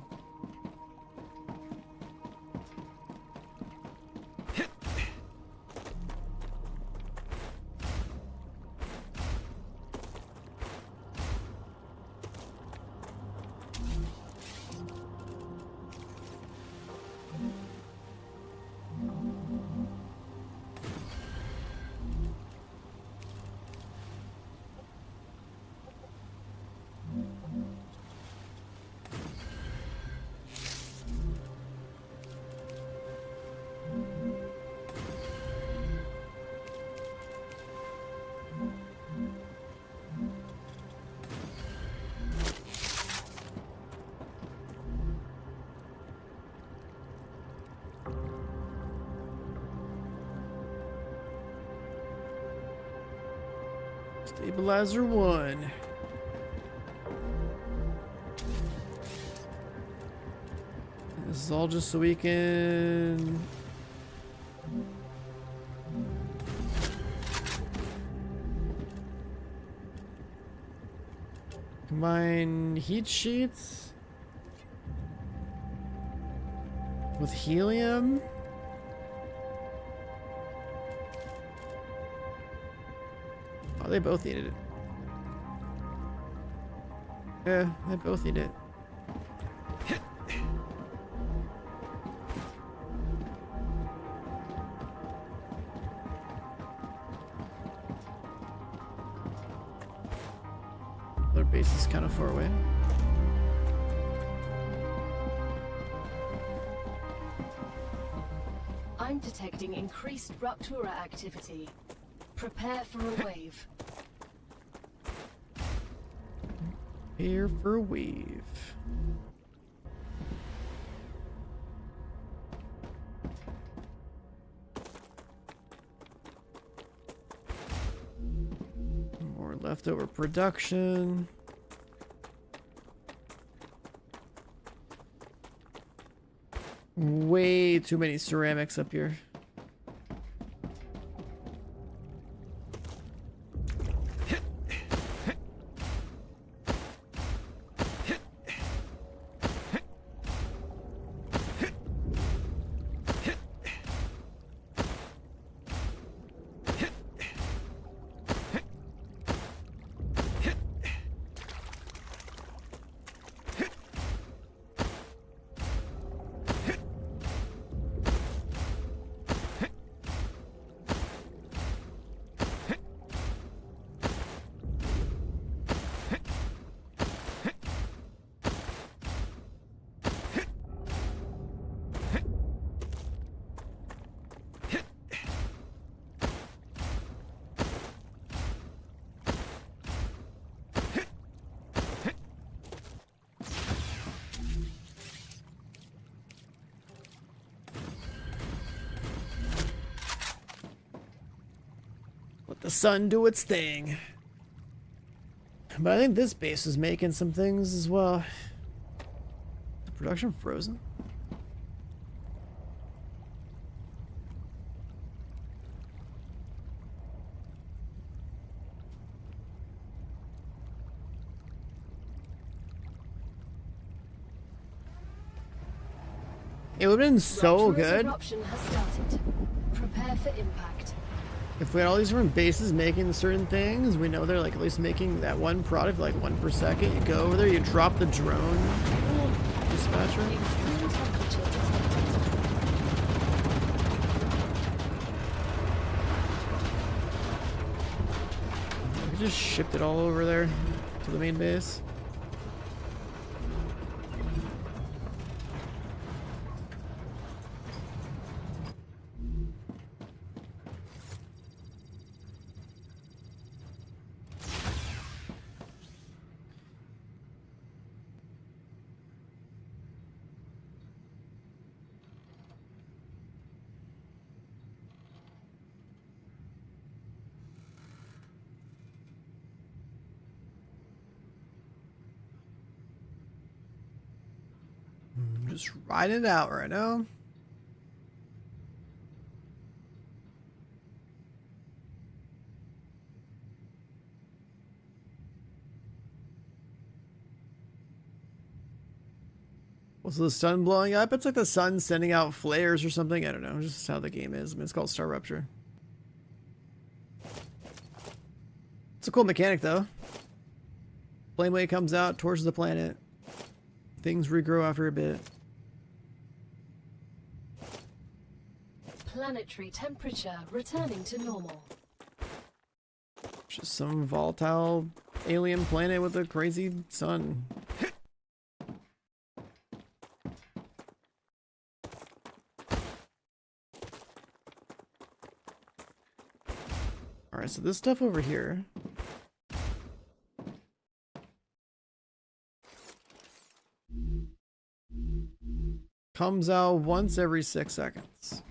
Speaker 1: Stabilizer 1. This is all just so we can... combine heat sheets with helium. Oh, they both needed it. Yeah, they both need it. Their base is kind of far away.
Speaker 3: I'm detecting increased Ruptura activity. Prepare for a wave.
Speaker 1: Here for a wave. More leftover production. Way too many ceramics up here. Let the sun do its thing. But I think this base is making some things as well. The production frozen? It would have been so good
Speaker 3: Eruption has started. Prepare for impact.
Speaker 1: if we had all these different bases making certain things. We know they're like at least making that one product like 1 per second. You go over there, you drop the drone dispatcher. We just shipped it all over there to the main base. Just riding it out right now. Was the sun blowing up? It's like the sun sending out flares or something. I don't know. Just how the game is. I mean, it's called StarRupture. It's a cool mechanic, though. Flame wave comes out towards the planet. Things regrow after a bit.
Speaker 3: Planetary temperature returning to normal.
Speaker 1: Just some volatile alien planet with a crazy sun. Alright, so this stuff over here. Comes out once every 6 seconds.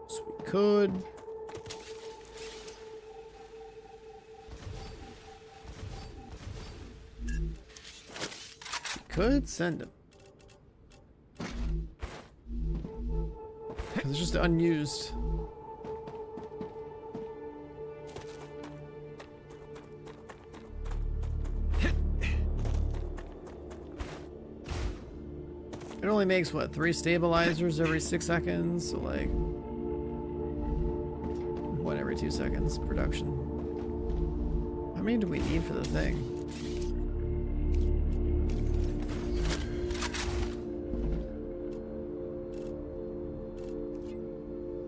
Speaker 1: So we could could send him. Because it's just unused. It only makes, what, 3 stabilizers every 6 seconds? So, like, 1 every 2 seconds production. How many do we need for the thing?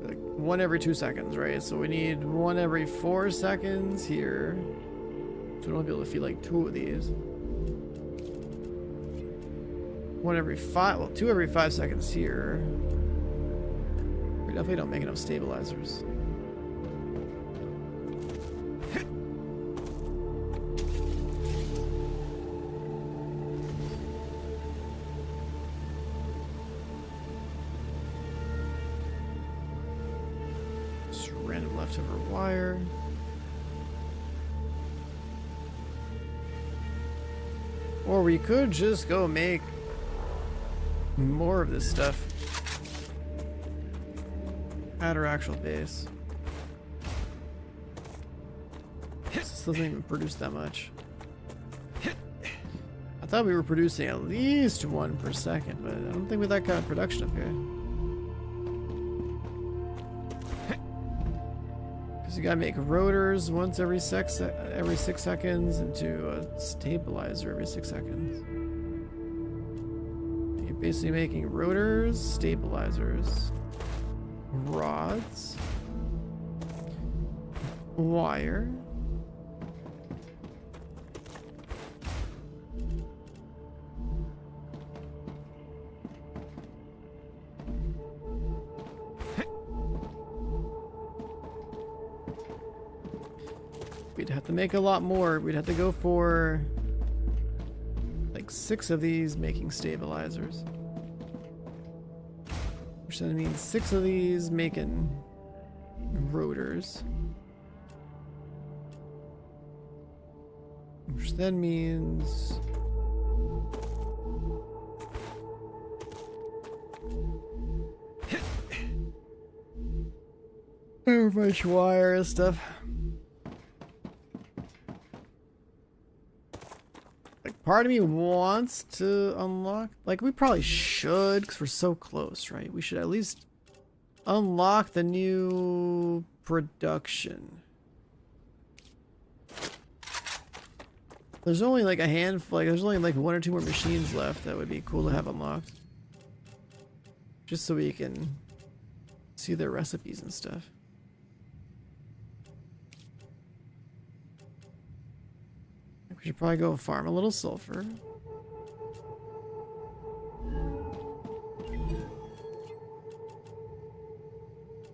Speaker 1: Like, 1 every 2 seconds, right? So we need 1 every 4 seconds here. So we'll be able to feed, like, 2 of these. 1 every 5, well, 2 every 5 seconds here. We definitely don't make enough stabilizers. Just random leftover wire. Or we could just go make more of this stuff at our actual base. This doesn't even produce that much. I thought we were producing at least 1 per second, but I don't think we have that kind of production up here. Because you gotta make rotors once every 6 seconds into a stabilizer every 6 seconds. Basically making rotors, stabilizers, rods, wire, we'd have to make a lot more. We'd have to go for like 6 of these making stabilizers. Which then means 6 of these making rotors. Which then means so much wire and stuff. Part of me wants to unlock, like we probably should because we're so close, right? We should at least unlock the new production. There's only like a handful, like there's only like 1 or 2 more machines left that would be cool to have unlocked. Just so we can see their recipes and stuff. We should probably go farm a little sulfur.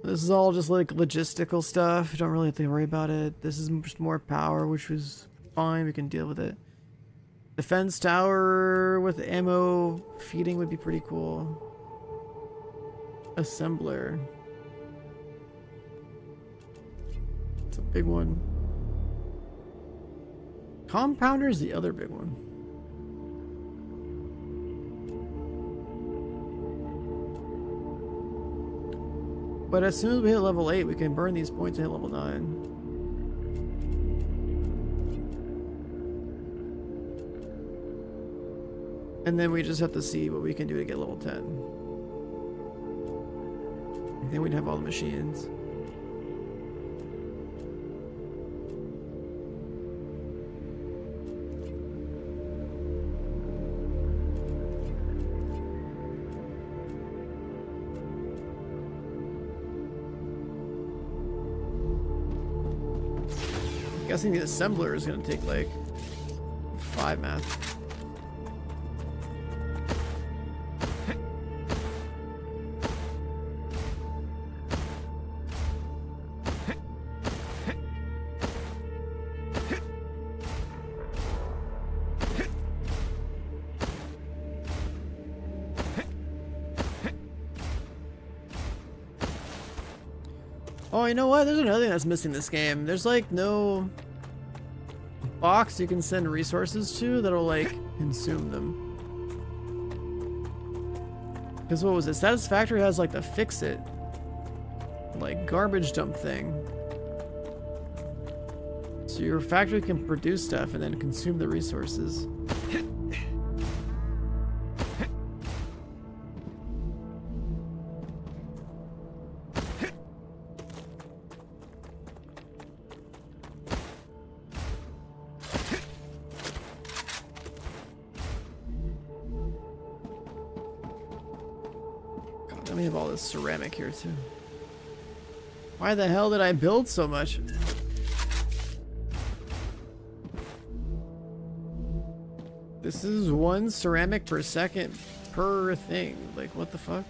Speaker 1: This is all just like logistical stuff. You don't really have to worry about it. This is just more power, which was fine. We can deal with it. Defense tower with ammo feeding would be pretty cool. Assembler. It's a big one. Compounder is the other big one. But as soon as we hit level 8, we can burn these points and hit level 9. And then we just have to see what we can do to get level 10. And then we'd have all the machines. I'm guessing the assembler is going to take like 5 math. Oh, you know what? There's another thing that's missing in this game. There's like no box you can send resources to that'll like consume them. Because what was it? Satisfactory has like the fix it, like garbage dump thing. So your factory can produce stuff and then consume the resources. God, let me have all this ceramic here too. Why the hell did I build so much? This is 1 ceramic per second per thing. Like, what the fuck?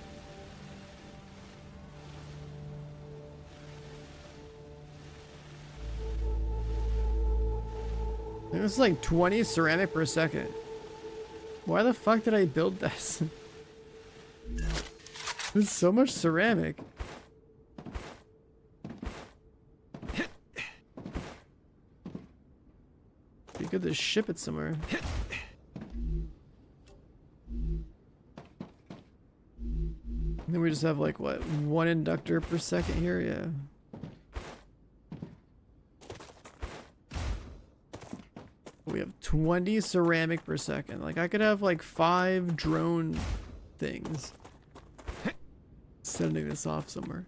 Speaker 1: It's like 20 ceramic per second. Why the fuck did I build this? There's so much ceramic. Be good to ship it somewhere. And then we just have like what, 1 inductor per second here, yeah. We have 20 ceramic per second. Like I could have like 5 drone things. Sending this off somewhere.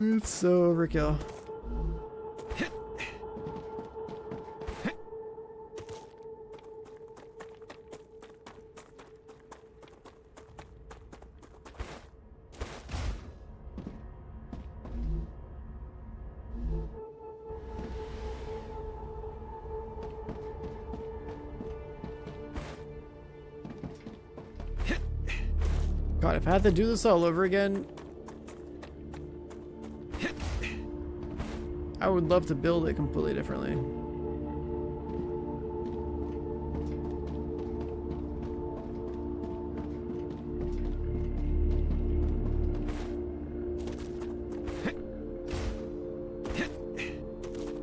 Speaker 1: It's so overkill. God, if I had to do this all over again, I would love to build it completely differently.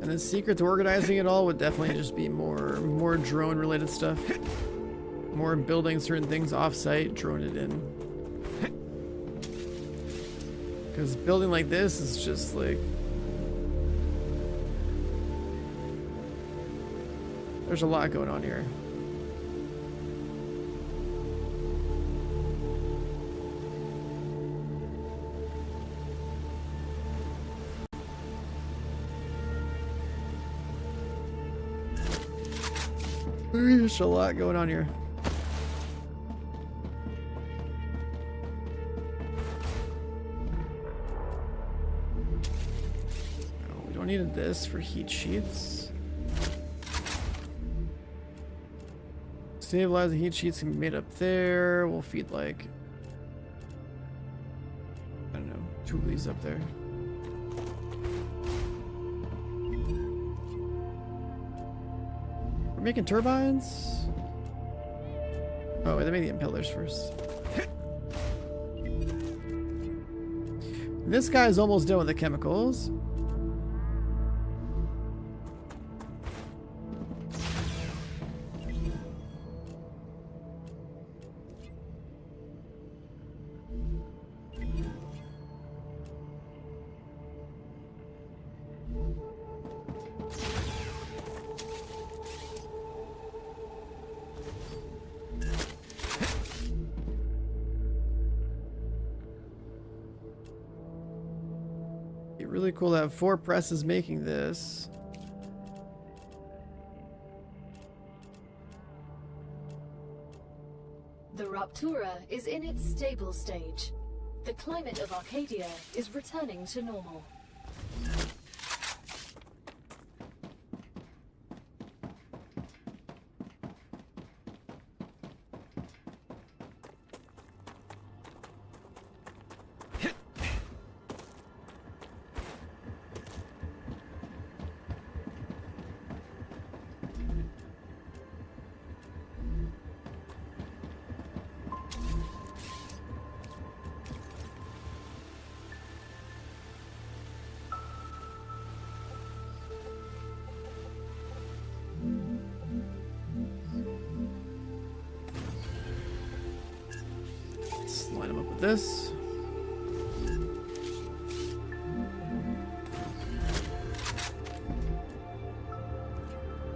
Speaker 1: And the secret to organizing it all would definitely just be more drone related stuff. More building certain things off-site, drone it in. Because building like this is just like... There's a lot going on here. There's just a lot going on here. Needed this for heat sheets. Stabilizing heat sheets can be made up there. We'll feed like, I don't know, 2 of these up there. We're making turbines? Oh, wait, they made the impellers first. This guy's almost done with the chemicals. Really cool to have 4 presses making this.
Speaker 3: The Raptura is in its stable stage. The climate of Arcadia is returning to normal.
Speaker 1: this.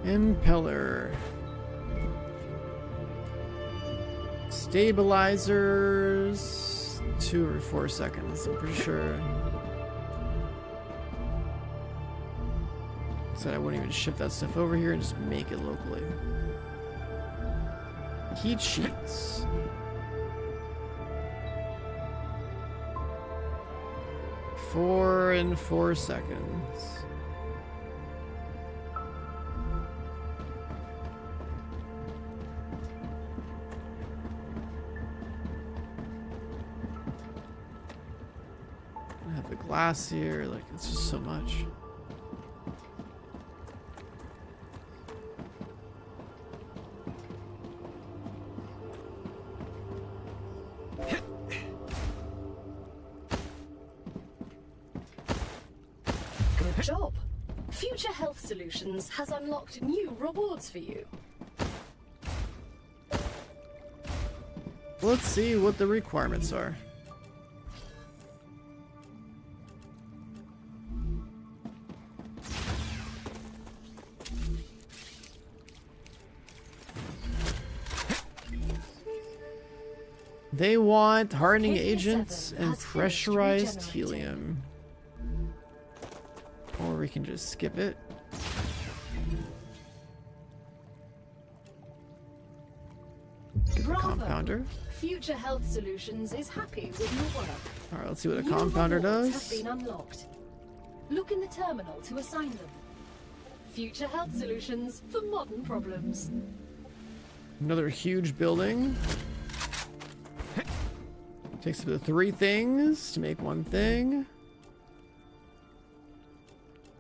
Speaker 1: Impeller. Stabilizers. 2 or 4 seconds, I'm pretty sure. Said I wouldn't even ship that stuff over here and just make it locally. Heat sheets. Four and 4 seconds. I have the glass here, like it's just so much.
Speaker 3: Good job. Future Health Solutions has unlocked new rewards for you.
Speaker 1: Let's see what the requirements are. They want hardening agents and pressurized helium. Or we can just skip it. Get the compounder.
Speaker 3: Future Health Solutions is happy with your work.
Speaker 1: Alright, let's see what a
Speaker 3: New
Speaker 1: compounder
Speaker 3: rewards
Speaker 1: does.
Speaker 3: have been unlocked. Look in the terminal to assign them. Future Health Solutions for modern problems.
Speaker 1: Another huge building. Takes up to 3 things to make 1 thing.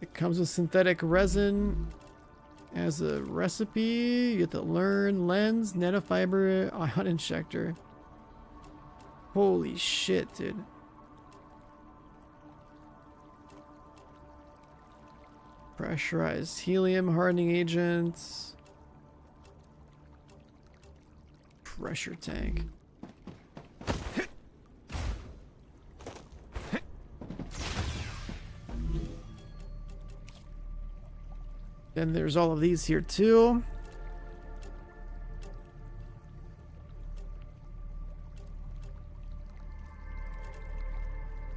Speaker 1: It comes with synthetic resin as a recipe. You get the learn lens, nanofiber, ion injector. Holy shit, dude. Pressurized helium hardening agents. Pressure tank. Then there's all of these here too.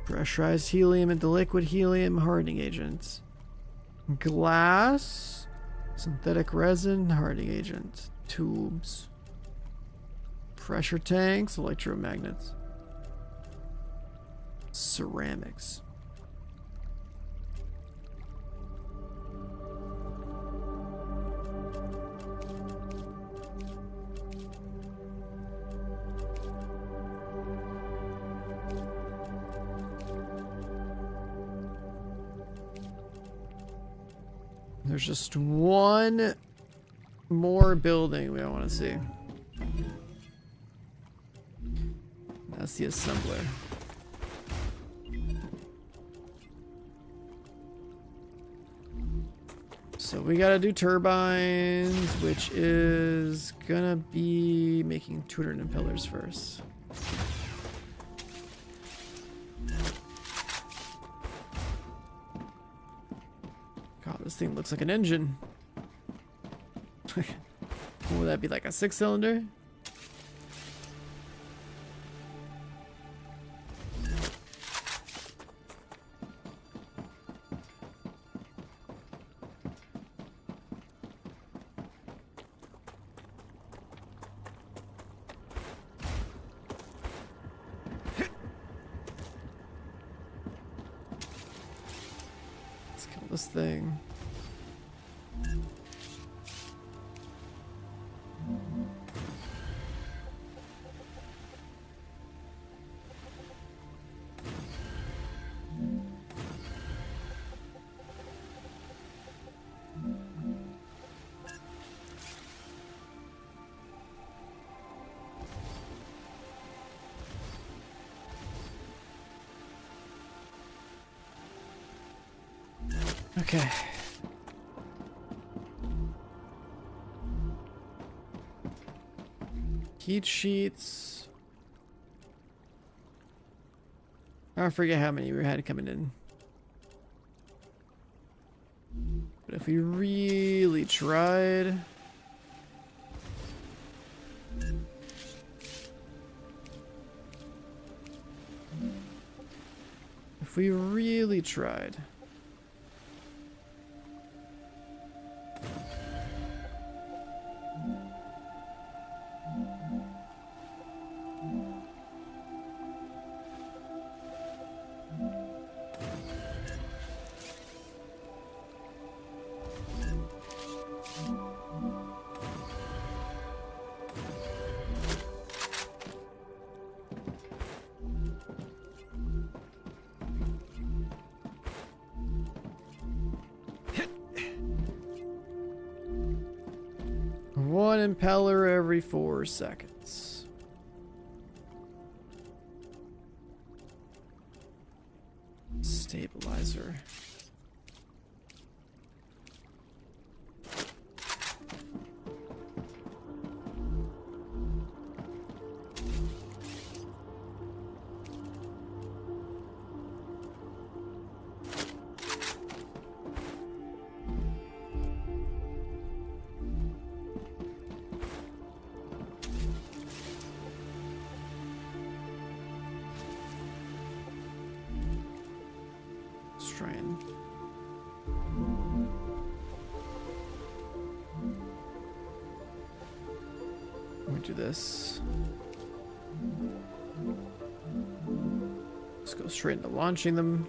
Speaker 1: Pressurized helium into liquid helium hardening agents. Glass, synthetic resin hardening agent, tubes, pressure tanks, electromagnets, ceramics. There's just one more building we want to see. That's the assembler. So we gotta do turbines, which is gonna be making 200 impellers first. God, this thing looks like an engine. Would that be like a 6-cylinder? Let's kill this thing. Okay. Heat sheets. I forget how many we had coming in. But if we really tried... If we really tried... One impeller every 4 seconds. Stabilizer. Do this. Let's go straight into launching them.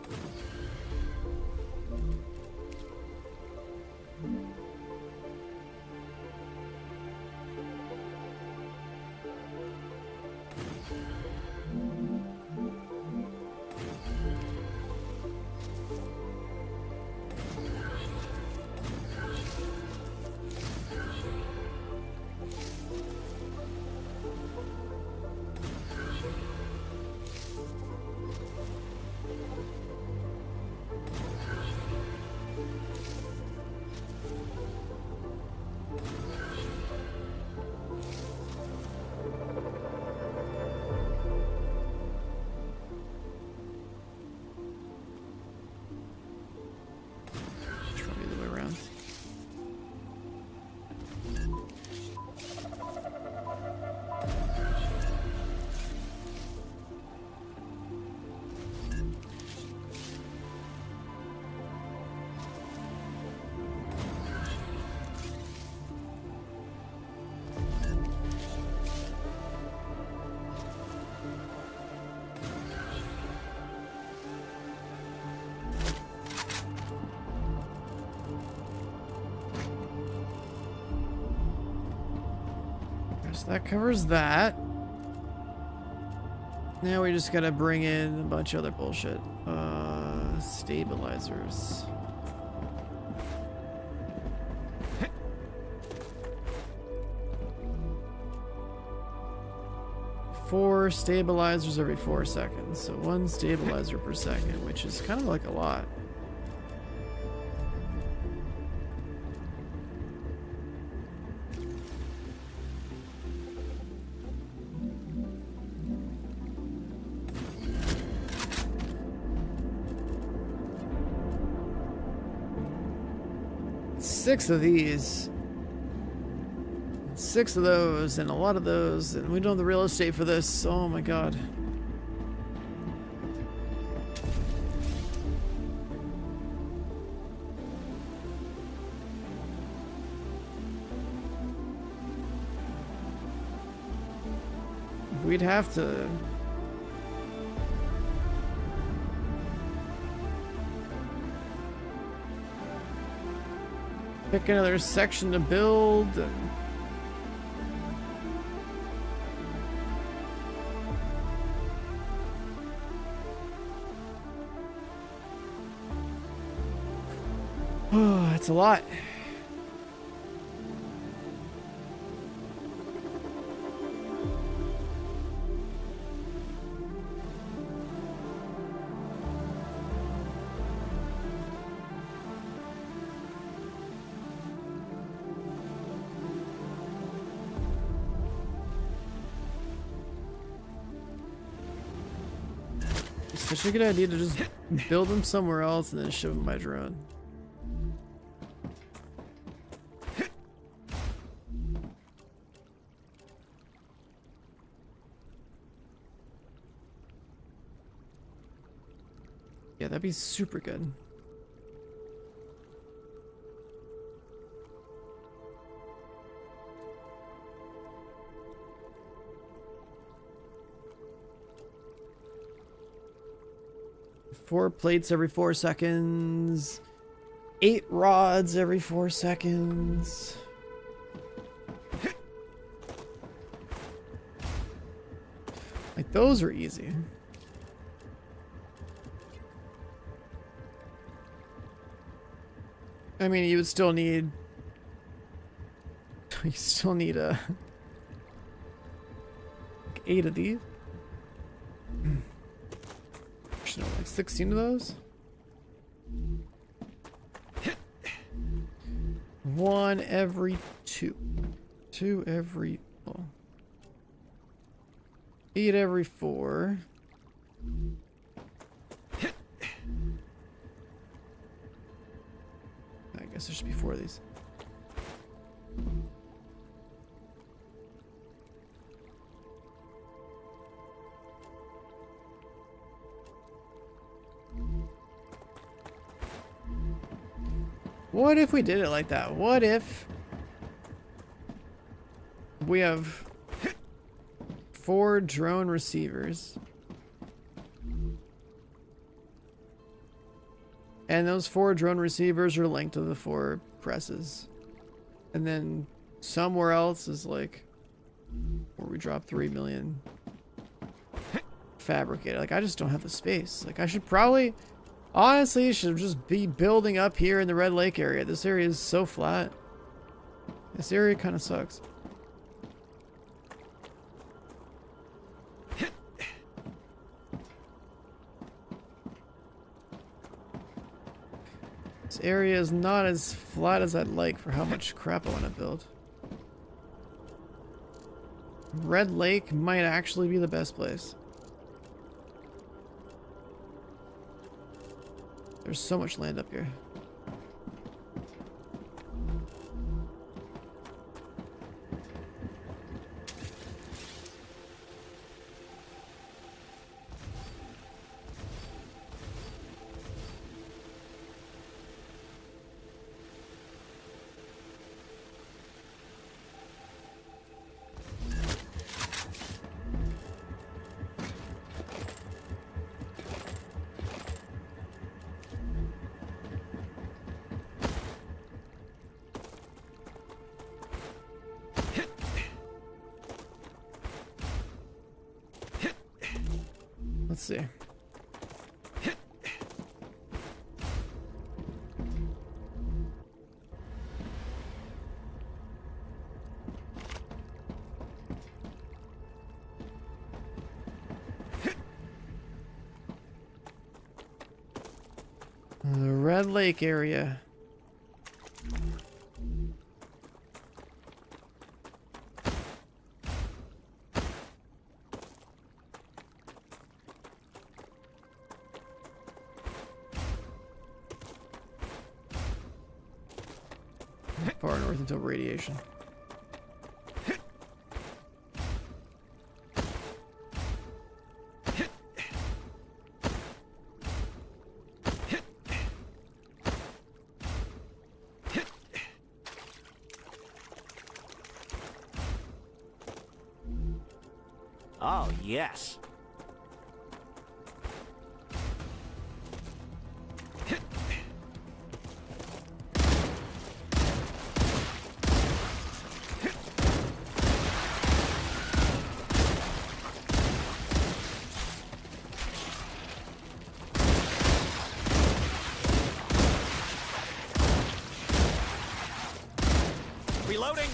Speaker 1: So that covers that. Now we just gotta bring in a bunch of other bullshit. Stabilizers. Four stabilizers every 4 seconds. So 1 stabilizer per second, which is kind of like a lot. Six of these, 6 of those, and a lot of those, and we don't have the real estate for this. Oh my god. We'd have to... pick another section to build. And oh, it's a lot. such a good idea to just build them somewhere else and then ship them by drone. Yeah, that'd be super good. Four plates every 4 seconds. 8 rods every 4 seconds. Like, those are easy. I mean, you would still need... You still need a... like 8 of these. No, like 16 of those? 1 every 2. 2 every... Well, 8 every 4. I guess there should be 4 of these. What if we did it like that? What if we have 4 drone receivers and those 4 drone receivers are linked to the 4 presses, and then somewhere else is like where we drop 3 million fabricated. Like, I just don't have the space. Like, I should probably... Honestly, should just be building up here in the Red Lake area. This area is so flat. This area kind of sucks. This area is not as flat as I'd like for how much crap I want to build. Red Lake might actually be the best place. There's so much land up here. Let's see. The Red Lake area. Far north until radiation.
Speaker 15: Oh, yes.
Speaker 2: Reloading.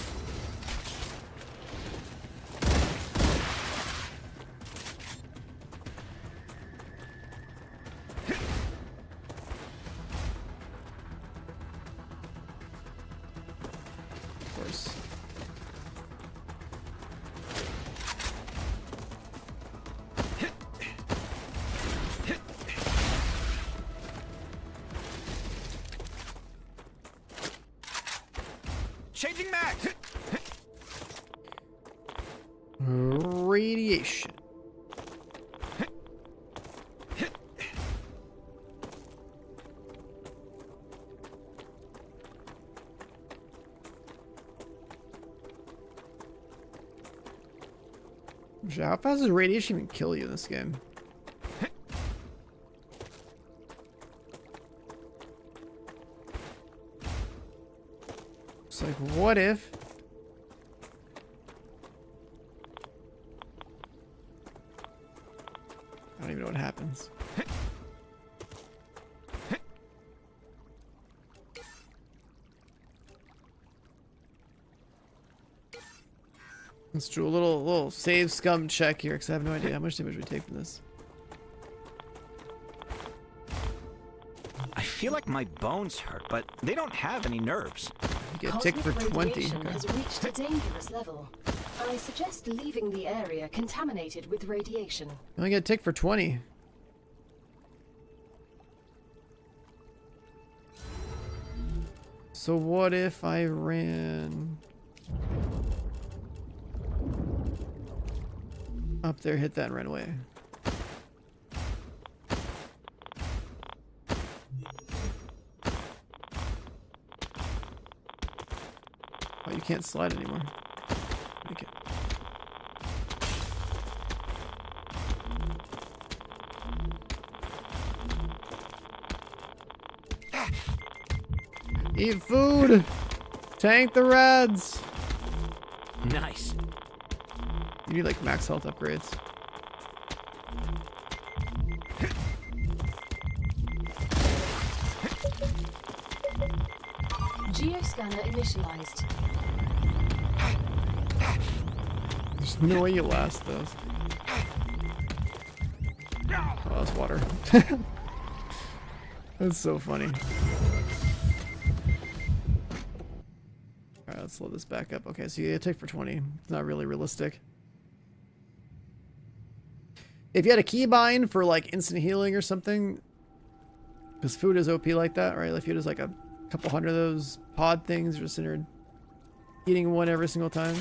Speaker 1: Of course.
Speaker 2: Changing max.
Speaker 1: Radiation. How fast does radiation even kill you in this game? It's like, what if? I don't even know what happens. Let's do a little save scum check here because I have no idea how much damage we take from this.
Speaker 2: I feel like my bones hurt, but they don't have any nerves.
Speaker 1: You get tick for 20.
Speaker 3: Radiation
Speaker 1: Okay.
Speaker 3: has reached a dangerous level. I suggest leaving the area contaminated with radiation.
Speaker 1: You only get tick for 20. So what if I ran up there, hit that and ran away? Oh, you can't slide anymore. Okay. Eat food! Tank the rads!
Speaker 2: Nice.
Speaker 1: You need like max health upgrades.
Speaker 3: Geoscanner initialized.
Speaker 1: There's no way you last those. Oh, that's water. That's so funny. Alright, let's load this back up. Okay, so you get a tick for 20. It's not really realistic. If you had a keybind for like instant healing or something, because food is OP like that, right? If you had just like a couple hundred of those pod things, you're just in there eating one every single time.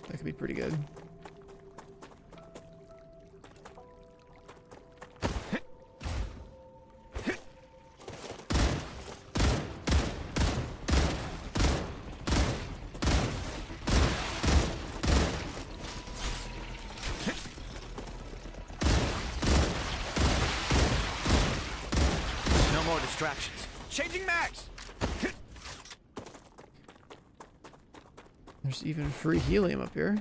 Speaker 1: That could be pretty good.
Speaker 2: No more distractions. Changing max.
Speaker 1: There's even free helium up here.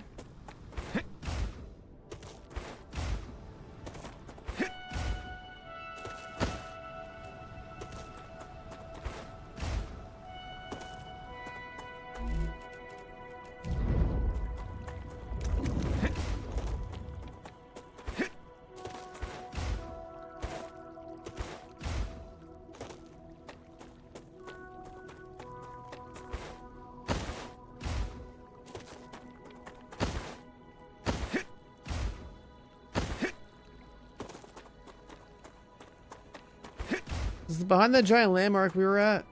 Speaker 1: This is behind that giant landmark we were at.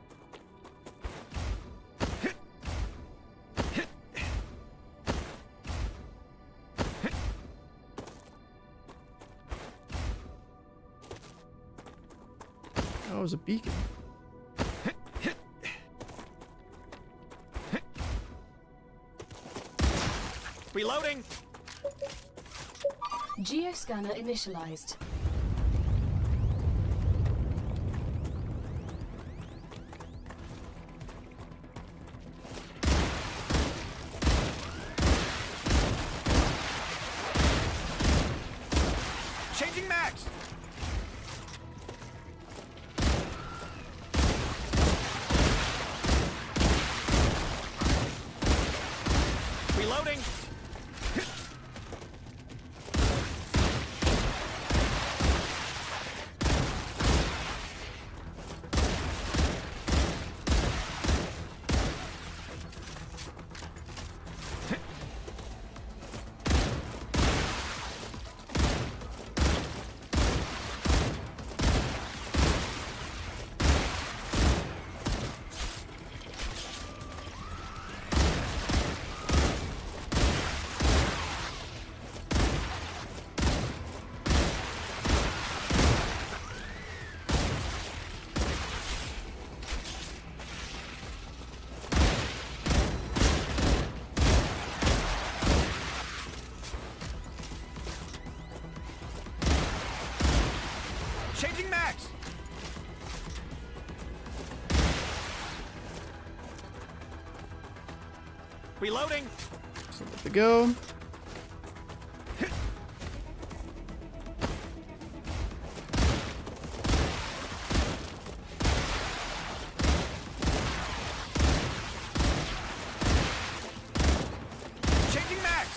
Speaker 1: Oh, it was a beacon.
Speaker 2: Reloading.
Speaker 3: Geoscanner initialized.
Speaker 2: Changing max. Reloading. Changing max. Reloading.
Speaker 1: So let it go.
Speaker 2: Changing max.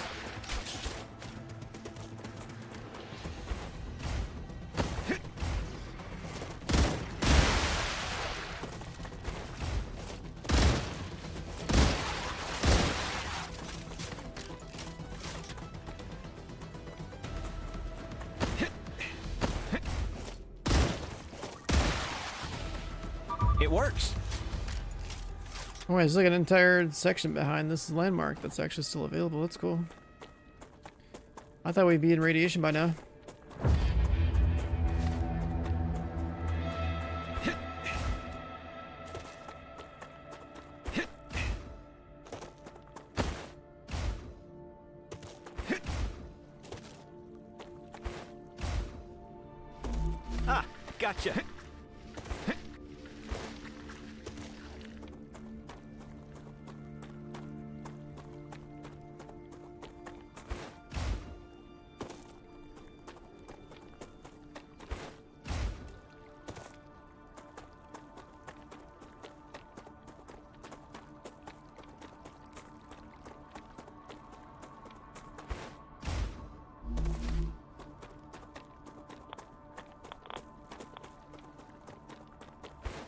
Speaker 2: It works.
Speaker 1: Oh, there's like an entire section behind this landmark that's actually still available. That's cool. I thought we'd be in radiation by now.
Speaker 2: Ah, gotcha.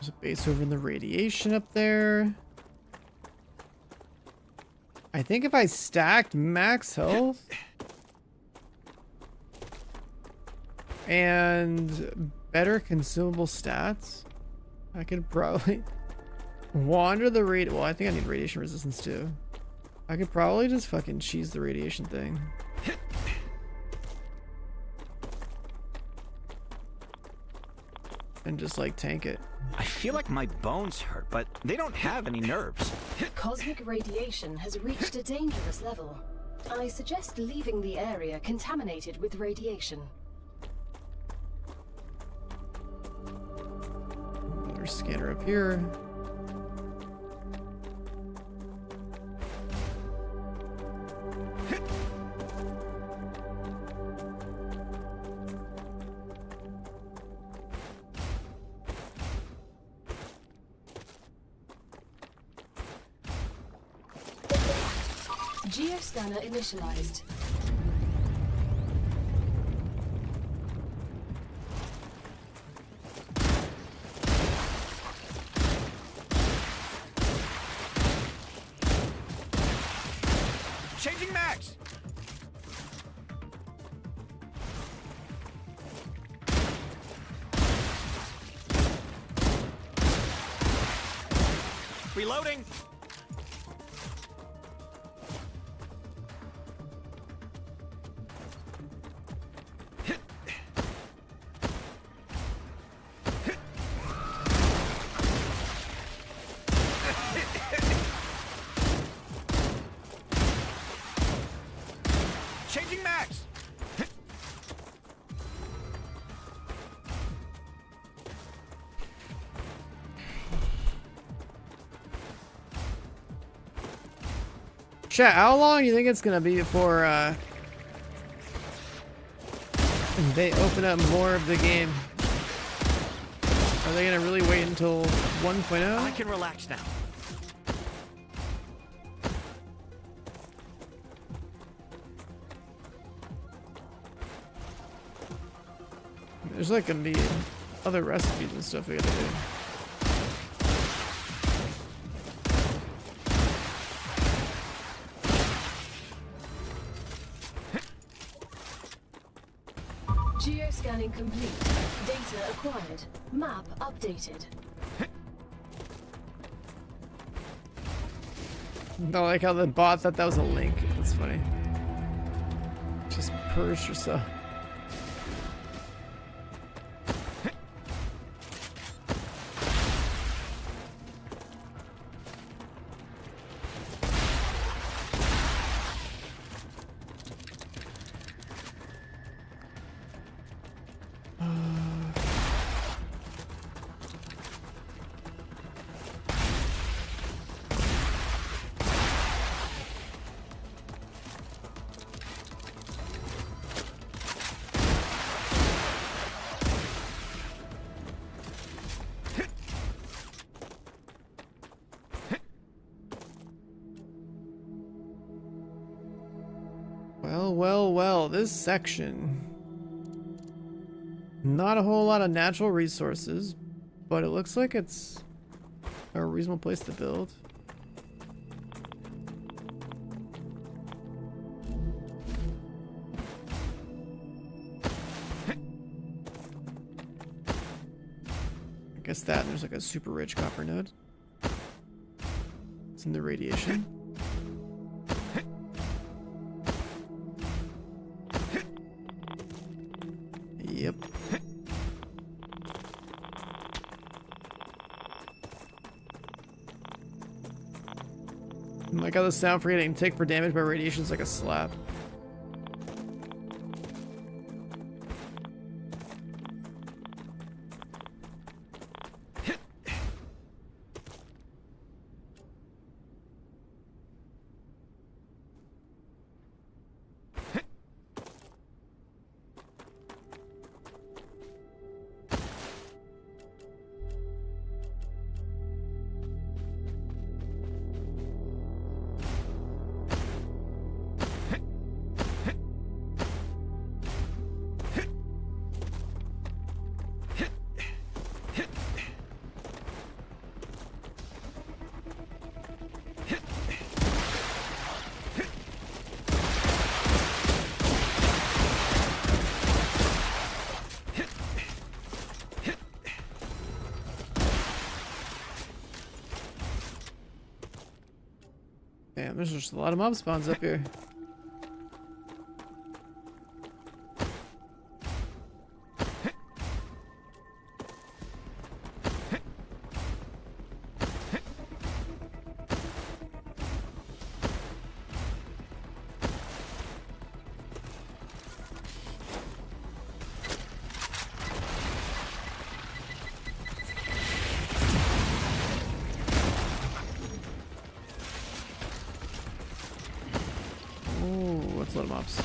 Speaker 1: There's a base over in the radiation up there. I think if I stacked max health and better consumable stats, I could probably wander the well, I think I need radiation resistance too. I could probably just fucking cheese the radiation thing. And just like tank it.
Speaker 2: I feel like my bones hurt, but they don't have any nerves.
Speaker 3: Cosmic radiation has reached a dangerous level. I suggest leaving the area contaminated with radiation.
Speaker 1: Another scanner up here.
Speaker 3: Geoscanner initialized.
Speaker 2: Changing max. Reloading. Changing max.
Speaker 1: Chat, how long do you think it's gonna be before they open up more of the game? Are they gonna really wait until 1.0?
Speaker 2: I can relax now.
Speaker 1: There's like gonna be other recipes and stuff we gotta do.
Speaker 3: Geoscanning complete. Data acquired. Map updated.
Speaker 1: I like how the bot thought that was a link. That's funny. Just purge yourself. Well, this section. Not a whole lot of natural resources, but it looks like it's a reasonable place to build. I guess that, and there's like a super rich copper node. It's in the radiation. Yep. Like how the sound for getting ticked for damage by radiation is like a slap. Damn, there's just a lot of mob spawns up here. Let's let them mobs.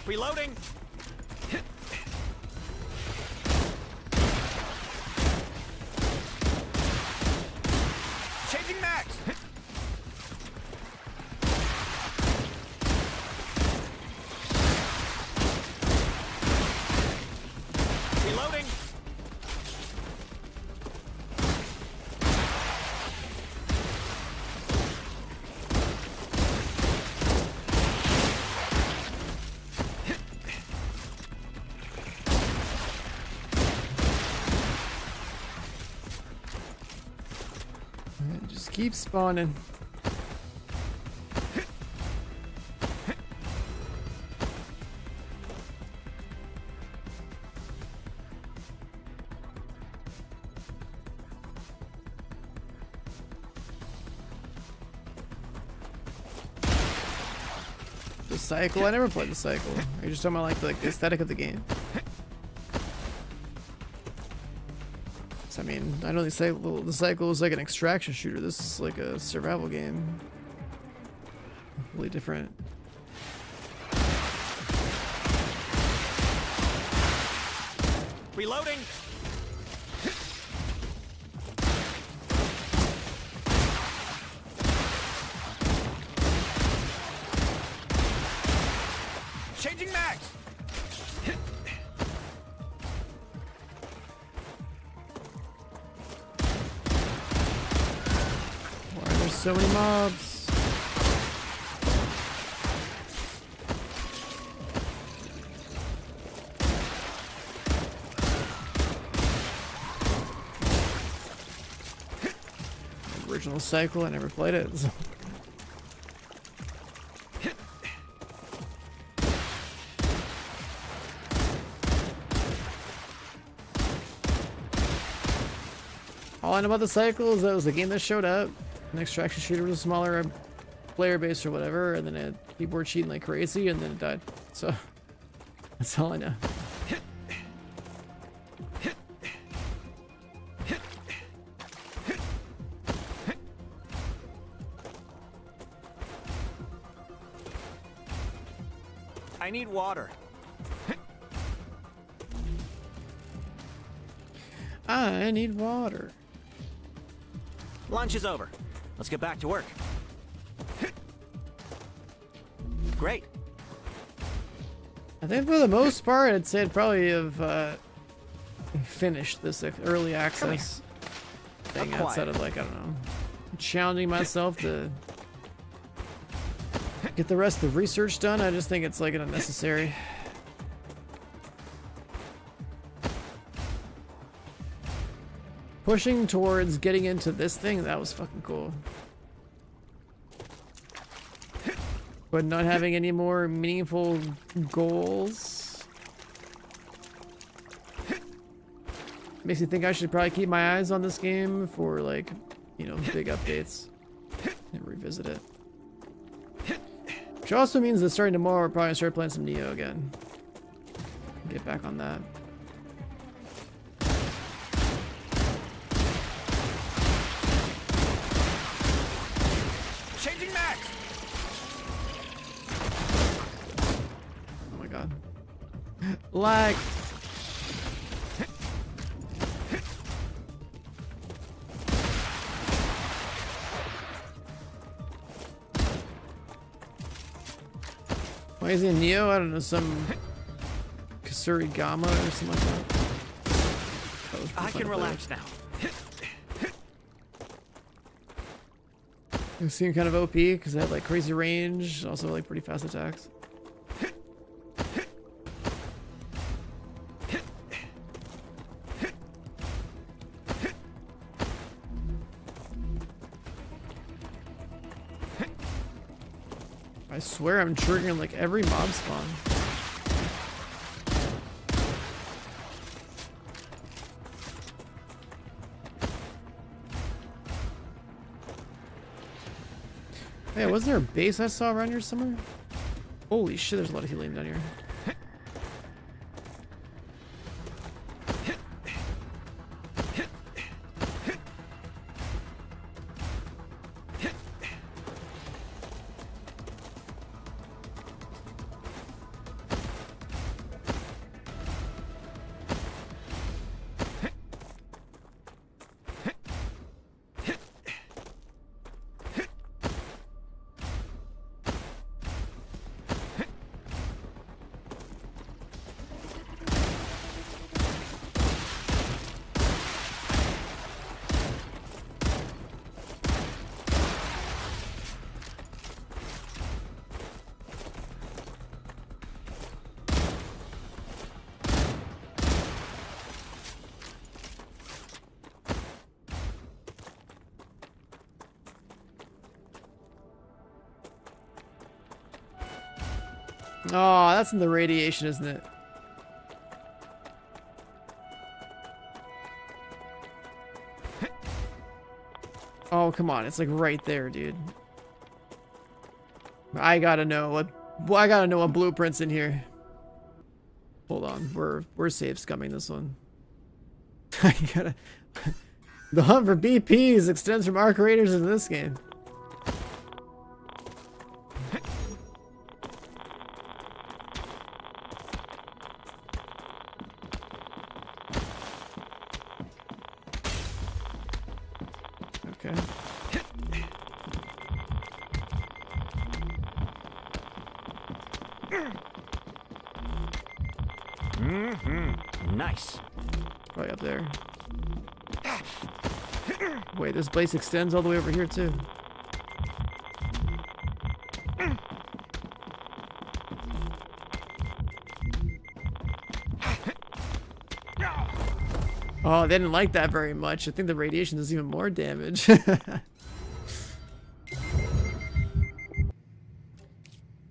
Speaker 2: Reloading. Changing max. Reloading.
Speaker 1: Just keep spawning. The cycle? I never played the cycle. Are you just talking about like the aesthetic of the game? I mean, I know the cycle is like an extraction shooter. This is like a survival game. Completely different.
Speaker 2: Reloading. Changing max.
Speaker 1: So many mobs. Original cycle, I never played it. So. All I know about the cycle is that it was a game that showed up. An extraction shooter with a smaller player base or whatever, and then people were cheating like crazy, and then it died. So That's all I know.
Speaker 2: I need water.
Speaker 1: I need water.
Speaker 15: Lunch is over. Let's get back to work. Great.
Speaker 1: I think for the most part, I'd say I'd probably have finished this early access thing outside of, like, I don't know, challenging myself to get the rest of the research done. I just think it's like unnecessary. Pushing towards getting into this thing, that was fucking cool. But not having any more meaningful goals makes me think I should probably keep my eyes on this game for, like, you know, big updates and revisit it. Which also means that starting tomorrow, we'll probably start playing some Neo again. Get back on that.
Speaker 2: Changing max.
Speaker 1: Oh my god. Lag. Why is he in Neo? I don't know, some Kasuri Gamma or something like that.
Speaker 15: I can relax now.
Speaker 1: It seemed kind of OP because it had like crazy range, also like pretty fast attacks. I swear I'm triggering like every mob spawn. Hey, wasn't there a base I saw around here somewhere? Holy shit, there's a lot of helium down here. Oh, that's in the radiation, isn't it? Oh, come on. It's like right there, dude. I gotta know what blueprint's in here. Hold on. We're safe scumming this one. I gotta... The hunt for BPs extends from arc raiders into this game. Okay.
Speaker 15: Nice.
Speaker 1: Right up there. Wait, this base extends all the way over here too. Oh, they didn't like that very much. I think the radiation does even more damage.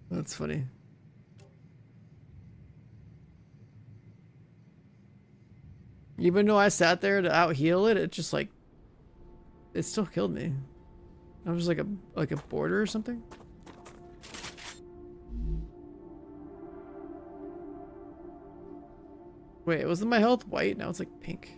Speaker 1: That's funny. Even though I sat there to out heal it, it just like it still killed me. I was like a border or something. Wait, wasn't my health white? Now it's like pink.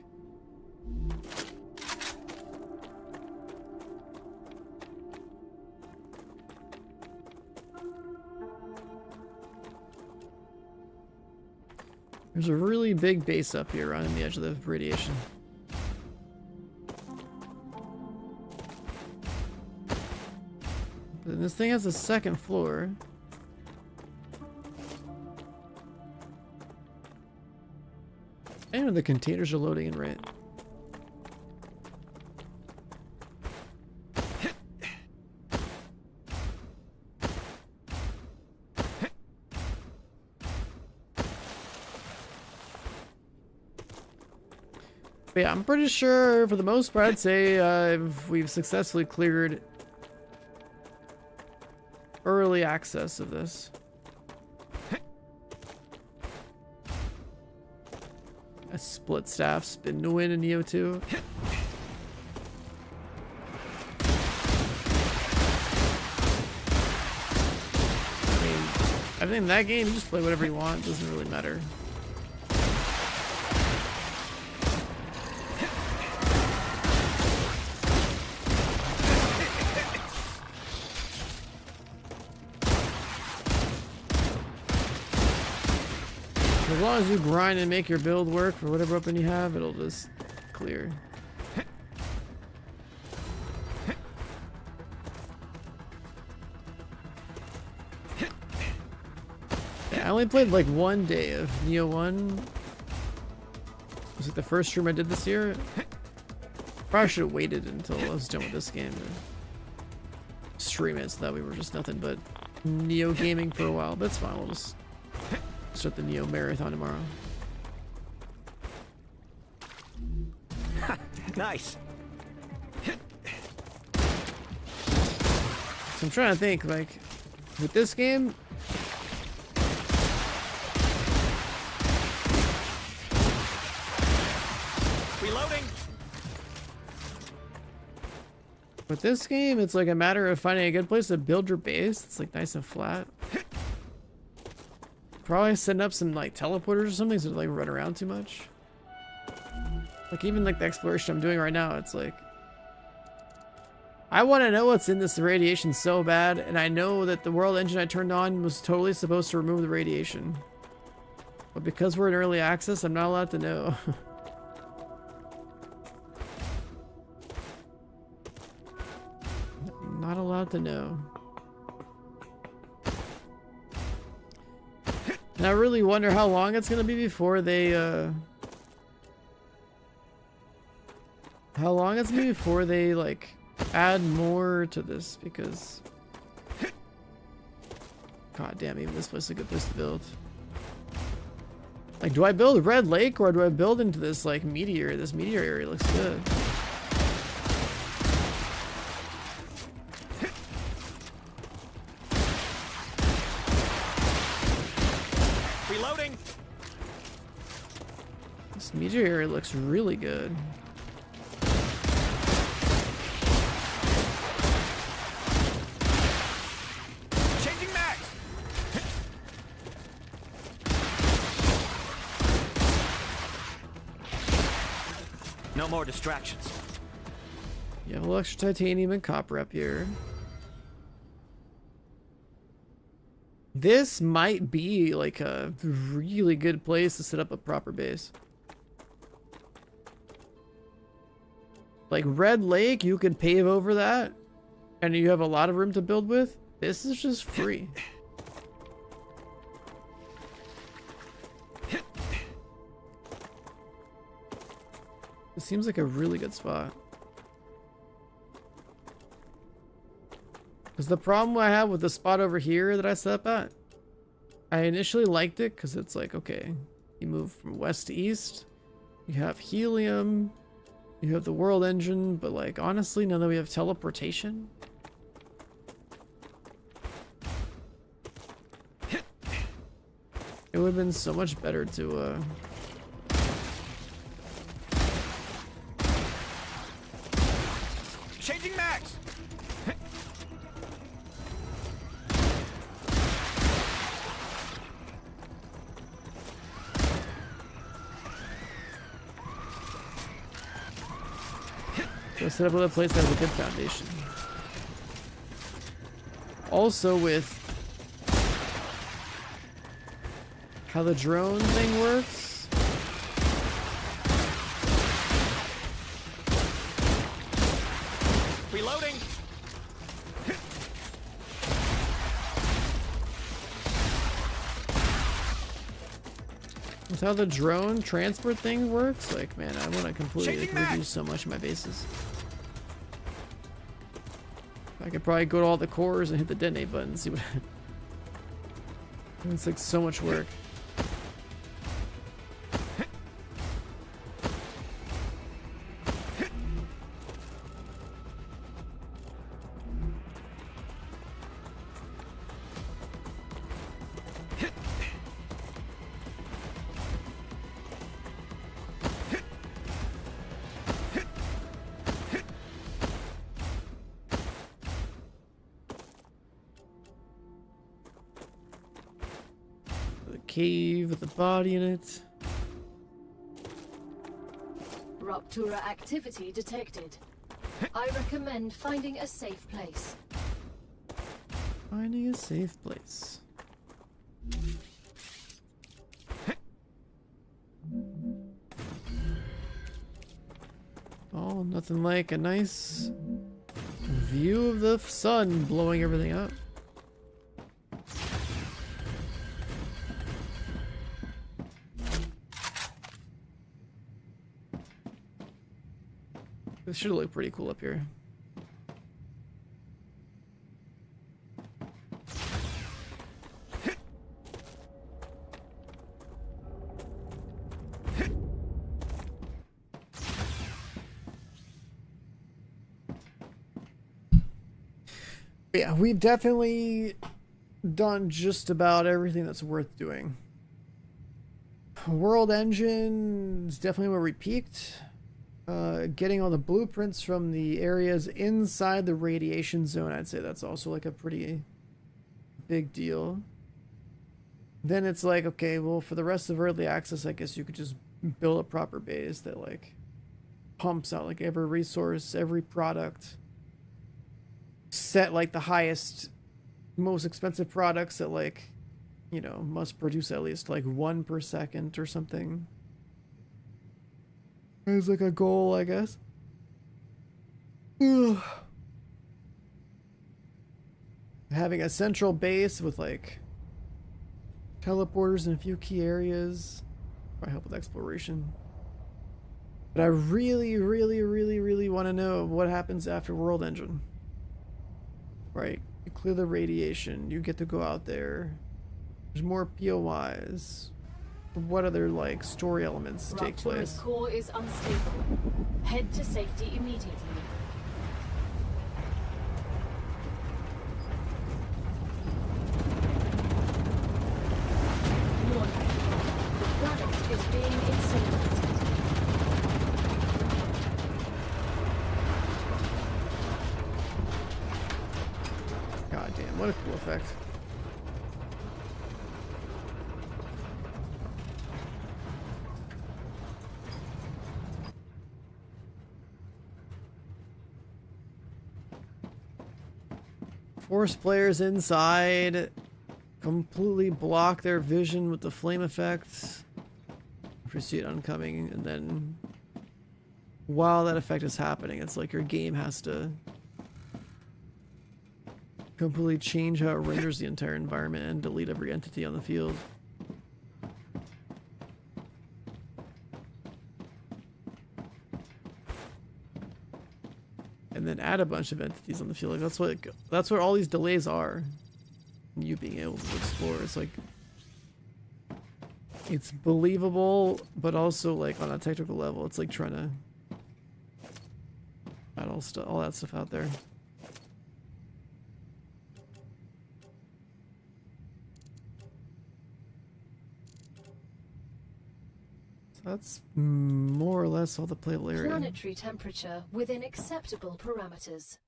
Speaker 1: There's a really big base up here on the edge of the radiation. And this thing has a second floor. And the containers are loading in right. But yeah, I'm pretty sure for the most part, I'd say we've successfully cleared early access of this. A split staff, spin to win in Neo 2. I mean, I think in that game you just play whatever you want, doesn't really matter. As long as you grind and make your build work for whatever weapon you have, it'll just clear. Yeah, I only played like one day of Neo 1. Was it the first stream I did this year? Probably should have waited until I was done with this game to stream it so that we were just nothing but Neo gaming for a while. But it's fine, we'll just start the Neo marathon tomorrow.
Speaker 2: Nice.
Speaker 1: So I'm trying to think, like, with this game,
Speaker 2: Reloading.
Speaker 1: with this game, it's like a matter of finding a good place to build your base. It's like nice and flat. Probably setting up some like teleporters or something so to like run around too much. Like even like the exploration I'm doing right now, it's like I want to know what's in this radiation so bad, and I know that the world engine I turned on was totally supposed to remove the radiation. But because we're in early access, I'm not allowed to know. Not allowed to know. And I really wonder how long it's gonna be before they like add more to this, because god damn, even this place is a good place to build. Like, do I build Red Lake or do I build into this like meteor? This meteor area looks good.
Speaker 2: Reloading.
Speaker 1: This meteor area looks really good.
Speaker 2: Changing mags. No more distractions.
Speaker 1: You have a little extra titanium and copper up here. This might be like a really good place to set up a proper base. Like Red Lake, you could pave over that and you have a lot of room to build with. This is just free. It seems like a really good spot. Because the problem I have with the spot over here that I set up at, I initially liked it because it's like, okay, you move from west to east, you have helium, you have the world engine, but like honestly, now that we have teleportation, it would have been so much better to
Speaker 2: Changing mags.
Speaker 1: So set up another place that has a good foundation. Also with how the drone thing works.
Speaker 2: Reloading.
Speaker 1: With how the drone transport thing works, like, man, I want to completely reduce so much of my bases. I could probably go to all the cores and hit the detonate button and see what. It's like so much work. Cave with a body in it.
Speaker 3: Rupture activity detected. I recommend finding a safe place.
Speaker 1: Finding a safe place. Oh, nothing like a nice view of the sun blowing everything up. This should look pretty cool up here. Yeah, we've definitely done just about everything that's worth doing. World Engine is definitely where we peaked. Getting all the blueprints from the areas inside the radiation zone, I'd say that's also like a pretty big deal. Then it's like, okay, well, for the rest of early access, I guess you could just build a proper base that like pumps out like every resource, every product, set like the highest, most expensive products that like, you know, must produce at least like 1 per second or something. It's like a goal, I guess. Having a central base with like teleporters in a few key areas might help with exploration. But I really want to know what happens after World Engine. Right, you clear the radiation, you get to go out there. There's more POIs. What other like story elements take place?
Speaker 3: Rupture's core is unstable. Head to safety immediately. Warning. The planet is being incinerated.
Speaker 1: God damn, what a cool effect. Force players inside completely block their vision with the flame effect. If you see it oncoming, and then while that effect is happening, it's like your game has to completely change how it renders the entire environment and delete every entity on the field. And then add a bunch of entities on the field. Like that's what all these delays are. You being able to explore. It's like it's believable, but also like on a technical level, it's like trying to add all that stuff out there. That's more or less all the playable area.
Speaker 3: Planetary temperature within acceptable parameters.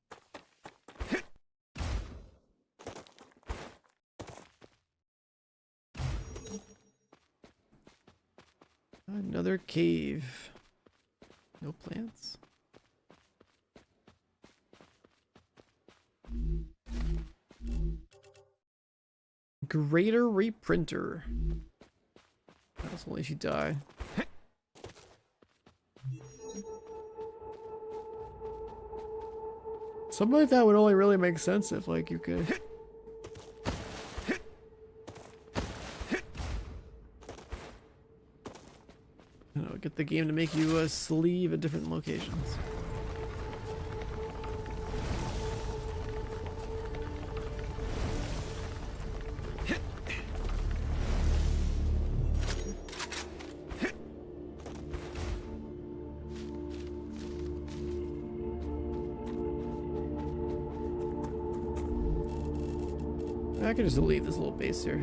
Speaker 1: Another cave. No plants. Greater reprinter. That's only if you die. Something like that would only really make sense if, like, you could. I don't know, get the game to make you sleeve at different locations. I could just leave this little base here.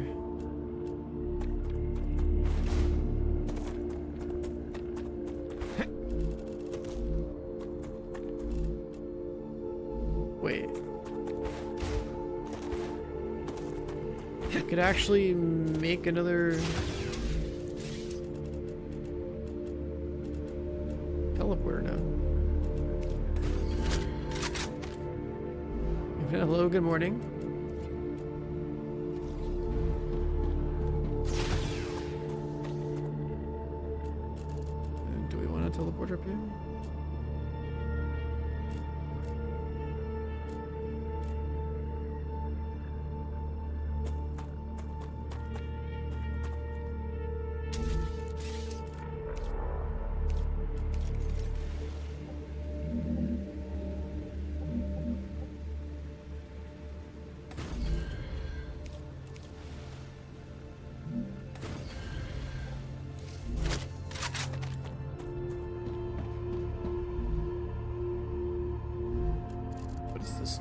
Speaker 1: Wait. I could actually make another teleporter now. Hello, good morning. Teleport up here?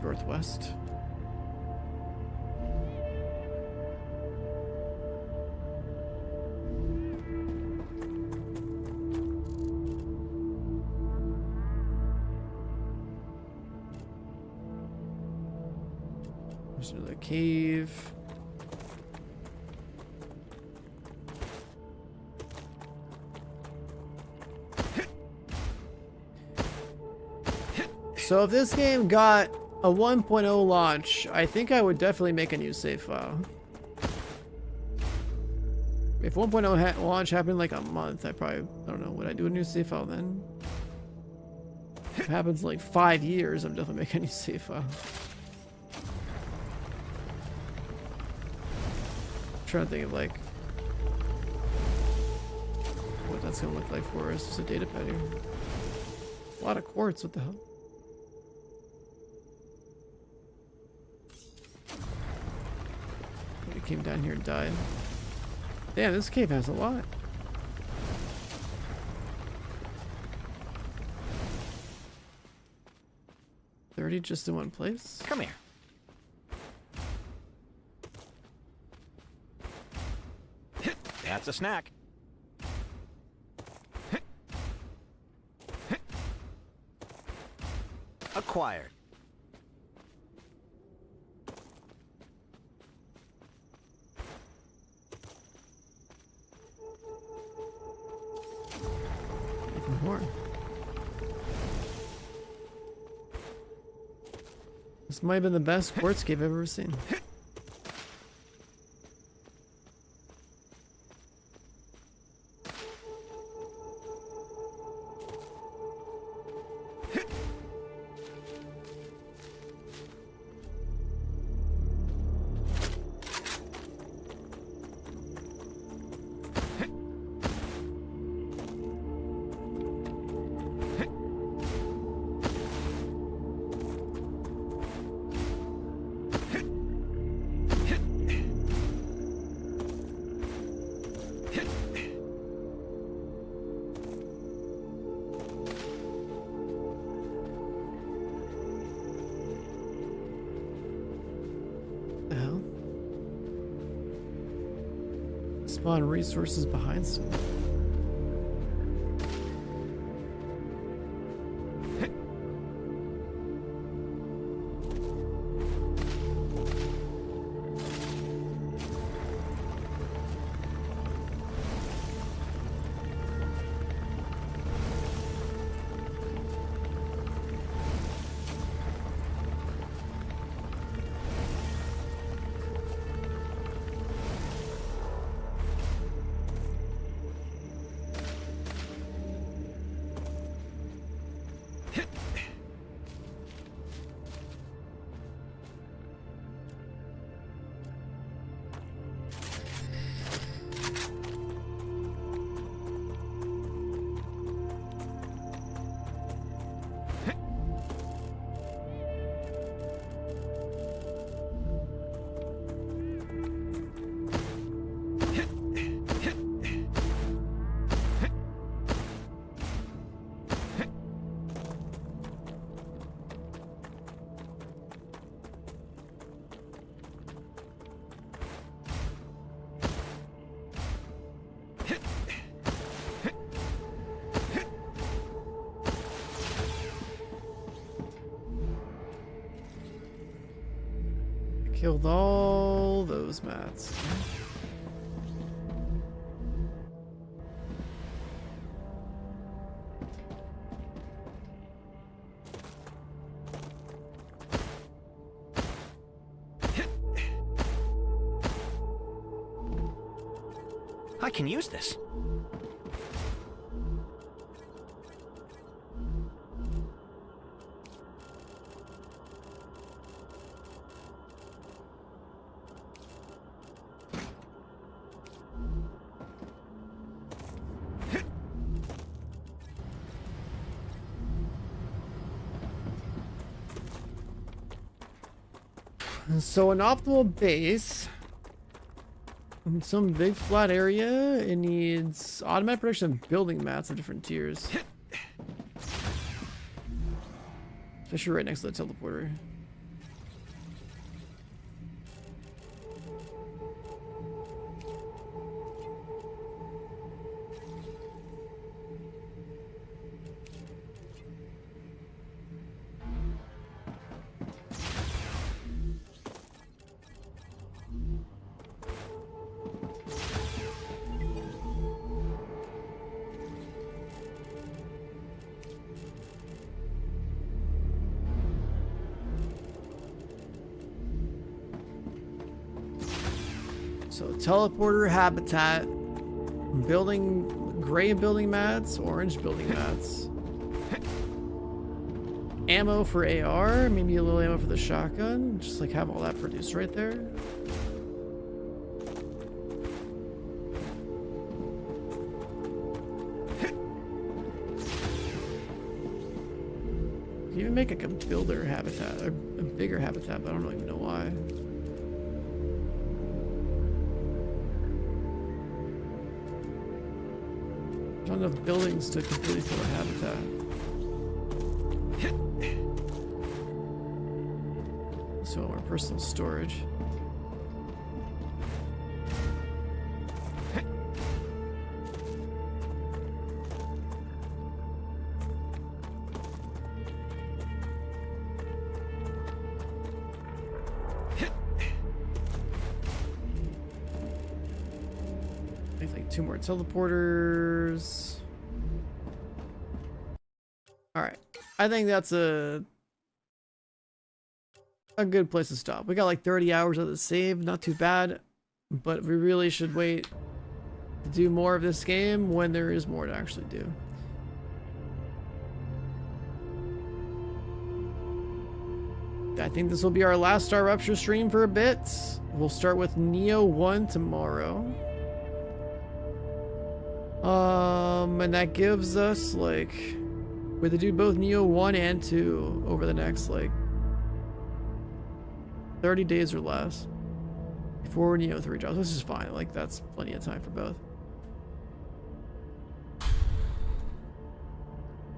Speaker 1: Northwest. There's another cave. So if this game got a 1.0 launch, I think I would definitely make a new save file. If 1.0 launch happened like a month, I don't know, would I do a new save file then? If it happens in like 5 years, I'm definitely making a new save file. I'm trying to think of like what that's gonna look like for us. Just a data pad here. A lot of quartz, what the hell? Came down here and died. Damn, this cave has a lot. $30 just in one place?
Speaker 15: Come here. That's a snack. Acquired.
Speaker 1: More. This might have been the best quartz cave I've ever seen. Spawn resources behind some. Killed all those mats.
Speaker 15: I can use this.
Speaker 1: So an optimal base in some big flat area, it needs automatic production of building mats of different tiers. Especially right next to the teleporter. So teleporter habitat, building gray building mats, orange building mats, ammo for AR, maybe a little ammo for the shotgun. Just like have all that produced right there. You can even make like a builder habitat, a bigger habitat, but I don't even know why. Not enough buildings to completely fill a habitat. So our personal storage. Like 2 more teleporters. All right, I think that's a good place to stop. We got like 30 hours of the save, not too bad, but we really should wait to do more of this game when there is more to actually do. I think this will be our last StarRupture stream for a bit. We'll start with Neo 1 tomorrow. And that gives us like, we have to do both Neo 1 and 2 over the next like 30 days or less before Neo 3 drops, which is fine. Like that's plenty of time for both.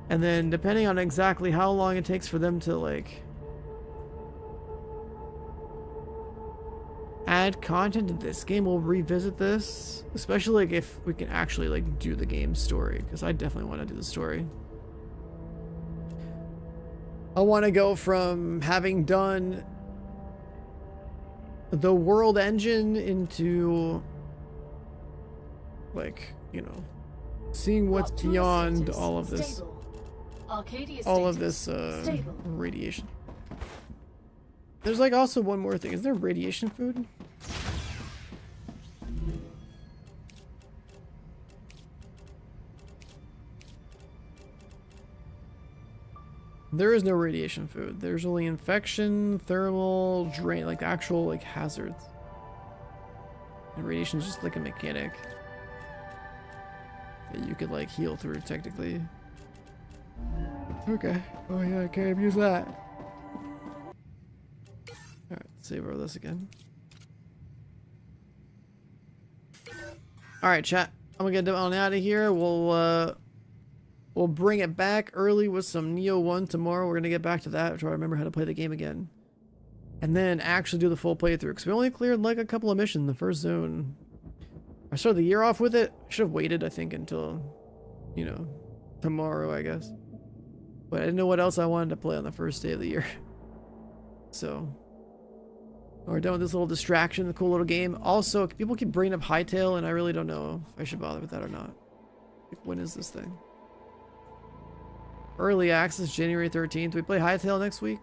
Speaker 1: And then depending on exactly how long it takes for them to like add content to this game, we'll revisit this, especially like if we can actually like do the game story, because I definitely want to do the story. I want to go from having done the world engine into like, you know, seeing what's beyond all of this radiation. There's like also one more thing. Is there radiation food? There is no radiation food. There's only infection, thermal, drain, like actual like hazards. And radiation is just like a mechanic that you could like heal through technically. Okay. Oh yeah, I can't use that. Alright, save over this again. Alright, chat. I'm gonna get on out of here. We'll bring it back early with some Neo 1 tomorrow. We're gonna get back to that, try to remember how to play the game again. And then actually do the full playthrough, because we only cleared like a couple of missions in the first zone. I started the year off with it. I should have waited, I think, until, you know, tomorrow, I guess. But I didn't know what else I wanted to play on the first day of the year. So We're done with this little distraction, the cool little game. Also, people keep bringing up Hytale, and I really don't know if I should bother with that or not. Like, when is this thing? Early access, January 13th. We play Hytale next week?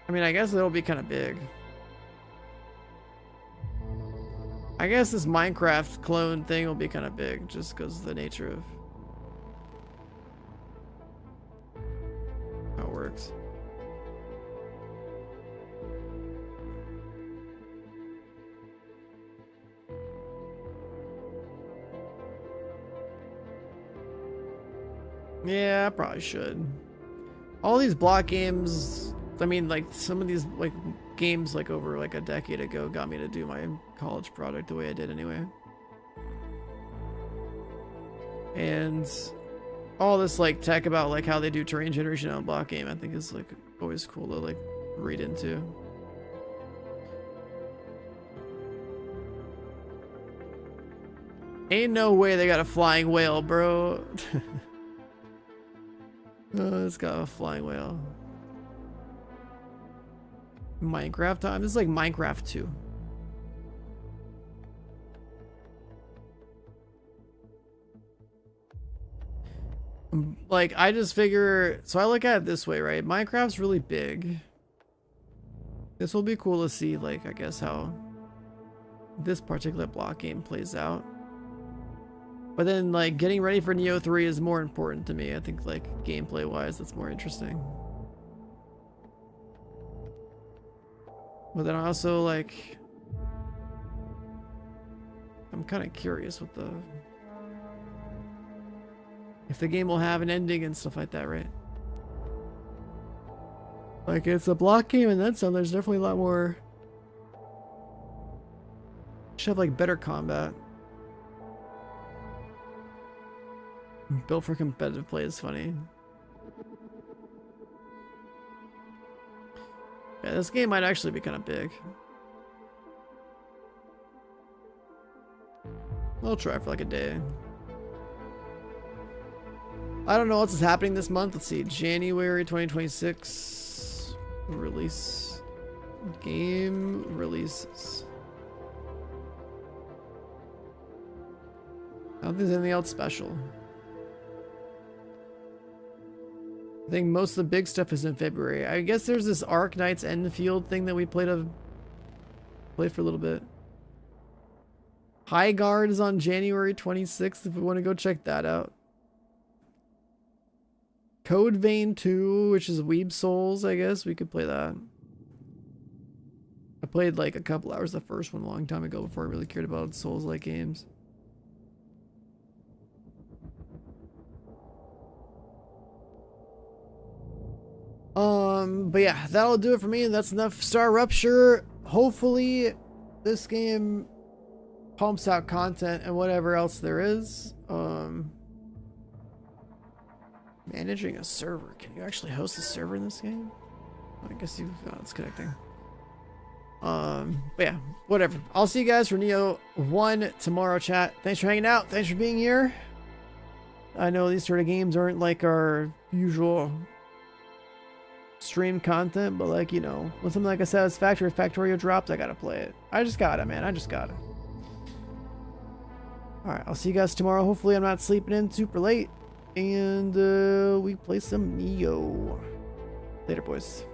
Speaker 1: I mean, I guess it'll be kind of big. I guess this Minecraft clone thing will be kind of big, just because of the nature of how it works. Yeah, I probably should. All these block games, I mean, like, some of these, like, games, like, over, like, a decade ago got me to do my college project the way I did anyway. And all this, like, tech about, like, how they do terrain generation on a block game, I think is, like, always cool to, like, read into. Ain't no way they got a flying whale, bro. Oh, it's got a flying whale. Minecraft time? This is like Minecraft 2. Like, I just figure... So I look at it this way, right? Minecraft's really big. This will be cool to see, like, I guess how this particular block game plays out. But then, like, getting ready for Neo 3 is more important to me. I think, like, gameplay-wise, that's more interesting. But then also, like, I'm kind of curious what the... if the game will have an ending and stuff like that, right? Like, it's a block game and then some. There's definitely a lot more... should have, like, better combat. Built for competitive play is funny. Yeah, this game might actually be kind of big. I'll try for like a day. I don't know what's happening this month. Let's see. January 2026. Release. Game releases. I don't think there's anything else special. I think most of the big stuff is in February. I guess there's this Ark Knights Enfield thing that we played for a little bit. High Guard is on January 26th if we want to go check that out. Code Vein 2, which is Weeb Souls, I guess. We could play that. I played like a couple hours the first one a long time ago before I really cared about Souls-like games. But yeah, that'll do it for me. That's enough StarRupture. Hopefully this game pumps out content and whatever else there is. Managing a server. Can you actually host a server in this game? I guess it's connecting. But yeah, whatever. I'll see you guys for Neo 1 tomorrow, chat. Thanks for hanging out. Thanks for being here. I know these sort of games aren't like our usual stream content, but like, you know, when something like a Satisfactory Factorio drops, I gotta play it. I just gotta, man. I just gotta. Alright, I'll see you guys tomorrow. Hopefully I'm not sleeping in super late. And we play some Neo. Later, boys.